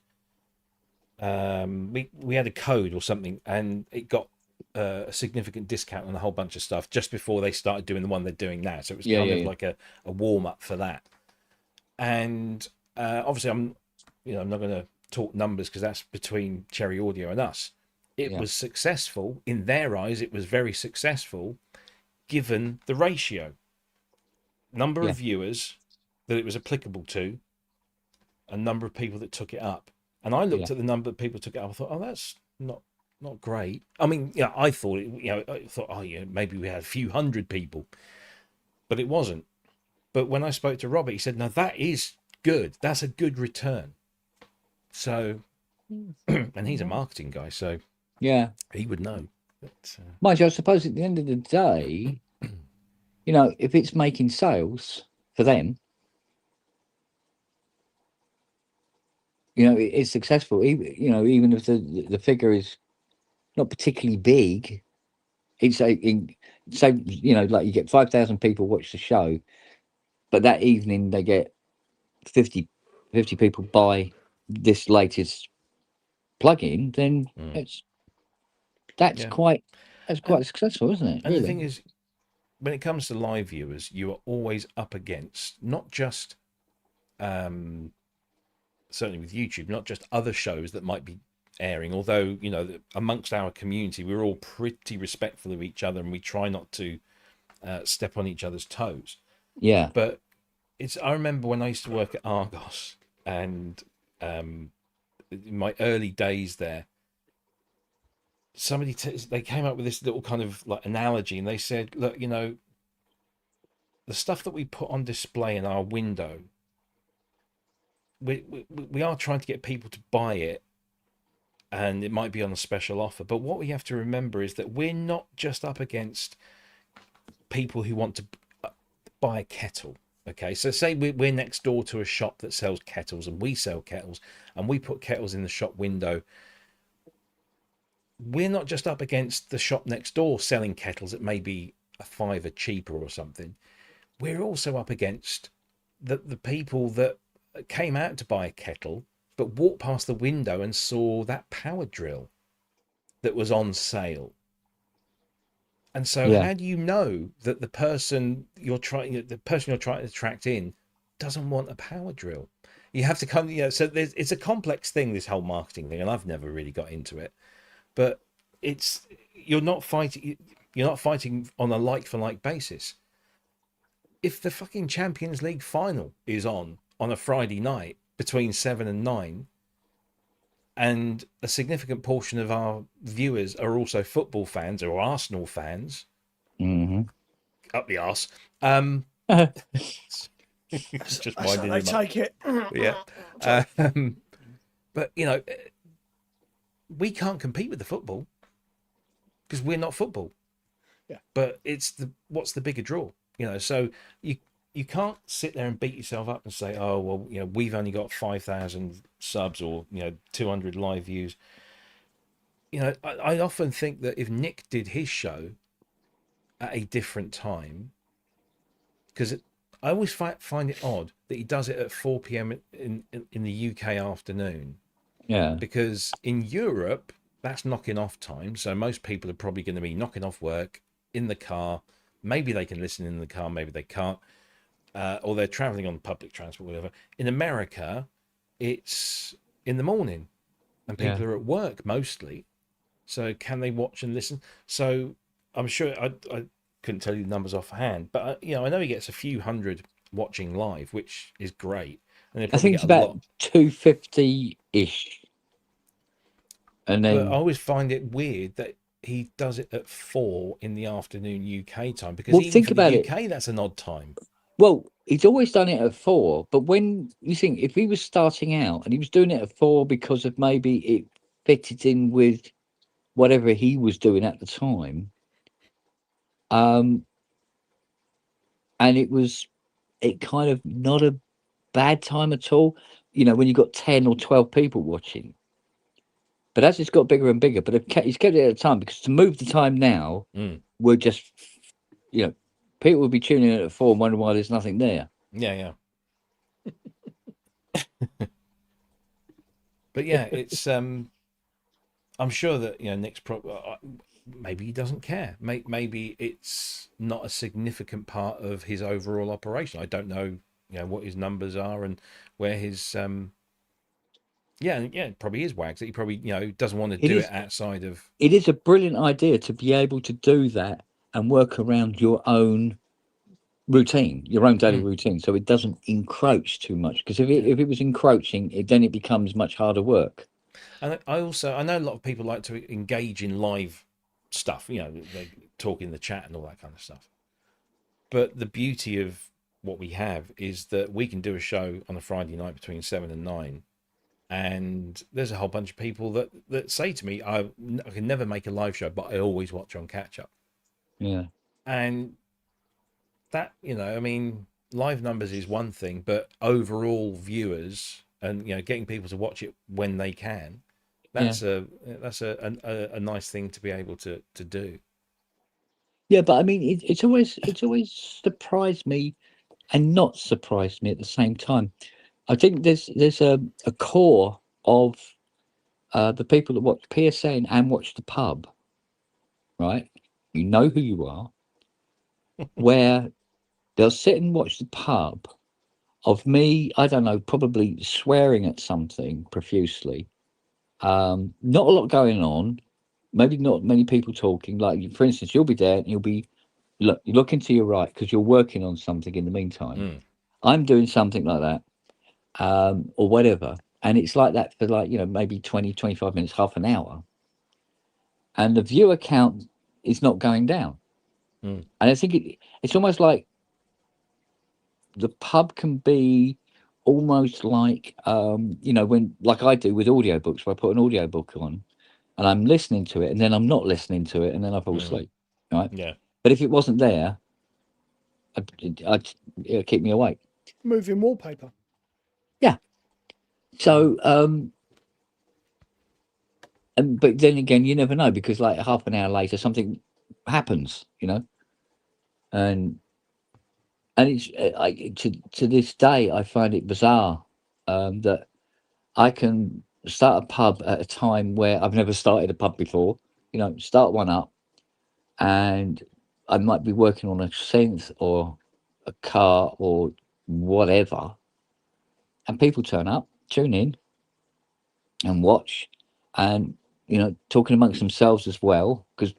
we had a code or something, and it got a significant discount on a whole bunch of stuff just before they started doing the one they're doing now. So it was kind of like a warm up for that. And obviously, I'm not going to talk numbers because that's between Cherry Audio and us. It was successful in their eyes. It was very successful, given the ratio, number of viewers that it was applicable to, a number of people that took it up. And I looked at the number of people that took it up. I thought, oh, that's not great. I mean, I thought maybe we had a few hundred people, but it wasn't. But when I spoke to Robert, he said, no, that is good. That's a good return. So, and he's a marketing guy, so Yeah. he would know. But, Mind you, I suppose at the end of the day, if it's making sales for them, it's successful. Even if the figure is not particularly big, it's like you get 5,000 people watch the show, but that evening they get 50 people buy this latest plugin, then that's quite successful, isn't it? And really? the thing is, when it comes to live viewers, you are always up against not just certainly with YouTube, not just other shows that might be airing, although amongst our community we're all pretty respectful of each other and we try not to step on each other's toes. But I remember when I used to work at Argos, and in my early days there, somebody they came up with this little kind of like analogy, and they said, look, the stuff that we put on display in our window, we are trying to get people to buy it, and it might be on a special offer, but what we have to remember is that we're not just up against people who want to buy a kettle. Okay, so say we're next door to a shop that sells kettles, and we sell kettles, and we put kettles in the shop window. We're not just up against the shop next door selling kettles that may be a $5 cheaper or something. We're also up against the people that came out to buy a kettle but walked past the window and saw that power drill that was on sale. And so how do you know that the person you're trying to attract in doesn't want a power drill? You have to come, so it's a complex thing, this whole marketing thing, and I've never really got into it. But you're not fighting on a like for like basis. If the fucking Champions League final is on a Friday night between 7 and 9, and a significant portion of our viewers are also football fans or Arsenal fans, up the arse, just minding they take it. But we can't compete with the football because we're not football. But what's the bigger draw? So you can't sit there and beat yourself up and say, oh, well, we've only got 5,000 subs or, 200 live views. I often think that if Nick did his show at a different time, because I always find it odd that he does it at 4 p.m. in the UK afternoon. Yeah. Because in Europe, that's knocking off time. So most people are probably going to be knocking off work in the car. Maybe they can listen in the car, maybe they can't. or they're traveling on public transport, whatever. In America, it's in the morning, and people Yeah. are at work mostly. So can they watch and listen? So I'm sure I couldn't tell you the numbers offhand, but I know he gets a few hundred watching live, which is great, and they I probably think get it's a about lot. 250-ish. And But I then, always find it weird that he does it at 4 in the afternoon UK time, because well, even think for the about it. UK, that's an odd time. Well, he's always done it at 4, but when you think if he was starting out and he was doing it at 4 because of maybe it fitted in with whatever he was doing at the time, and it kind of not a bad time at all, when you got 10 or 12 people watching. But as it's got bigger and bigger, but he's kept it at a time, because to move the time now, Mm. we're just, people will be tuning in at 4 and wondering why there's nothing there. Yeah. But yeah, it's I'm sure that Nick's maybe he doesn't care. Maybe it's not a significant part of his overall operation. I don't know, what his numbers are and where his yeah, it probably is Wags. That he probably doesn't want to do it outside of. It is a brilliant idea to be able to do that and work around your own routine, your own daily routine, so it doesn't encroach too much. Because if it was encroaching, then it becomes much harder work. And I know a lot of people like to engage in live stuff. They talk in the chat and all that kind of stuff. But the beauty of what we have is that we can do a show on a Friday night between 7 and 9. And there's a whole bunch of people that say to me, I can never make a live show, but I always watch on catch up. Yeah. And that, live numbers is one thing, but overall viewers and, getting people to watch it when they can, that's a nice thing to be able to do. Yeah, but I mean, it's always surprised me and not surprised me at the same time. I think there's a core of the people that watch PSN and watch the pub, right? You know who you are, where they'll sit and watch the pub of me, I don't know, probably swearing at something profusely. Not a lot going on, maybe not many people talking. Like, for instance, you'll be there and you look into your right because you're working on something in the meantime. I'm doing something like that, or whatever. And it's like that for maybe 20, 25 minutes, half an hour. And the viewer count is not going down. And I think it's almost like the pub can be almost like, when, like I do with audiobooks, where I put an audiobook on and I'm listening to it and then I'm not listening to it and then I fall asleep. Right. Yeah. But if it wasn't there, it'd keep me awake. Moving wallpaper. Yeah. So, but then again, you never know, because like half an hour later, something happens, and it's to this day, I find it bizarre that I can start a pub at a time where I've never started a pub before. Start one up, and I might be working on a synth or a car or whatever, and people turn up, tune in, and watch, and talking amongst themselves as well, because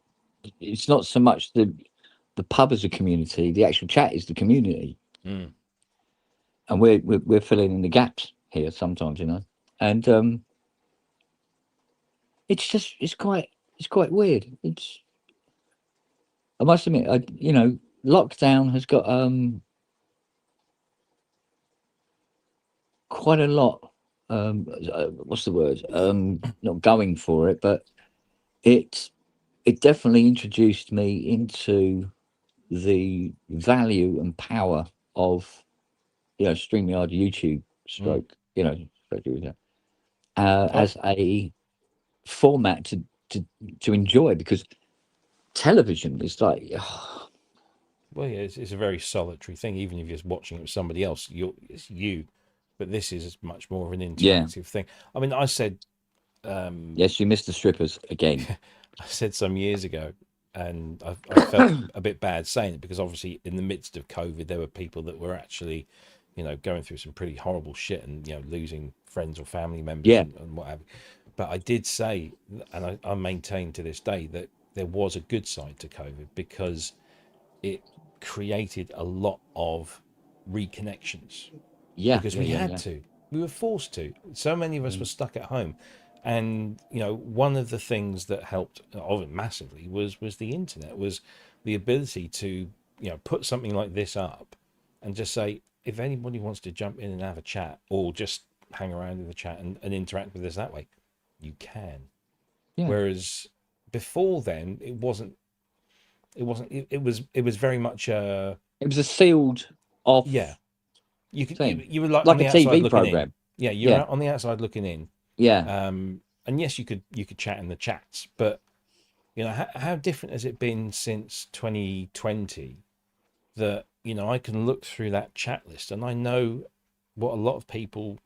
it's not so much the pub as a community, the actual chat is the community. And we're filling in the gaps here sometimes, and it's quite weird. I must admit, lockdown has got quite a lot, what's the word, not going for it, but it definitely introduced me into the value and power of StreamYard, YouTube stroke, as a format to enjoy, because television is like Well, yeah, it's a very solitary thing. Even if you're just watching it with somebody else, it's you. But this is much more of an interactive thing. I mean, I said, yes, you missed the strippers again. I said some years ago, and I felt a bit bad saying it because obviously in the midst of COVID, there were people that were actually, going through some pretty horrible shit and losing friends or family members Yeah. and what have you. But I did say, and I maintain to this day that there was a good side to COVID because it created a lot of reconnections Yeah. because Yeah. we Yeah. had Yeah. to. We were forced to. So many of us were stuck at home. And one of the things that helped of it massively was the internet, was the ability to put something like this up and just say, if anybody wants to jump in and have a chat or just hang around in the chat and interact with us that way, you can. Yeah. Whereas before then, it wasn't. It was very much It was a sealed off yeah. You could thing, you were like on like a the outside TV looking in. program. Yeah, you're Yeah. out on the outside looking in. Yeah. And yes, you could chat in the chats, but how different has it been since 2020 that I can look through that chat list and I know what a lot of people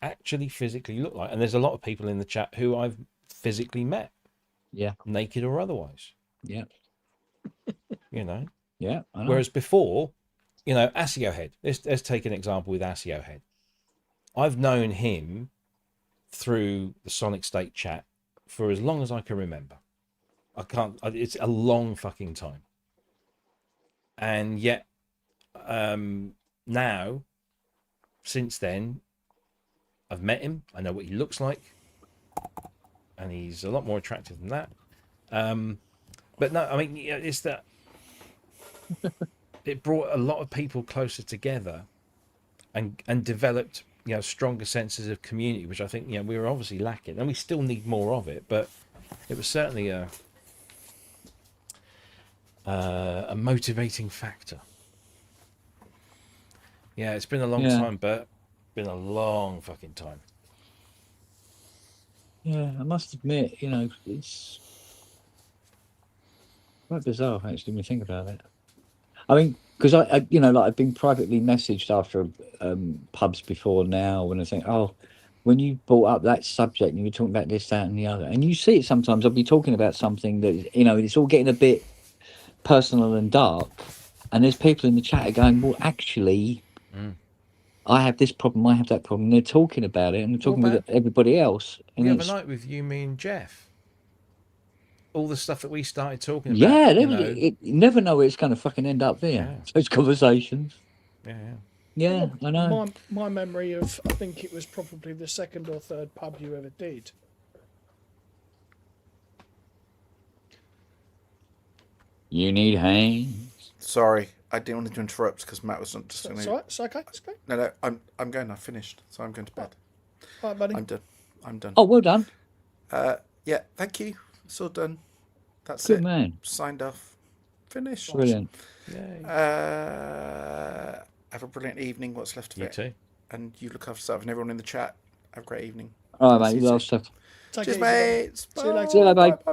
actually physically look like, and there's a lot of people in the chat who I've physically met, Yeah. naked or otherwise. Yeah. Yeah. I know. Whereas before, Asio Head. Let's take an example with Asio Head. I've known him through the Sonic State chat for as long as I can remember. It's a long fucking time. And yet, now, since then, I've met him. I know what he looks like. And he's a lot more attractive than that. But no, I mean, it's that it brought a lot of people closer together and developed, stronger senses of community, which I think, we were obviously lacking. And we still need more of it, but it was certainly a motivating factor. Yeah, it's been a long time, but been a long fucking time. Yeah, I must admit, it's quite bizarre actually when you think about it. I mean, because I I've been privately messaged after pubs before now, when I think, oh, when you brought up that subject and you were talking about this, that, and the other, and you see it sometimes. I'll be talking about something that it's all getting a bit personal and dark, and there's people in the chat are going, well, actually, I have this problem, I have that problem. They're talking about it, and they're talking with everybody else. And the other night with you, me, and Jeff, all the stuff that we started talking about. Yeah, you never know where it's going to fucking end up there. Yeah. Those conversations. Yeah. I know. My memory of, I think it was probably the second or third pub you ever did. You need hands. Sorry, I didn't want to interrupt because Matt was not just. It's all right. It's okay. It's okay. No, I'm going. I finished, so I'm going to bed. All right, buddy. I'm done. Oh, well done. Yeah, thank you. It's all done. That's Good it. man. Signed off. Finished. Brilliant. Have a brilliant evening. What's left of You it. too. And you look after yourself and everyone in the chat. Have a great evening. All right, See mate. you Love soon. stuff. Take Cheers, it easy, buddy. mates. See you later. See you later, mate.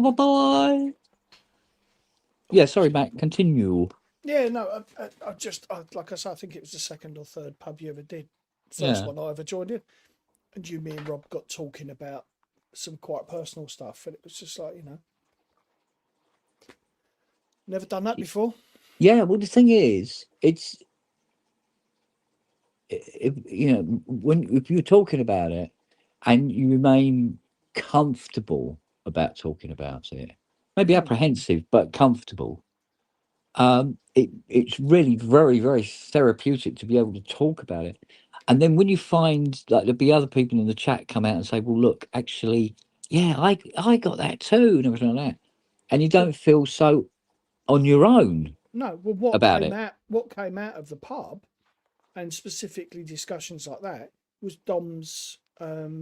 Bye. Bye. Yeah, sorry, Matt. Continue. Yeah, no, I just, like I said, I think it was the second or third pub you ever did. First one I ever joined in. And you, me, and Rob got talking about some quite personal stuff. And it was just like, never done that before. Yeah, well, the thing is, it's if you're talking about it and you remain comfortable about talking about it, maybe apprehensive but comfortable, it's really very, very therapeutic to be able to talk about it. And then when you find like there'll be other people in the chat come out and say, well, look, actually, yeah, I got that too, and everything like that, and you don't feel so on your own. No, well, what about came out of the pub, and specifically discussions like that, was Dom's the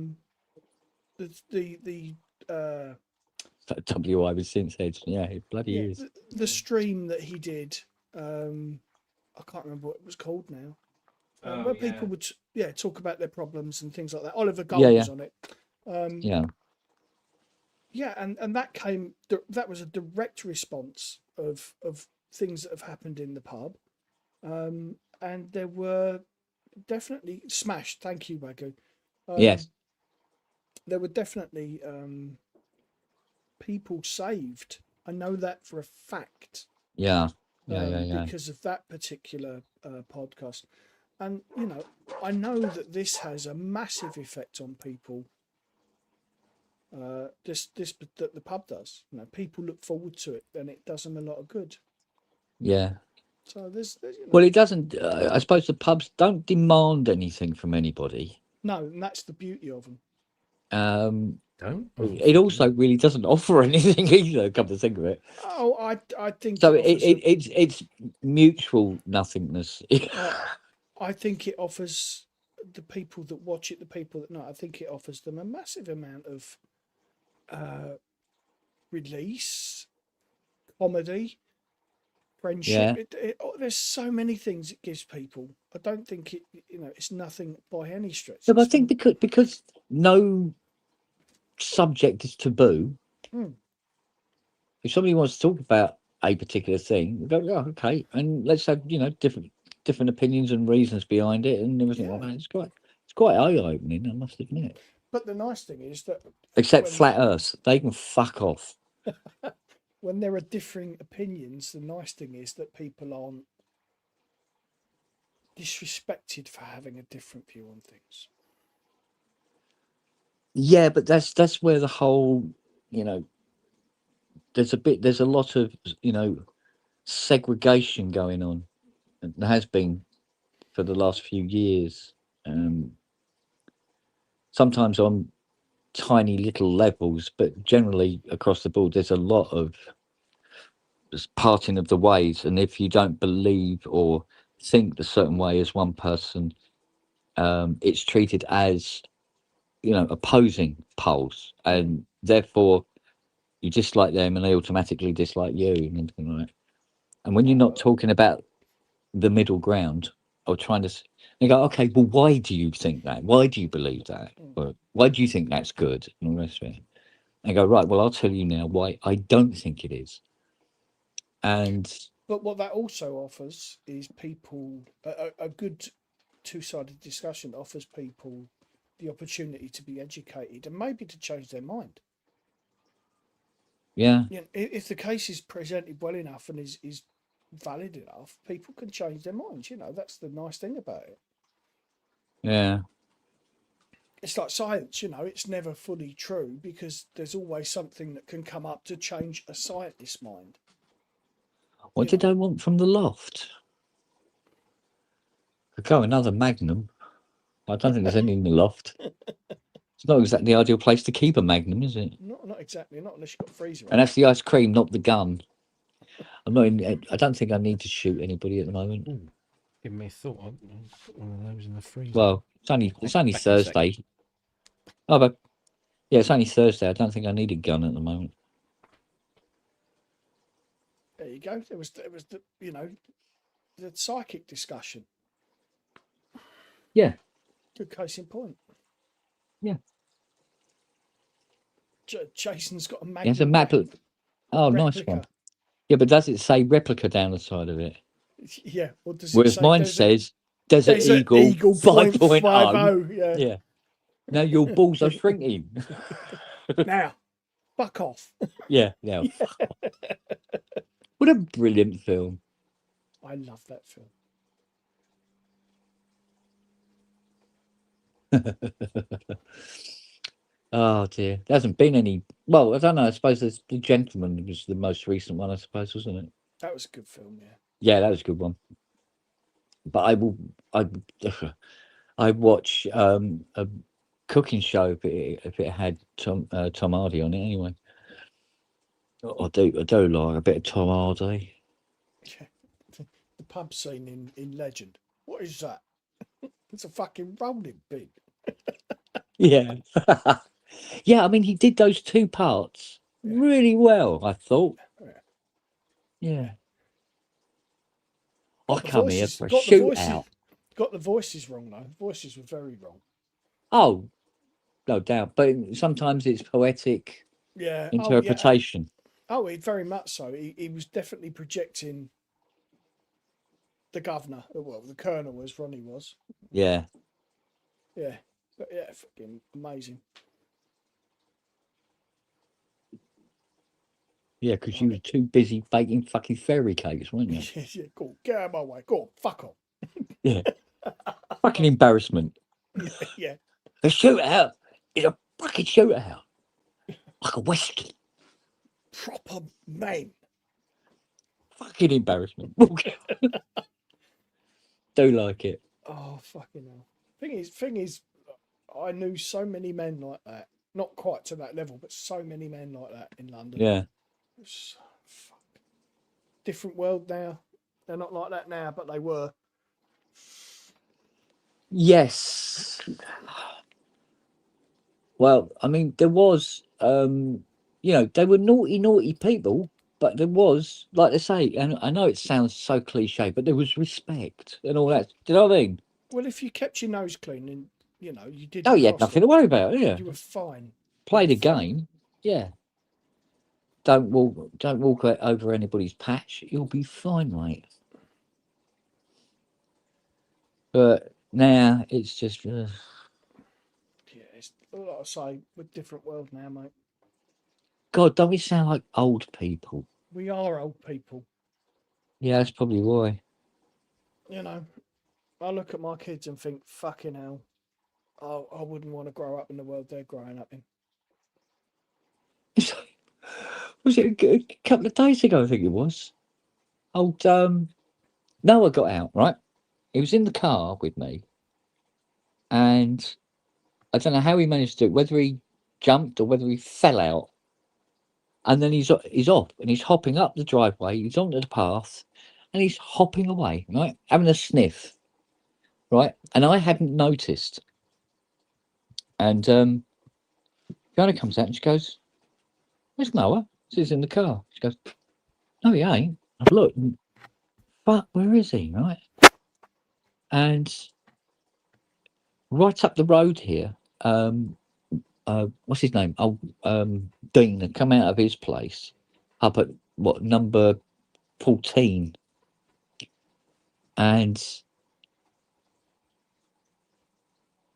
WI was since said, yeah, it bloody is. the stream that he did. I can't remember what it was called now. Where people would talk about their problems and things like that. Oliver Gold was on it. Yeah, and that was a direct response of things that have happened in the pub, and there were definitely smashed. Thank you, Wagyu. Yes, there were definitely people saved I know that for a fact. Yeah. Yeah. Because of that particular podcast. And, you know, I know that this has a massive effect on people. That the pub does. You know, people look forward to it, and it does them a lot of good. Yeah. So there's you know, Well, it doesn't. I suppose the pubs don't demand anything from anybody. no, and that's the beauty of them. Don't. It also really doesn't offer anything either. Come to think of it. Oh, I think So it offers it's mutual nothingness. I think it offers the people that watch it, the people that not. I think it offers them a massive amount of release, comedy, friendship. Yeah. There's so many things it gives people. I don't think it. You know, it's nothing by any stretch. So I It's think because no subject is taboo. Hmm. If somebody wants to talk about a particular thing, we go, oh, okay, and let's have different opinions and reasons behind it and everything like that. It's quite eye opening, I must admit. But the nice thing is that Except when- flat Earth, they can fuck off. when there are differing opinions, the nice thing is that people aren't disrespected for having a different view on things. Yeah, but that's where the whole, there's a lot of segregation going on, and there has been for the last few years. Sometimes on tiny little levels, but generally across the board, there's a lot of parting of the ways. And if you don't believe or think the certain way as one person, it's treated as opposing poles, and therefore you dislike them and they automatically dislike you and everything like that. And when you're not talking about the middle ground or trying to, you go, okay, well, why do you think that? Why do you believe that? Or, why do you think that's good? And all the rest of it. And go, right, well, I'll tell you now why I don't think it is. And But what that also offers is people a good two-sided discussion offers people the opportunity to be educated and maybe to change their mind. yeah, You know, if the case is presented well enough and is valid enough, people can change their minds. You know, that's the nice thing about it. yeah. It's like science, you know, it's never fully true because there's always something that can come up to change a scientist's mind. What did I want from the loft? Could go another Magnum. I don't think there's any in the loft. It's not exactly the ideal place to keep a Magnum, is it? Not exactly, not unless you've got a freezer. And that's the ice cream, not the gun. I'm not in. I don't think I need to shoot anybody at the moment. Ooh, give me a thought. I'll put one of those in the freezer. Well, it's only Back in a second. Thursday. Oh, but yeah, it's only Thursday. I don't think I need a gun at the moment. There you go. There was the the psychic discussion. Yeah. Good case in point. Yeah. Jason's got a Magnum. It's a map. Oh, nice replica. one. Yeah, but does it say replica down the side of it? Yeah. Or does Whereas it say mine says Desert Desert Eagle 5.0. 5.50? Yeah. Yeah. Now your balls are shrinking. Now, fuck off. Yeah. Yeah. What a brilliant film. I love that film. Oh dear, there hasn't been any. Well, I don't know. I suppose there's The Gentleman was the most recent one, I suppose, wasn't it? That was a good film, yeah. Yeah, that was a good one. But I watch a cooking show if it had Tom Hardy on it anyway. I do like a bit of Tom Hardy. Yeah. The pub scene in Legend. What is that? It's a fucking rolling bin. Yeah. Yeah, I mean he did those two parts really well, I thought. Yeah. I come here for a shootout. Got the voices wrong though. The voices were very wrong. Oh, no doubt. But sometimes it's poetic interpretation. Oh, very much so. He was definitely projecting the governor, well, the colonel, as Ronnie was. Yeah. Yeah. But yeah, fucking amazing. Yeah, because you were too busy baking fucking fairy cakes, weren't you? Yeah, go on, get out of my way. Go on, fuck off. Yeah. Fucking embarrassment. Yeah. The shootout is a fucking shootout. Like a whisky. Proper men. Fucking embarrassment. Do like it. Oh, fucking hell. Thing is, I knew so many men like that. Not quite to that level, but so many men like that in London. Yeah. It's, fuck. Different world now. They're not like that now, but they were. Yes. Well, I mean, there was, they were naughty people, but there was, like they say, and I know it sounds so cliche, but there was respect and all that. Do you know what I mean? Well, if you kept your nose clean and, you didn't Oh, you had cross nothing them, to worry about, yeah. you were fine. Play the fine. game, yeah. Don't walk over anybody's patch. You'll be fine, mate. But now it's just, Yeah, it's like I say, we're a different world now, mate. God, don't we sound like old people? We are old people. Yeah, that's probably why. I look at my kids and think, fucking hell, I wouldn't want to grow up in the world they're growing up in. Was it a couple of days ago? I think it was. Old Noah got out, right? He was in the car with me, and I don't know how he managed to do it, whether he jumped or whether he fell out. And then he's off and he's hopping up the driveway. He's onto the path, and he's hopping away, right, having a sniff, right. And I hadn't noticed. And Fiona comes out and she goes, "Where's Noah?" He's in the car. She goes, "No, he ain't." I've looked, but where is he, right? And right up the road here, what's his name? Dean had come out of his place up at number 14, and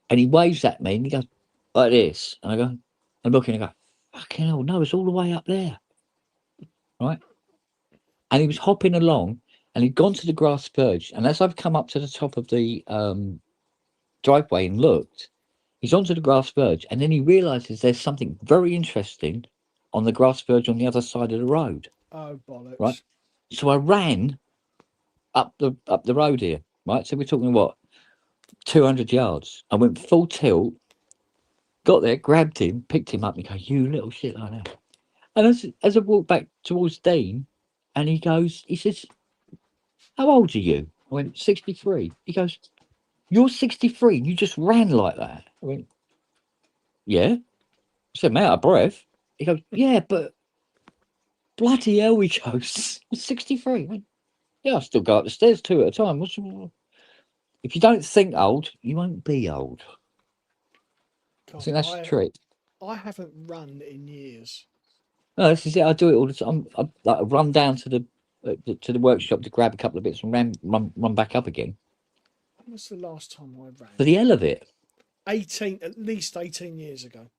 he waves at me and he goes like this, and I go, I'm looking and I go, fucking hell, no, it's all the way up there, right? And he was hopping along, and he'd gone to the grass verge, and as I've come up to the top of the driveway and looked, he's onto the grass verge, and then he realizes there's something very interesting on the grass verge on the other side of the road. Oh, bollocks. Right. So I ran up the road here, right? So we're talking, what, 200 yards. I went full tilt, got there, grabbed him, picked him up, and go, "You little shit," like that. And as I walked back towards Dean, and he says, "How old are you?" I went, 63. He goes, "You're 63 and you just ran like that?" I went, "Yeah." I said, "I'm out of breath." He goes, "Yeah, but bloody hell," he goes, "I'm 63. I went, "Yeah, I still go up the stairs 2 at a time. If you don't think old, you won't be old." I God, think that's the trick. I haven't run in years. No, this is it. I do it all the time. I run down to the workshop to grab a couple of bits and run back up again. When was the last time I ran? For the hell of it. At least 18 years ago.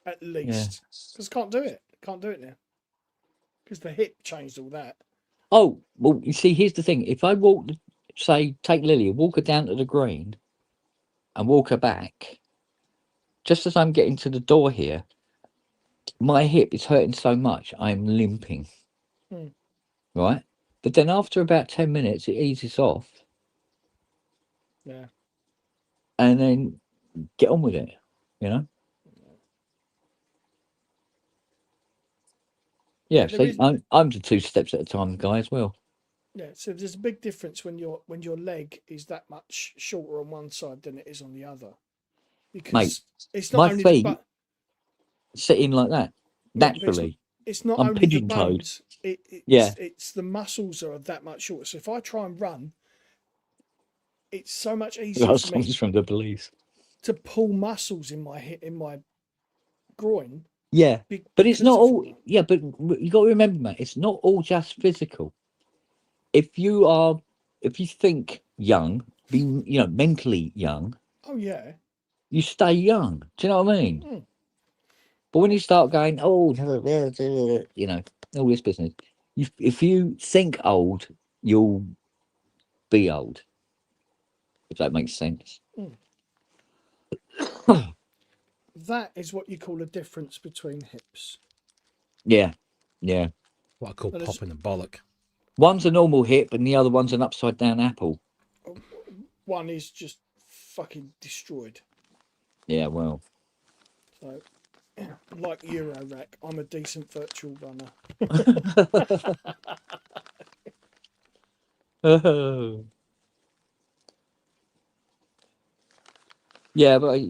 At least. Because I can't do it. Can't do it now. Because the hip changed all that. Oh, well, you see, here's the thing. If I take Lily, walk her down to the green and walk her back, just as I'm getting to the door here, my hip is hurting so much, I'm limping. Right? But then after about 10 minutes, it eases off. Yeah. And then get on with it, you know? Yeah, see, I'm the 2 steps at a time guy as well. Yeah, so there's a big difference when your leg is that much shorter on one side than it is on the other. Because Mate, it's not my only feet sitting like that, yeah, naturally. it's not I'm only the pigeon-toed. bones, it's Yeah. it's the muscles are that much shorter. So if I try and run, it's so much easier That's for me from the police. to pull muscles in my hip, in my groin. Yeah, but it's not all. that. Yeah, but you got to remember, mate, it's not all just physical. If you think young, mentally young, Oh yeah. you stay young. Do you know what I mean? But when you start going, oh, all this business. If you think old, you'll be old. If that makes sense. That is what you call a difference between hips. Yeah, yeah. What I call That is- popping a bollock. One's a normal hip, and the other one's an upside down apple. One is just fucking destroyed. Yeah, well, So, like Eurorack, I'm a decent virtual runner. yeah, but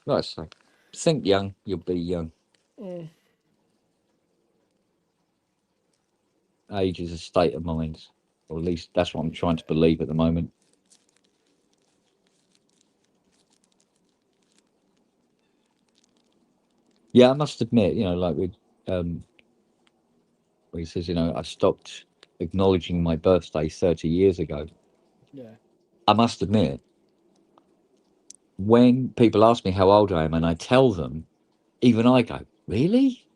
like I say, think young, you'll be young. Mm. Age is a state of mind, or at least that's what I'm trying to believe at the moment. Yeah, I must admit, like with where he says, I stopped acknowledging my birthday 30 years ago. Yeah. I must admit, when people ask me how old I am and I tell them, even I go, really?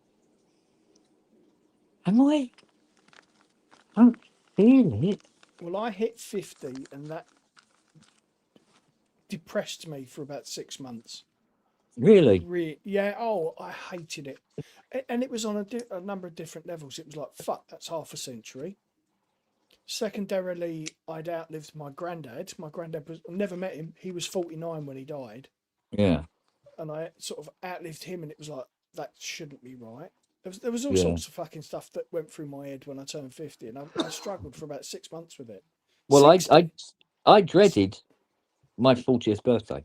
Am I? I don't feel it. Well, I hit 50 and that depressed me for about 6 months. Really? Yeah, oh, I hated it. And it was on a number of different levels. It was like, fuck, that's half a century. Secondarily, I'd outlived my granddad. My granddad I never met him. He was 49 when he died. Yeah. And I sort of outlived him, and it was like, that shouldn't be right. There was all Yeah. sorts of fucking stuff that went through my head when I turned 50, and I struggled for about 6 months with it. Well, 60, I dreaded my 40th birthday.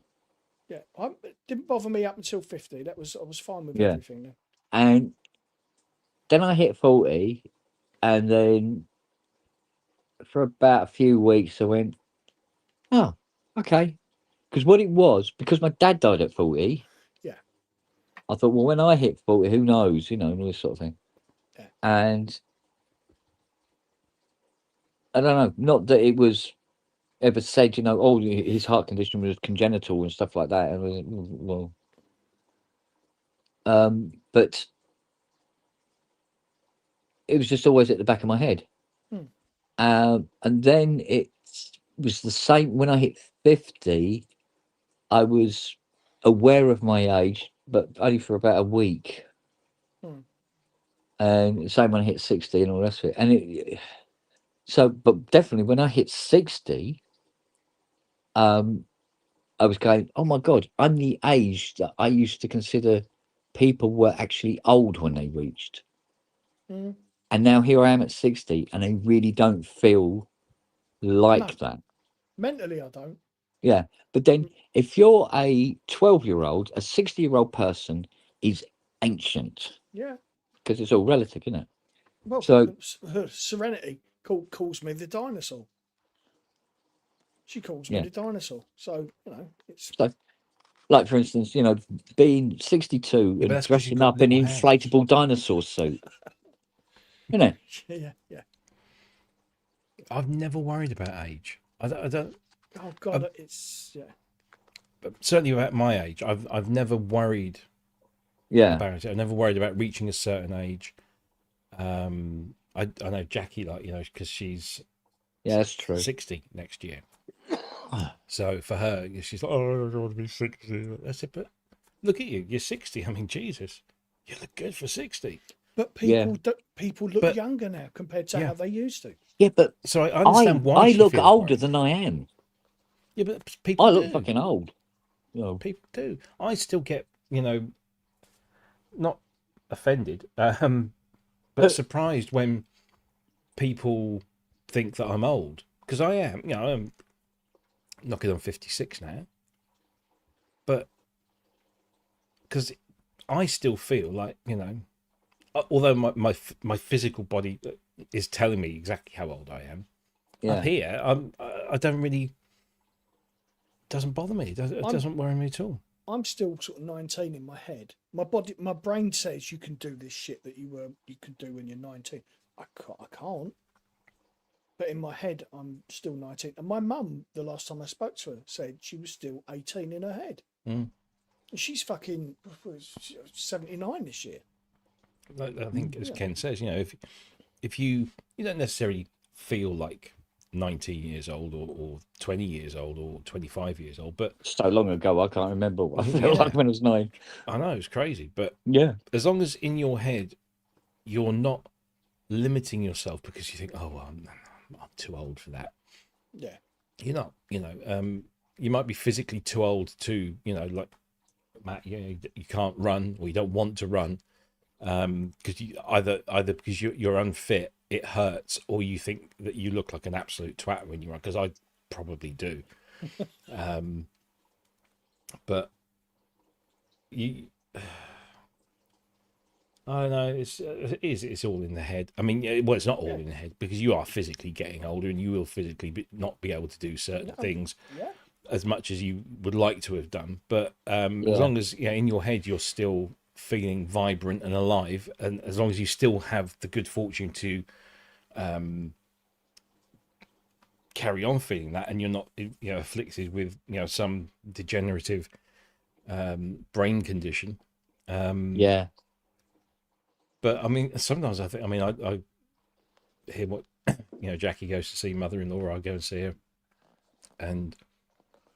yeah, it didn't bother me up until 50. I was fine with Yeah. everything then. And then I hit 40, and then for about a few weeks I went, oh, okay. Because what it was, because my dad died at 40, Yeah. I thought, well, when I hit 40, who knows, and all this sort of thing. Yeah. And I don't know, not that it was ever said, oh, his heart condition was congenital and stuff like that. And I was, well, but it was just always at the back of my head. Hmm. And then it was the same when I hit 50. I was aware of my age, but only for about a week. Hmm. And same when I hit 60 and all the rest of it. And but definitely when I hit 60, I was going, oh my God, I'm the age that I used to consider people were actually old when they reached. Hmm. And now here I am at 60 and I really don't feel like that. Mentally, I don't. Yeah. But then if you're a 12-year-old, a 60-year-old person is ancient. Yeah. Because it's all relative, isn't it? Well, So Serenity calls me the dinosaur. She calls me Yeah. the dinosaur. So, it's like for instance, being 62 but and that's 'cause you've dressing got up in little an hands. inflatable dinosaur suit. yeah. I've never worried about age. I don't. Oh God, it's But certainly about my age, I've never worried Yeah. about it. I've never worried about reaching a certain age. I know Jackie, because she's That's true. 60 next year. So for her, she's like, oh, I don't want to be 60. I said, but look at you, you're 60. I mean, Jesus, you look good for 60. But Yeah. people look younger now compared to how they used to. Yeah, but So I understand why I she look feels older worried. than I am. Yeah, but people I do. look fucking old. People do. I still get, not offended, but surprised when people think that I'm old, because I am. I'm knocking on 56 now, but because I still feel like, although my physical body is telling me exactly how old I am, Yeah. up here I don't really. Doesn't bother me. It doesn't worry me at all. I'm still sort of 19 in my head. My brain says you can do this shit that you could do when you're 19. I can't. But in my head, I'm still 19. And my mum, the last time I spoke to her, said she was still 18 in her head. Mm. And she's fucking 79 this year. I think, as Ken says, if you don't necessarily feel like 19 years old or 20 years old or 25 years old, but So long ago, I can't remember what I felt Yeah. like when I was 9. I know it's crazy, but Yeah. as long as in your head you're not limiting yourself because you think, oh, well, I'm too old for that. Yeah. You're not, you might be physically too old to, like Matt, you can't run or you don't want to run, because you either because you're unfit, it hurts, or you think that you look like an absolute twat when you run, because I probably do. But you, I don't know, it's all in the head. I mean, well, it's not all in the head, because you are physically getting older and you will physically not be able to do certain things as much as you would like to have done. But as long as in your head you're still feeling vibrant and alive, and as long as you still have the good fortune to carry on feeling that, and you're not afflicted with some degenerative brain condition. Yeah. But I mean, sometimes I think, I hear what Jackie goes to see mother-in-law, or I go and see her, and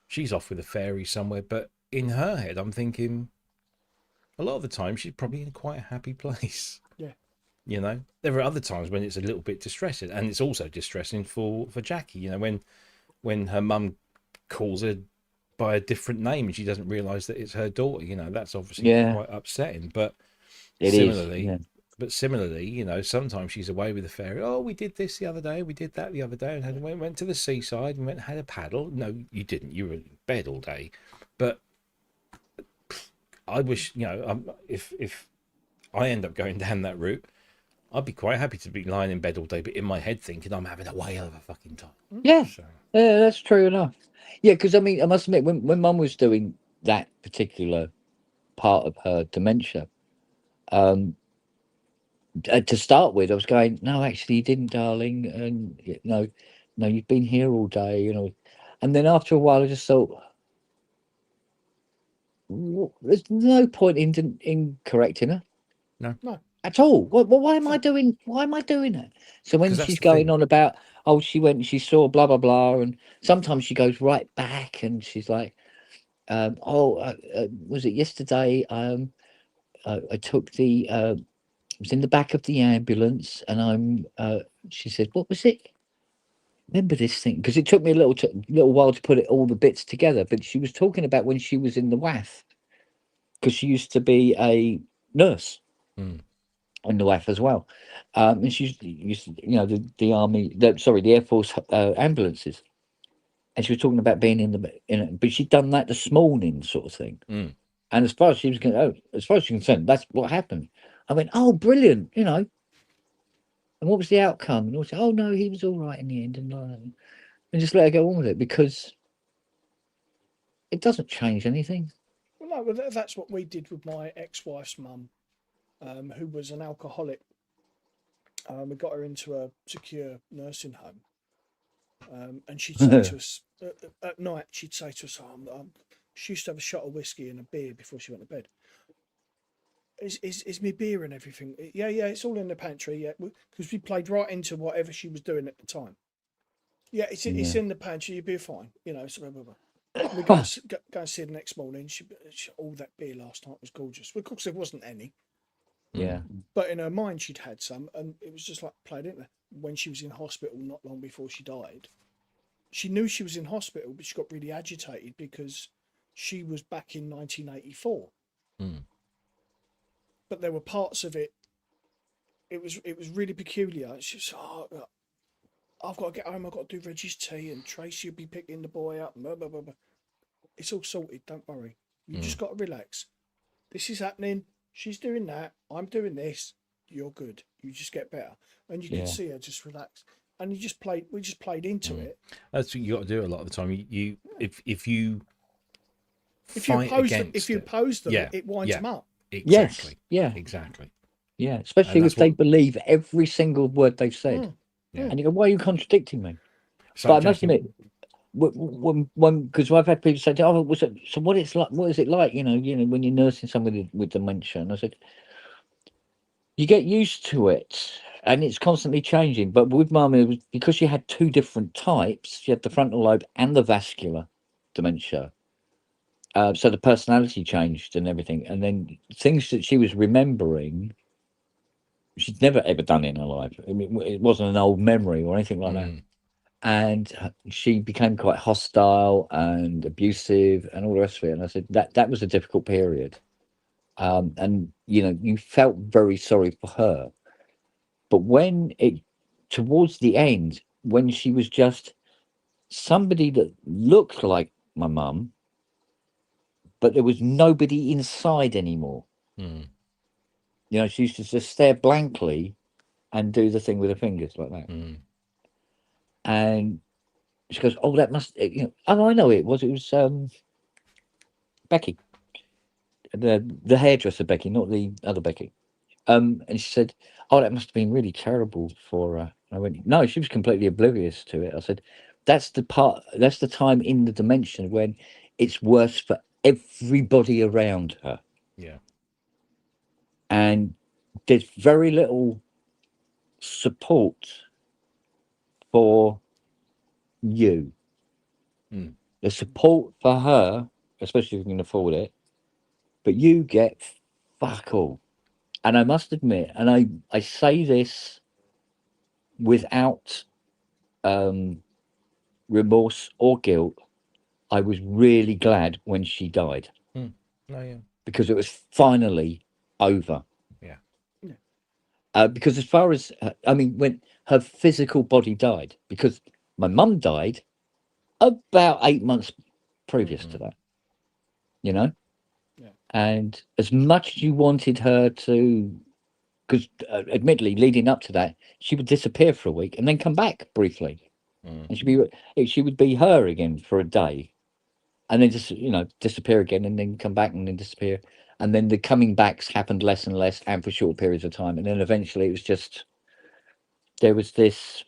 she's off with a fairy somewhere. But in her head, I'm thinking a lot of the time she's probably in quite a happy place. Yeah. There are other times when it's a little bit distressing, and it's also distressing for Jackie. When her mum calls her by a different name and she doesn't realise that it's her daughter. That's obviously quite upsetting. But similarly, sometimes she's away with the fairy. Oh, we did this the other day. We did that the other day, and went to the seaside and went and had a paddle. No, you didn't. You were in bed all day. But I wish, if I end up going down that route, I'd be quite happy to be lying in bed all day, but in my head thinking I'm having a whale of a fucking time. Yeah. So. Yeah, that's true enough. Yeah, because I mean, I must admit, when Mum was doing that particular part of her dementia, to start with, I was going, no, actually, you didn't, darling, and no, you've been here all day, and then after a while, I just thought, there's no point in correcting her. No. At all. Why am I doing? Why am I doing that? So when 'Cause that's she's the going thing. on about, she went and she saw blah blah blah, and sometimes she goes right back and she's like, was it yesterday? I took the was in the back of the ambulance, and she said, what was it? Remember this thing? Because it took me a little while to put all the bits together. But she was talking about when she was in the WAF, because she used to be a nurse in the WAF as well, and she used to, the army, the Air Force ambulances, and she was talking about being but she'd done that this morning, sort of thing. And as far as she was concerned, that's what happened. I went, oh, brilliant, And what was the outcome? And I said, oh no, he was all right in the end, and just let her go on with it, because it doesn't change anything. Well, no, that's what we did with my ex-wife's mum, who was an alcoholic. We got her into a secure nursing home, and she'd say to us at night, she'd say to us, she used to have a shot of whiskey and a beer before she went to bed. Is me beer and everything? Yeah, it's all in the pantry. Yeah, because we played right into whatever she was doing at the time. Yeah, it's in the pantry. You'll be fine. So blah, blah, blah. We go and see her the next morning. She all that beer last night was gorgeous. Well, of course, there wasn't any. Yeah. But in her mind, she'd had some, and it was just like played in there. When she was in hospital, not long before she died, she knew she was in hospital, but she got really agitated because she was back in 1984. But there were parts of it. It was really peculiar. She was, I've got to get home. I've got to do Reggie's tea, and Tracy will be picking the boy up. Blah, blah, blah, blah. It's all sorted. Don't worry. You just got to relax. This is happening. She's doing that. I'm doing this. You're good. You just get better. And you can see her just relax. And we just played into it. That's what you got to do a lot of the time. If you oppose them, it winds them up. Exactly. Yes. Yeah. Exactly. Yeah. Especially if they believe every single word they've said. And you go, why are you contradicting me? So but I must admit, because I've had people say, "Oh, so what it's like? What is it like? When you're nursing somebody with dementia?" And I said, you get used to it, and it's constantly changing. But with mum, it was because she had two different types. She had the frontal lobe and the vascular dementia. So the personality changed and everything, and then things that she was remembering, she'd never ever done in her life. I mean, it wasn't an old memory or anything like that. And she became quite hostile and abusive and all the rest of it. And I said that was a difficult period. And you felt very sorry for her. But when it towards the end, when she was just somebody that looked like my mum, but there was nobody inside anymore. She used to just stare blankly and do the thing with her fingers like that. And she goes, "Oh, that must." Oh, I know it was. It was Becky, the hairdresser Becky, not the other Becky. And she said, "Oh, that must have been really terrible for her." I went, "No, she was completely oblivious to it." I said, "That's the time in the dimension when it's worse for everybody around her." Yeah. And there's very little support for you. The support for her, especially if you can afford it, but you get fuck all. And I must admit, and I say this without remorse or guilt, I was really glad when she died. Oh, yeah. Because it was finally over. Yeah. Because as far as, when her physical body died, because my mum died about 8 months previous to that, Yeah. and as much as you wanted her to, because admittedly, leading up to that, she would disappear for a week and then come back briefly, and she would be her again for a day, and then just disappear again, and then come back and then disappear, and then the coming backs happened less and less, and for short periods of time, and then eventually it was just there was this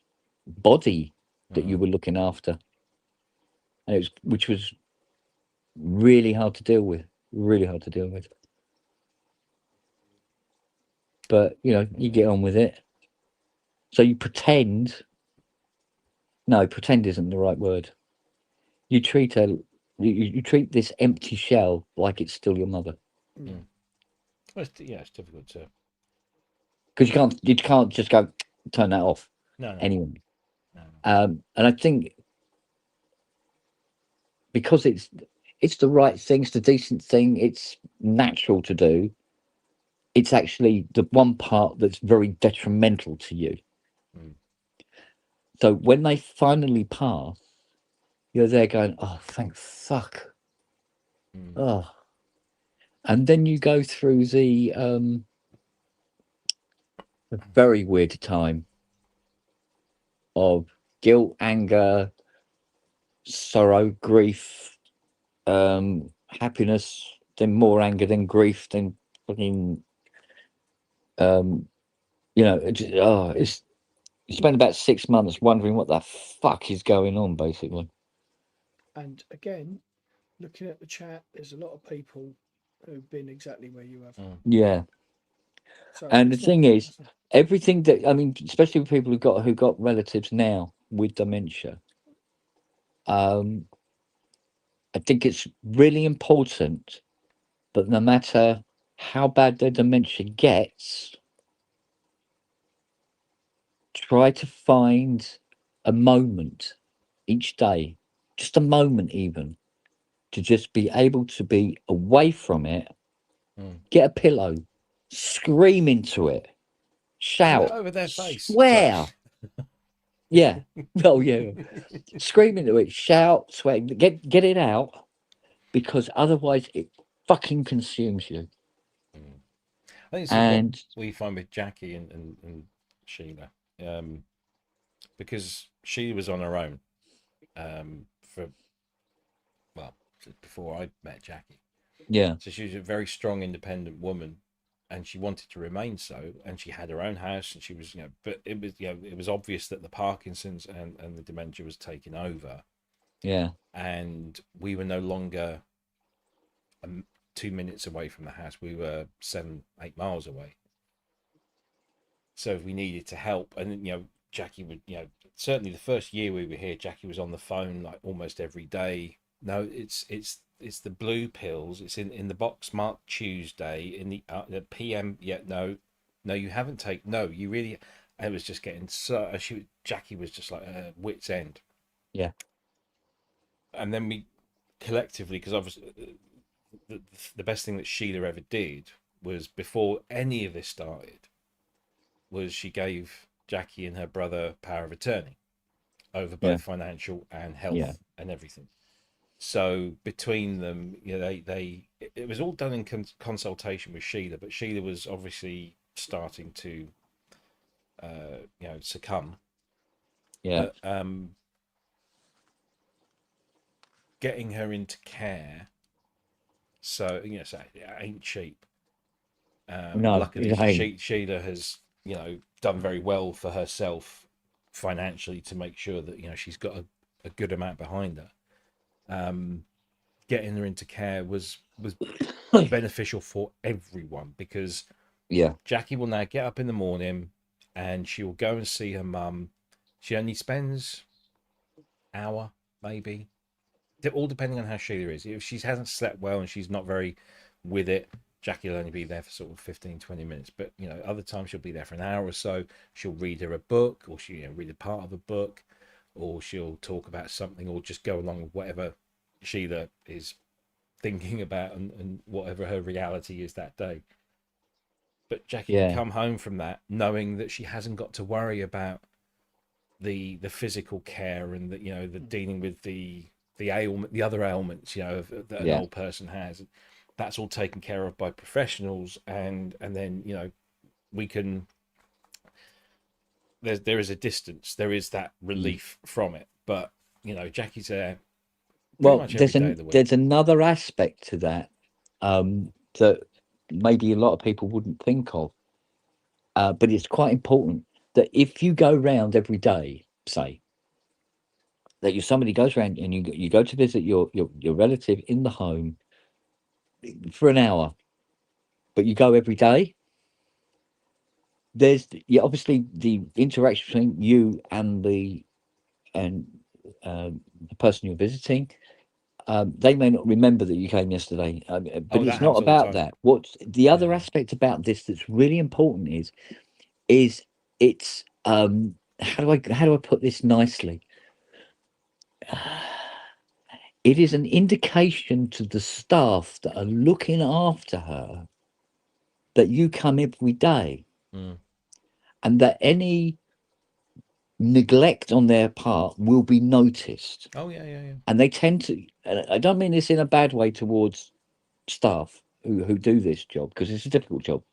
body that you were looking after, and which was really hard to deal with, but you get on with it. So you pretend. No, pretend isn't the right word. You treat you treat this empty shell like it's still your mother. Well, it's difficult to. Because you can't just go turn that off. No. Anyone. No. And I think because it's the right thing, it's the decent thing, it's natural to do. It's actually the one part that's very detrimental to you. So when they finally pass, you're there going, "Oh, thank fuck." Oh. And then you go through the a very weird time of guilt, anger, sorrow, grief, happiness, then more anger, then grief, then fucking it's you spend about 6 months wondering what the fuck is going on, basically. And again, looking at the chat, there's a lot of people who've been exactly where you have. Yeah. So And the thing is, everything that especially with people who got relatives now with dementia, I think it's really important that no matter how bad their dementia gets, try to find a moment each day, just a moment even, to just be able to be away from it, get a pillow, scream into it, shout, Over their face. swear. Yeah. Oh, yeah. Scream into it, shout, swear, get it out, because otherwise it fucking consumes you. I think this And is what we find with Jackie and Sheila, because she was on her own before I met Jackie. yeah, So she was a very strong, independent woman, and she wanted to remain so. And she had her own house, and she was, but it was, it was obvious that the Parkinson's and the dementia was taking over. yeah, And we were no longer 2 minutes away from the house. We were 7-8 miles away. So if we needed to help, and Jackie would, certainly the first year we were here, Jackie was on the phone like almost every day. No, it's the blue pills. It's in the box marked Tuesday in the PM. Yeah, no, you haven't taken. No, you really. I was just getting so. Jackie was just like wit's end. Yeah. And then we collectively, because obviously the best thing that Sheila ever did was, before any of this started, was she gave Jackie and her brother power of attorney over both Yeah. financial and health Yeah. and everything. So between them, it was all done in consultation with Sheila, but Sheila was obviously starting to, succumb. Yeah. But getting her into care, so so it ain't cheap. No, Luckily, it ain't. Sheila has, done very well for herself financially to make sure that she's got a good amount behind her. Getting her into care was beneficial for everyone, because Yeah. Jackie will now get up in the morning and she will go and see her mum. She only spends hour, maybe, all depending on how Sheila is. If she hasn't slept well and she's not very with it, Jackie will only be there for sort of 15, 20 minutes. But, other times she'll be there for an hour or so. She'll read her a book, or she'll read a part of a book, or she'll talk about something, or just go along with whatever Sheila is thinking about and whatever her reality is that day. But Jackie can Yeah. come home from that knowing that she hasn't got to worry about the physical care and the the dealing with the ailment, the other ailments that an Yeah. old person has. That's all taken care of by professionals, and then we can. There is a distance. There is that relief from it, but Jackie's there pretty Well, much every day of the week. there's another aspect to that that maybe a lot of people wouldn't think of, but it's quite important that if you go round every day, say that somebody goes around and you go to visit your relative in the home for an hour, but you go every day. There's obviously the interaction between you and the person you're visiting. They may not remember that you came yesterday, but that it's happens not all the about time. that. What the other Yeah. aspect about this that's really important is it's how do I put this nicely? It is an indication to the staff that are looking after her that you come every day, and that any neglect on their part will be noticed. Oh yeah. And they tend to, and I don't mean this in a bad way towards staff who do this job, because it's a difficult job.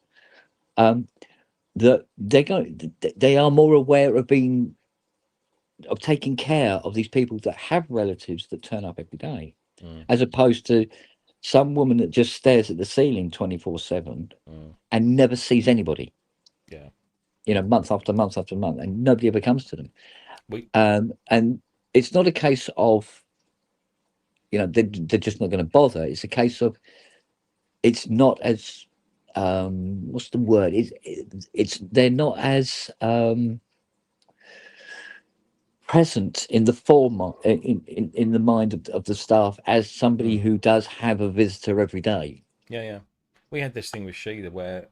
That they are more aware of taking care of these people that have relatives that turn up every day, as opposed to some woman that just stares at the ceiling 24/7 and never sees anybody. Yeah. Month after month after month, and nobody ever comes to them. We And it's not a case of they're just not going to bother. It's a case of it's not as what's the word? It's they're not as present in the form in the mind of the staff as somebody who does have a visitor every day. Yeah. We had this thing with Sheila where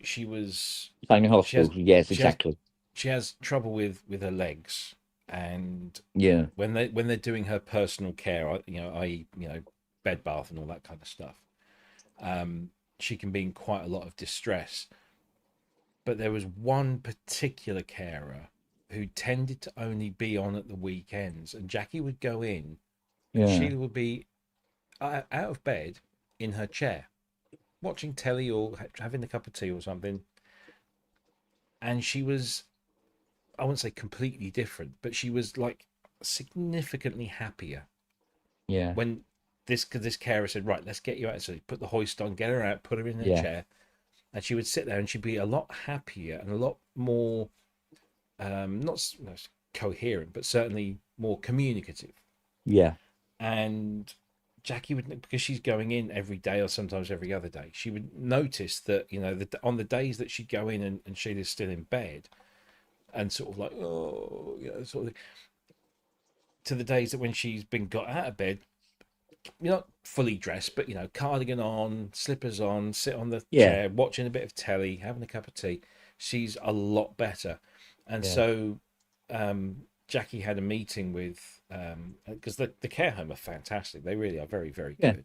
she was Same in hospitals. Yes, exactly. She has trouble with her legs, and Yeah. when they're doing her personal care, i.e. bed bath and all that kind of stuff, she can be in quite a lot of distress. But there was one particular carer who tended to only be on at the weekends, and Jackie would go in and Sheila would be out of bed in her chair watching telly or having a cup of tea or something, and she was, I wouldn't say completely different, but she was like significantly happier. Yeah. When this carer said, right, let's get you out, so put the hoist on, get her out, put her in her chair, and she would sit there and she'd be a lot happier and a lot more not coherent, but certainly more communicative. Yeah. And Jackie would, because she's going in every day or sometimes every other day, she would notice that, you know, on the days that she'd go in and Sheila's still in bed and sort of like, oh, you know, sort of, to the days that when she's been got out of bed, you're not fully dressed, but, you know, cardigan on, slippers on, sit on the Yeah. chair, watching a bit of telly, having a cup of tea. She's a lot better. And Yeah. so Jackie had a meeting with, because the care home are fantastic. They really are very, very Yeah.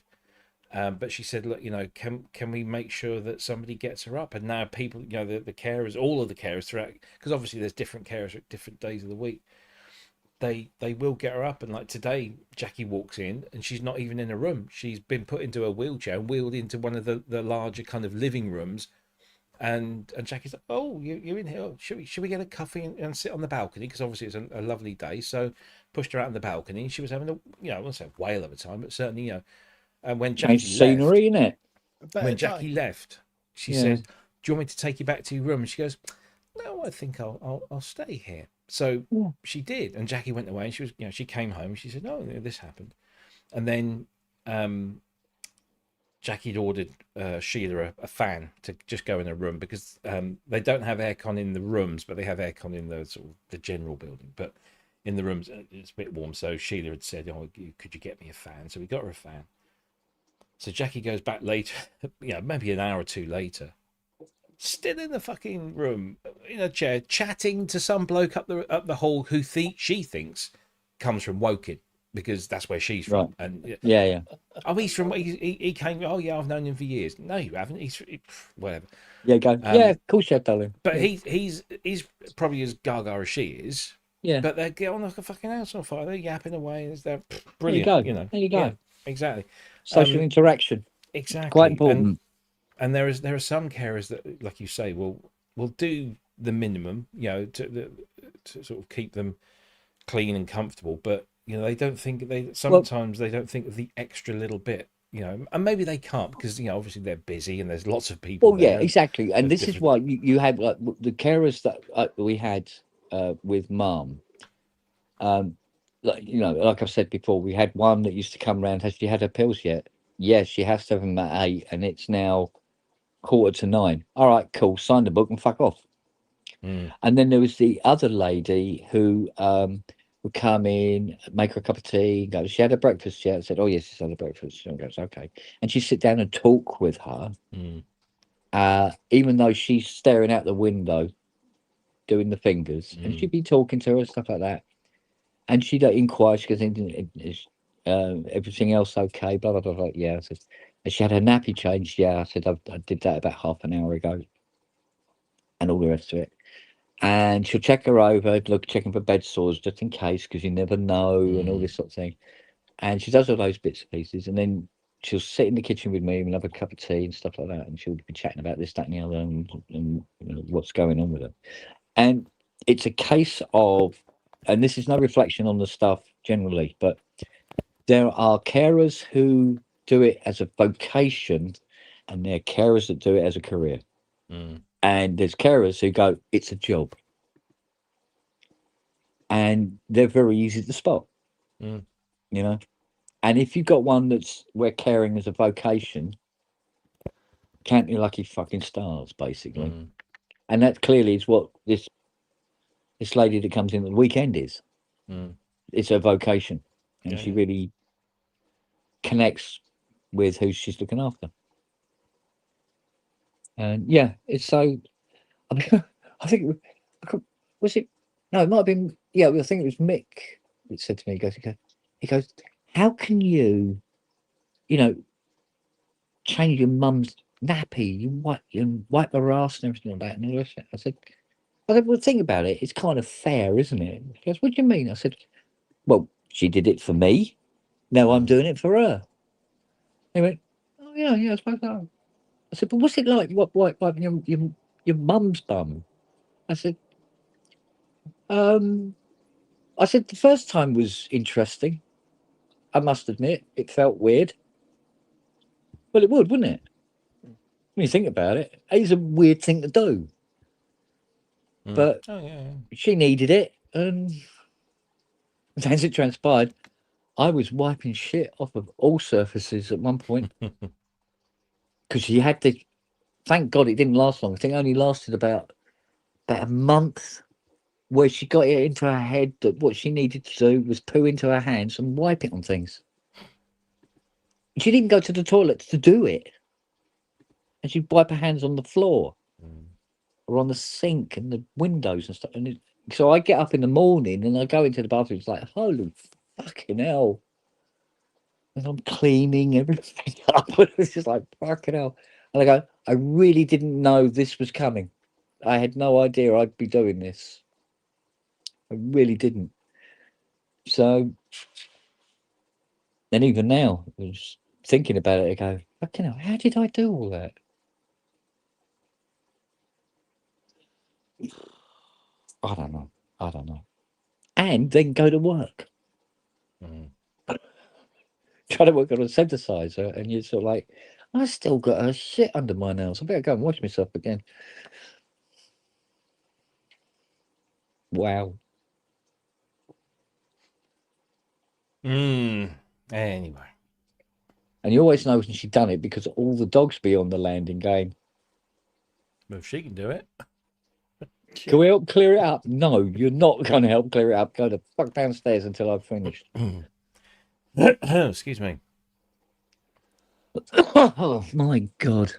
good. But she said, look, you know, can we make sure that somebody gets her up? And now people, you know, the carers, all of the carers throughout, because obviously there's different carers at different days of the week. They will get her up, and like today, Jackie walks in and she's not even in a room. She's been put into a wheelchair and wheeled into one of the larger kind of living rooms. And Jackie's like, oh, you're in here. Oh, should we get a coffee and sit on the balcony? Because obviously it's a lovely day. So pushed her out on the balcony, and she was having a, you know, I won't say a whale of a time, but certainly, you know. And when Jackie Nice scenery, left, innit? A better when day. Jackie left, she Yeah. said, do you want me to take you back to your room? And she goes, no, I think I'll stay here. So Yeah. she did, and Jackie went away, and she was, you know, she came home and she said, oh, this happened. And then Jackie had ordered Sheila a fan to just go in her room, because they don't have aircon in the rooms, but they have aircon in the sort of the general building. But in the rooms, it's a bit warm. So Sheila had said, oh, could you get me a fan? So we got her a fan. So Jackie goes back later, you know, maybe an hour or two later, still in the fucking room in a chair, chatting to some bloke up the hall who she thinks comes from Woking, because that's where she's from. Right. And Yeah. oh, he's from, he came. Oh yeah, I've known him for years. No, you haven't. He's whatever. Yeah, go. Yeah, of course you have, darling. But Yeah. he's probably as gaga as she is. Yeah. But they get on like a fucking house on fire. They're yapping away. They're There you brilliant. go. You know. There you go. Yeah, exactly. Social interaction. Exactly. Quite important. And there are some carers that, like you say, will do the minimum, you know, to sort of keep them clean and comfortable. But you know, they don't think they don't think of the extra little bit, you know, and maybe they can't, because, you know, obviously they're busy and there's lots of people. Well, yeah, there. exactly. And There's this is different- why you have like the carers that we had with Mum. Like, you know, like I've said before, we had one that used to come round. Has she had her pills yet? Yes, she has to have them at 8, and it's now 8:45. All right, cool. Sign the book and fuck off. Mm. And then there was the other lady who would come in, make her a cup of tea, go, she had her breakfast yet? I said, oh, yes, she's had her breakfast. She goes, okay. And she'd sit down and talk with her, even though she's staring out the window, doing the fingers, and she'd be talking to her and stuff like that. And she'd inquire, she goes, is everything else okay? Blah, blah, blah, blah. Yeah. I said, and she had her nappy changed. Yeah. I said, I did that about half an hour ago. And all the rest of it. And she'll check her over, checking for bed sores just in case, because you never know, and all this sort of thing. And she does all those bits and pieces, and then she'll sit in the kitchen with me and have a cup of tea and stuff like that, and she'll be chatting about this, that, and the other, and you know, what's going on with her. And it's a case of, and this is no reflection on the staff generally, but there are carers who do it as a vocation, and there are carers that do it as a career. And there's carers who go, it's a job. And they're very easy to spot, you know. And if you've got one that's where caring is a vocation, count your lucky fucking stars, basically. And that clearly is what this lady that comes in at the weekend is. It's her vocation, and she really connects with who she's looking after. And yeah, it's so. I mean, I think was it? No, it might have been. Yeah, I think it was Mick that said to me. He goes, how can you, you know, change your mum's nappy? You wipe her ass and everything like that. And all this shit. I said, well, think about it. It's kind of fair, isn't it? He goes, what do you mean? I said, well, she did it for me. Now I'm doing it for her. He went, oh yeah, I suppose so. I said, but what's it like wiping your mum's bum? I said, the first time was interesting. I must admit, it felt weird. Well, it would, wouldn't it? When you think about it, it's a weird thing to do. But she needed it, and as it transpired, I was wiping shit off of all surfaces at one point because she had to. Thank God it didn't last long. I think it only lasted about a month, where she got it into her head that what she needed to do was poo into her hands and wipe it on things. She didn't go to the toilet to do it, and she'd wipe her hands on the floor or on the sink and the windows and stuff. And so I get up in the morning and I go into the bathroom. It's like, holy fucking hell! And I'm cleaning everything up. It's just like fucking hell. And I go, I really didn't know this was coming. I had no idea I'd be doing this. I really didn't. So, and even now, I was thinking about it. I go, fucking hell, how did I do all that? I don't know. I don't know. And then go to work. Try to work on a synthesizer, and you're sort of like, I still got a shit under my nails. I better go and wash myself again. Wow. Anyway. And you always know when she'd done it because all the dogs be on the landing going, Well, if she can do it. can we help clear it up? No, you're not going to help clear it up. Go the fuck downstairs until I've finished. Excuse me. Oh, my God.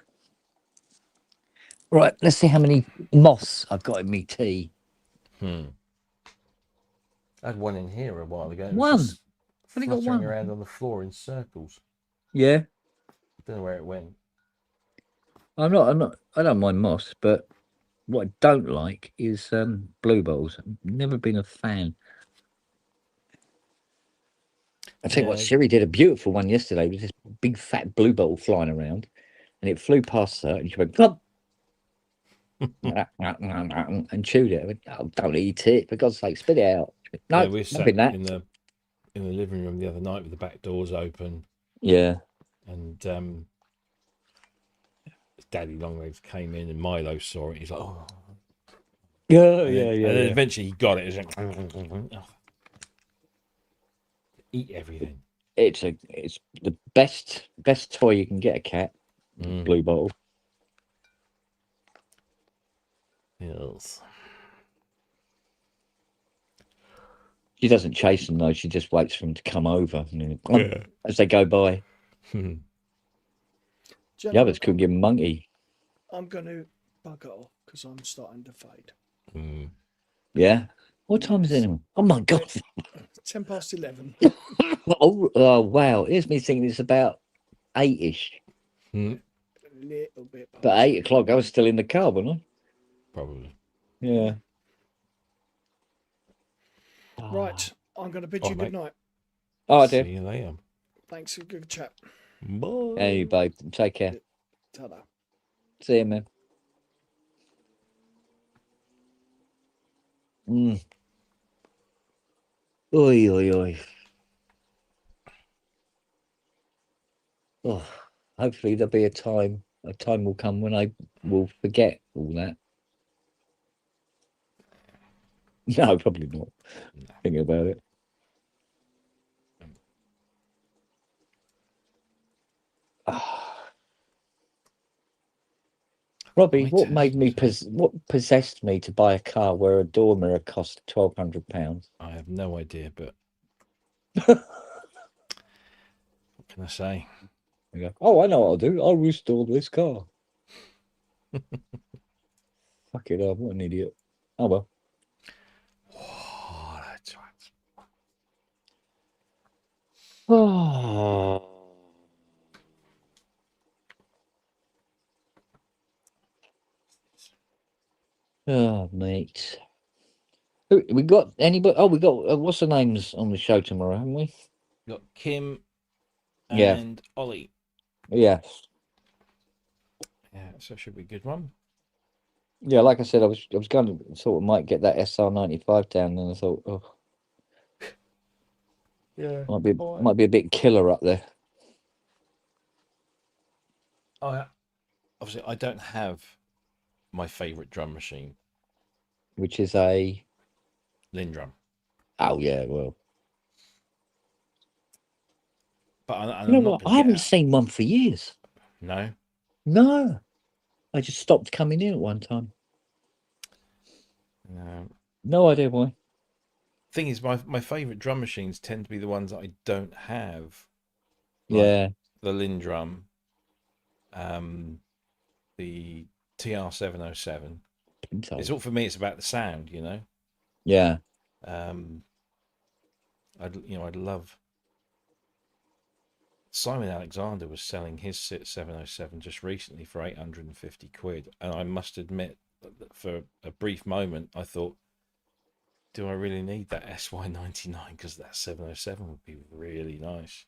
Right, let's see how many moths I've got in me tea. I had one in here a while ago. It was One? just Only got fluttering one. around on the floor in circles. Yeah. Don't know where it went. I don't mind moths, but what I don't like is blueballs. I've never been a fan. I tell you what, Yeah. Siri did a beautiful one yesterday with this big fat bluebell flying around, and it flew past her, and she went, "Plop!" and chewed it. I went, oh, don't eat it, for God's sake, spit it out. No, Yeah, we not sat been that. in the living room the other night with the back doors open, Yeah. and Daddy Longlegs came in, and Milo saw it. He's like, "Oh, Yeah, and yeah, then, yeah. And then yeah. eventually he got it. It was like, oh. Eat everything. It's the best toy you can get a cat. Blue bottle. Yes. She doesn't chase them though. She just waits for them to come over and then, as they go by. The others could give monkey. I'm going to bugger off because I'm starting to fade. Yeah. What time is it anyway? Oh my God. 11:10. Oh wow. Here's me thinking it's about 8ish. A little bit. But 8 o'clock, I was still in the car, wasn't I? Probably. Yeah. Right. I'm going to bid you good night. Oh, See dear. you later. Thanks for a good chat. Bye. Hey, babe. Take care. Ta-da. See you, man. Oi, oi, oi. Oh, hopefully there'll be a time will come when I will forget all that. No, probably not. Thinking about it. Robbie, what possessed me to buy a car where a door mirror cost £1,200? I have no idea, but what can I say? You go, oh, I know what I'll do. I'll restore this car. Fuck it up. What an idiot. Oh, well. Oh, that's right. Oh, mate. We got anybody? Oh, we got what's the names on the show tomorrow, haven't we? Got Kim Yeah. and Ollie. Yes. Yeah, so it should be a good one. Yeah, like I said, I was going to sort of might get that SR95 down, and I thought, oh, yeah, might be a bit killer up there. Obviously, I don't have my favourite drum machine, Which is a Lindrum. oh yeah, well, But and You know I'm not what? going I to haven't get out. seen one for years. No. No, I just stopped coming in at one time. No. No idea why. Thing is, my favourite drum machines tend to be the ones that I don't have. Like Yeah, the Lindrum, the TR-707. Pinto. It's all for me. It's about the sound, you know. Yeah, I'd love. Simon Alexander was selling his 707 just recently for 850 quid, and I must admit that for a brief moment I thought, do I really need that SY99? Because that 707 would be really nice.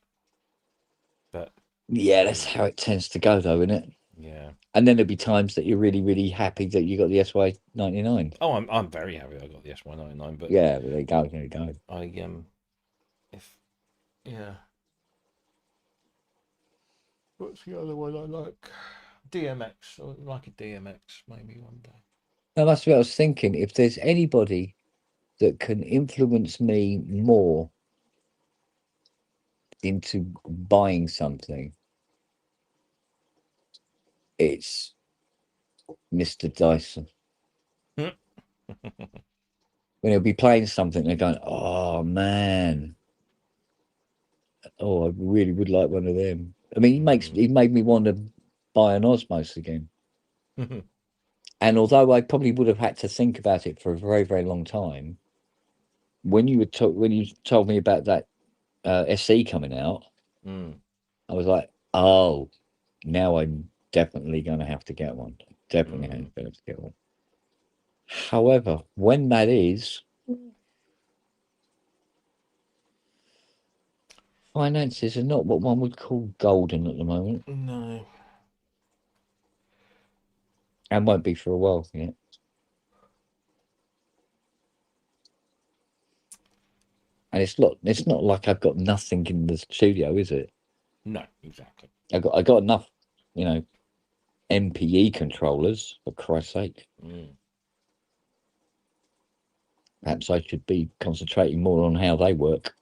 But yeah, that's how it tends to go, though, isn't it? yeah. And then there'll be times that you're really, really happy that you got the SY99. Oh, I'm very happy I got the SY99, but Yeah, well, there you go, there you go. if yeah. What's the other one I like? DMX. I would like a DMX maybe one day. Now, that's what I was thinking. If there's anybody that can influence me more into buying something, it's Mr. Dyson. When he'll be playing something, they're going, "Oh man, oh, I really would like one of them." I mean, he made me want to buy an Osmos again. And although I probably would have had to think about it for a very, very long time, when you told me about that SE coming out, I was like, "Oh, now I'm definitely going to have to get one. Definitely going to have to get one." However, when that is, finances are not what one would call golden at the moment, No. and won't be for a while yet. And it's not like I've got nothing in the studio, is it? No, exactly. I got enough, you know, MPE controllers, for Christ's sake. Perhaps I should be concentrating more on how they work.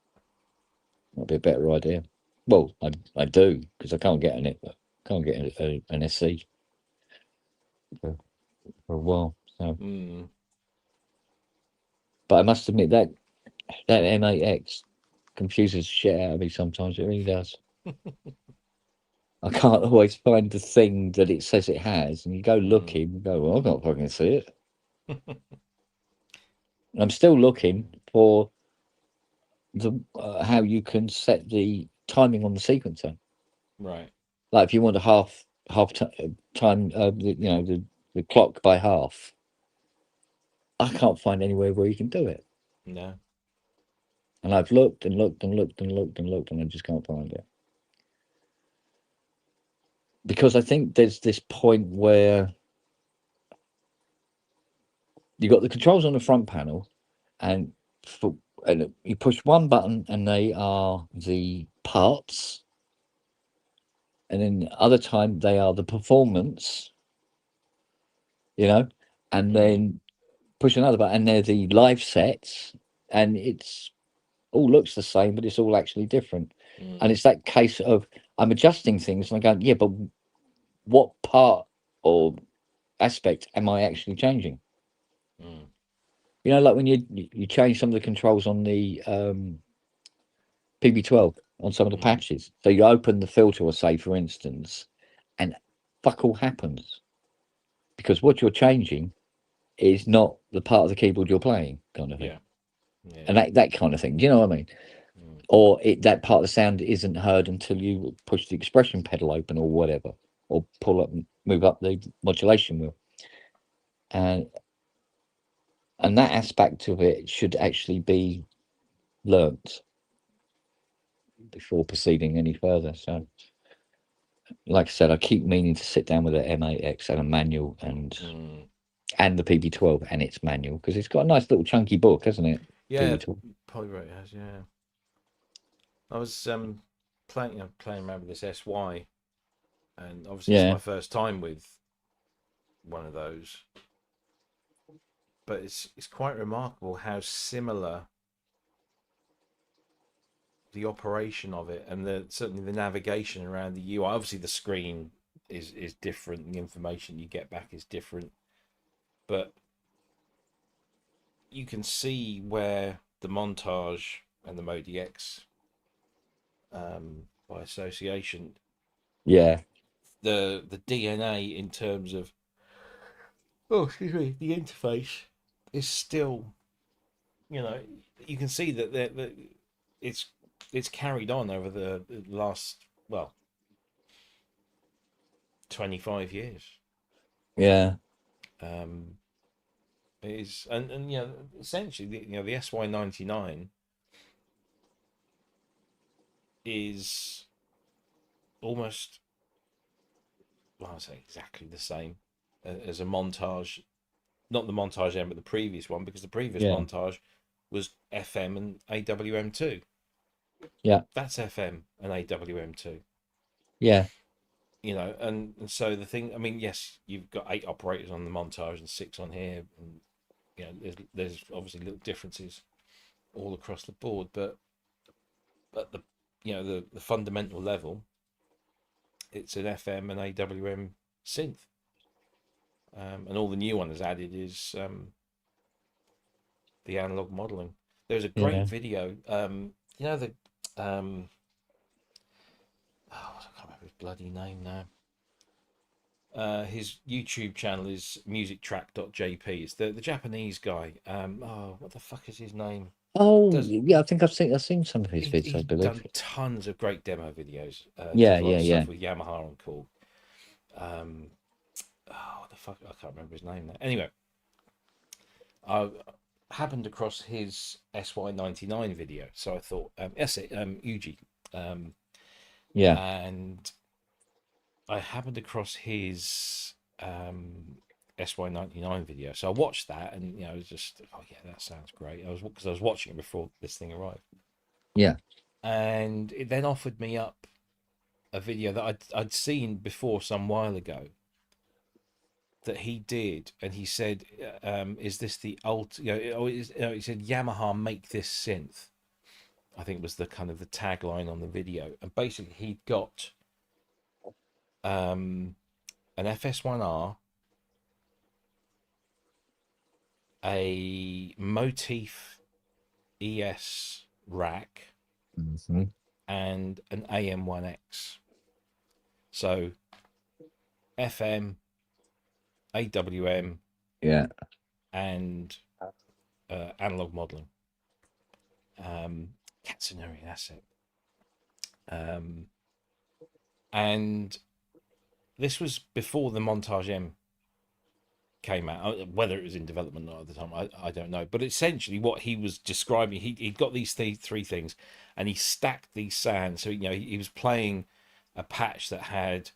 That'd be a better idea. Well, I do, because I can't get an SC for a while. So, but I must admit that M8X confuses the shit out of me sometimes. It really does. I can't always find the thing that it says it has, and you go looking, and go, well, I can't fucking see it. I'm still looking for the how you can set the timing on the sequencer. Right. Like if you want a time, the clock by half. I can't find anywhere where you can do it. No. And I've looked and looked and looked and looked and looked, and I just can't find it. Because I think there's this point where you got the controls on the front panel, and you push one button, and they are the parts, and then the other time they are the performance, and then push another button, and they're the live sets, and it's all looks the same, but it's all actually different. And it's that case of I'm adjusting things, and I go, yeah, but what part or aspect am I actually changing? Like when you change some of the controls on the PB12 on some of the patches. So you open the filter, or say, for instance, and fuck all happens. Because what you're changing is not the part of the keyboard you're playing, kind of thing. Yeah. And that kind of thing. Do you know what I mean? Or that part of the sound isn't heard until you push the expression pedal open or whatever, or move up the modulation wheel. And that aspect of it should actually be learnt before proceeding any further. So, like I said, I keep meaning to sit down with an M8X and a manual and the PB12 and its manual, because it's got a nice little chunky book, hasn't it? Yeah, PB12. Polyrate has. Yeah. I was playing around with this SY, and obviously it's my first time with one of those. But it's quite remarkable how similar the operation of it, and certainly the navigation around the UI. Obviously, the screen is different. The information you get back is different, but you can see where the montage and the Modi X, by association, Yeah. the DNA in terms of, oh, excuse me, the interface is still, you can see that it's carried on over the last, well, 25 years. Yeah. It is, and essentially, the SY99 is almost, well, I say exactly the same as a montage, not the montage M, but the previous one, because the previous Yeah. montage was FM and AWM2. Yeah. That's FM and AWM2. Yeah. And so the thing, I mean, yes, you've got 8 operators on the montage and 6 on here, and there's obviously little differences all across the board, but the the fundamental level, it's an FM and AWM synth, and all the new one that's added is the analog modeling. There's a great Yeah. video. The I can't remember his bloody name now. His YouTube channel is musictrack.jp. It's the Japanese guy. What the fuck is his name? Oh, Does- yeah. I think I've seen some of his He's videos. I believe. done tons of great demo videos. Yeah, Does a lot of yeah, stuff with Yamaha on call. What the fuck? I can't remember his name now. Anyway, I happened across his SY99 video, so I thought, Uji, Yeah. and I happened across his SY99 video, so I watched that, and it was just, oh yeah, that sounds great. Because I was watching it before this thing arrived. Yeah. And it then offered me up a video that I'd seen before some while ago that he did, and he said, "Is this the ult?" He said, "Yamaha, make this synth." I think was the kind of the tagline on the video, and basically he'd got an FS1R, a Motif ES rack, Mm-hmm. and an AM1X. So FM, AWM, Yeah. and analog modeling. Katsunori asset. And this was before the Montage M came out. Whether it was in development or not at the time, I don't know. But essentially, what he was describing, he'd got these three things, and he stacked these sounds. So he was playing a patch that had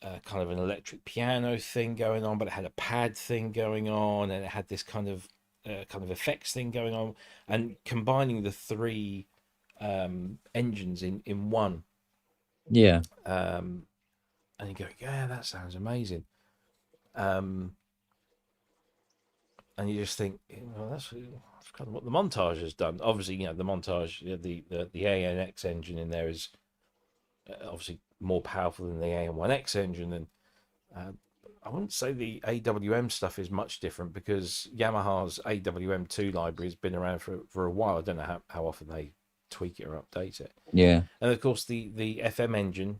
kind of an electric piano thing going on, but it had a pad thing going on, and it had this kind of effects thing going on, and combining the 3 engines in one. Yeah. And you go, yeah, that sounds amazing. And you just think, well, that's kind of what the montage has done. Obviously, the montage, the ANX engine in there is obviously more powerful than the AM1X engine, and I wouldn't say the AWM stuff is much different, because Yamaha's AWM2 library has been around for a while. I don't know how often they tweak it or update it. Yeah. And of course, the FM engine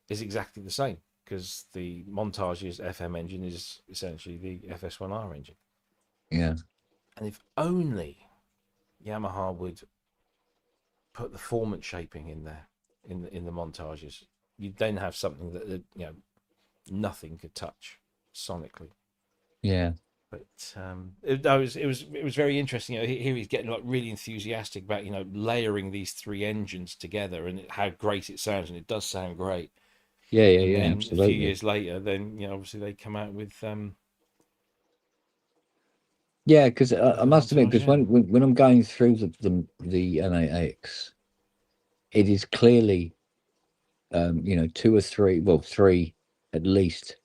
is exactly the same, because the Montage's FM engine is essentially the FS1R engine. Yeah. And if only Yamaha would put the formant shaping in there in the Montages, you'd then have something that nothing could touch sonically. Yeah. But it was very interesting. Here he's getting like really enthusiastic about layering these 3 engines together and how great it sounds, and it does sound great. Yeah. Yeah. And Yeah. then Absolutely. a few years later, then obviously they come out with Yeah, because I must admit, because Montage, when I'm going through the NAX, it is clearly 2 or 3, well, 3 at least,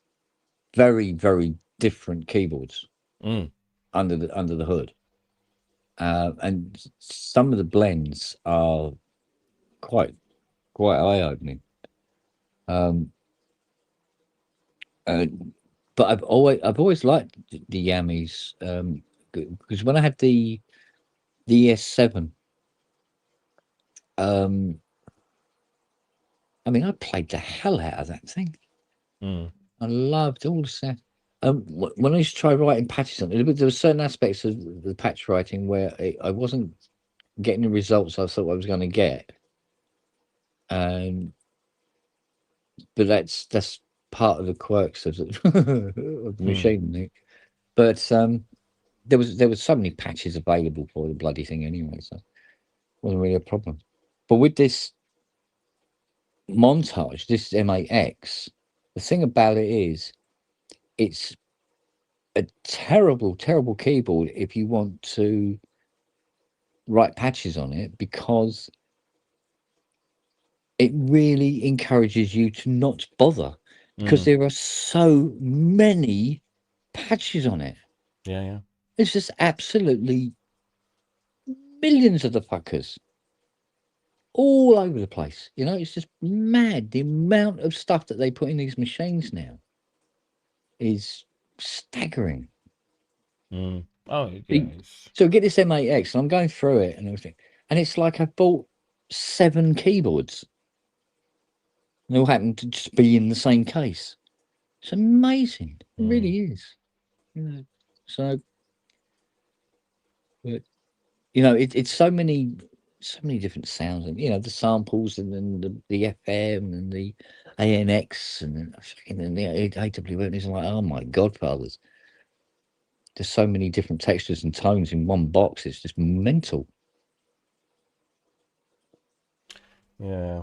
very, very different keyboards under the hood, and some of the blends are quite eye opening. But I've always liked the Yamis, because when I had the ES7, I mean, I played the hell out of that thing. Mm. I loved all the stuff. When I used to try writing patches on it, there were certain aspects of the patch writing where I wasn't getting the results I thought I was going to get. But that's part of the quirks of the machine. But there was so many patches available for the bloody thing anyway, so it wasn't really a problem. But with this montage, this M8X, the thing about it is, it's a terrible keyboard if you want to write patches on it, because it really encourages you to not bother, because there are so many patches on it. Yeah. It's just absolutely millions of the fuckers all over the place. You know, it's just mad. The amount of stuff that they put in these machines now is staggering. Oh, yeah. So get this M8X, and I'm going through it and everything, and it's like I bought 7 keyboards. They all happen to just be in the same case. It's amazing. It really is. You know, so, but, you know, it's so many different sounds, and the samples, and then the FM and the ANX and then the AWM. It's like, oh my godfathers. There's so many different textures and tones in one box. It's just mental. Yeah.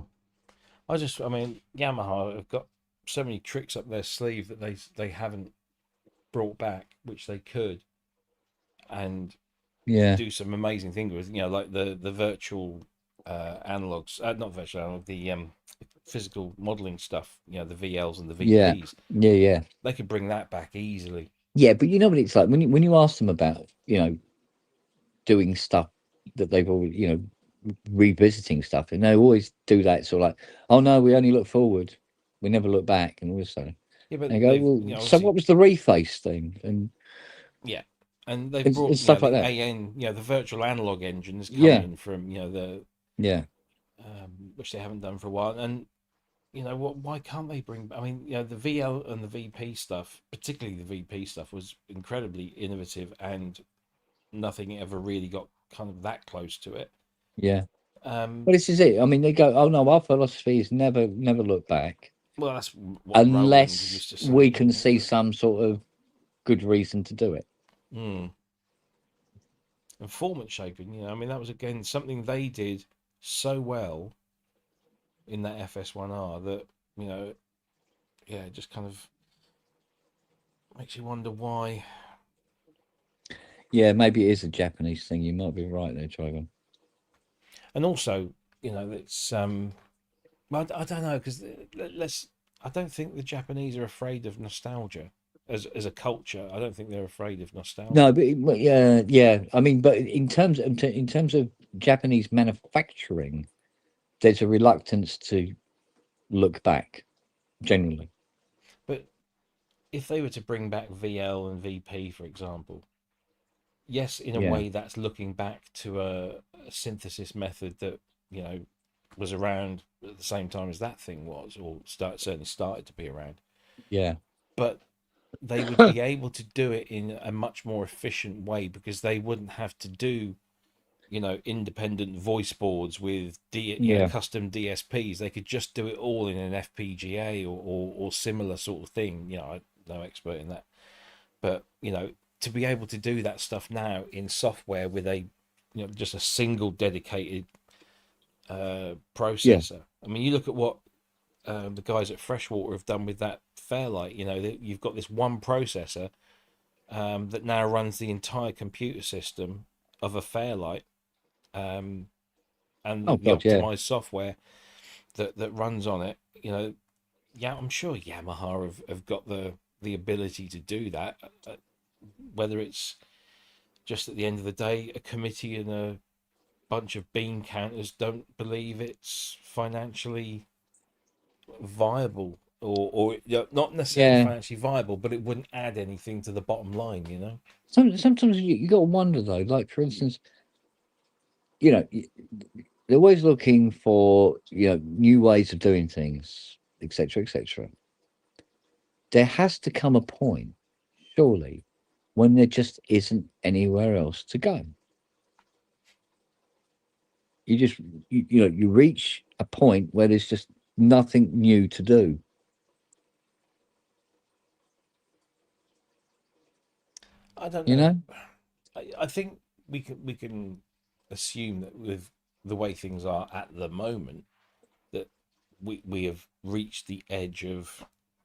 I mean, Yamaha have got so many tricks up their sleeve that they haven't brought back, which they could, and do some amazing things with. Like the virtual analogs, not virtual analog, the physical modeling stuff. The VLs and the VPs. Yeah. They could bring that back easily. Yeah, but you know what it's like when you ask them about doing stuff that they've already revisiting stuff, and they always do that sort of like, oh no, we only look forward, we never look back, and all this stuff. Yeah, but they go, well, so what was the reface thing? And yeah, and they've brought stuff like the that. the virtual analog engine is coming from the which they haven't done for a while. And why can't they bring? I mean, the VL and the VP stuff, particularly the VP stuff, was incredibly innovative, and nothing ever really got kind of that close to it. Yeah. But this is it. I mean, they go, oh no, our philosophy is never look back. Well, that's what unless used to say, we can see some sort of good reason to do it. And formant shaping, I mean, that was again something they did so well in that FS1R that it just kind of makes you wonder why. Yeah, maybe it is a Japanese thing. You might be right there, Trevor. And also, it's well, I don't know, because I don't think the Japanese are afraid of nostalgia as a culture. I don't think they're afraid of nostalgia. No, but yeah. I mean, but in terms of Japanese manufacturing, there's a reluctance to look back, generally. But if they were to bring back VL and VP, for example, yes, in a way that's looking back to a synthesis method that was around at the same time as that thing was, or certainly started to be around. Yeah, but they would be able to do it in a much more efficient way, because they wouldn't have to do independent voice boards with custom DSPs. They could just do it all in an FPGA or similar sort of thing. I'm no expert in that, but to be able to do that stuff now in software with a just a single dedicated processor. I mean, you look at what the guys at Freshwater have done with that Fairlight. You've got this one processor that now runs the entire computer system of a Fairlight, and the optimized software that runs on it. I'm sure Yamaha have got the ability to do that. Whether it's just at the end of the day a committee and bunch of bean counters don't believe it's financially viable, or not necessarily Yeah. financially viable, but it wouldn't add anything to the bottom line, you know. Sometimes you got to wonder though. Like for instance, you know, they're always looking for new ways of doing things, etc., etc. There has to come a point, surely, when there just isn't anywhere else to go. You just you reach a point where there's just nothing new to do. I don't You know. know? I think we can assume that with the way things are at the moment, that we have reached the edge of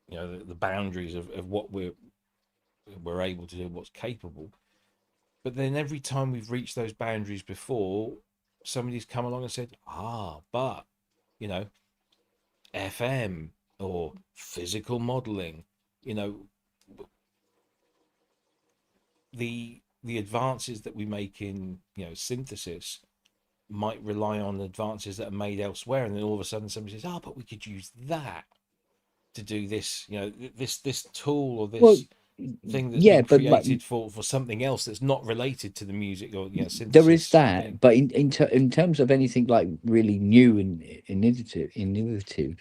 the boundaries of what we're able to do, what's capable. But then every time we've reached those boundaries before, somebody's come along and said, but you know, FM or physical modeling, you know, the advances that we make in synthesis might rely on advances that are made elsewhere, and then all of a sudden somebody says, but we could use that to do this, this tool or Well, this thing that's yeah, been but like, created for something else that's not related to the music or there is synthesis that. thing. But in terms of anything like really new and innovative,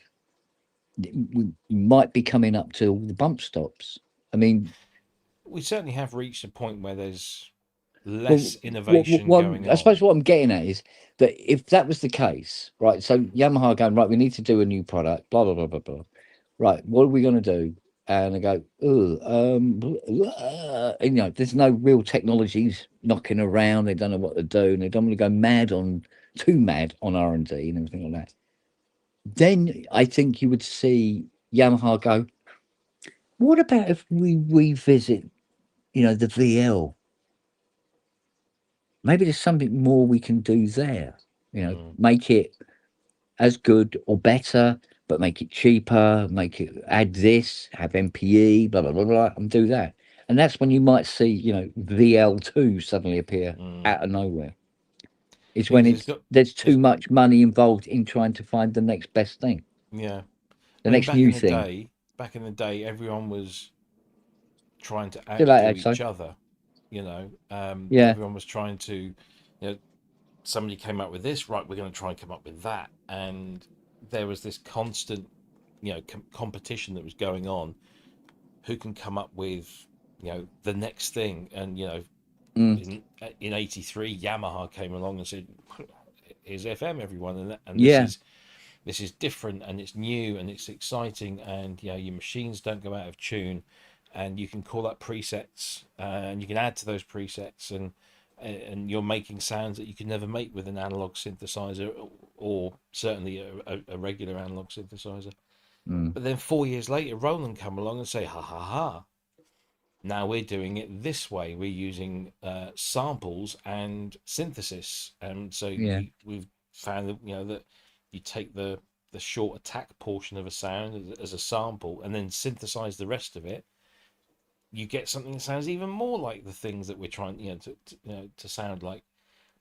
we might be coming up to all the bump stops. I mean, We certainly have reached a point where there's well, less innovation what going I on. suppose what I'm getting at is that if that was the case, right? So Yamaha going, right, we need to do a new product, blah blah blah blah blah. Right, what are we going to do? And I go, there's no real technologies knocking around. They don't know what to do, and they don't want to go too mad on R&D and everything like that. Then I think you would see Yamaha go, what about if we revisit, the VL? Maybe there's something more we can do there. Make it as good or better, but make it cheaper, add this, have MPE, blah, blah, blah, blah, and do that. And that's when you might see, VL2 suddenly appear out of nowhere. It's when Because there's too much money involved in trying to find the next best thing, yeah. the I mean, next new thing. back in the day, everyone was trying to Do you like outdo that, so? each other. Yeah. Everyone was trying to, somebody came up with this, right? We're going to try and come up with that, and there was this constant, competition that was going on. Who can come up with, the next thing? And in '83, Yamaha came along and said, "Here's FM, everyone," and Yeah. this is different and it's new and it's exciting, and your machines don't go out of tune, and you can call up presets and you can add to those presets, and you're making sounds that you could never make with an analog synthesizer, or certainly a regular analog synthesizer. But then 4 years later, Roland come along and say, ha ha ha, now we're doing it this way. We're using samples and synthesis, and so Yeah. we've found that that you take the short attack portion of a sound as a sample, and then synthesize the rest of it. You get something that sounds even more like the things that we're trying, to sound like.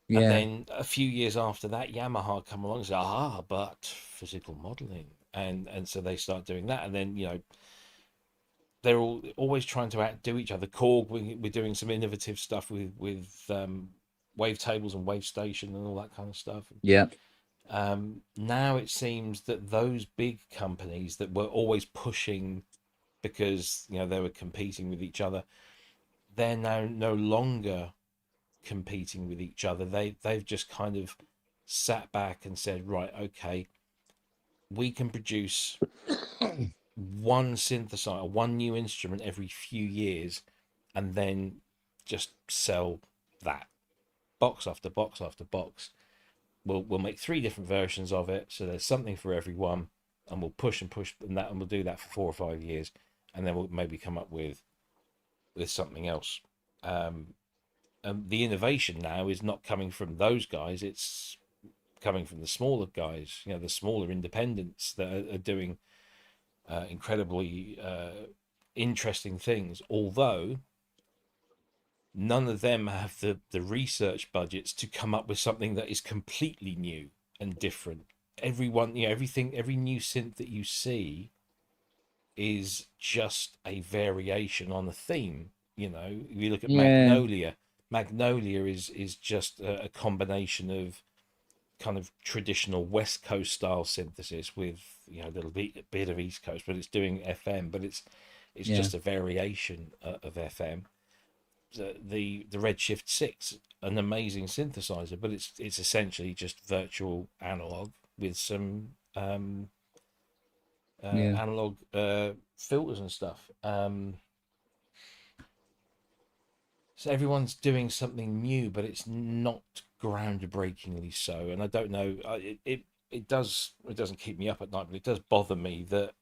And Yeah. then a few years after that, Yamaha come along and say, but physical modeling, and so they start doing that, and then they're always trying to outdo each other. Korg, we're doing some innovative stuff with wavetables and wave station and all that kind of stuff. Yeah. Now it seems that those big companies that were always pushing because they were competing with each other, they're now no longer competing with each other. They've just kind of sat back and said, right, okay, we can produce one synthesizer, one new instrument every few years, and then just sell that box after box after box. We'll make 3 different versions of it, so there's something for everyone, and we'll push and push and we'll do that for 4 or 5 years, and then we'll maybe come up with something else. The innovation now is not coming from those guys; it's coming from the smaller guys. The smaller independents that are doing incredibly interesting things. Although none of them have the research budgets to come up with something that is completely new and different. Everyone, every new synth that you see is just a variation on a theme. If you look at Yeah. Magnolia is just a combination of kind of traditional West Coast style synthesis with a little bit of East Coast, but it's doing FM, but it's Yeah. just a variation of FM. The Redshift 6, an amazing synthesizer, but it's essentially just virtual analog with some Yeah. analog filters and stuff. So everyone's doing something new, but it's not groundbreakingly so. And I don't know. It doesn't keep me up at night, but it does bother me that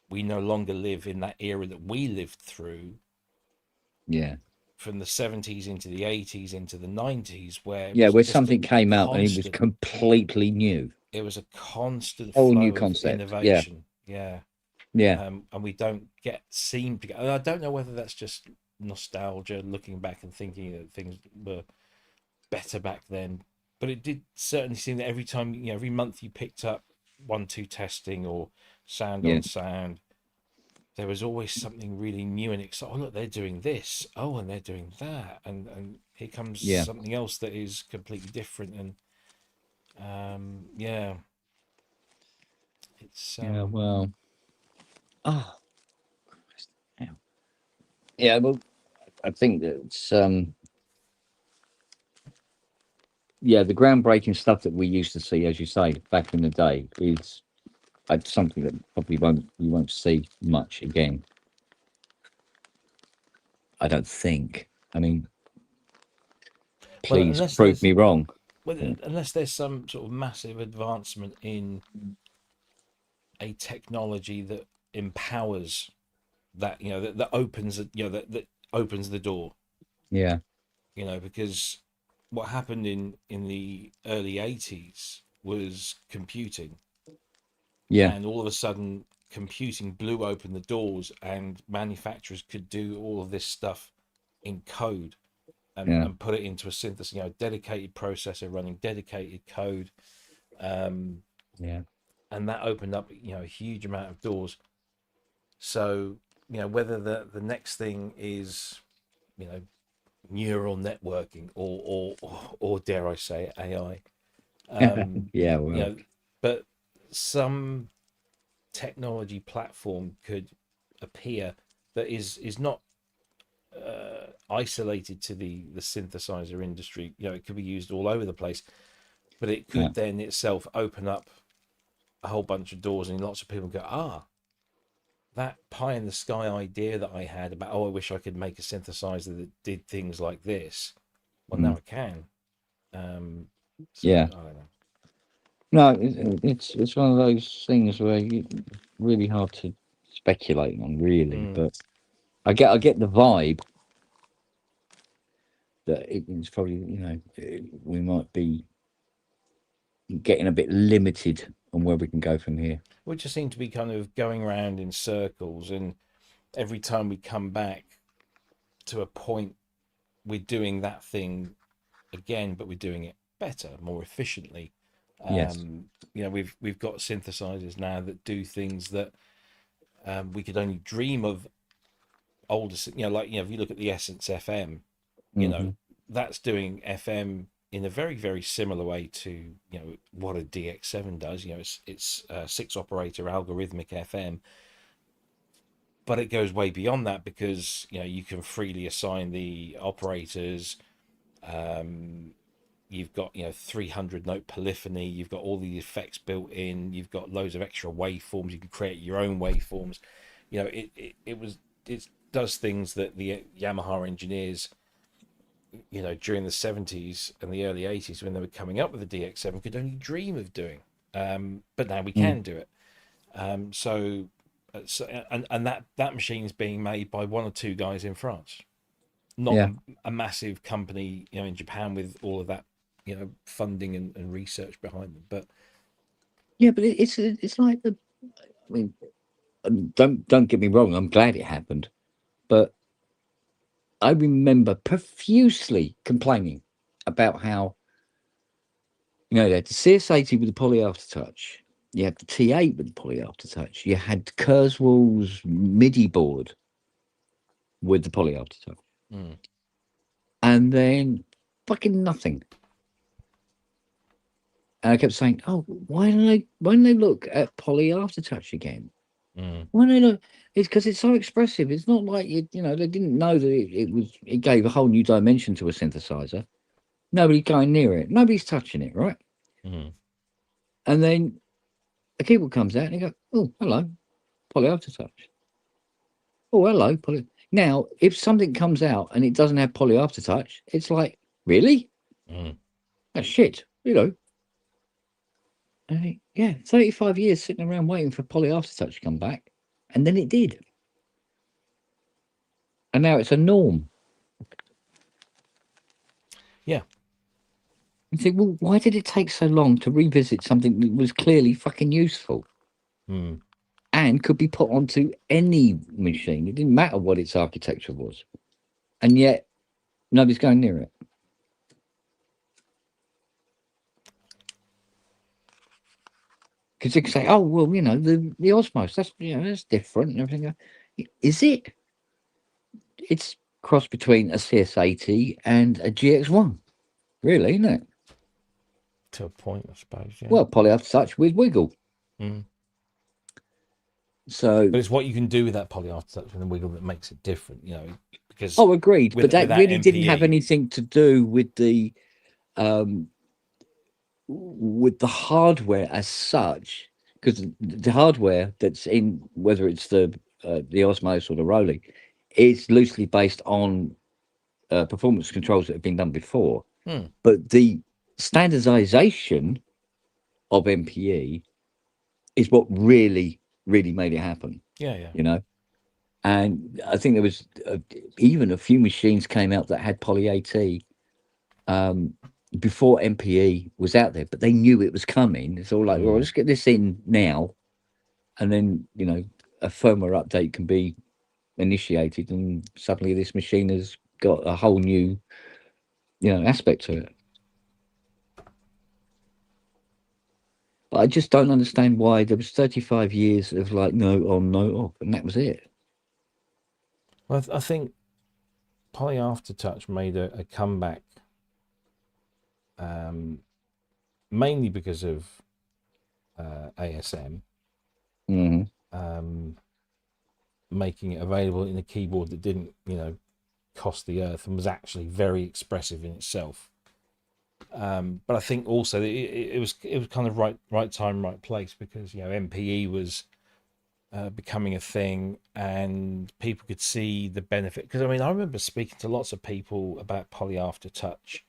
we no longer live in that era that we lived through. Yeah. From the 70s into the 80s into the 90s, where where something came out and it was completely new. It was a constant whole flow new of concept. innovation. Yeah. And we don't seem to get. I don't know whether that's just nostalgia, looking back and thinking that things were better back then, but it did certainly seem that every time, every month you picked up 1-2 testing or sound on sound, there was always something really new and exciting. Oh, look, they're doing this. Oh, and they're doing that. And here comes something else that is completely different. And it's well, well, I think that it's the groundbreaking stuff that we used to see, as you say, back in the day, is something that probably you won't see much again. I don't think. I mean, please prove me wrong. Well, unless there's some sort of massive advancement in a technology that empowers that, that opens, that opens the door. Yeah. Because what happened in the early 80s was computing. Yeah. And all of a sudden, computing blew open the doors, and manufacturers could do all of this stuff in code and put it into a synthesis, dedicated processor running dedicated code. And that opened up, a huge amount of doors. So, whether the next thing is, neural networking or dare I say AI. But some technology platform could appear that is not isolated to the synthesizer industry. It could be used all over the place, but it could then itself open up a whole bunch of doors, and lots of people go, that pie in the sky idea that I had about, I wish I could make a synthesizer that did things like this. Well, now I can. So, I don't know. No, it's one of those things where you really hard to speculate on, really. But I get the vibe that it's probably, we might be getting a bit limited on where we can go from here. We just seem to be kind of going around in circles, and every time we come back to a point, we're doing that thing again, but we're doing it better, more efficiently. We've got synthesizers now that do things that we could only dream of older, if you look at the Essence FM, that's doing FM in a very, very similar way to what a DX7 does. It's 6 operator algorithmic FM, but it goes way beyond that, because you can freely assign the operators. You've got 300 note polyphony, you've got all the effects built in, you've got loads of extra waveforms, you can create your own waveforms. It does things that the Yamaha engineers during the 70s and the early 80s, when they were coming up with the DX7, could only dream of doing. But now we can do it. So that machine is being made by 1 or 2 guys in France, not a massive company in Japan with all of that funding and research behind them. But it's like I mean, don't get me wrong, I'm glad it happened, but I remember profusely complaining about how, you had the CS80 with the poly aftertouch, you had the T8 with the poly aftertouch, you had Kurzweil's MIDI board with the poly aftertouch, and then fucking nothing. And I kept saying, "Oh, why don't they look at poly aftertouch again? Why don't they look?" It's because it's so expressive. It's not like they didn't know that it gave a whole new dimension to a synthesizer. Nobody's going near it. Nobody's touching it, right? And then a keyboard comes out and you go, "Oh, hello, poly aftertouch. Oh, hello, poly." Now, if something comes out and it doesn't have poly aftertouch, it's like, really? That's shit, Yeah, 35 years sitting around waiting for poly aftertouch to come back, and then it did. And now it's a norm. Yeah. You think, well, why did it take so long to revisit something that was clearly fucking useful and could be put onto any machine? It didn't matter what its architecture was. And yet, nobody's going near it. Because you can say, "Oh, well, the Osmos, that's different and everything." Is it? It's cross between a CS80 and a GX1, really, isn't it? To a point, I suppose. Yeah. Well, poly aftertouch with wiggle. So, but it's what you can do with that poly aftertouch and the wiggle that makes it different, because agreed. But that really didn't have anything to do with the hardware as such, because the hardware that's in, whether it's the Osmos or the Roly, is loosely based on performance controls that have been done before. But the standardization of MPE is what really made it happen. Yeah. And I think there was even a few machines came out that had poly AT before MPE was out there, but they knew it was coming. It's all like, well, let's get this in now, and then a firmware update can be initiated, and suddenly this machine has got a whole new aspect to it. But I just don't understand why there was 35 years of like no on, no off, and that was it. Well, I think poly aftertouch made a comeback, mainly because of ASM, making it available in a keyboard that didn't, cost the earth and was actually very expressive in itself. But I think also it was kind of right time, right place, because MPE was becoming a thing and people could see the benefit. Because I remember speaking to lots of people about poly aftertouch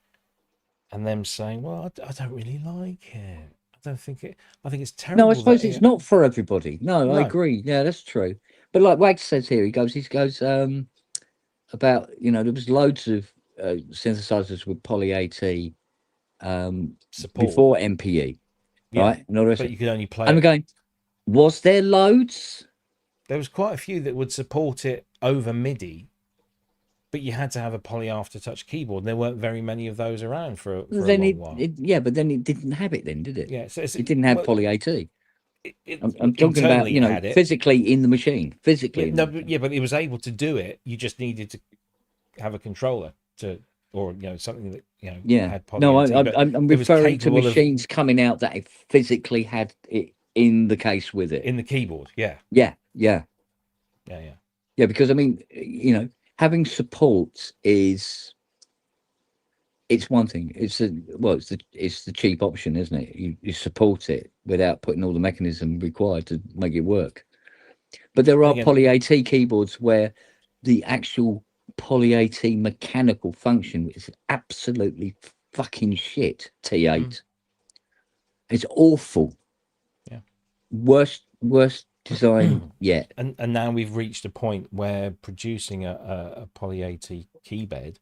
and them saying, "Well, I don't really like it. I think it's terrible." No, I suppose it's not for everybody. No, I agree. Yeah, that's true. But like Wags says here, he goes about there was loads of synthesizers with poly AT support before MPE, right? But you could only play. I'm going. Was there loads? There was quite a few that would support it over MIDI, but you had to have a poly aftertouch keyboard. And there weren't very many of those around for a long while. But then it didn't have it, then, did it? Yeah, so it didn't have poly AT. I'm talking about had physically in the machine, physically. But it was able to do it. You just needed to have a controller or something that had poly. No, I'm referring to machines coming out that physically had it in the case with it in the keyboard. Yeah. Because having support it's one thing. It's the cheap option, isn't it? You support it without putting all the mechanism required to make it work. But there are poly AT keyboards where the actual poly AT mechanical function is absolutely fucking shit. T8. It's awful. Yeah. Worst design yet. And now we've reached a point where producing a poly AT keybed,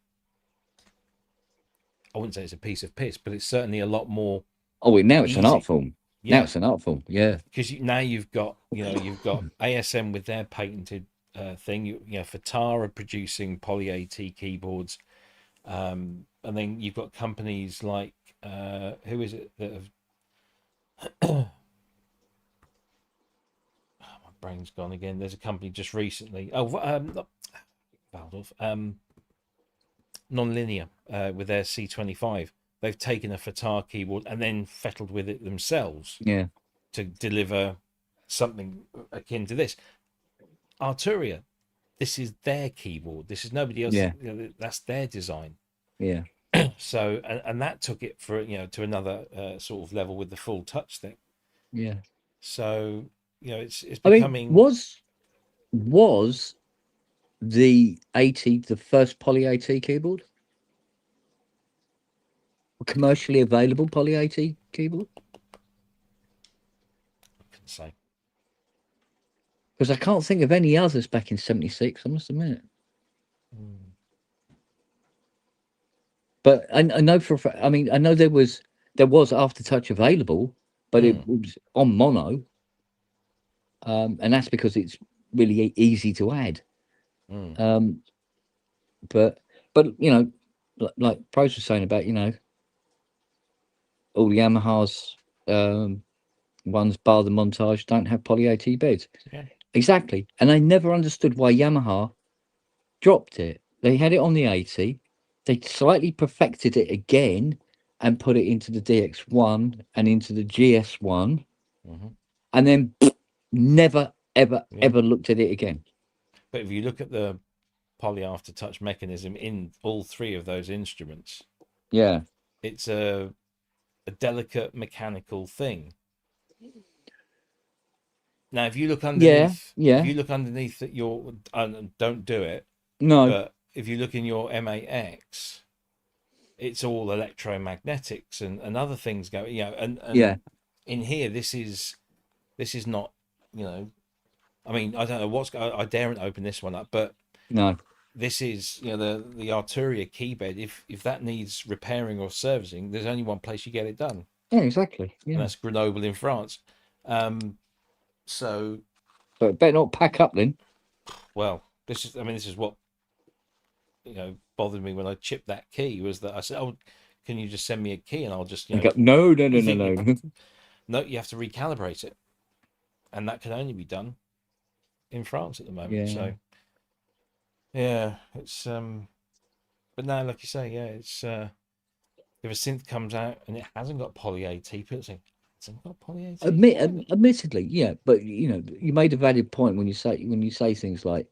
I wouldn't say it's a piece of piss, but it's certainly a lot more. Oh, now it's easy. An art form. Yeah. Now it's an art form. Yeah. Because now you've got ASM with their patented thing. Fatah are producing poly AT keyboards, and then you've got companies like who is it that have my brain's gone again. There's a company just recently. Not Waldorf, Nonlinear with their C25. They've taken a Fatah keyboard and then fettled with it themselves Yeah. to deliver something akin to this. Arturia, this is their keyboard. This is nobody else. Yeah. That's their design. Yeah. So, and that took it for to another sort of level with the full touch thing. Yeah. So it's I becoming. mean, was the AT the first poly AT keyboard? A commercially available poly AT keyboard? I can say. Because I can't think of any others back in '76. I must admit. But I know for a fact. I mean, I know there was aftertouch available, but it was on mono, and that's because it's really easy to add. But like Pros was saying about all the Yamahas ones bar the montage don't have poly AT beds. Yeah. Exactly, and I never understood why Yamaha dropped it. They had it on the 80. They slightly perfected it again and put it into the DX1 and into the GS1, and then never, ever, ever looked at it again. But if you look at the poly aftertouch mechanism in all three of those instruments, yeah, it's a delicate mechanical thing. Now, if you look underneath, if you look underneath that, don't do it. No, but if you look in your MAX, it's all electromagnetics and other things going. And in here, this is not. I mean, I don't know I daren't open this one up, but no. This is the Arturia keybed. If that needs repairing or servicing, there's only one place you get it done. Yeah, exactly. Yeah. And that's Grenoble in France. So it better not pack up then. Well, this is what bothered me when I chipped that key, was that I said, "Oh, can you just send me a key and I'll just No. No, you have to recalibrate it, and that can only be done in France at the moment. Yeah. So yeah, it's but now, like you say, yeah, it's if a synth comes out and it hasn't got poly AT, people say, hasn't got poly AT. Admittedly, yeah, but you made a valid point when you say things like,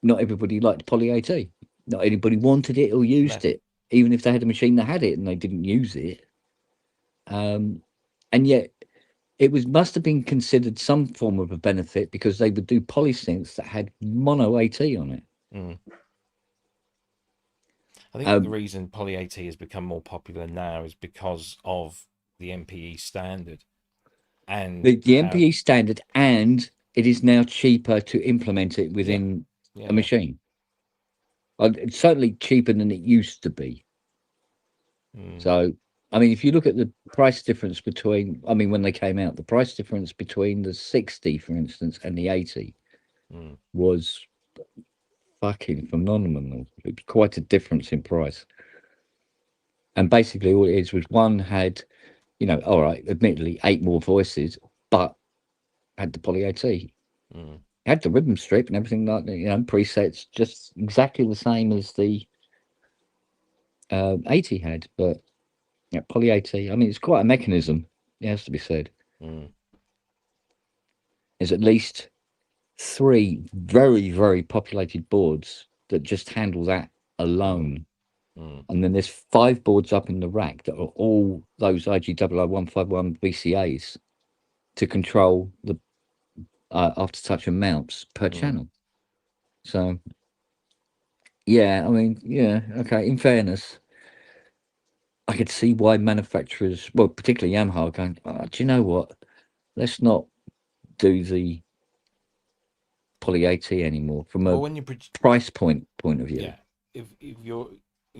not everybody liked poly AT. Not anybody wanted it or used it, even if they had a machine that had it and they didn't use it. And yet it must have been considered some form of a benefit, because they would do polysynths that had mono AT on it. I think the reason poly AT has become more popular now is because of the MPE standard, and the MPE standard, and it is now cheaper to implement it within a machine. It's certainly cheaper than it used to be. So, I mean, if you look at the price difference between, when they came out, the price difference between the 60, for instance, and the 80 was fucking phenomenal. It was quite a difference in price. And basically all it is was one had, all right, admittedly 8 more voices, but had the poly AT. Had the rhythm strip and everything like that, presets just exactly the same as the 80 had, but poly AT, it's quite a mechanism, it has to be said. There's at least 3 very, very populated boards that just handle that alone. And then there's 5 boards up in the rack that are all those IG00151 VCAs to control the aftertouch and mounts per channel. So, yeah, okay. In fairness, I could see why manufacturers, well, particularly Yamaha, going, do you know what? Let's not do the poly AT anymore from a price point of view. Yeah, if you're,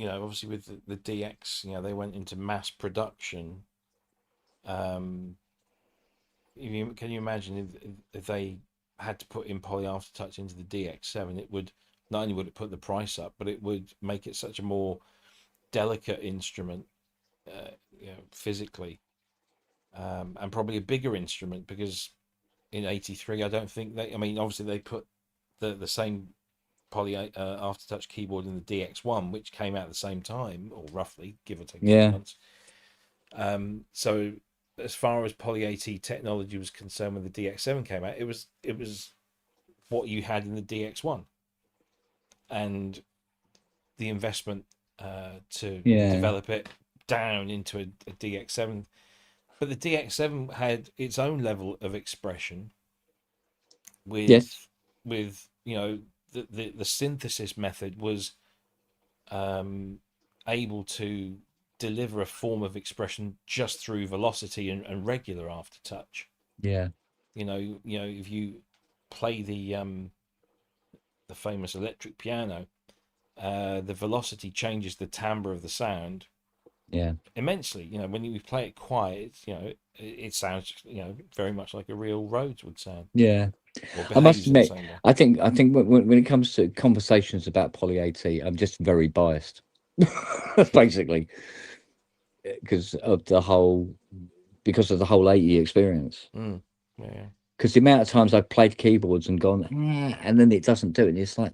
obviously with the DX, they went into mass production. Can you imagine if they had to put in poly aftertouch into the DX7, it would not only would it put the price up, but it would make it such a more delicate instrument, physically, and probably a bigger instrument, because in '83, I don't think they. I mean, obviously they put the same poly aftertouch keyboard in the DX1, which came out at the same time, or roughly, give or take a few Yeah. months. So as far as poly AT technology was concerned, when the DX7 came out, it was what you had in the DX1, and the investment to Yeah. develop it down into a DX7. But the DX7 had its own level of expression with Yes. The synthesis method was able to deliver a form of expression just through velocity and regular aftertouch. Yeah. If you play the famous electric piano, the velocity changes the timbre of the sound Yeah. immensely. When you play it quiet, it sounds very much like a real Rhodes would sound, Yeah. or I must behaves in the admit, same way. I think when it comes to conversations about poly AT, I'm just very biased, basically, because of the whole 80 experience. Yeah. Because the amount of times I've played keyboards and gone, and then it doesn't do it, and it's like,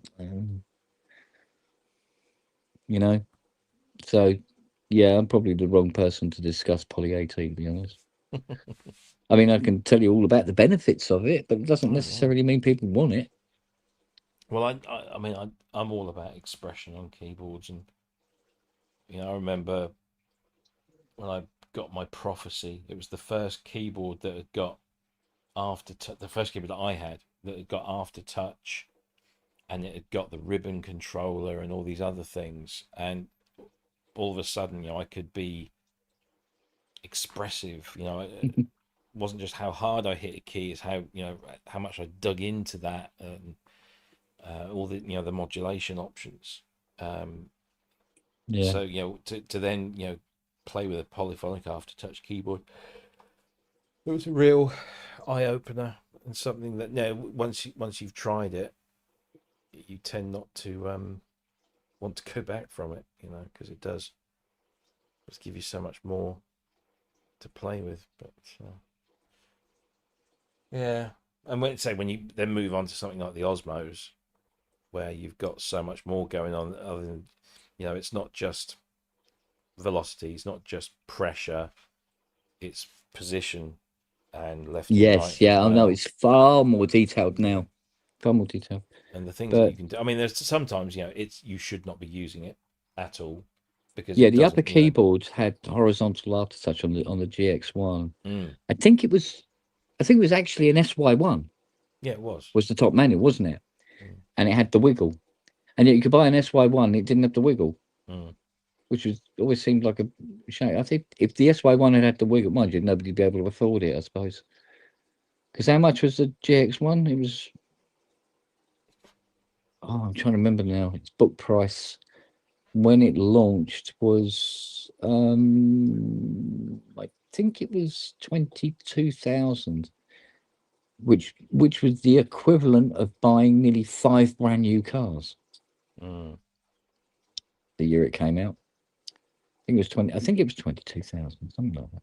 So, yeah, I'm probably the wrong person to discuss poly AT, to be honest. I mean, I can tell you all about the benefits of it, but it doesn't necessarily mean people want it. Well, I mean, I'm all about expression on keyboards, and I remember when I got my Prophecy, it was the first keyboard that had got the first keyboard that I had that had got aftertouch, and it had got the ribbon controller and all these other things, and all of a sudden, I could be expressive. It wasn't just how hard I hit a key; it's how much I dug into that, and all the the modulation options. Yeah. So to then play with a polyphonic aftertouch keyboard, it was a real eye opener, and something that once you've tried it, you tend not to want to go back from it, because it does just give you so much more to play with. But yeah, and when you then move on to something like the Osmos, where you've got so much more going on, other than it's not just velocity, it's not just pressure, it's position and left and right. Yes, yeah, as I know well. it's far more detailed now. Far more detailed. And the things that But you can do. I mean, there's sometimes you should not be using it at all, because yeah, it the upper doesn't, keyboard had horizontal aftertouch on the GX1. Mm. I think it was actually an SY1 Yeah, it was. was the top manual, wasn't it? Mm. And it had the wiggle. And yet you could buy an SY1, it didn't have the wiggle. Mm. Which always seemed like a shame. I think if the SY1 had the wiggle, mind you, nobody'd be able to afford it, I suppose. Because how much was the GX1? It was. Oh, I'm trying to remember now. Its book price when it launched was, I think it was 22,000, which was the equivalent of buying nearly 5 brand new cars. Mm. The year it came out. I think it was 22,000, something like that.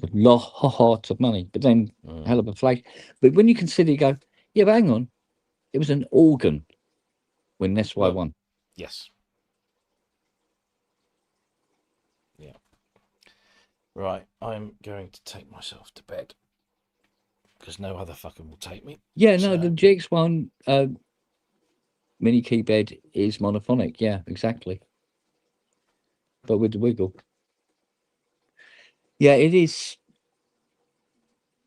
A lot of money, but then hell of a flag. But when you consider, you go, yeah, but hang on, it was an organ when SY1. Well, yes. Yeah. Right, I'm going to take myself to bed, because no other fucking will take me. Yeah, no, the GX1 mini keyboard is monophonic. Yeah, exactly. But with the wiggle. Yeah, it is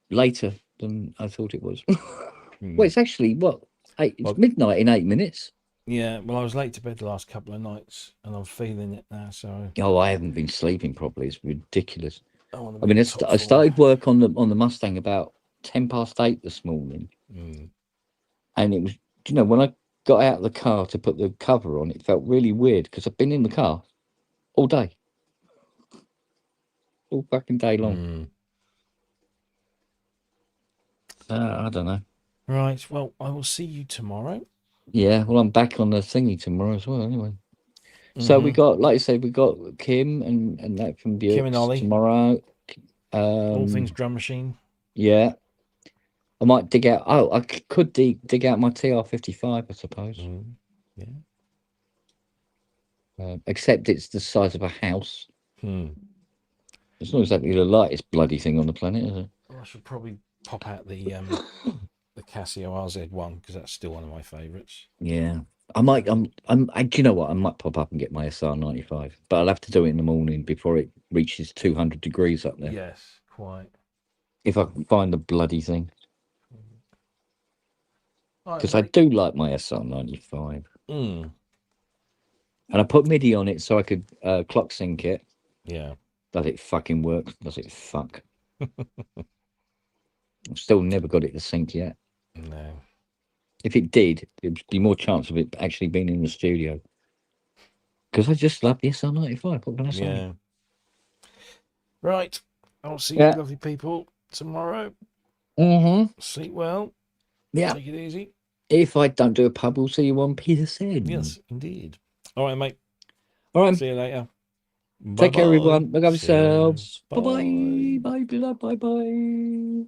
later than I thought it was. Well, it's actually it's midnight in 8 minutes. Yeah, well, I was late to bed the last couple of nights, and I'm feeling it now. So I haven't been sleeping properly. It's ridiculous. I mean, I started work on the Mustang about 8:10 this morning, and it was, when I got out of the car to put the cover on, it felt really weird because I've been in the car all day, all fucking day long. I don't know. Right. Well, I will see you tomorrow. Yeah, well, I'm back on the thingy tomorrow as well. Anyway, so we got, like I said, we got Kim and that from Buick Kim and Ollie. tomorrow. All things drum machine. Yeah, I might dig out. Oh, I could dig out my TR-55, I suppose. Yeah. Except it's the size of a house. Hmm. It's not exactly the lightest bloody thing on the planet, is it? Well, I should probably pop out the Casio RZ1 because that's still one of my favourites. Yeah, I might. Do you know what? I might pop up and get my SR-95, but I'll have to do it in the morning before it reaches 200 degrees up there. Yes, quite. If I can find the bloody thing, because I Right, do like my SR-95, mm. and I put MIDI on it so I could clock sync it. Yeah. Does it fucking work? Does it fuck? I've still never got it to sync yet. No. If it did, there'd be more chance of it actually being in the studio. Because I just love the SR-95. What can I say? Yeah. Right. I'll see Yeah. you lovely people tomorrow. Mm-hmm. Sleep well. Yeah. Take it easy. If I don't do a pub, we'll see you on PSN. Yes, indeed. All right, mate. All right. See you later. Take care, Bye-bye. everyone. Look after See you. yourselves. Bye. Bye-bye. Bye. Bye. Bye.